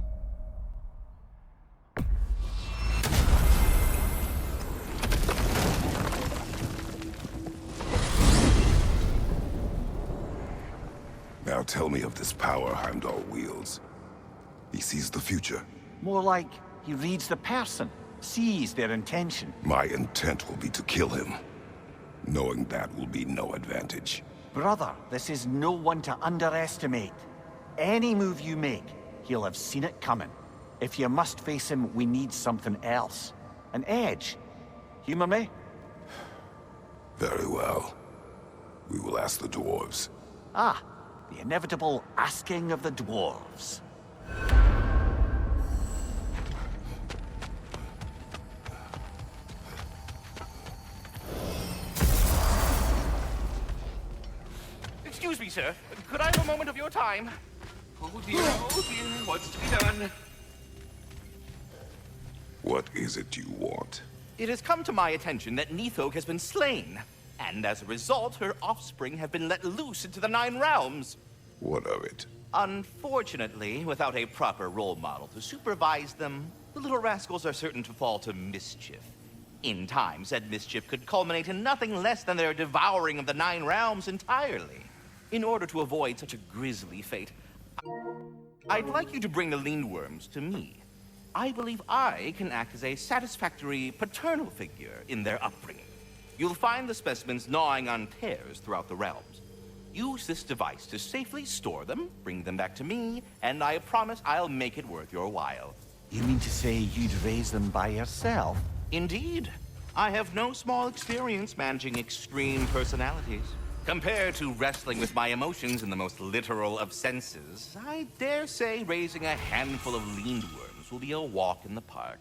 Now tell me of this power Heimdall wields. He sees the future. More like he reads the person, sees their intention. My intent will be to kill him. Knowing that will be no advantage. Brother, this is no one to underestimate. Any move you make, he'll have seen it coming. If you must face him, we need something else. An edge. Humor me? Very well. We will ask the dwarves. Ah, the inevitable asking of the dwarves. Excuse me, sir. Could I have a moment of your time? Oh dear, what's to be done? What is it you want? It has come to my attention that Nithog has been slain, and as a result, her offspring have been let loose into the 9 realms. What of it? Unfortunately, without a proper role model to supervise them, the little rascals are certain to fall to mischief. In time, said mischief could culminate in nothing less than their devouring of the 9 realms entirely. In order to avoid such a grisly fate, I'd like you to bring the Lindworms to me. I believe I can act as a satisfactory paternal figure in their upbringing. You'll find the specimens gnawing on tears throughout the realms. Use this device to safely store them, bring them back to me, and I promise I'll make it worth your while. You mean to say you'd raise them by yourself? Indeed. I have no small experience managing extreme personalities. Compared to wrestling with my emotions in the most literal of senses, I dare say raising a handful of leaned worms will be a walk in the park.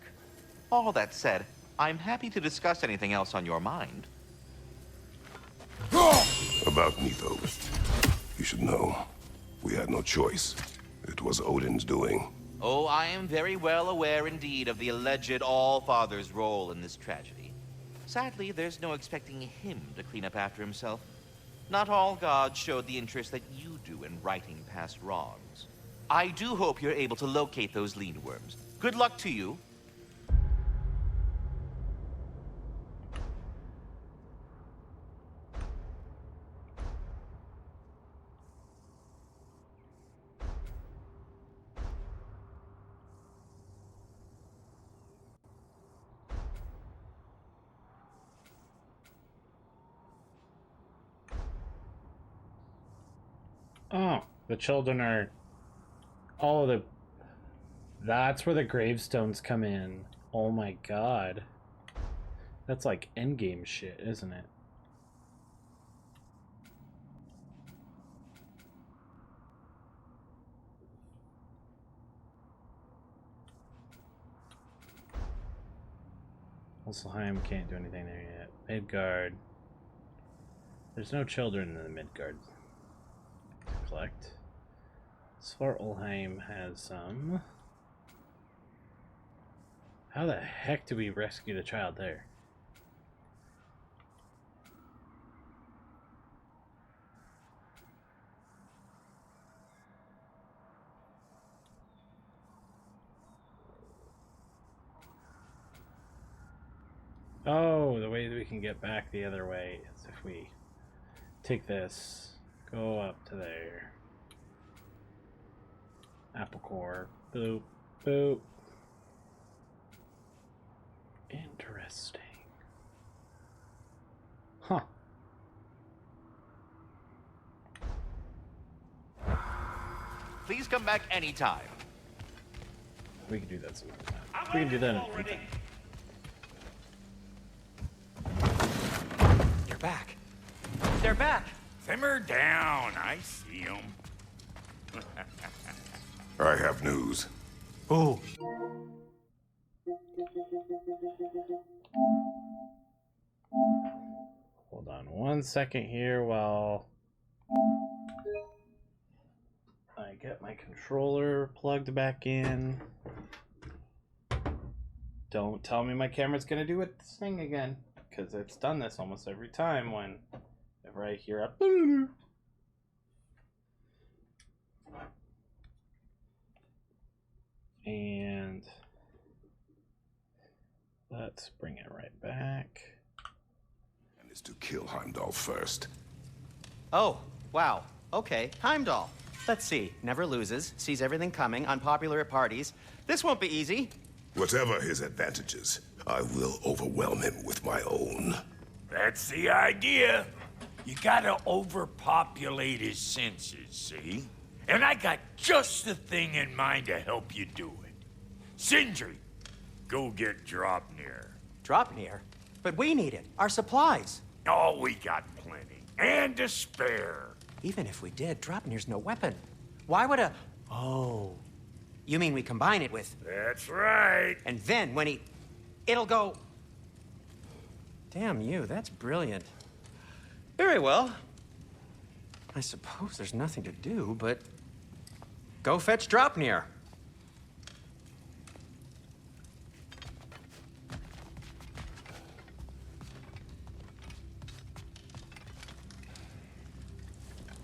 All that said, I'm happy to discuss anything else on your mind. About Nitho, you should know, we had no choice. It was Odin's doing. Oh, I am very well aware indeed of the alleged All-Father's role in this tragedy. Sadly, there's no expecting him to clean up after himself. Not all gods showed the interest that you do in righting past wrongs. I do hope you're able to locate those lean worms. Good luck to you. Oh, the children are... Oh, that's where the gravestones come in. Oh my god. That's like endgame shit, isn't it? Helheim can't do anything there yet. Midgard. There's no children in the Midgard to collect. Svartalheim has some. How the heck do we rescue the child there? Oh, the way that we can get back the other way is if we take this, go up to there. Apple core. Boop. Boop. Interesting. Huh. Please come back anytime. We can do that some other time. We can do that in a free time. You're back. They're back. Simmer down. I see them. I have news. Oh. Hold on 1 second here while I get my controller plugged back in. Don't tell me my camera's gonna do its thing again, because it's done this almost every time whenever I hear a and let's bring it right back. And is to kill Heimdall first. Oh, wow. Okay, Heimdall. Let's see. Never loses, sees everything coming, unpopular at parties. This won't be easy. Whatever his advantages, I will overwhelm him with my own. That's the idea. You gotta overpopulate his senses, see? And I got just the thing in mind to help you do it. Sindri, go get Dropnir. Dropnir? But we need it. Our supplies. Oh, we got plenty. And to spare. Even if we did, Dropnir's no weapon. Why would a... Oh. You mean we combine it with... That's right. And then when he... It'll go... Damn you, that's brilliant. Very well. I suppose there's nothing to do, but... Go fetch Dropnir.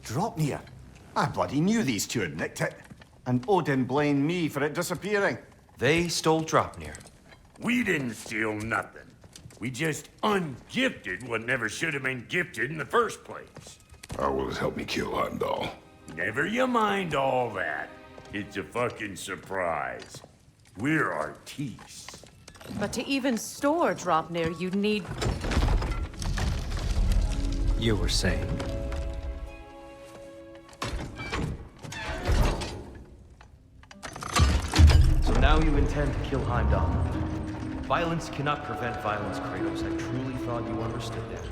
Dropnir? I bloody knew these two had nicked it. And Odin blamed me for it disappearing. They stole Dropnir. We didn't steal nothing. We just ungifted what never should have been gifted in the first place. How will it help me kill Heimdall? Never you mind all that. It's a fucking surprise. We're artistes. But to even store Dropnir, you'd need... You were saying? So now you intend to kill Heimdall. Violence cannot prevent violence, Kratos. I truly thought you understood that.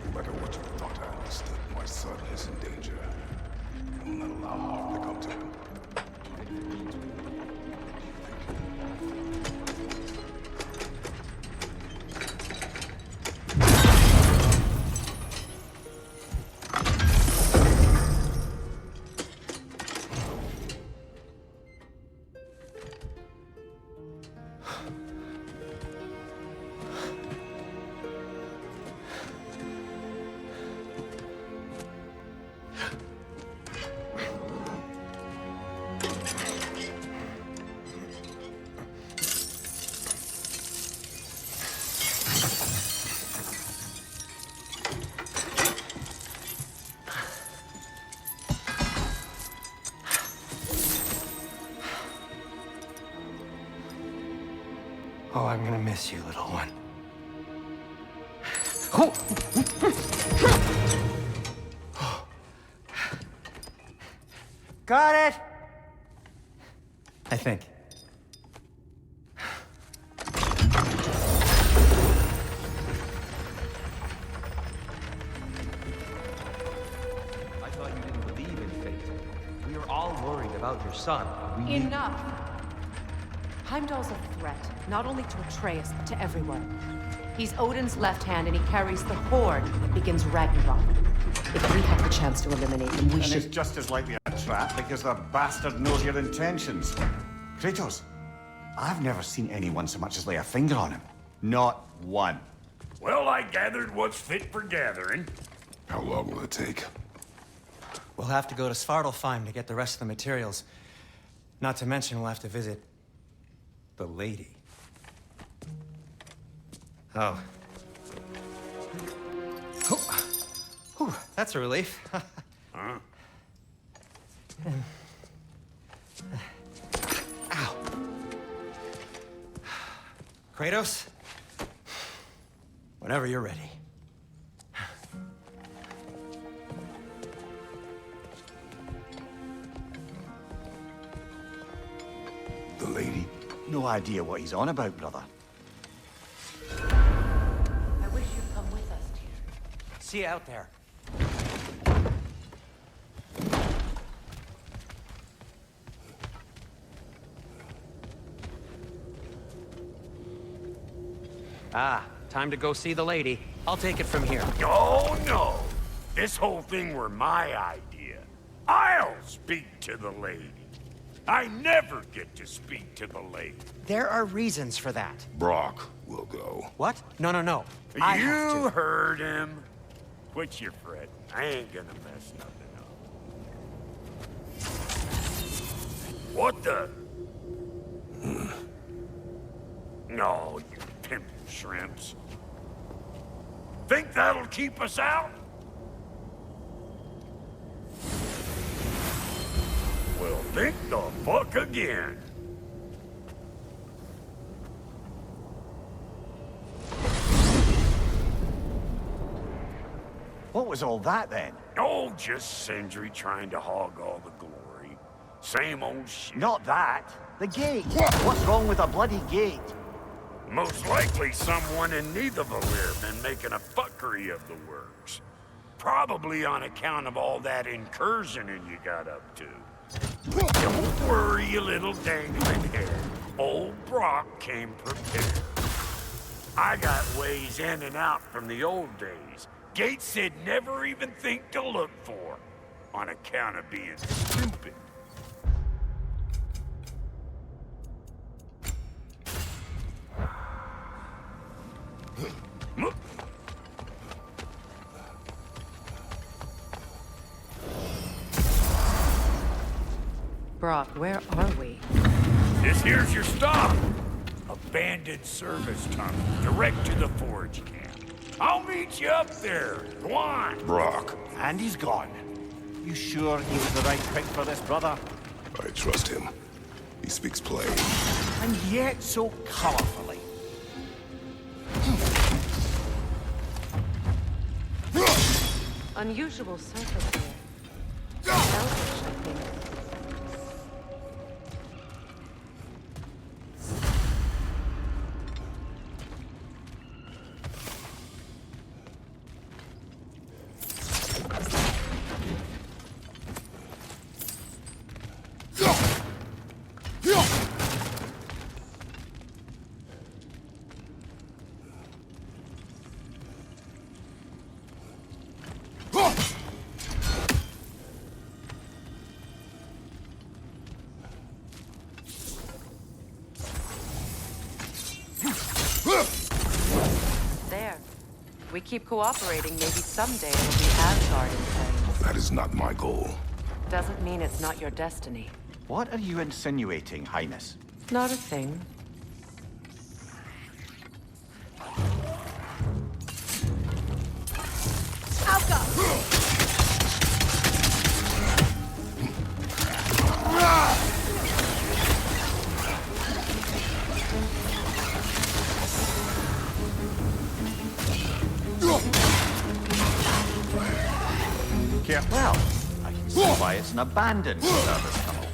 No matter what you thought I understood, my son is in danger. I will not allow harm to come to him. Oh, I'm gonna miss you, little one. Got it! I think. I thought you didn't believe in fate. We are all worried about your son. Enough! Heimdall's a threat, not only to Atreus, but to everyone. He's Odin's left hand, and he carries the Horde that begins Ragnarok. If we have the chance to eliminate him, we should... it's just as likely a trap because the bastard knows your intentions. Kratos, I've never seen anyone so much as lay a finger on him. Not one. Well, I gathered what's fit for gathering. How long will it take? We'll have to go to Svartalfheim to get the rest of the materials. Not to mention we'll have to visit the lady. Oh. Whew, that's a relief. Huh? Ow. Kratos? Whenever you're ready. The lady? No idea what he's on about, brother. I wish you'd come with us, Tyr. See you out there. Ah, time to go see the lady. I'll take it from here. Oh, no. This whole thing were my idea. I'll speak to the lady. I never get to speak to the lady. There are reasons for that. Brock will go. What? No, no, no. I have You to. heard him. Quit your fret. I ain't gonna mess nothing up. What the? No, you pimp shrimps. Think that'll keep us out? Well, think the fuck again. What was all that then? Oh, just Sindri trying to hog all the glory. Same old shit. Not that. The gate. What's wrong with a bloody gate? Most likely someone in Nidavellir been making a fuckery of the works. Probably on account of all that incursioning you got up to. Don't worry, you little dangling head. Old Brock came prepared. I got ways in and out from the old days. Gates he'd never even think to look for, on account of being stupid. Brock, where are we? This here's your stop. Abandoned service tunnel, direct to the forge camp. I'll meet you up there. Go on. Brock. And he's gone. You sure he was the right pick for this, brother? I trust him. He speaks plain. And yet so colorfully. Unusual surface here. Elvish, I think. we keep cooperating, maybe someday it'll be Asgard in flames. That is not my goal. Doesn't mean it's not your destiny. What are you insinuating, Highness? Not a thing. Well, I can see why it's an abandoned service tunnel.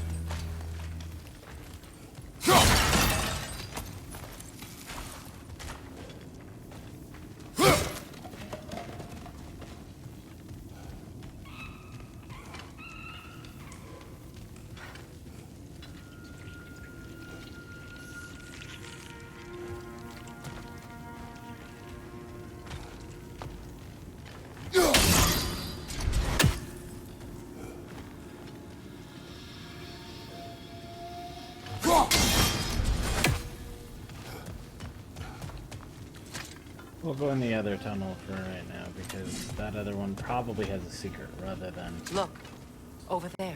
We'll go in the other tunnel for right now, because that other one probably has a secret rather than... Look, over there.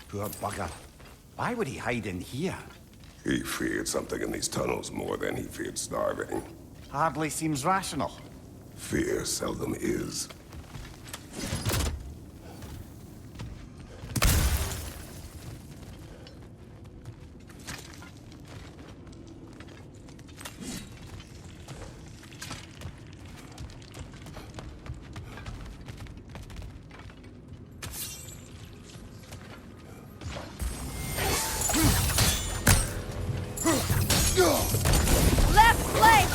Poor bugger. Why would he hide in here? He feared something in these tunnels more than he feared starving. Hardly seems rational. Fear seldom is. Left flank!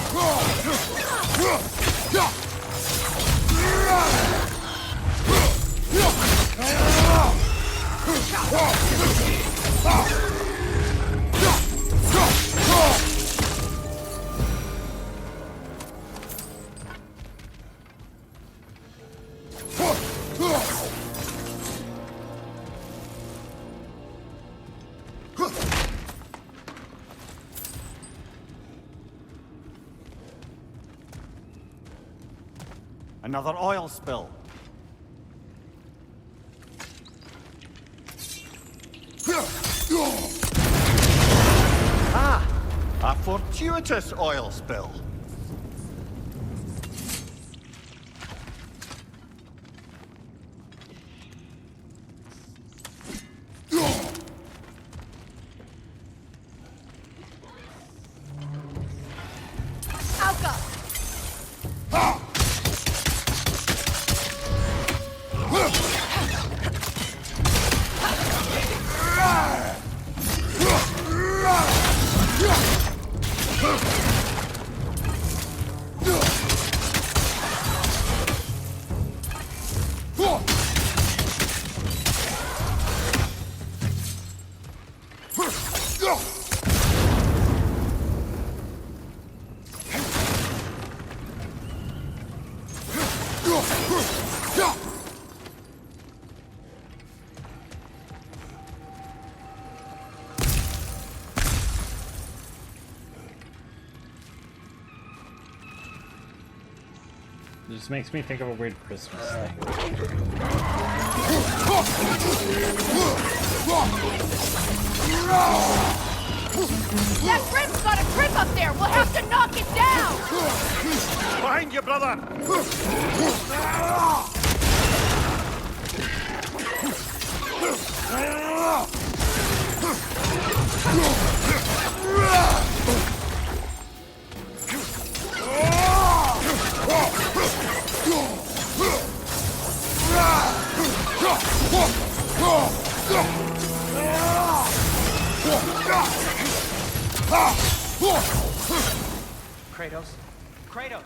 Another oil spill. Ah! A fortuitous oil spill. It just makes me think of a weird Christmas thing. That Grim's got a grip up there! We'll have to knock it down! Behind you, brother! Kratos? Kratos!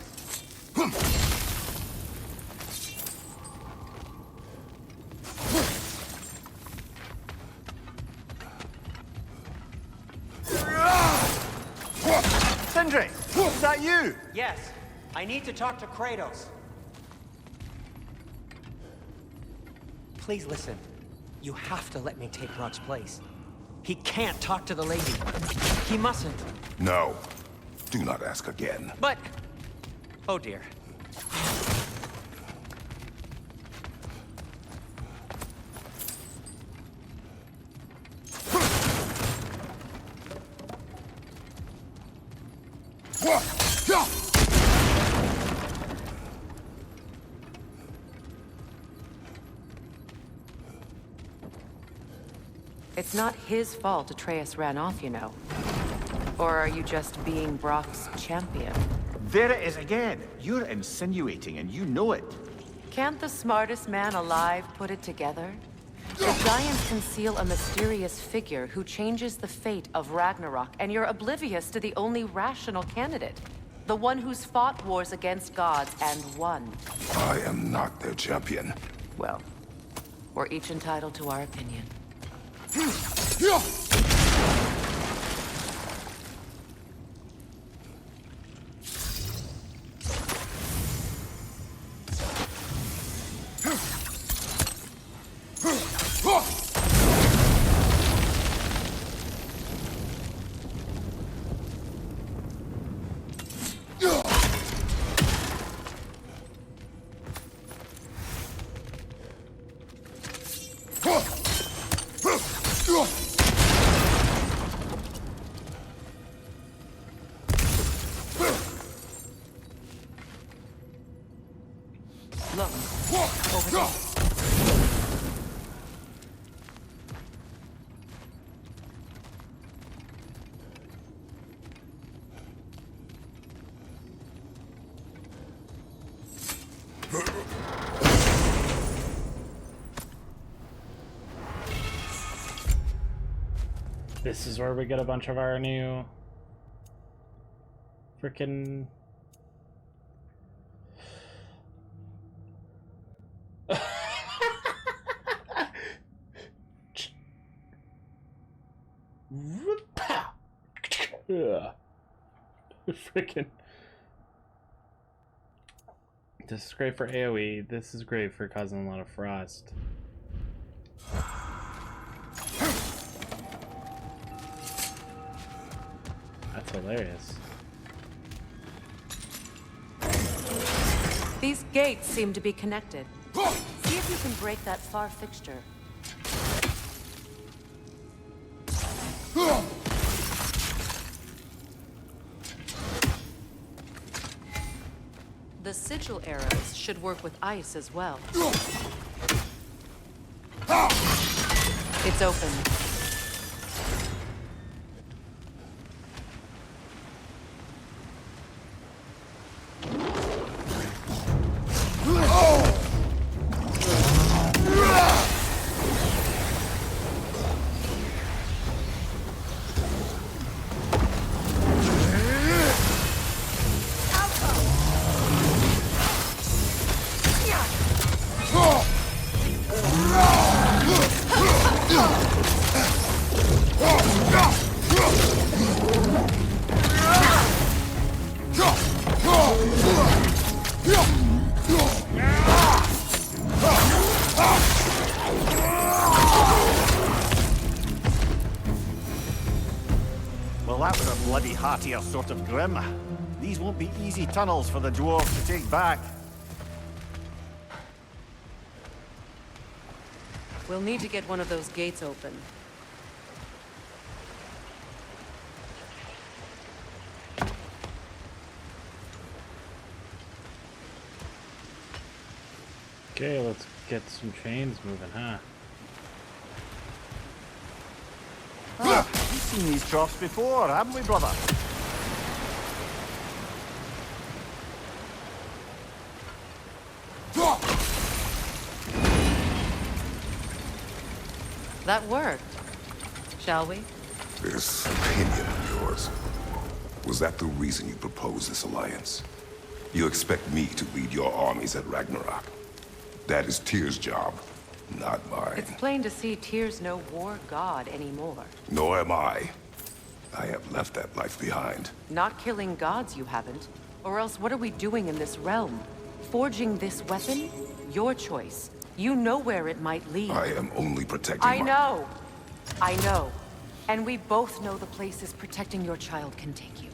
Sindri! Is that you? Yes. I need to talk to Kratos. Please listen. You have to let me take Rock's place. He can't talk to the lady. He mustn't. No. Do not ask again. But... Oh dear. It's not his fault Atreus ran off, you know. Or are you just being Brock's champion? There it is again. You're insinuating and you know it. Can't the smartest man alive put it together? The Giants conceal a mysterious figure who changes the fate of Ragnarok, and you're oblivious to the only rational candidate. The one who's fought wars against gods and won. I am not their champion. Well, we're each entitled to our opinion. Look, over there. This is where we get a bunch of our new freaking freaking. This is great for AoE. This is great for causing a lot of frost. That's hilarious. These gates seem to be connected. See if you can break that far fixture. The sigil arrows should work with ice as well. It's open. Well, that was a bloody heartier sort of grim. These won't be easy tunnels for the dwarves to take back. We'll need to get one of those gates open. Okay, let's get some chains moving, huh? Ah, we've seen these troughs before, haven't we, brother? That worked. Shall we? This opinion of yours, was that the reason you proposed this alliance? You expect me to lead your armies at Ragnarok? That is Tyr's job, not mine. It's plain to see Tyr's no war god anymore. Nor am I. I have left that life behind. Not killing gods, you haven't. Or else what are we doing in this realm? Forging this weapon? Your choice. You know where it might lead. I am only protecting I know. I know. And we both know the places protecting your child can take you.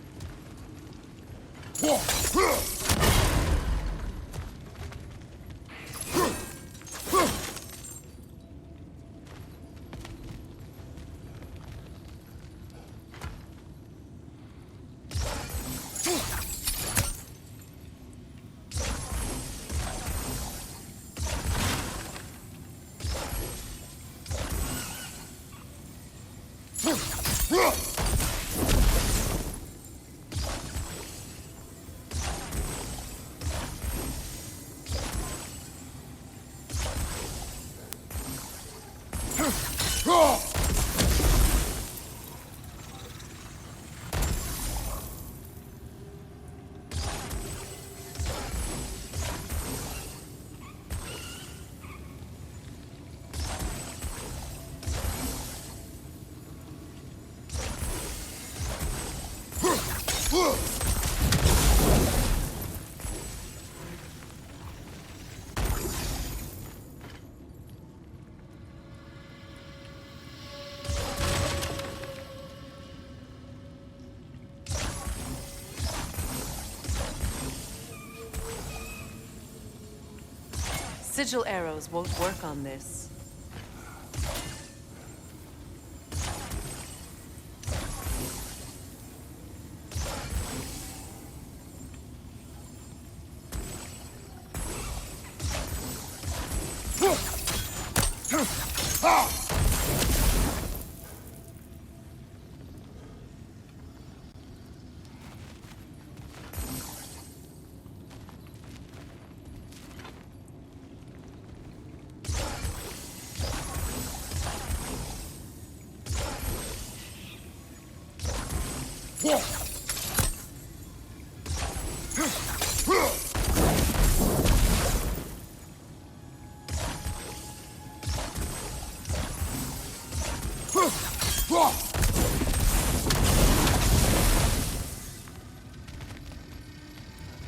Sigil arrows won't work on this.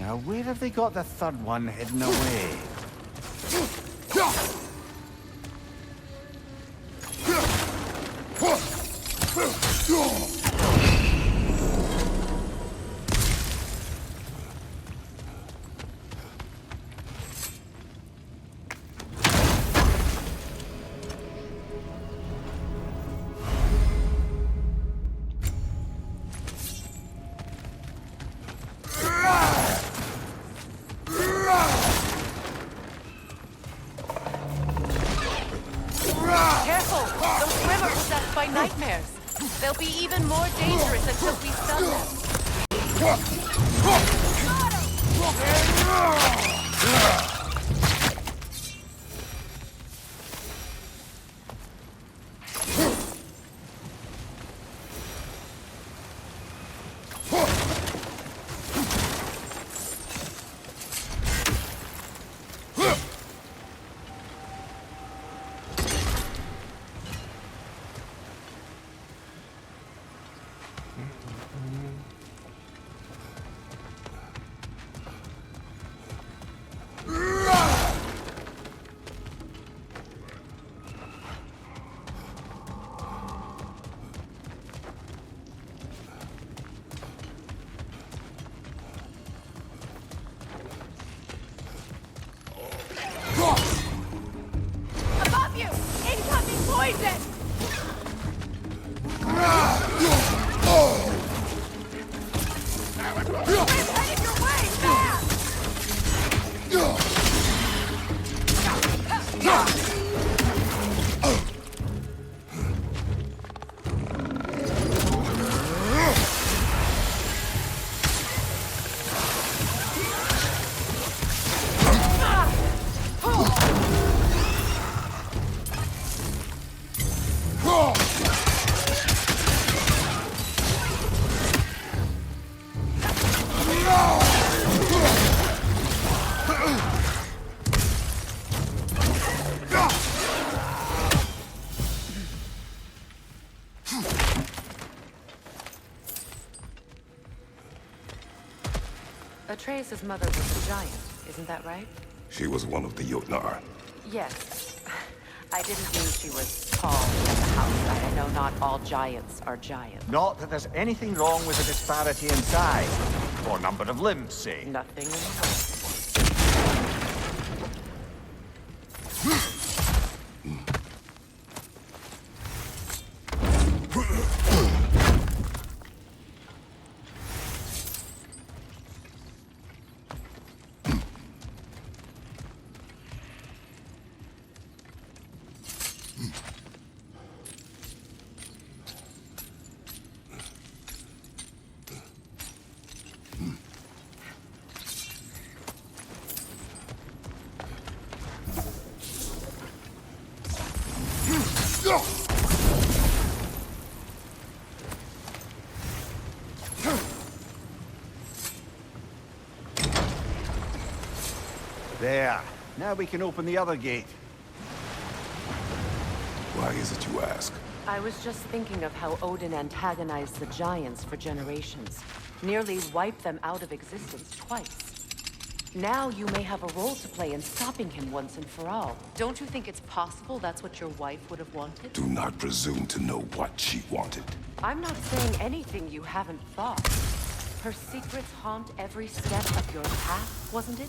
Now, where have they got the third one hidden away? Careful! Those swim are possessed by nightmares. They'll be even more dangerous until we stun them. Above you! Incoming poison! We're headed your way, fast! Atreus' mother was a giant, isn't that right? She was one of the Jotnar. Yes. I didn't mean she was tall at the house. I know not all giants are giants. Not that there's anything wrong with the disparity in size. Or number of limbs, say. Nothing in the world. There. Now we can open the other gate. Why is it you ask? I was just thinking of how Odin antagonized the giants for generations. Nearly wiped them out of existence twice. Now you may have a role to play in stopping him once and for all. Don't you think it's possible that's what your wife would have wanted? Do not presume to know what she wanted. I'm not saying anything you haven't thought. Her secrets haunt every step of your path, wasn't it?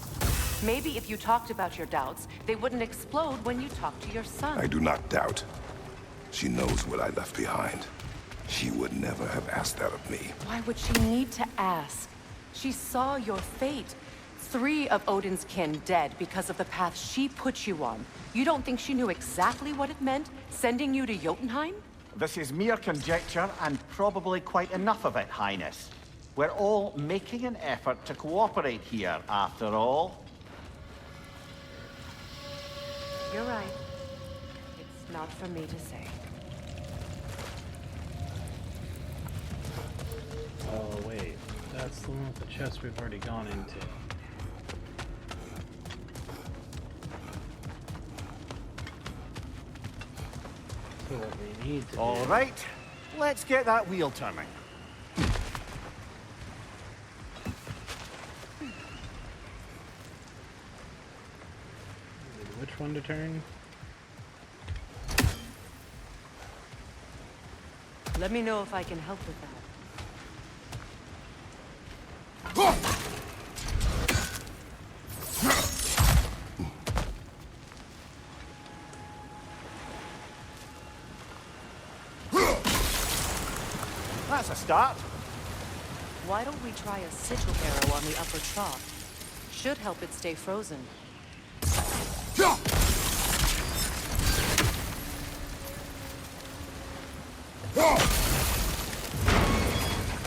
Maybe if you talked about your doubts, they wouldn't explode when you talked to your son. I do not doubt. She knows what I left behind. She would never have asked that of me. Why would she need to ask? She saw your fate. 3 of Odin's kin dead because of the path she put you on. You don't think she knew exactly what it meant, sending you to Jotunheim? This is mere conjecture, and probably quite enough of it, Highness. We're all making an effort to cooperate here, after all. You're right. It's not for me to say. Oh, wait. That's the one with the chest we've already gone into. So what we need to do... All right. Let's get that wheel turning. Which one to turn? Let me know if I can help with that. That's a start. Why don't we try a sigil arrow on the upper trough? Should help it stay frozen.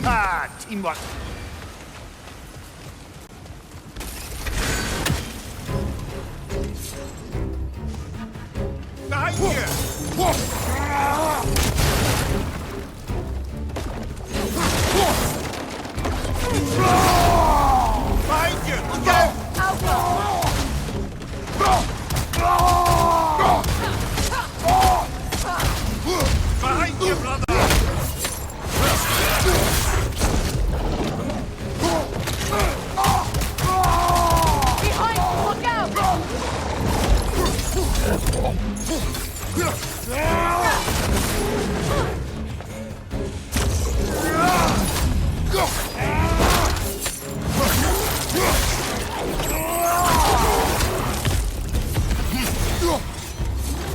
Ah, teamwork. Behind Behind you! Let's go! Behind you, brother! Behind you, look out!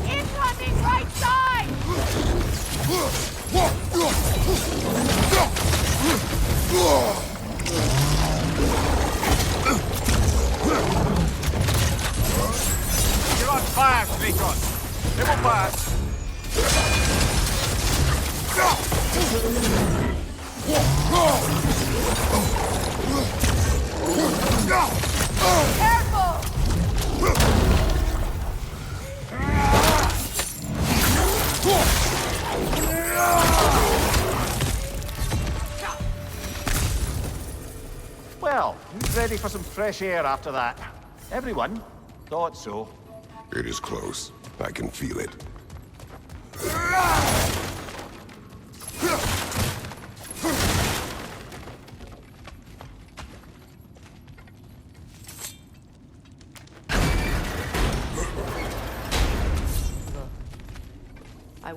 Incoming right side! You're on fire, Kratos. It will pass. Well, who's ready for some fresh air after that? Everyone? Thought so. It is close. I can feel it.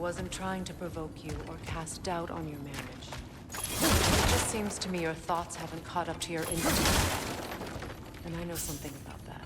wasn't trying to provoke you or cast doubt on your marriage. It just seems to me your thoughts haven't caught up to your instincts. And I know something about that.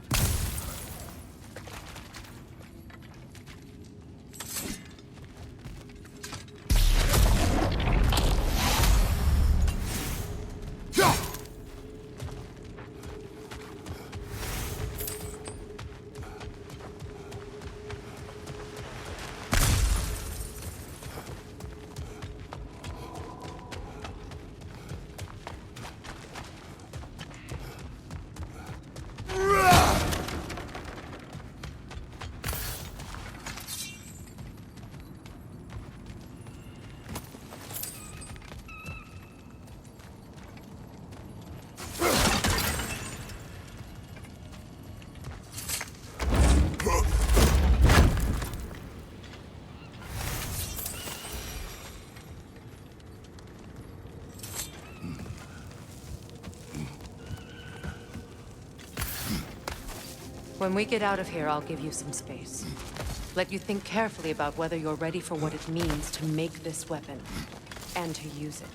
When we get out of here, I'll give you some space. Let you think carefully about whether you're ready for what it means to make this weapon, and to use it.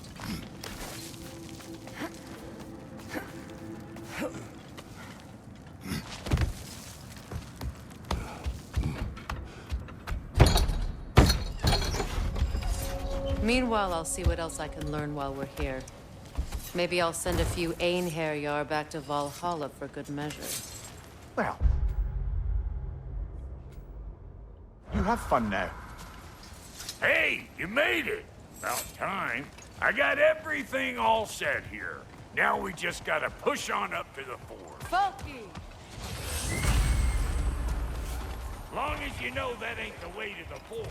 Meanwhile, I'll see what else I can learn while we're here. Maybe I'll send a few Einherjar back to Valhalla for good measure. Well, you have fun now. Hey, you made it! About time. I got everything all set here. Now we just gotta push on up to the fort. Funky! Long as you know that ain't the way to the fort.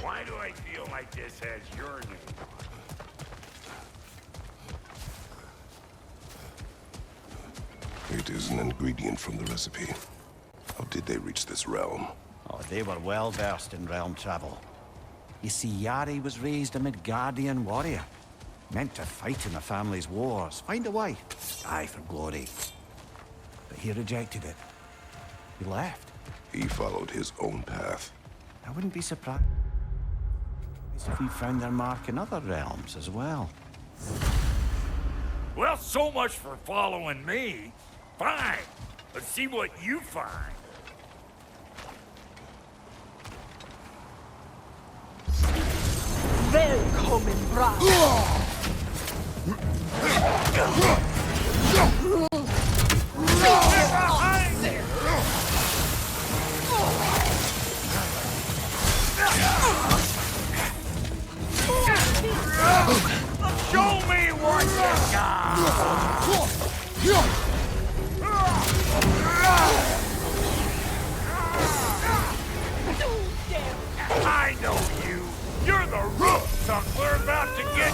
Why do I feel like this has your name on it? It is an ingredient from the recipe. How did they reach this realm? Oh, they were well versed in realm travel. You see, Yari was raised a Midgardian warrior. Meant to fight in the family's wars, find a wife, die for glory. But he rejected it. He left. He followed his own path. I wouldn't be surprised if we found their mark in other realms as well. Well, so much for following me. Fine. Let's see what you find. Välkommen, bror! Behind there! Show me what you got! I know you! You're the roof suck we're about to get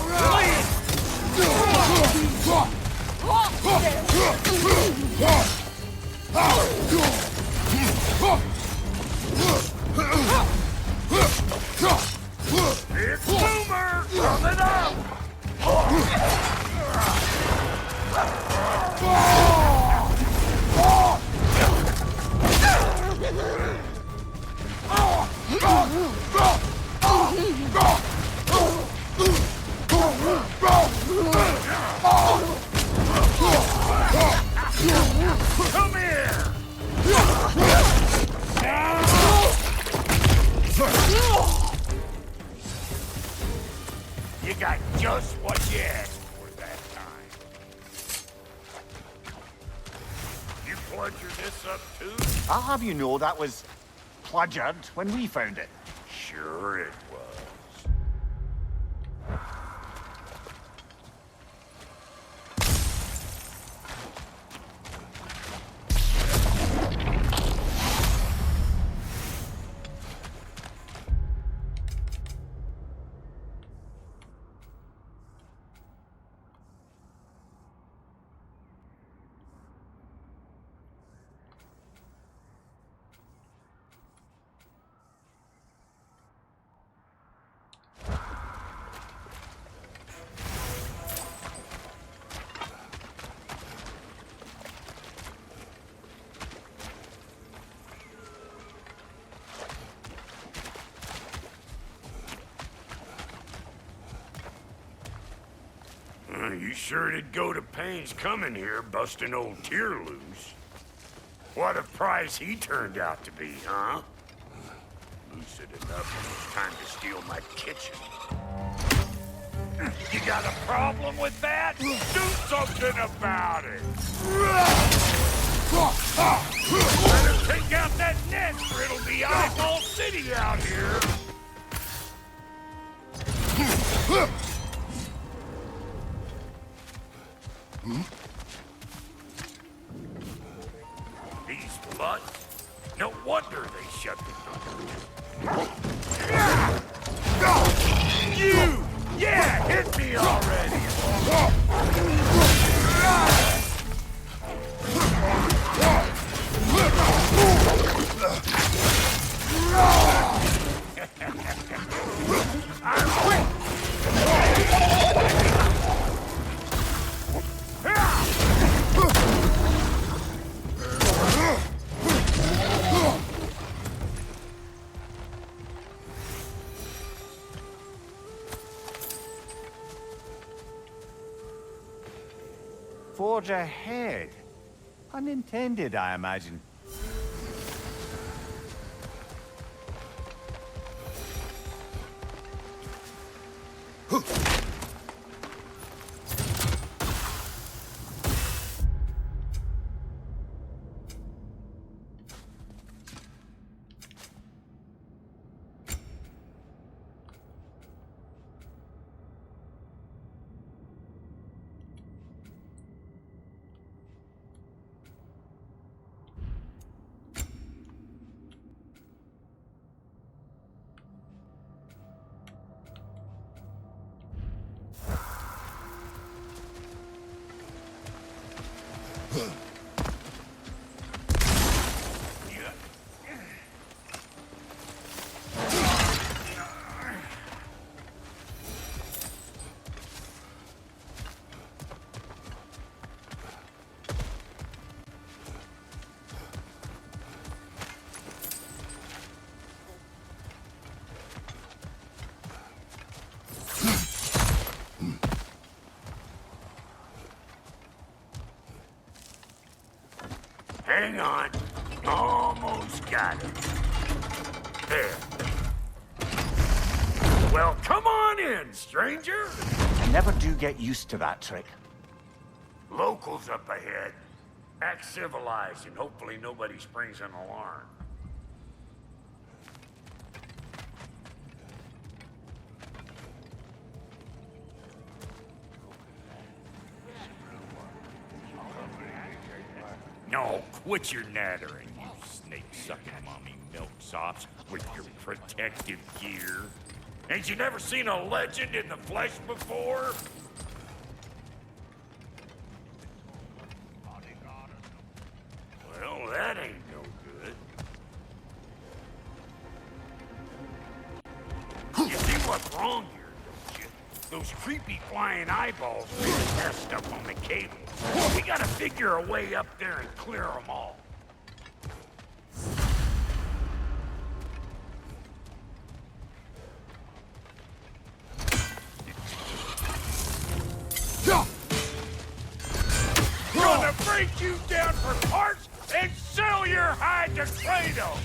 It's Boomer coming up! Come here! You got just what you asked for that time. You bludgered this up too? I'll have you know that was bludgered when we found it. Sure it was. You sure did go to pains coming here, busting old Tyr loose. What a prize he turned out to be, huh? Lucid enough when it's time to steal my kitchen. You got a problem with that? Do something about it! Better take out that net, or it'll be Eyeball City out here! These butts? No wonder they shut the door. You! Yeah, hit me already! Forge ahead. Unintended, I imagine. Hang on. Almost got it. There. Well, come on in, stranger. Never do get used to that trick. Locals up ahead. Act civilized and hopefully nobody springs an alarm. No, quit your nattering, you snake-sucking mommy milksops with your protective gear. Ain't you never seen a legend in the flesh before? Well, that ain't no good. You see what's wrong here, don't you? Those creepy flying eyeballs really messed up on the cable. We gotta figure a way up there and clear them all. Gonna break you down for parts and sell your hide to Kratos!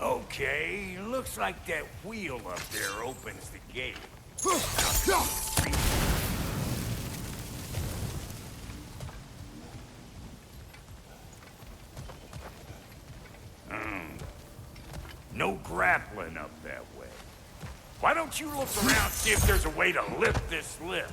Okay, looks like that wheel up there opens the gate. No grappling up that way. Why don't you look around, see if there's a way to lift this lift?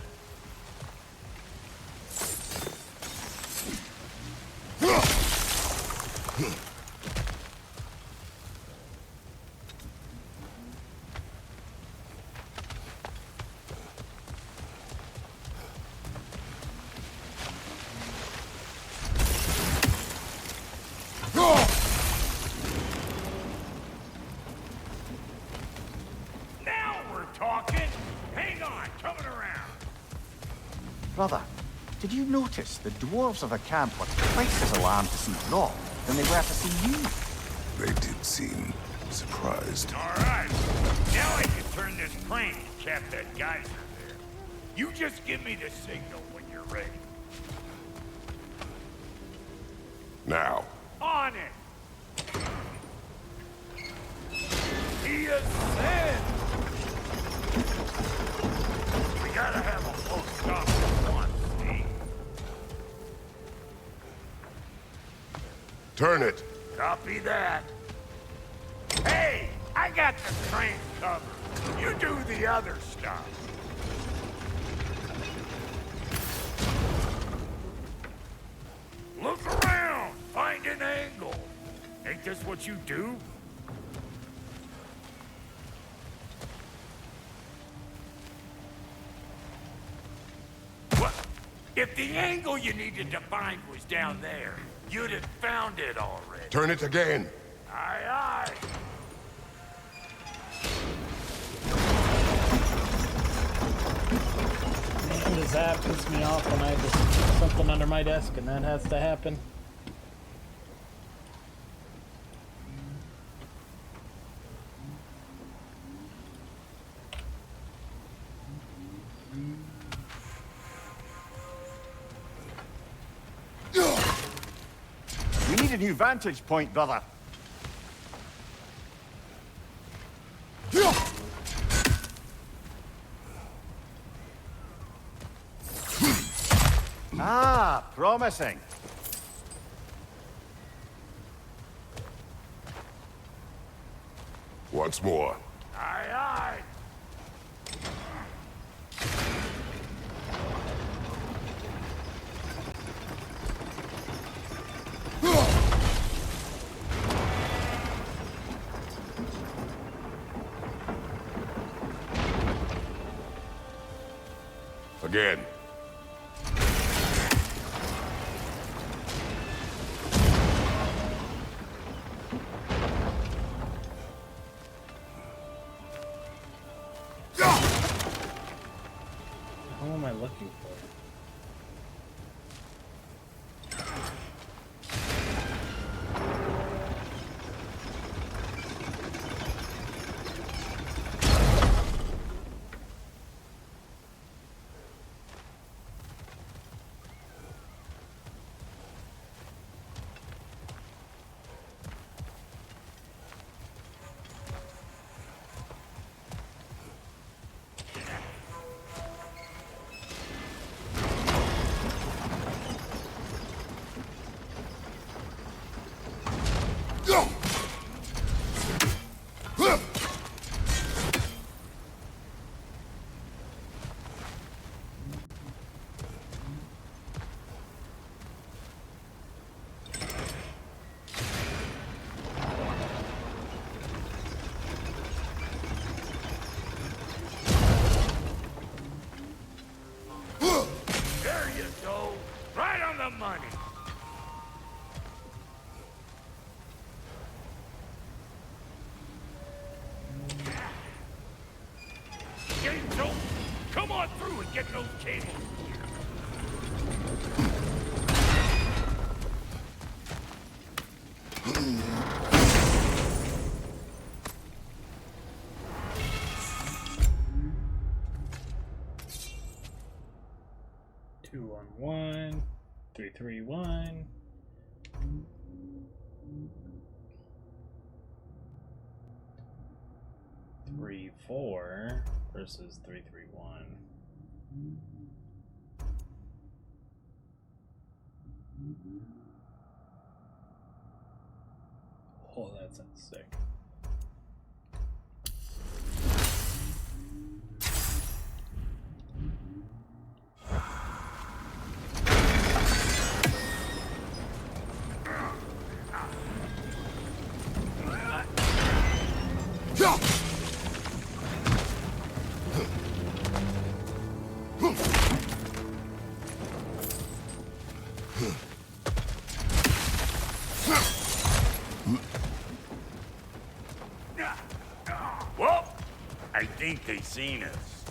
on, coming around. Brother, did you notice the dwarves of the camp were twice as alarmed to see Rock than they were to see you? They did seem surprised. All right, now I can turn this crane and cap that geyser there. You just give me the signal when you're ready. Now. On it! He ascends! We gotta have a full stop at once, see? Turn it. Copy that. Hey, I got the train covered. You do the other stuff. Look around. Find an angle. Ain't this what you do? What? If the angle you needed to find was down there, you'd have found it already. Turn it again. Aye, aye. The zap pisses me off when I just something under my desk and that has to happen. We need a new vantage point, brother. Ah, promising. Once more. Aye, aye. Again. Who am I looking for? There you go. Right on the money. Game's open. Come on through and get those cables. 211, 331. Three, 4 versus 331. Oh, that sounds sick. Well, I think they seen us.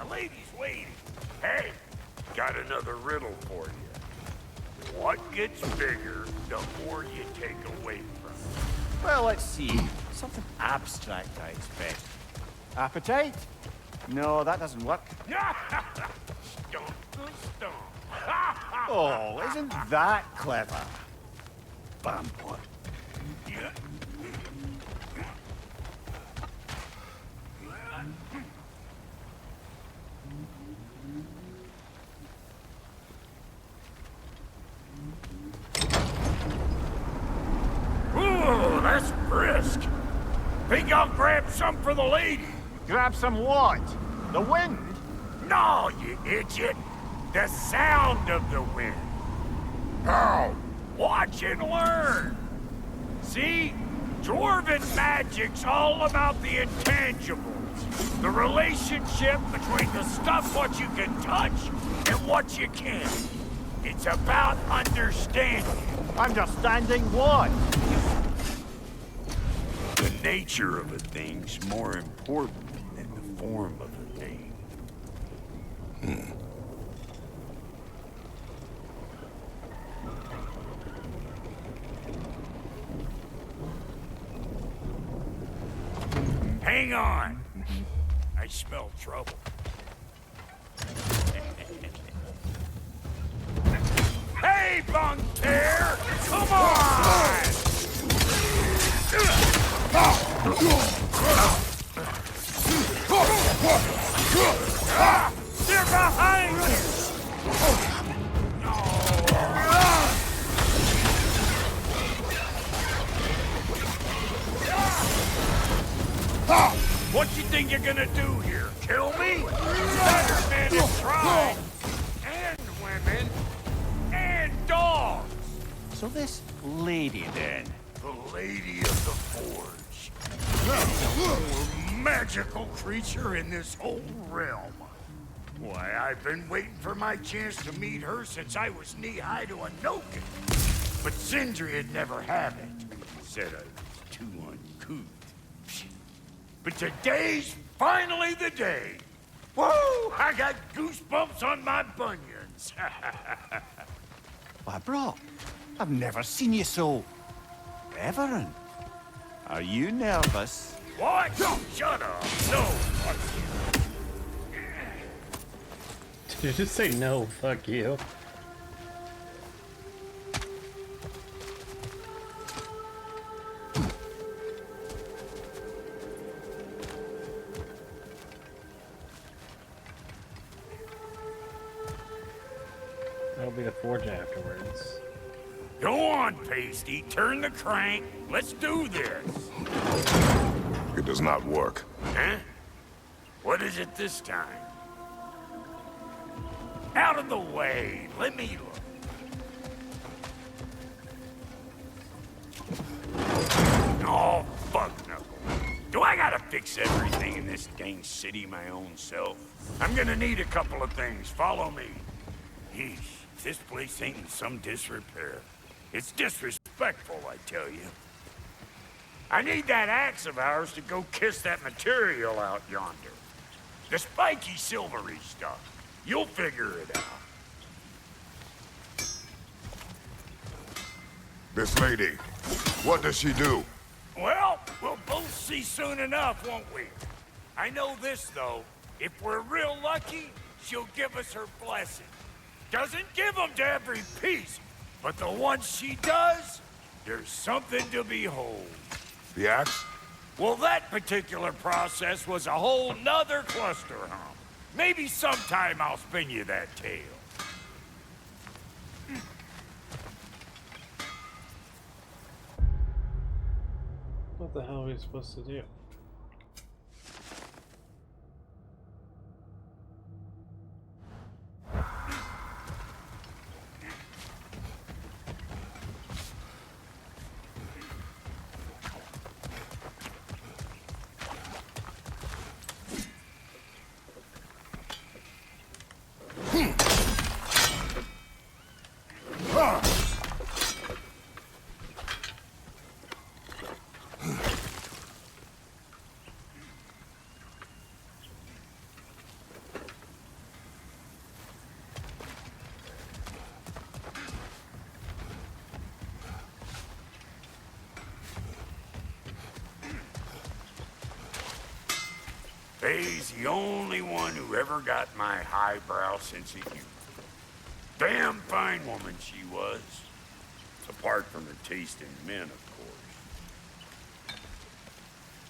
The lady's waiting. Hey, got another riddle for you. What gets bigger the more you take away from it? Well, let's see. Something abstract, I expect. Appetite? No, that doesn't work. Stomp the stomp. Oh, isn't that clever? Vampire. Ooh, that's brisk. Think I'll grab some for the lady. Grab some what? The wind? No, you idiot. The sound of the wind. Oh, watch and learn. See? Dwarven magic's all about the intangibles. The relationship between the stuff what you can touch and what you can't. It's about understanding. Understanding what? The nature of a thing's more important than the form of a thing. Hang on. I smell trouble. Hey, Bunker! Come on! They're behind you! What you think you're gonna do here? Kill me? Better men have tried. And women. And dogs. So this lady, then? The Lady of the Forge. The more magical creature in this whole realm. Why, I've been waiting for my chance to meet her since I was knee-high to a Noken. But Sindri would never have it. Said I was too uncouth. But today's finally the day. Whoa! I got goosebumps on my bunions. Why, bro, I've never seen you so... reverent. Are you nervous? What? Shut up. No, fuck you. Did you just say no, fuck you? That'll be the forge afterwards. Go on, Pasty. Turn the crank. Let's do this. It does not work. Huh? What is it this time? Out of the way. Let me look. Oh, fuck no. Do I gotta fix everything in this dang city my own self? I'm gonna need a couple of things. Follow me. Yeesh, if this place ain't in some disrepair. It's disrespectful, I tell you. I need that axe of ours to go kiss that material out yonder. The spiky, silvery stuff. You'll figure it out. This lady, what does she do? Well, we'll both see soon enough, won't we? I know this, though. If we're real lucky, she'll give us her blessing. Doesn't give them to every piece, but the ones she does, there's something to behold. The axe? Well, that particular process was a whole nother cluster hump. Maybe sometime I'll spin you that tale. What the hell are we supposed to do? Faye's the only one who ever got my highbrow sense of humor. Damn fine woman she was. Apart from her taste in men, of course.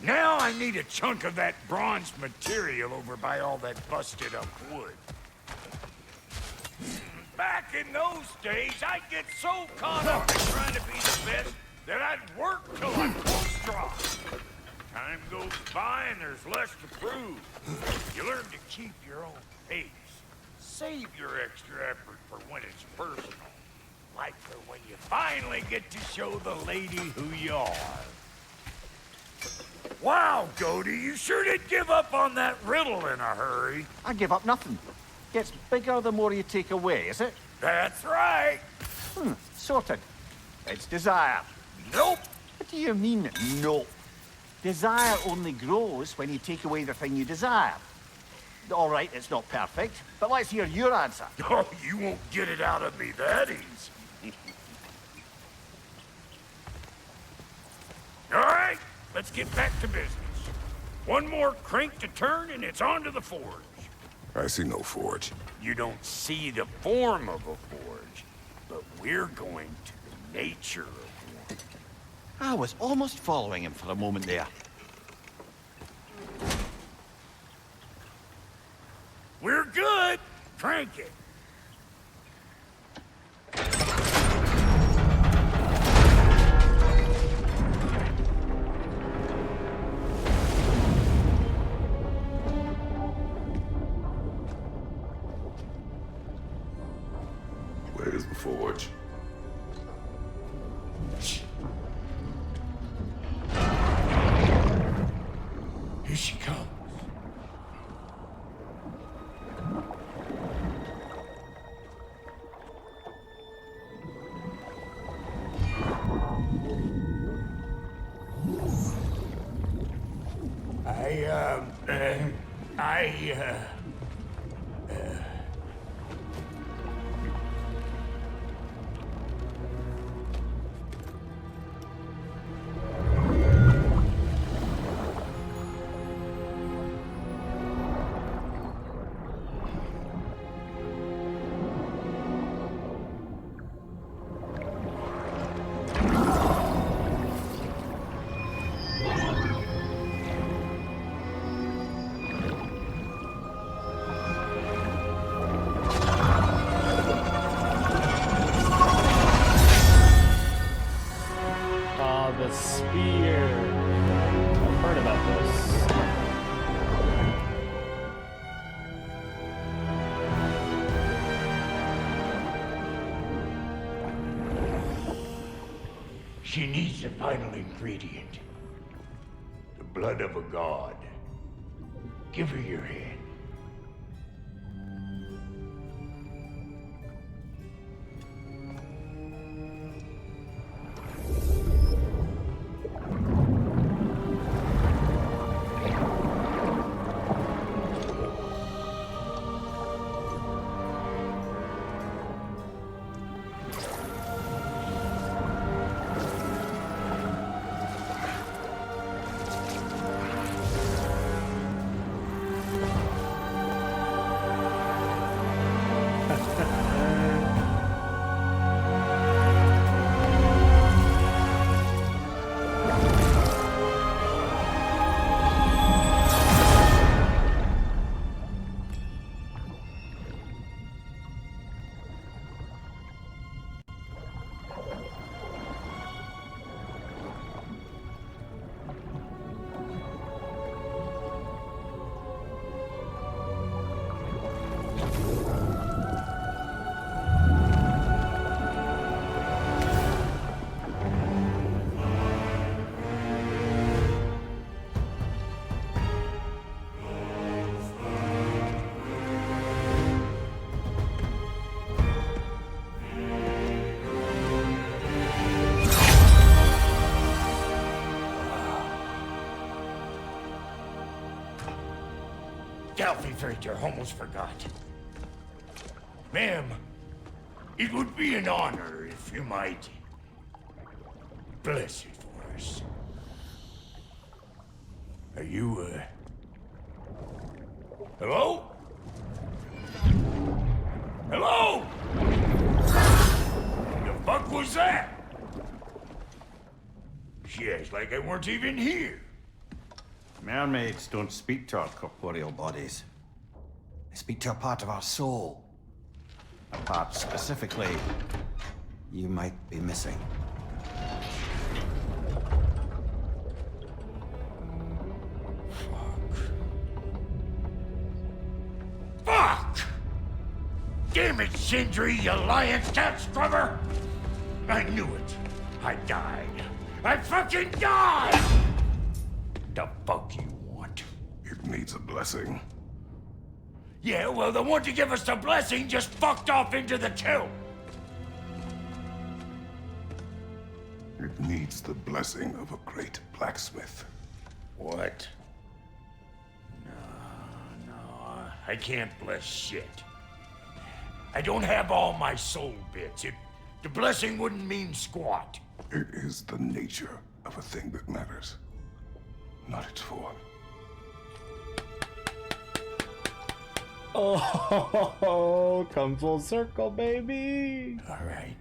Now I need a chunk of that bronze material over by all that busted up wood. Back in those days, I'd get so caught up in trying to be the best that I'd work till I pulled straw. Time goes by and there's less to prove. You learn to keep your own pace. Save your extra effort for when it's personal. Like for when you finally get to show the lady who you are. Wow, Cody, you sure did give up on that riddle in a hurry. I give up nothing. Gets bigger the more you take away, is it? That's right. Sorted. It's desire. Nope. What do you mean, nope? Desire only grows when you take away the thing you desire. All right, it's not perfect, but let's hear your answer. Oh, you won't get it out of me that easy. All right, let's get back to business. One more crank to turn and it's on to the forge. I see no forge. You don't see the form of a forge, but we're going to the nature of one. I was almost following him for a moment there. We're good. Crank it. Where's the forge? Here she comes. The spear. I've heard about this. She needs the final ingredient. The blood of a god. Give her your hand. Freighter, almost forgot. Ma'am, it would be an honor if you might bless it for us. Are you, Hello? Hello? The fuck was that? Shit, like I weren't even here. Mermaids don't speak to our corporeal bodies. They speak to a part of our soul. A part specifically you might be missing. Fuck! Damn it, Sindri, you lying cat scrubber! I knew it. I died. I fucking died! The fuck you want? It needs a blessing. Yeah, well, the one to give us the blessing just fucked off into the tomb. It needs the blessing of a great blacksmith. What? No, I can't bless shit. I don't have all my soul bits. The blessing wouldn't mean squat. It is the nature of a thing that matters, not its form. Oh, come full circle, baby. All right.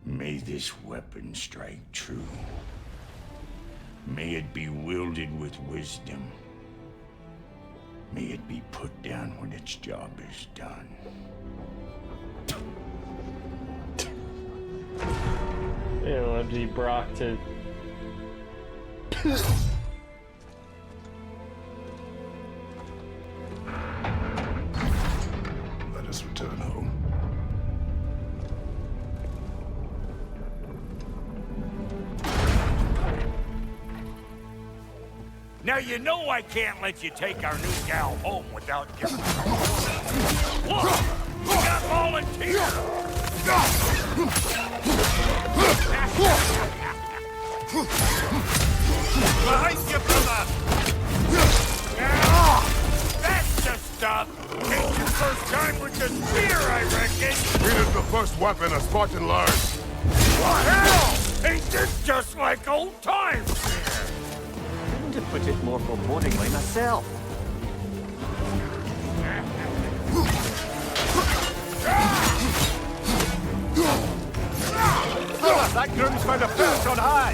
May this weapon strike true. May it be wielded with wisdom. May it be put down when its job is done. OMG Brock to... Let us return home. Now you know I can't let you take our new gal home without giving her. Look! We got volunteers! Behind you, brother! That's the stuff! Ain't your first time with the spear, I reckon! It is the first weapon a Spartan learns. What hell? Ain't this just like old times? To put it more forebodingly myself. That groom's found a perch on high!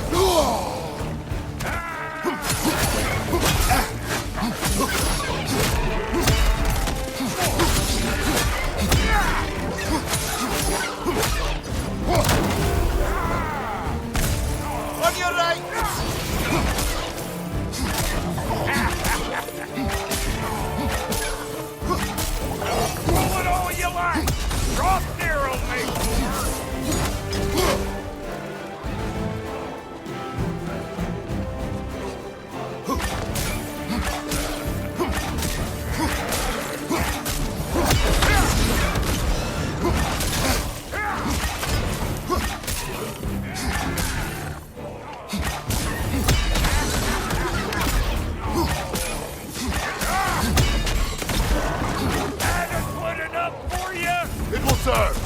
On your right! Roll it all you like! Drop narrow, mate! It will serve.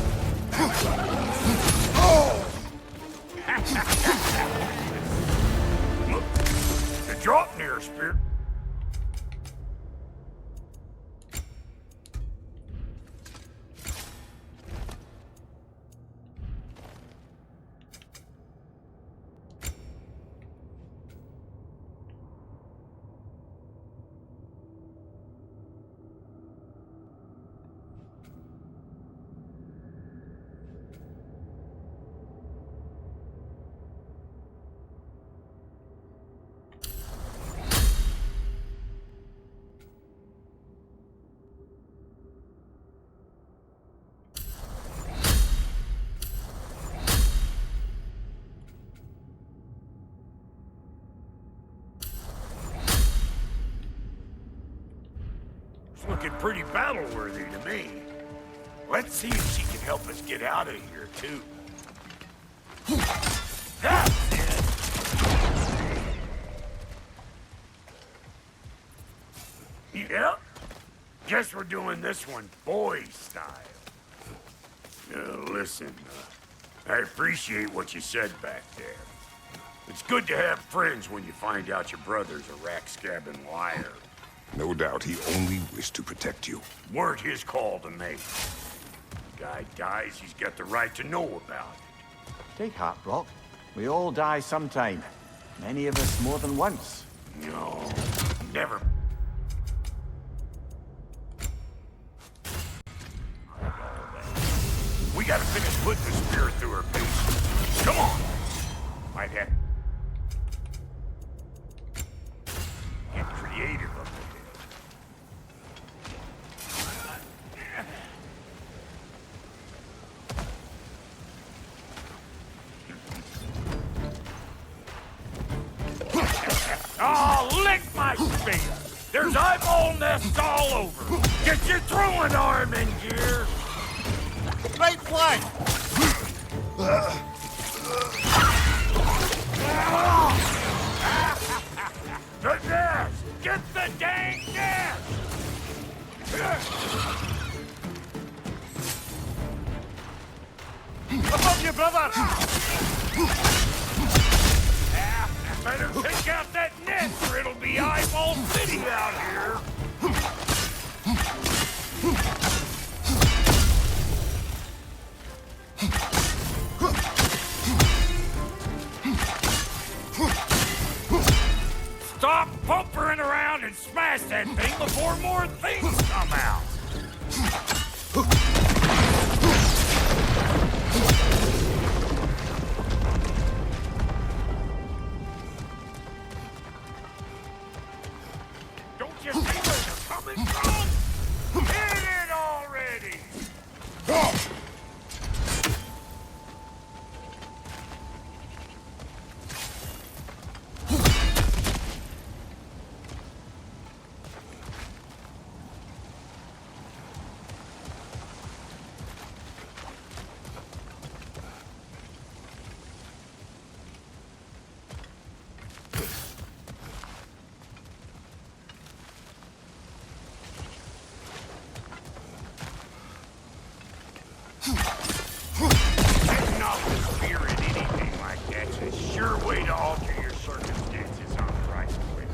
The drop near spear. It's looking pretty battle-worthy to me. Let's see if she can help us get out of here, too. That's it! Yep. Guess we're doing this one boy style. Listen, I appreciate what you said back there. It's good to have friends when you find out your brother's a rack-scabbing liar. No doubt he only wished to protect you. Weren't his call to make. Guy dies, he's got the right to know about it. Take heart, Brock. We all die sometime. Many of us more than once. No, never. We gotta finish putting the spirit through her face. Come on! Might have... Get creative up there. Oh, lick my face! There's eyeball nests all over! Get your throwing arm in gear! Right flank! The nest! Get the dang nest! Above you, brother! Better take out that nest or it'll be eyeball city out here! Stop pumpering around and smash that thing before more things come out! Don't you see where they're coming from? Hit it already! Setting off the spear in anything like that's a sure way to alter your circumstances on the right quick.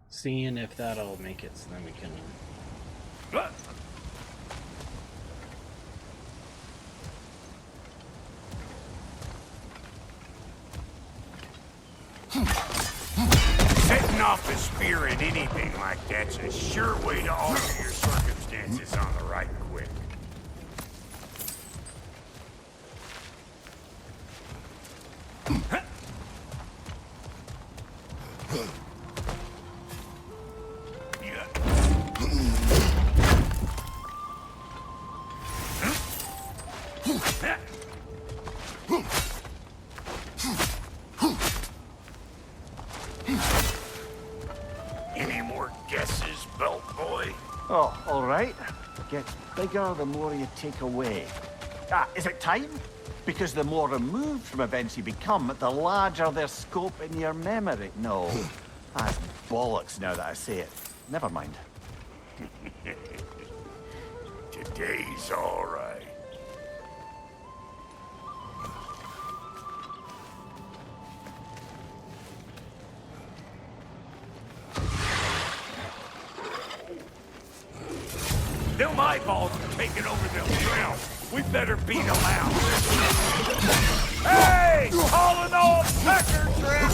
Seeing if that'll make it so then we can... Setting off the spear in anything like that's a sure way to alter your circumstances on the right quick. Any more guesses, belt boy? Oh, all right. Gets bigger the more you take away. Ah, is it time? Because the more removed from events you become, the larger their scope in your memory. No, that's bollocks now that I say it. Never mind. Today's all right. Them eyeballs are taking over them trail. We better beat them out. Hey! Calling all pecker trip!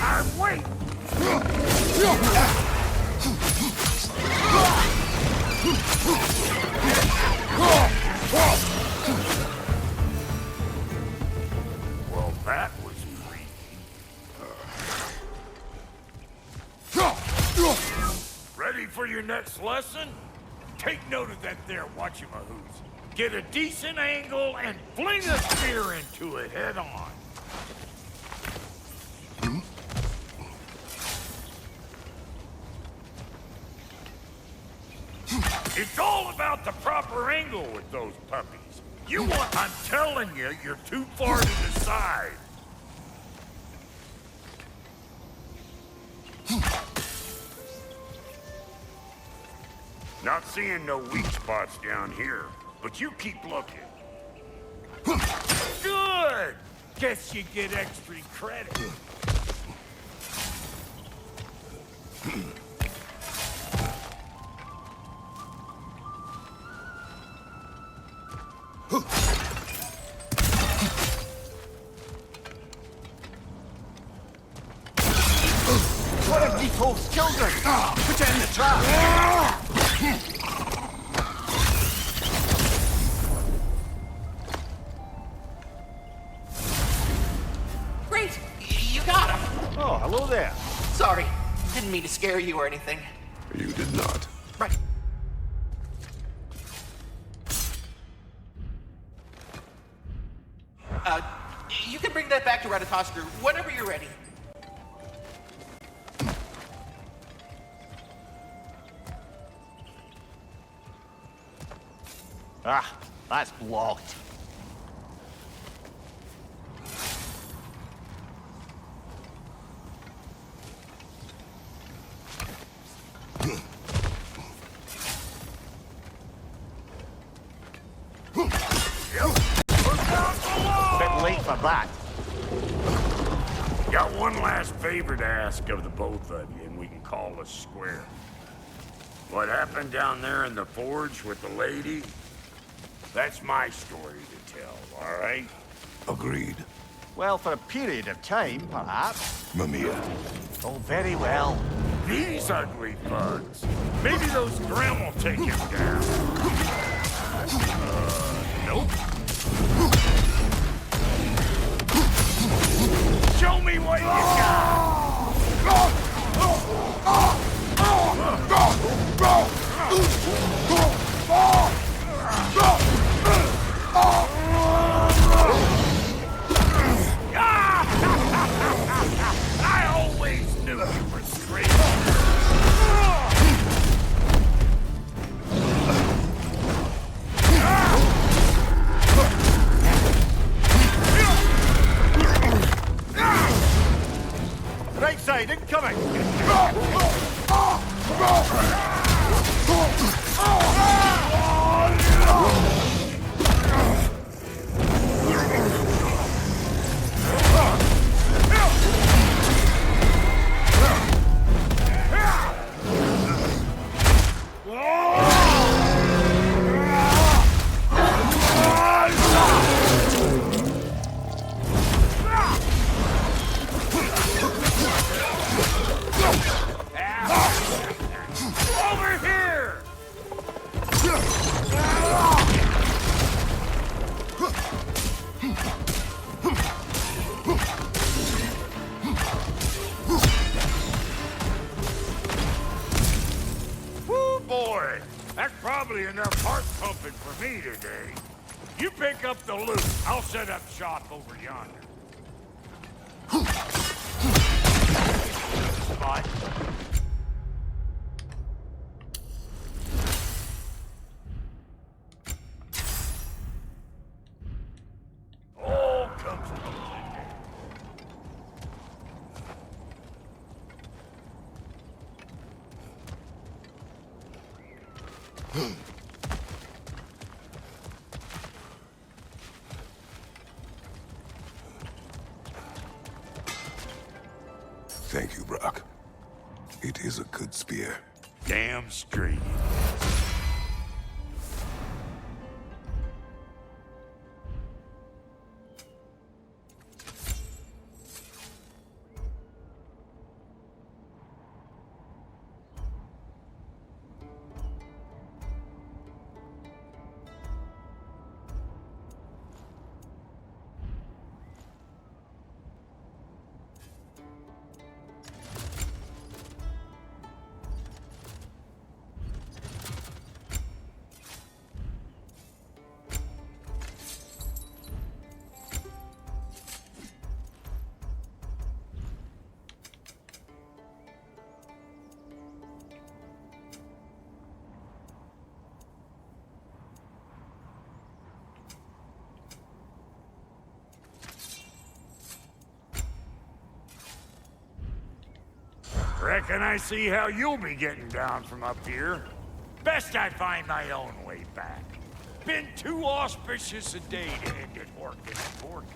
I'm waiting! Well, that was freaky. Ready for your next lesson? Take note of that there whatchamahoos. get a decent angle, and fling a spear into it head on. It's all about the proper angle with those puppies. I'm telling you, you're too far to the side. Not seeing no weak spots down here, but you keep looking. Good! Guess you get extra credit. One of Nicole's children! Put her in the trap! Great! You got him! Oh, hello there. Sorry, didn't mean to scare you or anything. You did not. Right. You can bring that back to Ratatoskr whenever you're ready. Ah, that's blocked. Bit late for that. Got one last favor to ask of the both of you, and we can call us square. What happened down there in the forge with the lady? That's my story to tell, all right? Agreed. Well, for a period of time, perhaps. Mamiya. Oh, very well. These ugly bugs. Maybe those Grim will take him down. Nope. Show me what you got! I always knew you were straight. Right side, incoming! Over here! Woo, boy! That's probably enough heart pumping for me today. You pick up the loot. I'll set up shop over yonder. Spot. All comes to Thank you, Brock. It is a good spear. damn straight. Reckon I see how you'll be getting down from up here. Best I find my own way back. Been too auspicious a day to end it working and working.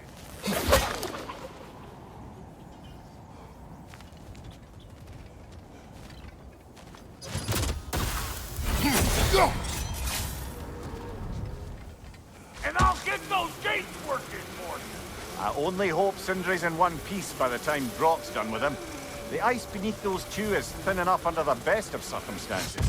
And I'll get those gates working for you. I only hope Sindri's in one piece by the time Brock's done with him. The ice beneath those two is thin enough under the best of circumstances.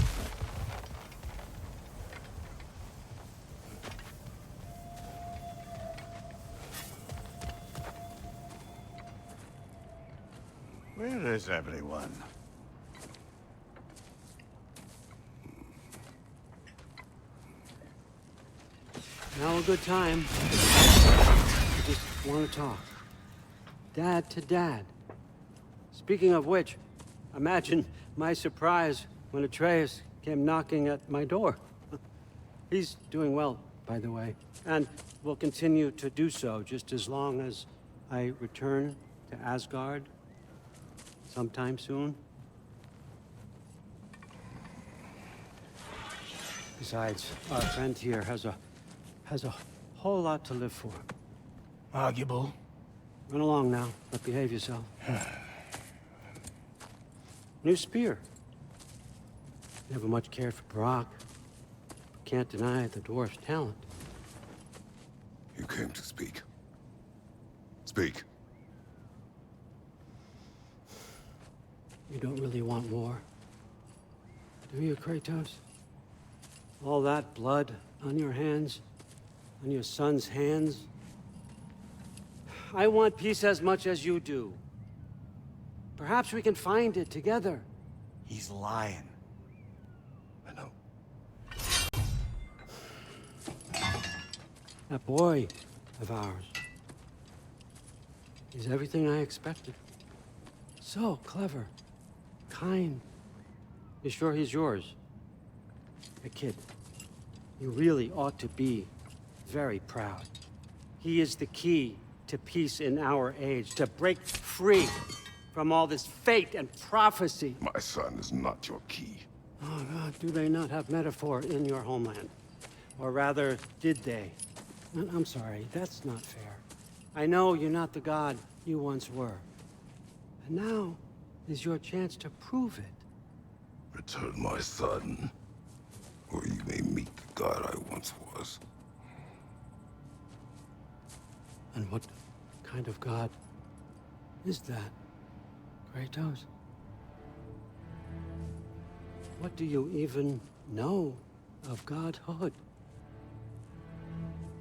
Where is everyone? Now a good time. I just want to talk. Dad to Dad. Speaking of which, imagine my surprise when Atreus came knocking at my door. He's doing well, by the way, and will continue to do so just as long as I return to Asgard sometime soon. Besides, our friend here has a whole lot to live for. Arguable. Run along now, but behave yourself. New spear. Never much cared for Brock. Can't deny the dwarf's talent. You came to speak. Speak. You don't really want war, do you, Kratos? All that blood on your hands, on your son's hands. I want peace as much as you do. Perhaps we can find it together. He's lying. I know. That boy of ours. He's everything I expected. So clever, kind. You sure he's yours? A kid. You really ought to be very proud. He is the key to peace in our age, to break free from all this fate and prophecy. My son is not your key. Oh, God, do they not have metaphor in your homeland? Or rather, did they? I'm sorry, that's not fair. I know you're not the god you once were. And now is your chance to prove it. Return my son, or you may meet the god I once was. And what kind of god is that, Kratos? What do you even know of godhood?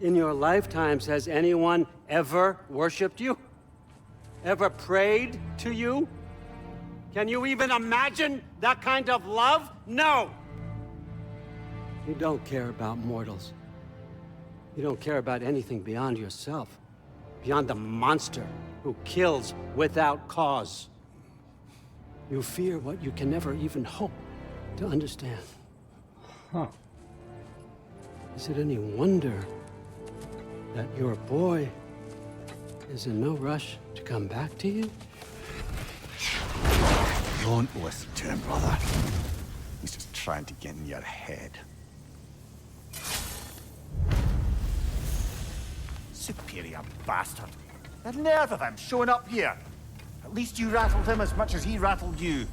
In your lifetimes, has anyone ever worshipped you? Ever prayed to you? Can you even imagine that kind of love? No! You don't care about mortals. You don't care about anything beyond yourself. Beyond the monster who kills without cause. You fear what you can never even hope to understand. Huh. Is it any wonder that your boy is in no rush to come back to you? Don't listen to him, brother. He's just trying to get in your head. Superior bastard. The nerve of him showing up here. At least you rattled him as much as he rattled you.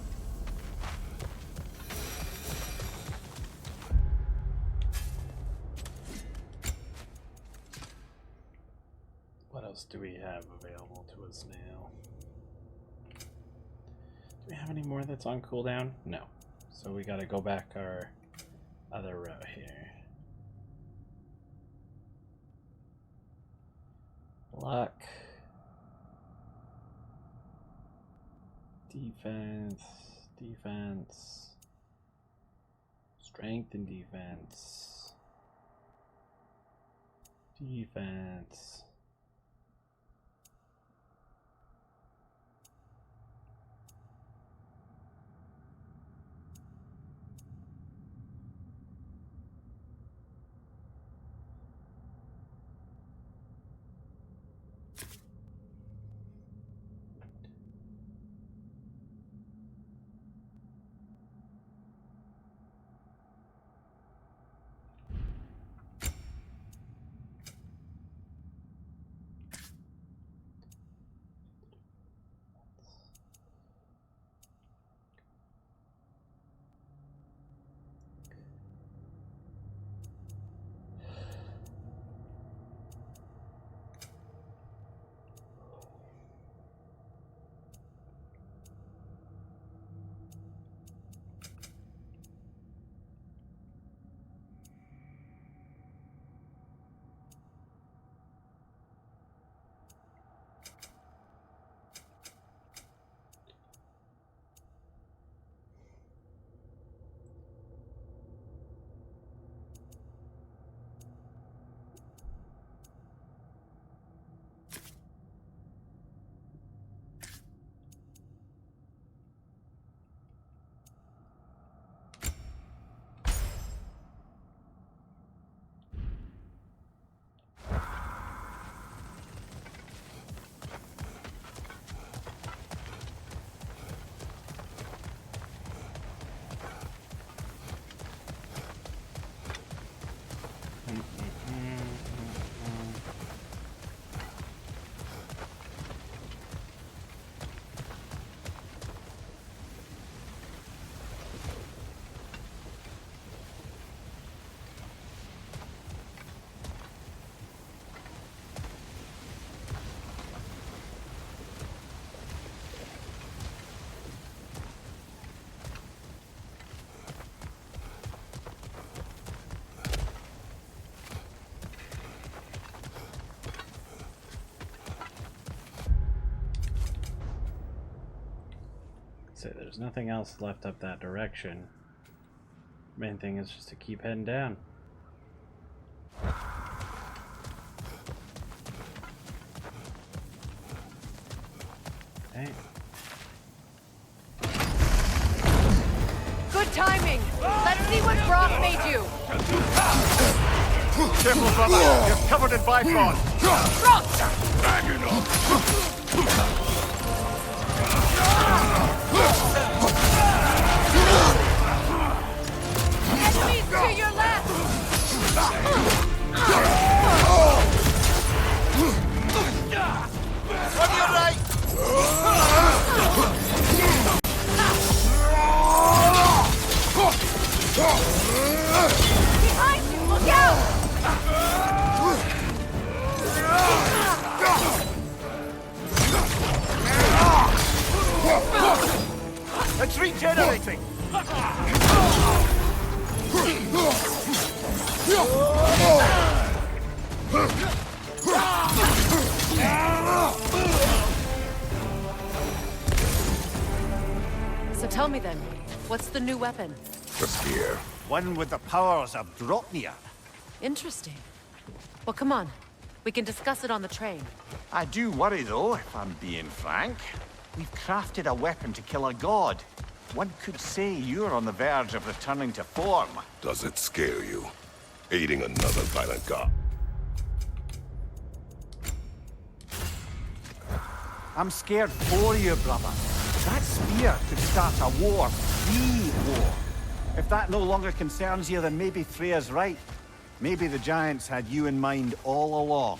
What else do we have available to us now? Do we have any more that's on cooldown? No. So we gotta go back our other row here. Luck. Defense. Defense. Strength and defense. Defense. say there's nothing else left up that direction. Main thing is just to keep heading down. Dang. Good timing! Let's see what Brock made you! Careful, brother! You're covered in Bifrost! Brock! Backing up! Enemies to your left! On your right! Behind you! Look out! It's regenerating! So tell me then, what's the new weapon? The spear. One with the powers of Dropnir. Interesting. Well, come on. We can discuss it on the train. I do worry, though, if I'm being frank. We've crafted a weapon to kill a god. One could say you're on the verge of returning to form. Does it scare you? Aiding another violent god? I'm scared for you, brother. That spear could start a war. The war. If that no longer concerns you, then maybe Freya's right. Maybe the Giants had you in mind all along.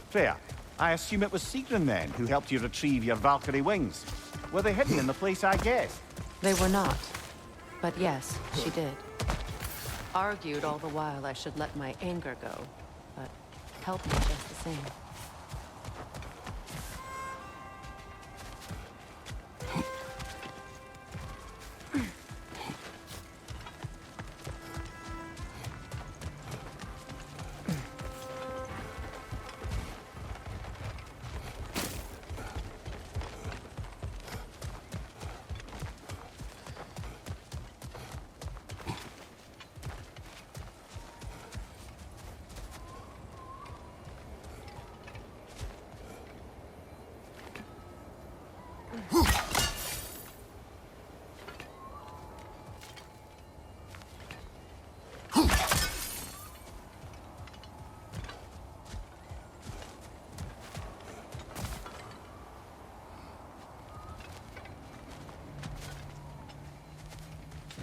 Freya, I assume it was Sigrun then who helped you retrieve your Valkyrie wings. Were they hidden in the place I guessed? They were not. But yes, she did. Argued all the while I should let my anger go, but helped me just the same.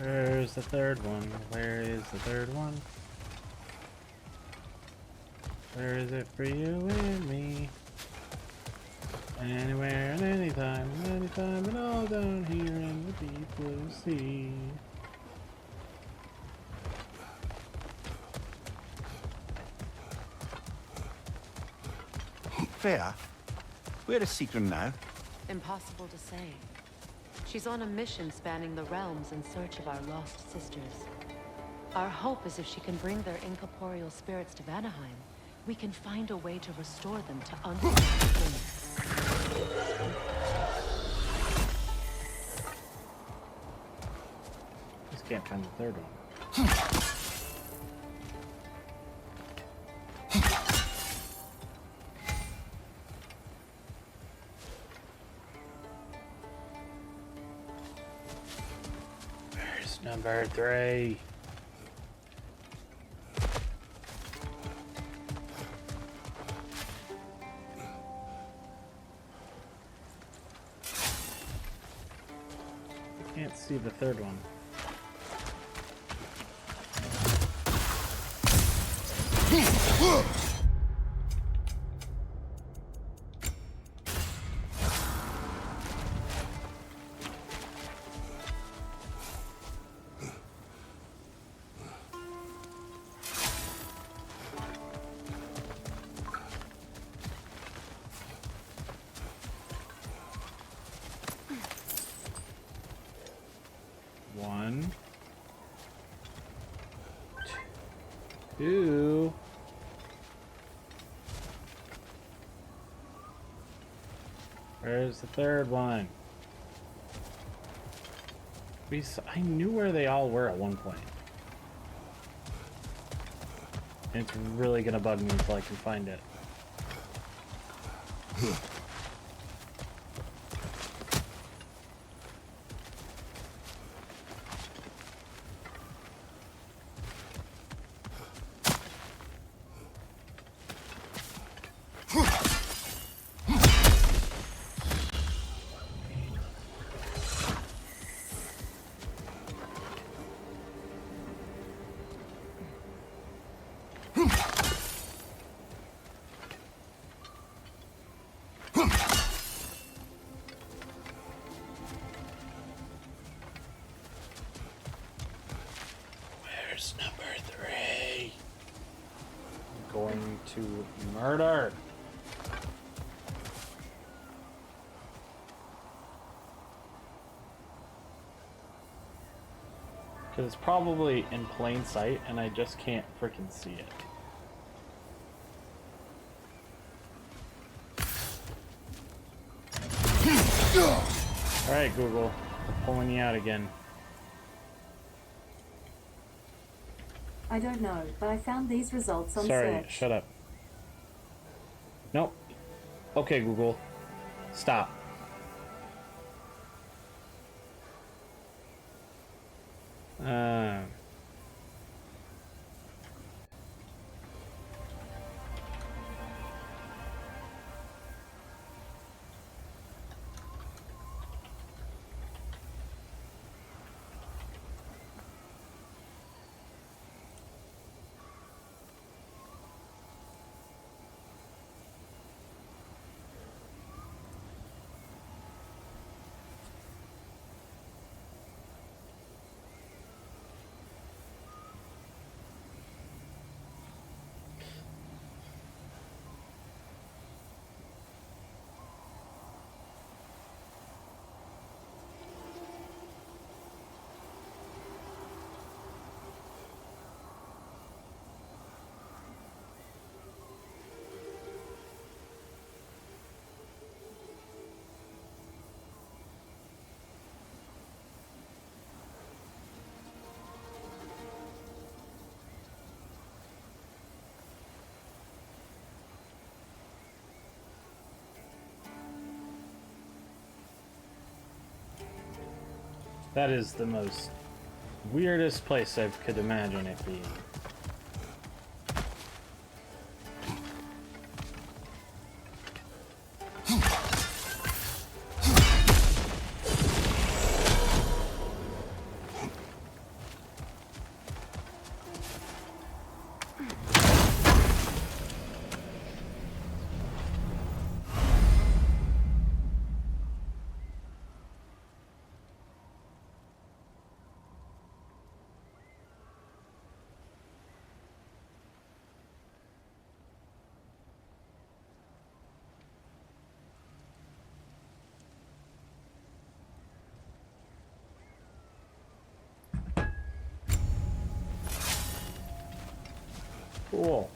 Where's the third one? Where is the third one? Where is it for you and me? Anywhere and anytime and all down here in the deep blue sea. Freya, where is Sigrun now? Impossible to say. She's on a mission spanning the realms in search of our lost sisters. Our hope is if she can bring their incorporeal spirits to Vanaheim, we can find a way to restore them to unfinished things. Just can't find the third one. There's number 3. Can't see the third one. 2. Where's the third one? I knew where they all were at one point. And it's really gonna bug me until I can find it. Where's number 3? I'm going to murder. Because it's probably in plain sight and I just can't freaking see it. Alright, Google. We're pulling you out again. I don't know, but I found these results on Sorry, search. shut up. Nope. Okay, Google. Stop. That is the most weirdest place I could imagine it being. Cool.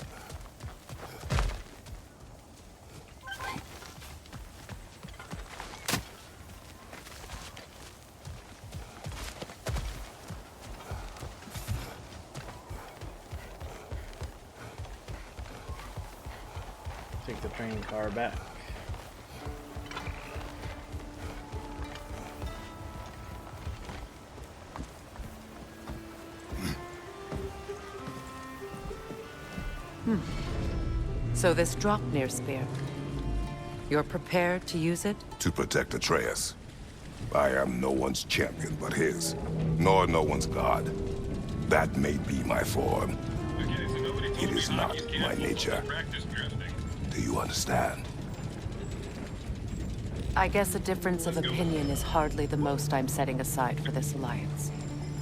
Take the train car back. So this Draupnir spear, you're prepared to use it? To protect Atreus. I am no one's champion but his, nor no one's god. That may be my form. It is not my nature. Do you understand? I guess a difference of opinion is hardly the most I'm setting aside for this alliance.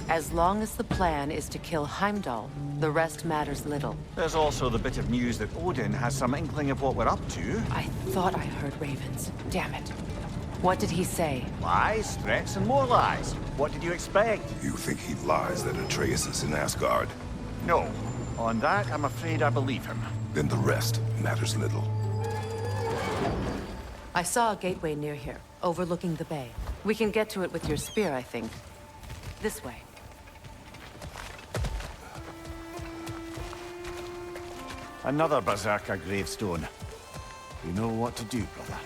As long as the plan is to kill Heimdall, the rest matters little. There's also the bit of news that Odin has some inkling of what we're up to. I thought I heard ravens. Damn it. What did he say? Lies, threats, and more lies. What did you expect? You think he lies that Atreus is in Asgard? No. On that, I'm afraid I believe him. Then the rest matters little. I saw a gateway near here, overlooking the bay. We can get to it with your spear, I think. This way. Another Berserker gravestone. You know what to do, brother.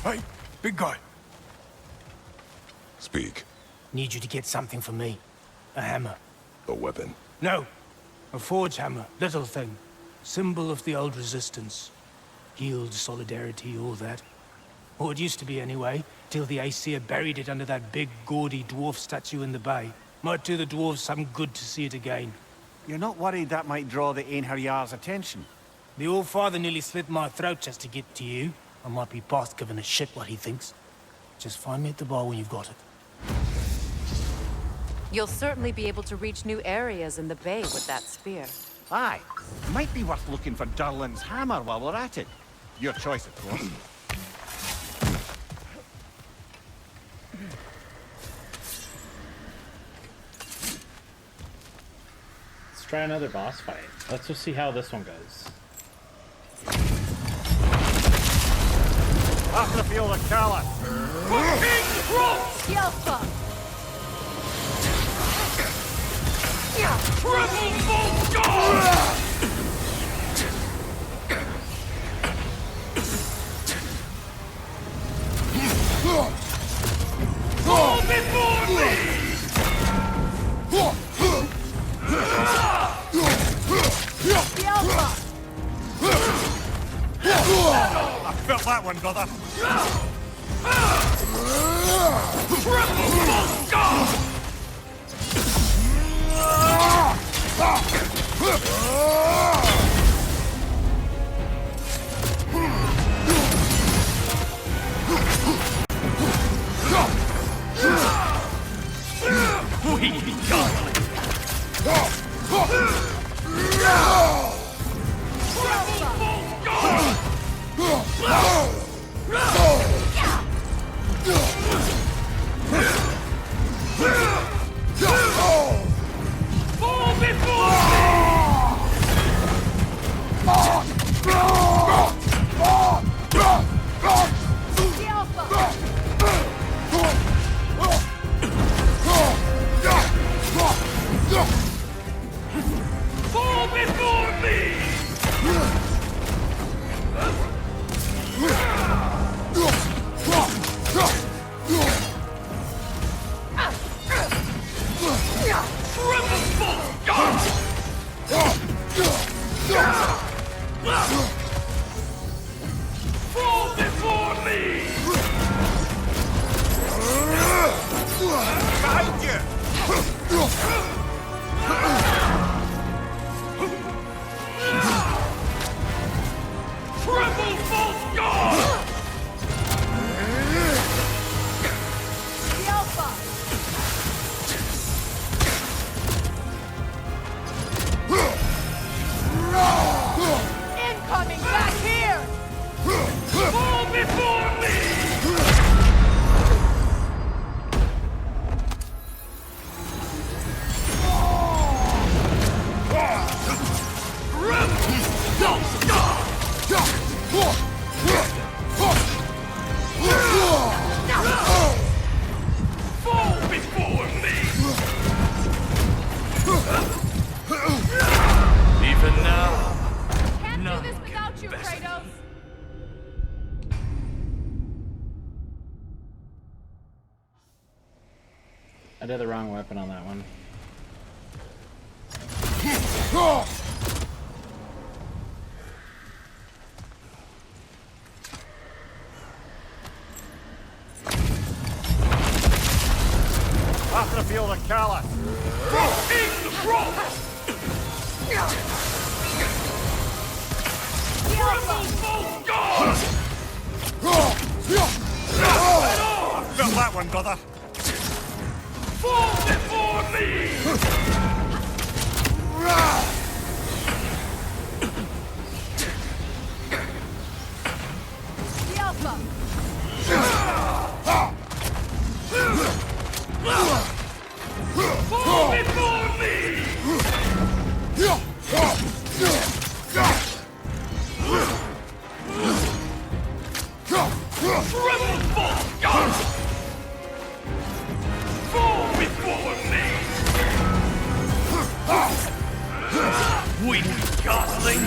Hey, big guy. Speak. Need you to get something for me. A hammer. A weapon. No. A forge hammer. Little thing. Symbol of the old resistance. Guild, solidarity, all that. Or it used to be anyway, till the Aesir buried it under that big, gaudy dwarf statue in the bay. Might do the dwarves some good to see it again. You're not worried that might draw the Einherjar's attention? The old father nearly slit my throat just to get to you. I might be past giving a shit what he thinks. Just find me at the bar when you've got it. You'll certainly be able to reach new areas in the bay with that spear. Aye. Might be worth looking for Durlin's hammer while we're at it. Your choice, of course. Let's try another boss fight. Let's just see how this one goes. After the field of Kala. Yelpa! Triple full guard! Fall before me! Yelpa! I felt that one, brother. Triple full guard! We be gone. Fall before Fall before me! Triple full guard! Fall before me! Behind you! Triple full guard! Incoming back here! Fall before me! Fall before me! Even now, Can't none do this without you, best Kratos! I did the wrong weapon on that one. After the field of Kala. I felt that one, brother. Fall before me! Fall before me! Weak godling!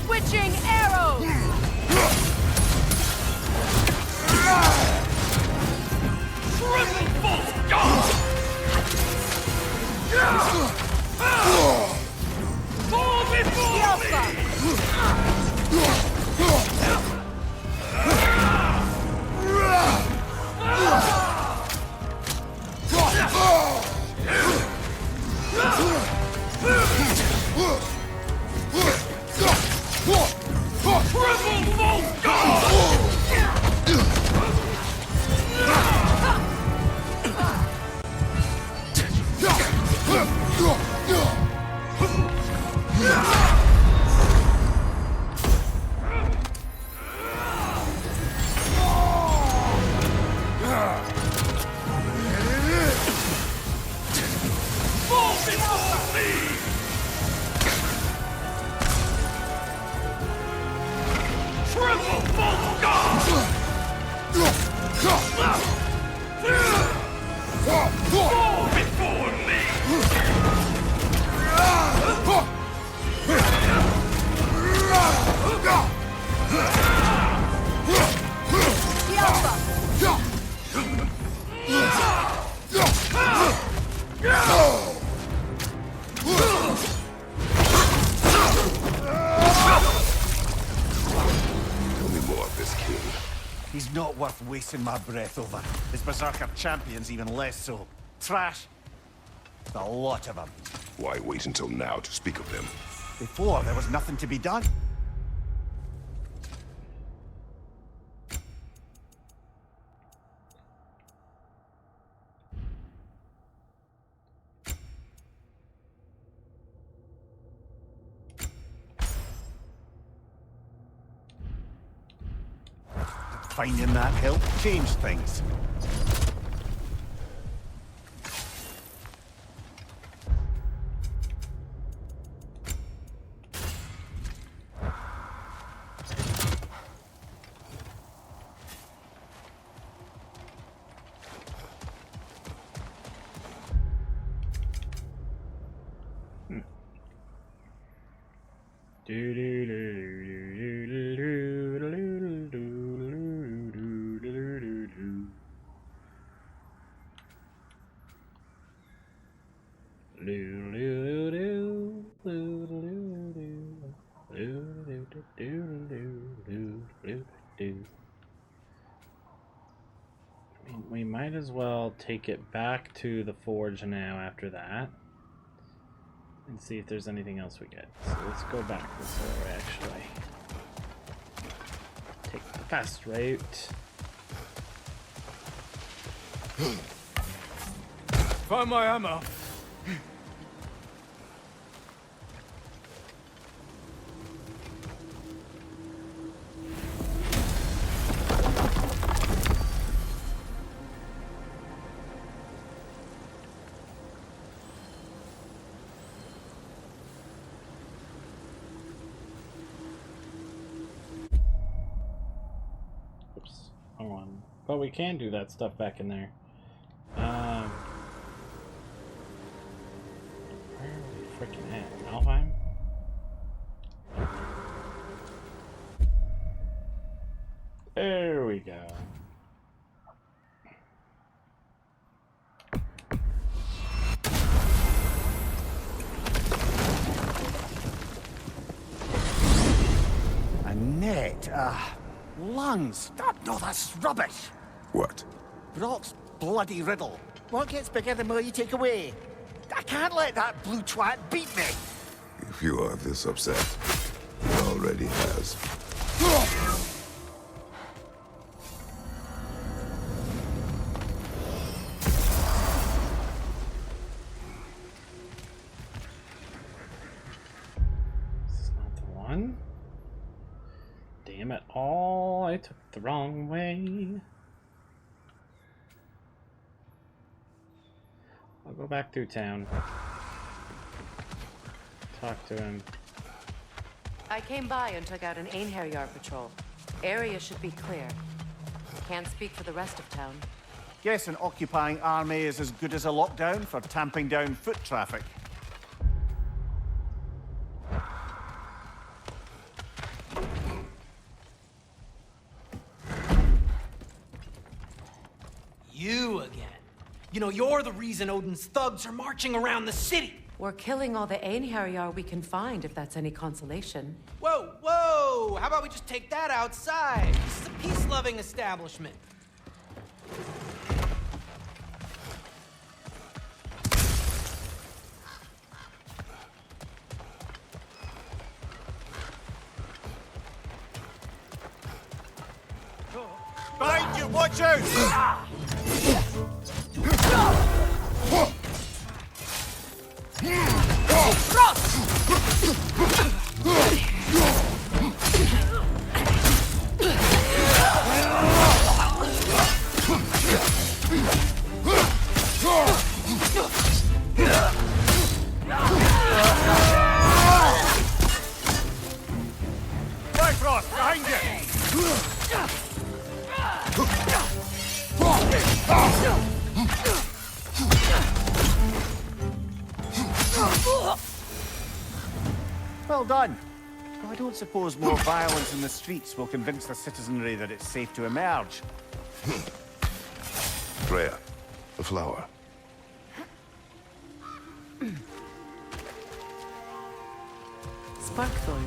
Switching arrows! Triple false god! Fall before me! Triple false god! Fall before me! Triple false god! Fall before me! Tell me more of this king. He's not worth wasting my breath over. His Berserker champions even less so. Trash. A lot of them. Why wait until now to speak of him? Before, there was nothing to be done. Finding that help changed things. We might as well take it back to the forge now after that and see if there's anything else we get. So let's go back this way, actually. Take the fast route. Find my ammo. Oops, wrong one. But we can do that stuff back in there. Where are we freaking at? Alfheim? There we go. A net, lungs. No, that's rubbish. What? Brock's bloody riddle. What gets bigger the more you take away? I can't let that blue twat beat me. If you are this upset, he already has. on. Damn it all, I took the wrong way. I'll go back through town. Talk to him. I came by and took out an Einherjar patrol. Area should be clear. Can't speak for the rest of town. Guess an occupying army is as good as a lockdown for tamping down foot traffic. You again. You know, you're the reason Odin's thugs are marching around the city. We're killing all the Einherjar we can find, if that's any consolation. Whoa, whoa! How about we just take that outside? This is a peace-loving establishment. Behind you, watch out! Bifrost, behind you! Well done. Well, I don't suppose more violence in the streets will convince the citizenry that it's safe to emerge. Freya, the flower. Sparkthorn.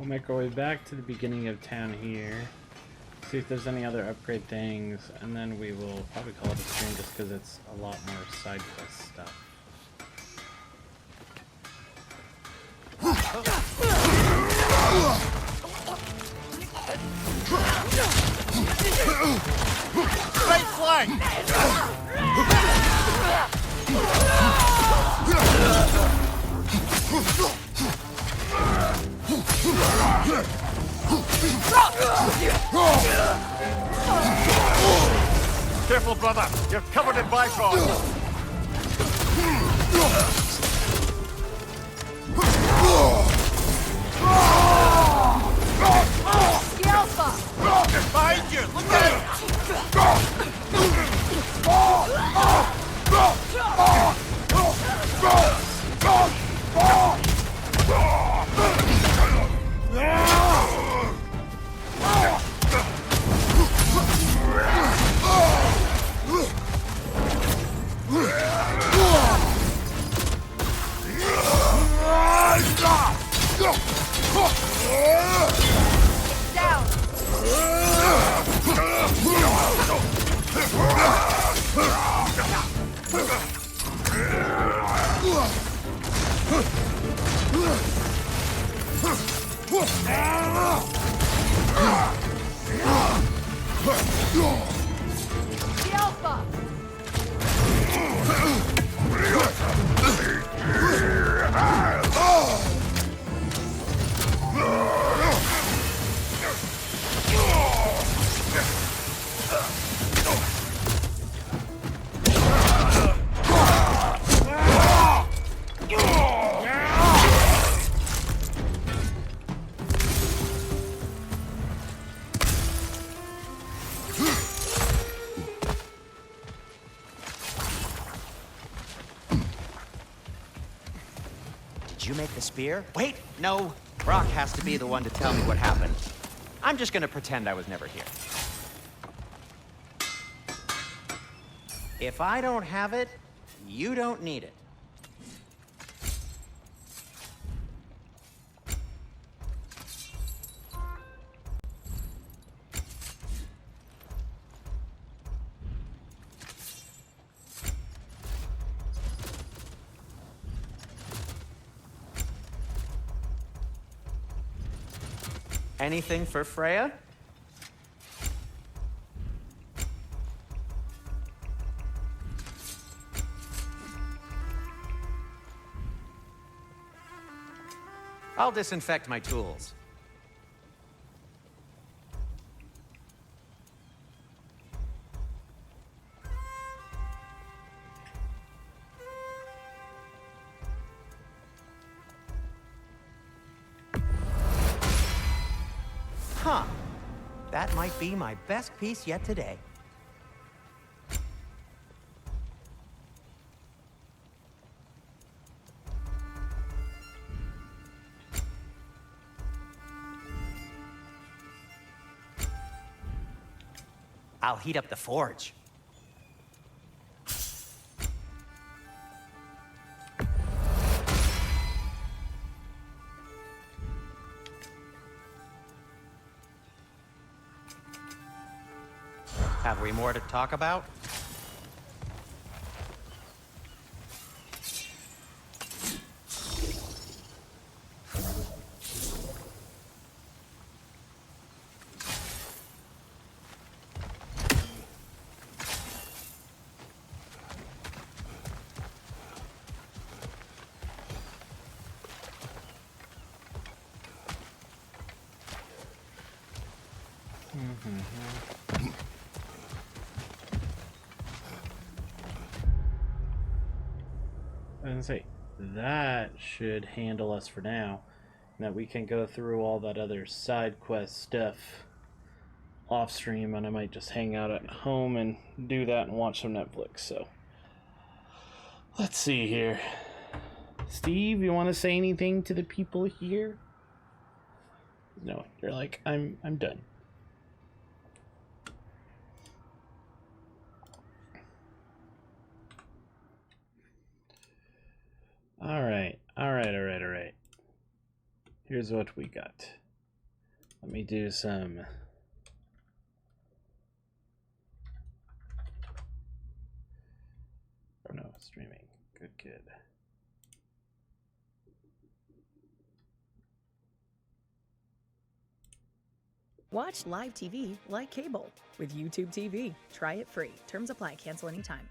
We'll make our way back to the beginning of town here. See if there's any other upgrade things, and then we will probably call it a stream just because it's a lot more side quest stuff. Right flank! Careful, brother. You're covered in Bifrost. Behind you! Look Did you make the spear? Wait, no. Brock has to be the one to tell me what happened. I'm just gonna pretend I was never here. If I don't have it, you don't need it. Anything for Freya? I'll disinfect my tools. Huh. That might be my best piece yet today. I'll heat up the forge. Have we more to talk about? I was gonna say, that should handle us for now. That we can go through all that other side quest stuff off stream, and I might just hang out at home and do that and watch some Netflix. So let's see here. Steve, you want to say anything to the people here? No, you're like, I'm done. All right. Here's what we got. me do some. Oh no, streaming. Good. Watch live TV like cable with YouTube TV. Try it free. Terms apply. Cancel anytime.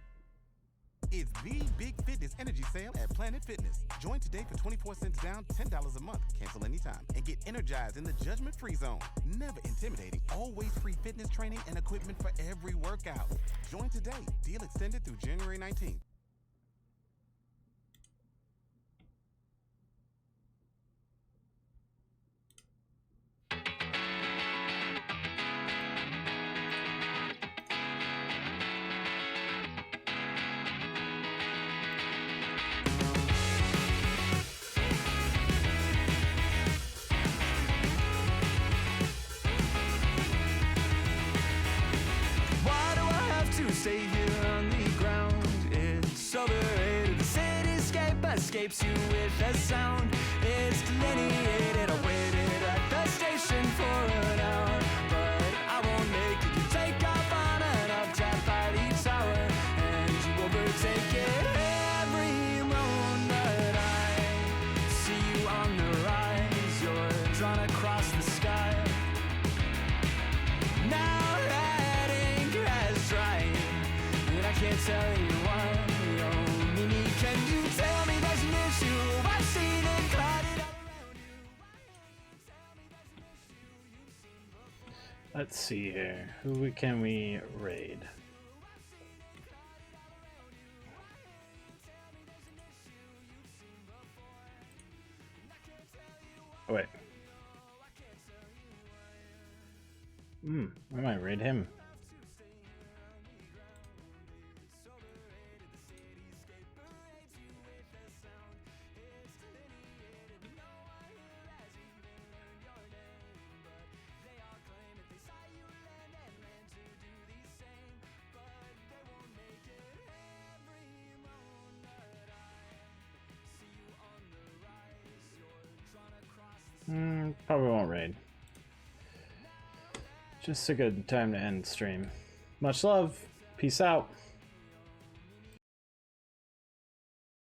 It's the big fitness energy sale at Planet Fitness. Join today for 24 cents down, $10 a month. Cancel anytime. And get energized in the judgment-free zone. Never intimidating. Always free fitness training and equipment for every workout. Join today. Deal extended through January 19th. Stay here on the ground. It's overrated. The cityscape escapes you with a sound. It's delineated. I waited at the station for an hour, but I won't make it. You take off on an updraft by the tower, and you overtake it every moment. I see you on the rise. You're drawn across the sky. Now that ink has dried, and I can't tell you why. Oh, Mimi, can you tell me there's an issue? I see them clouded all around you. Let's see here. Who can we raid? Oh, wait. I might raid him. Probably won't raid. Just a good time to end stream. Much love. Peace out.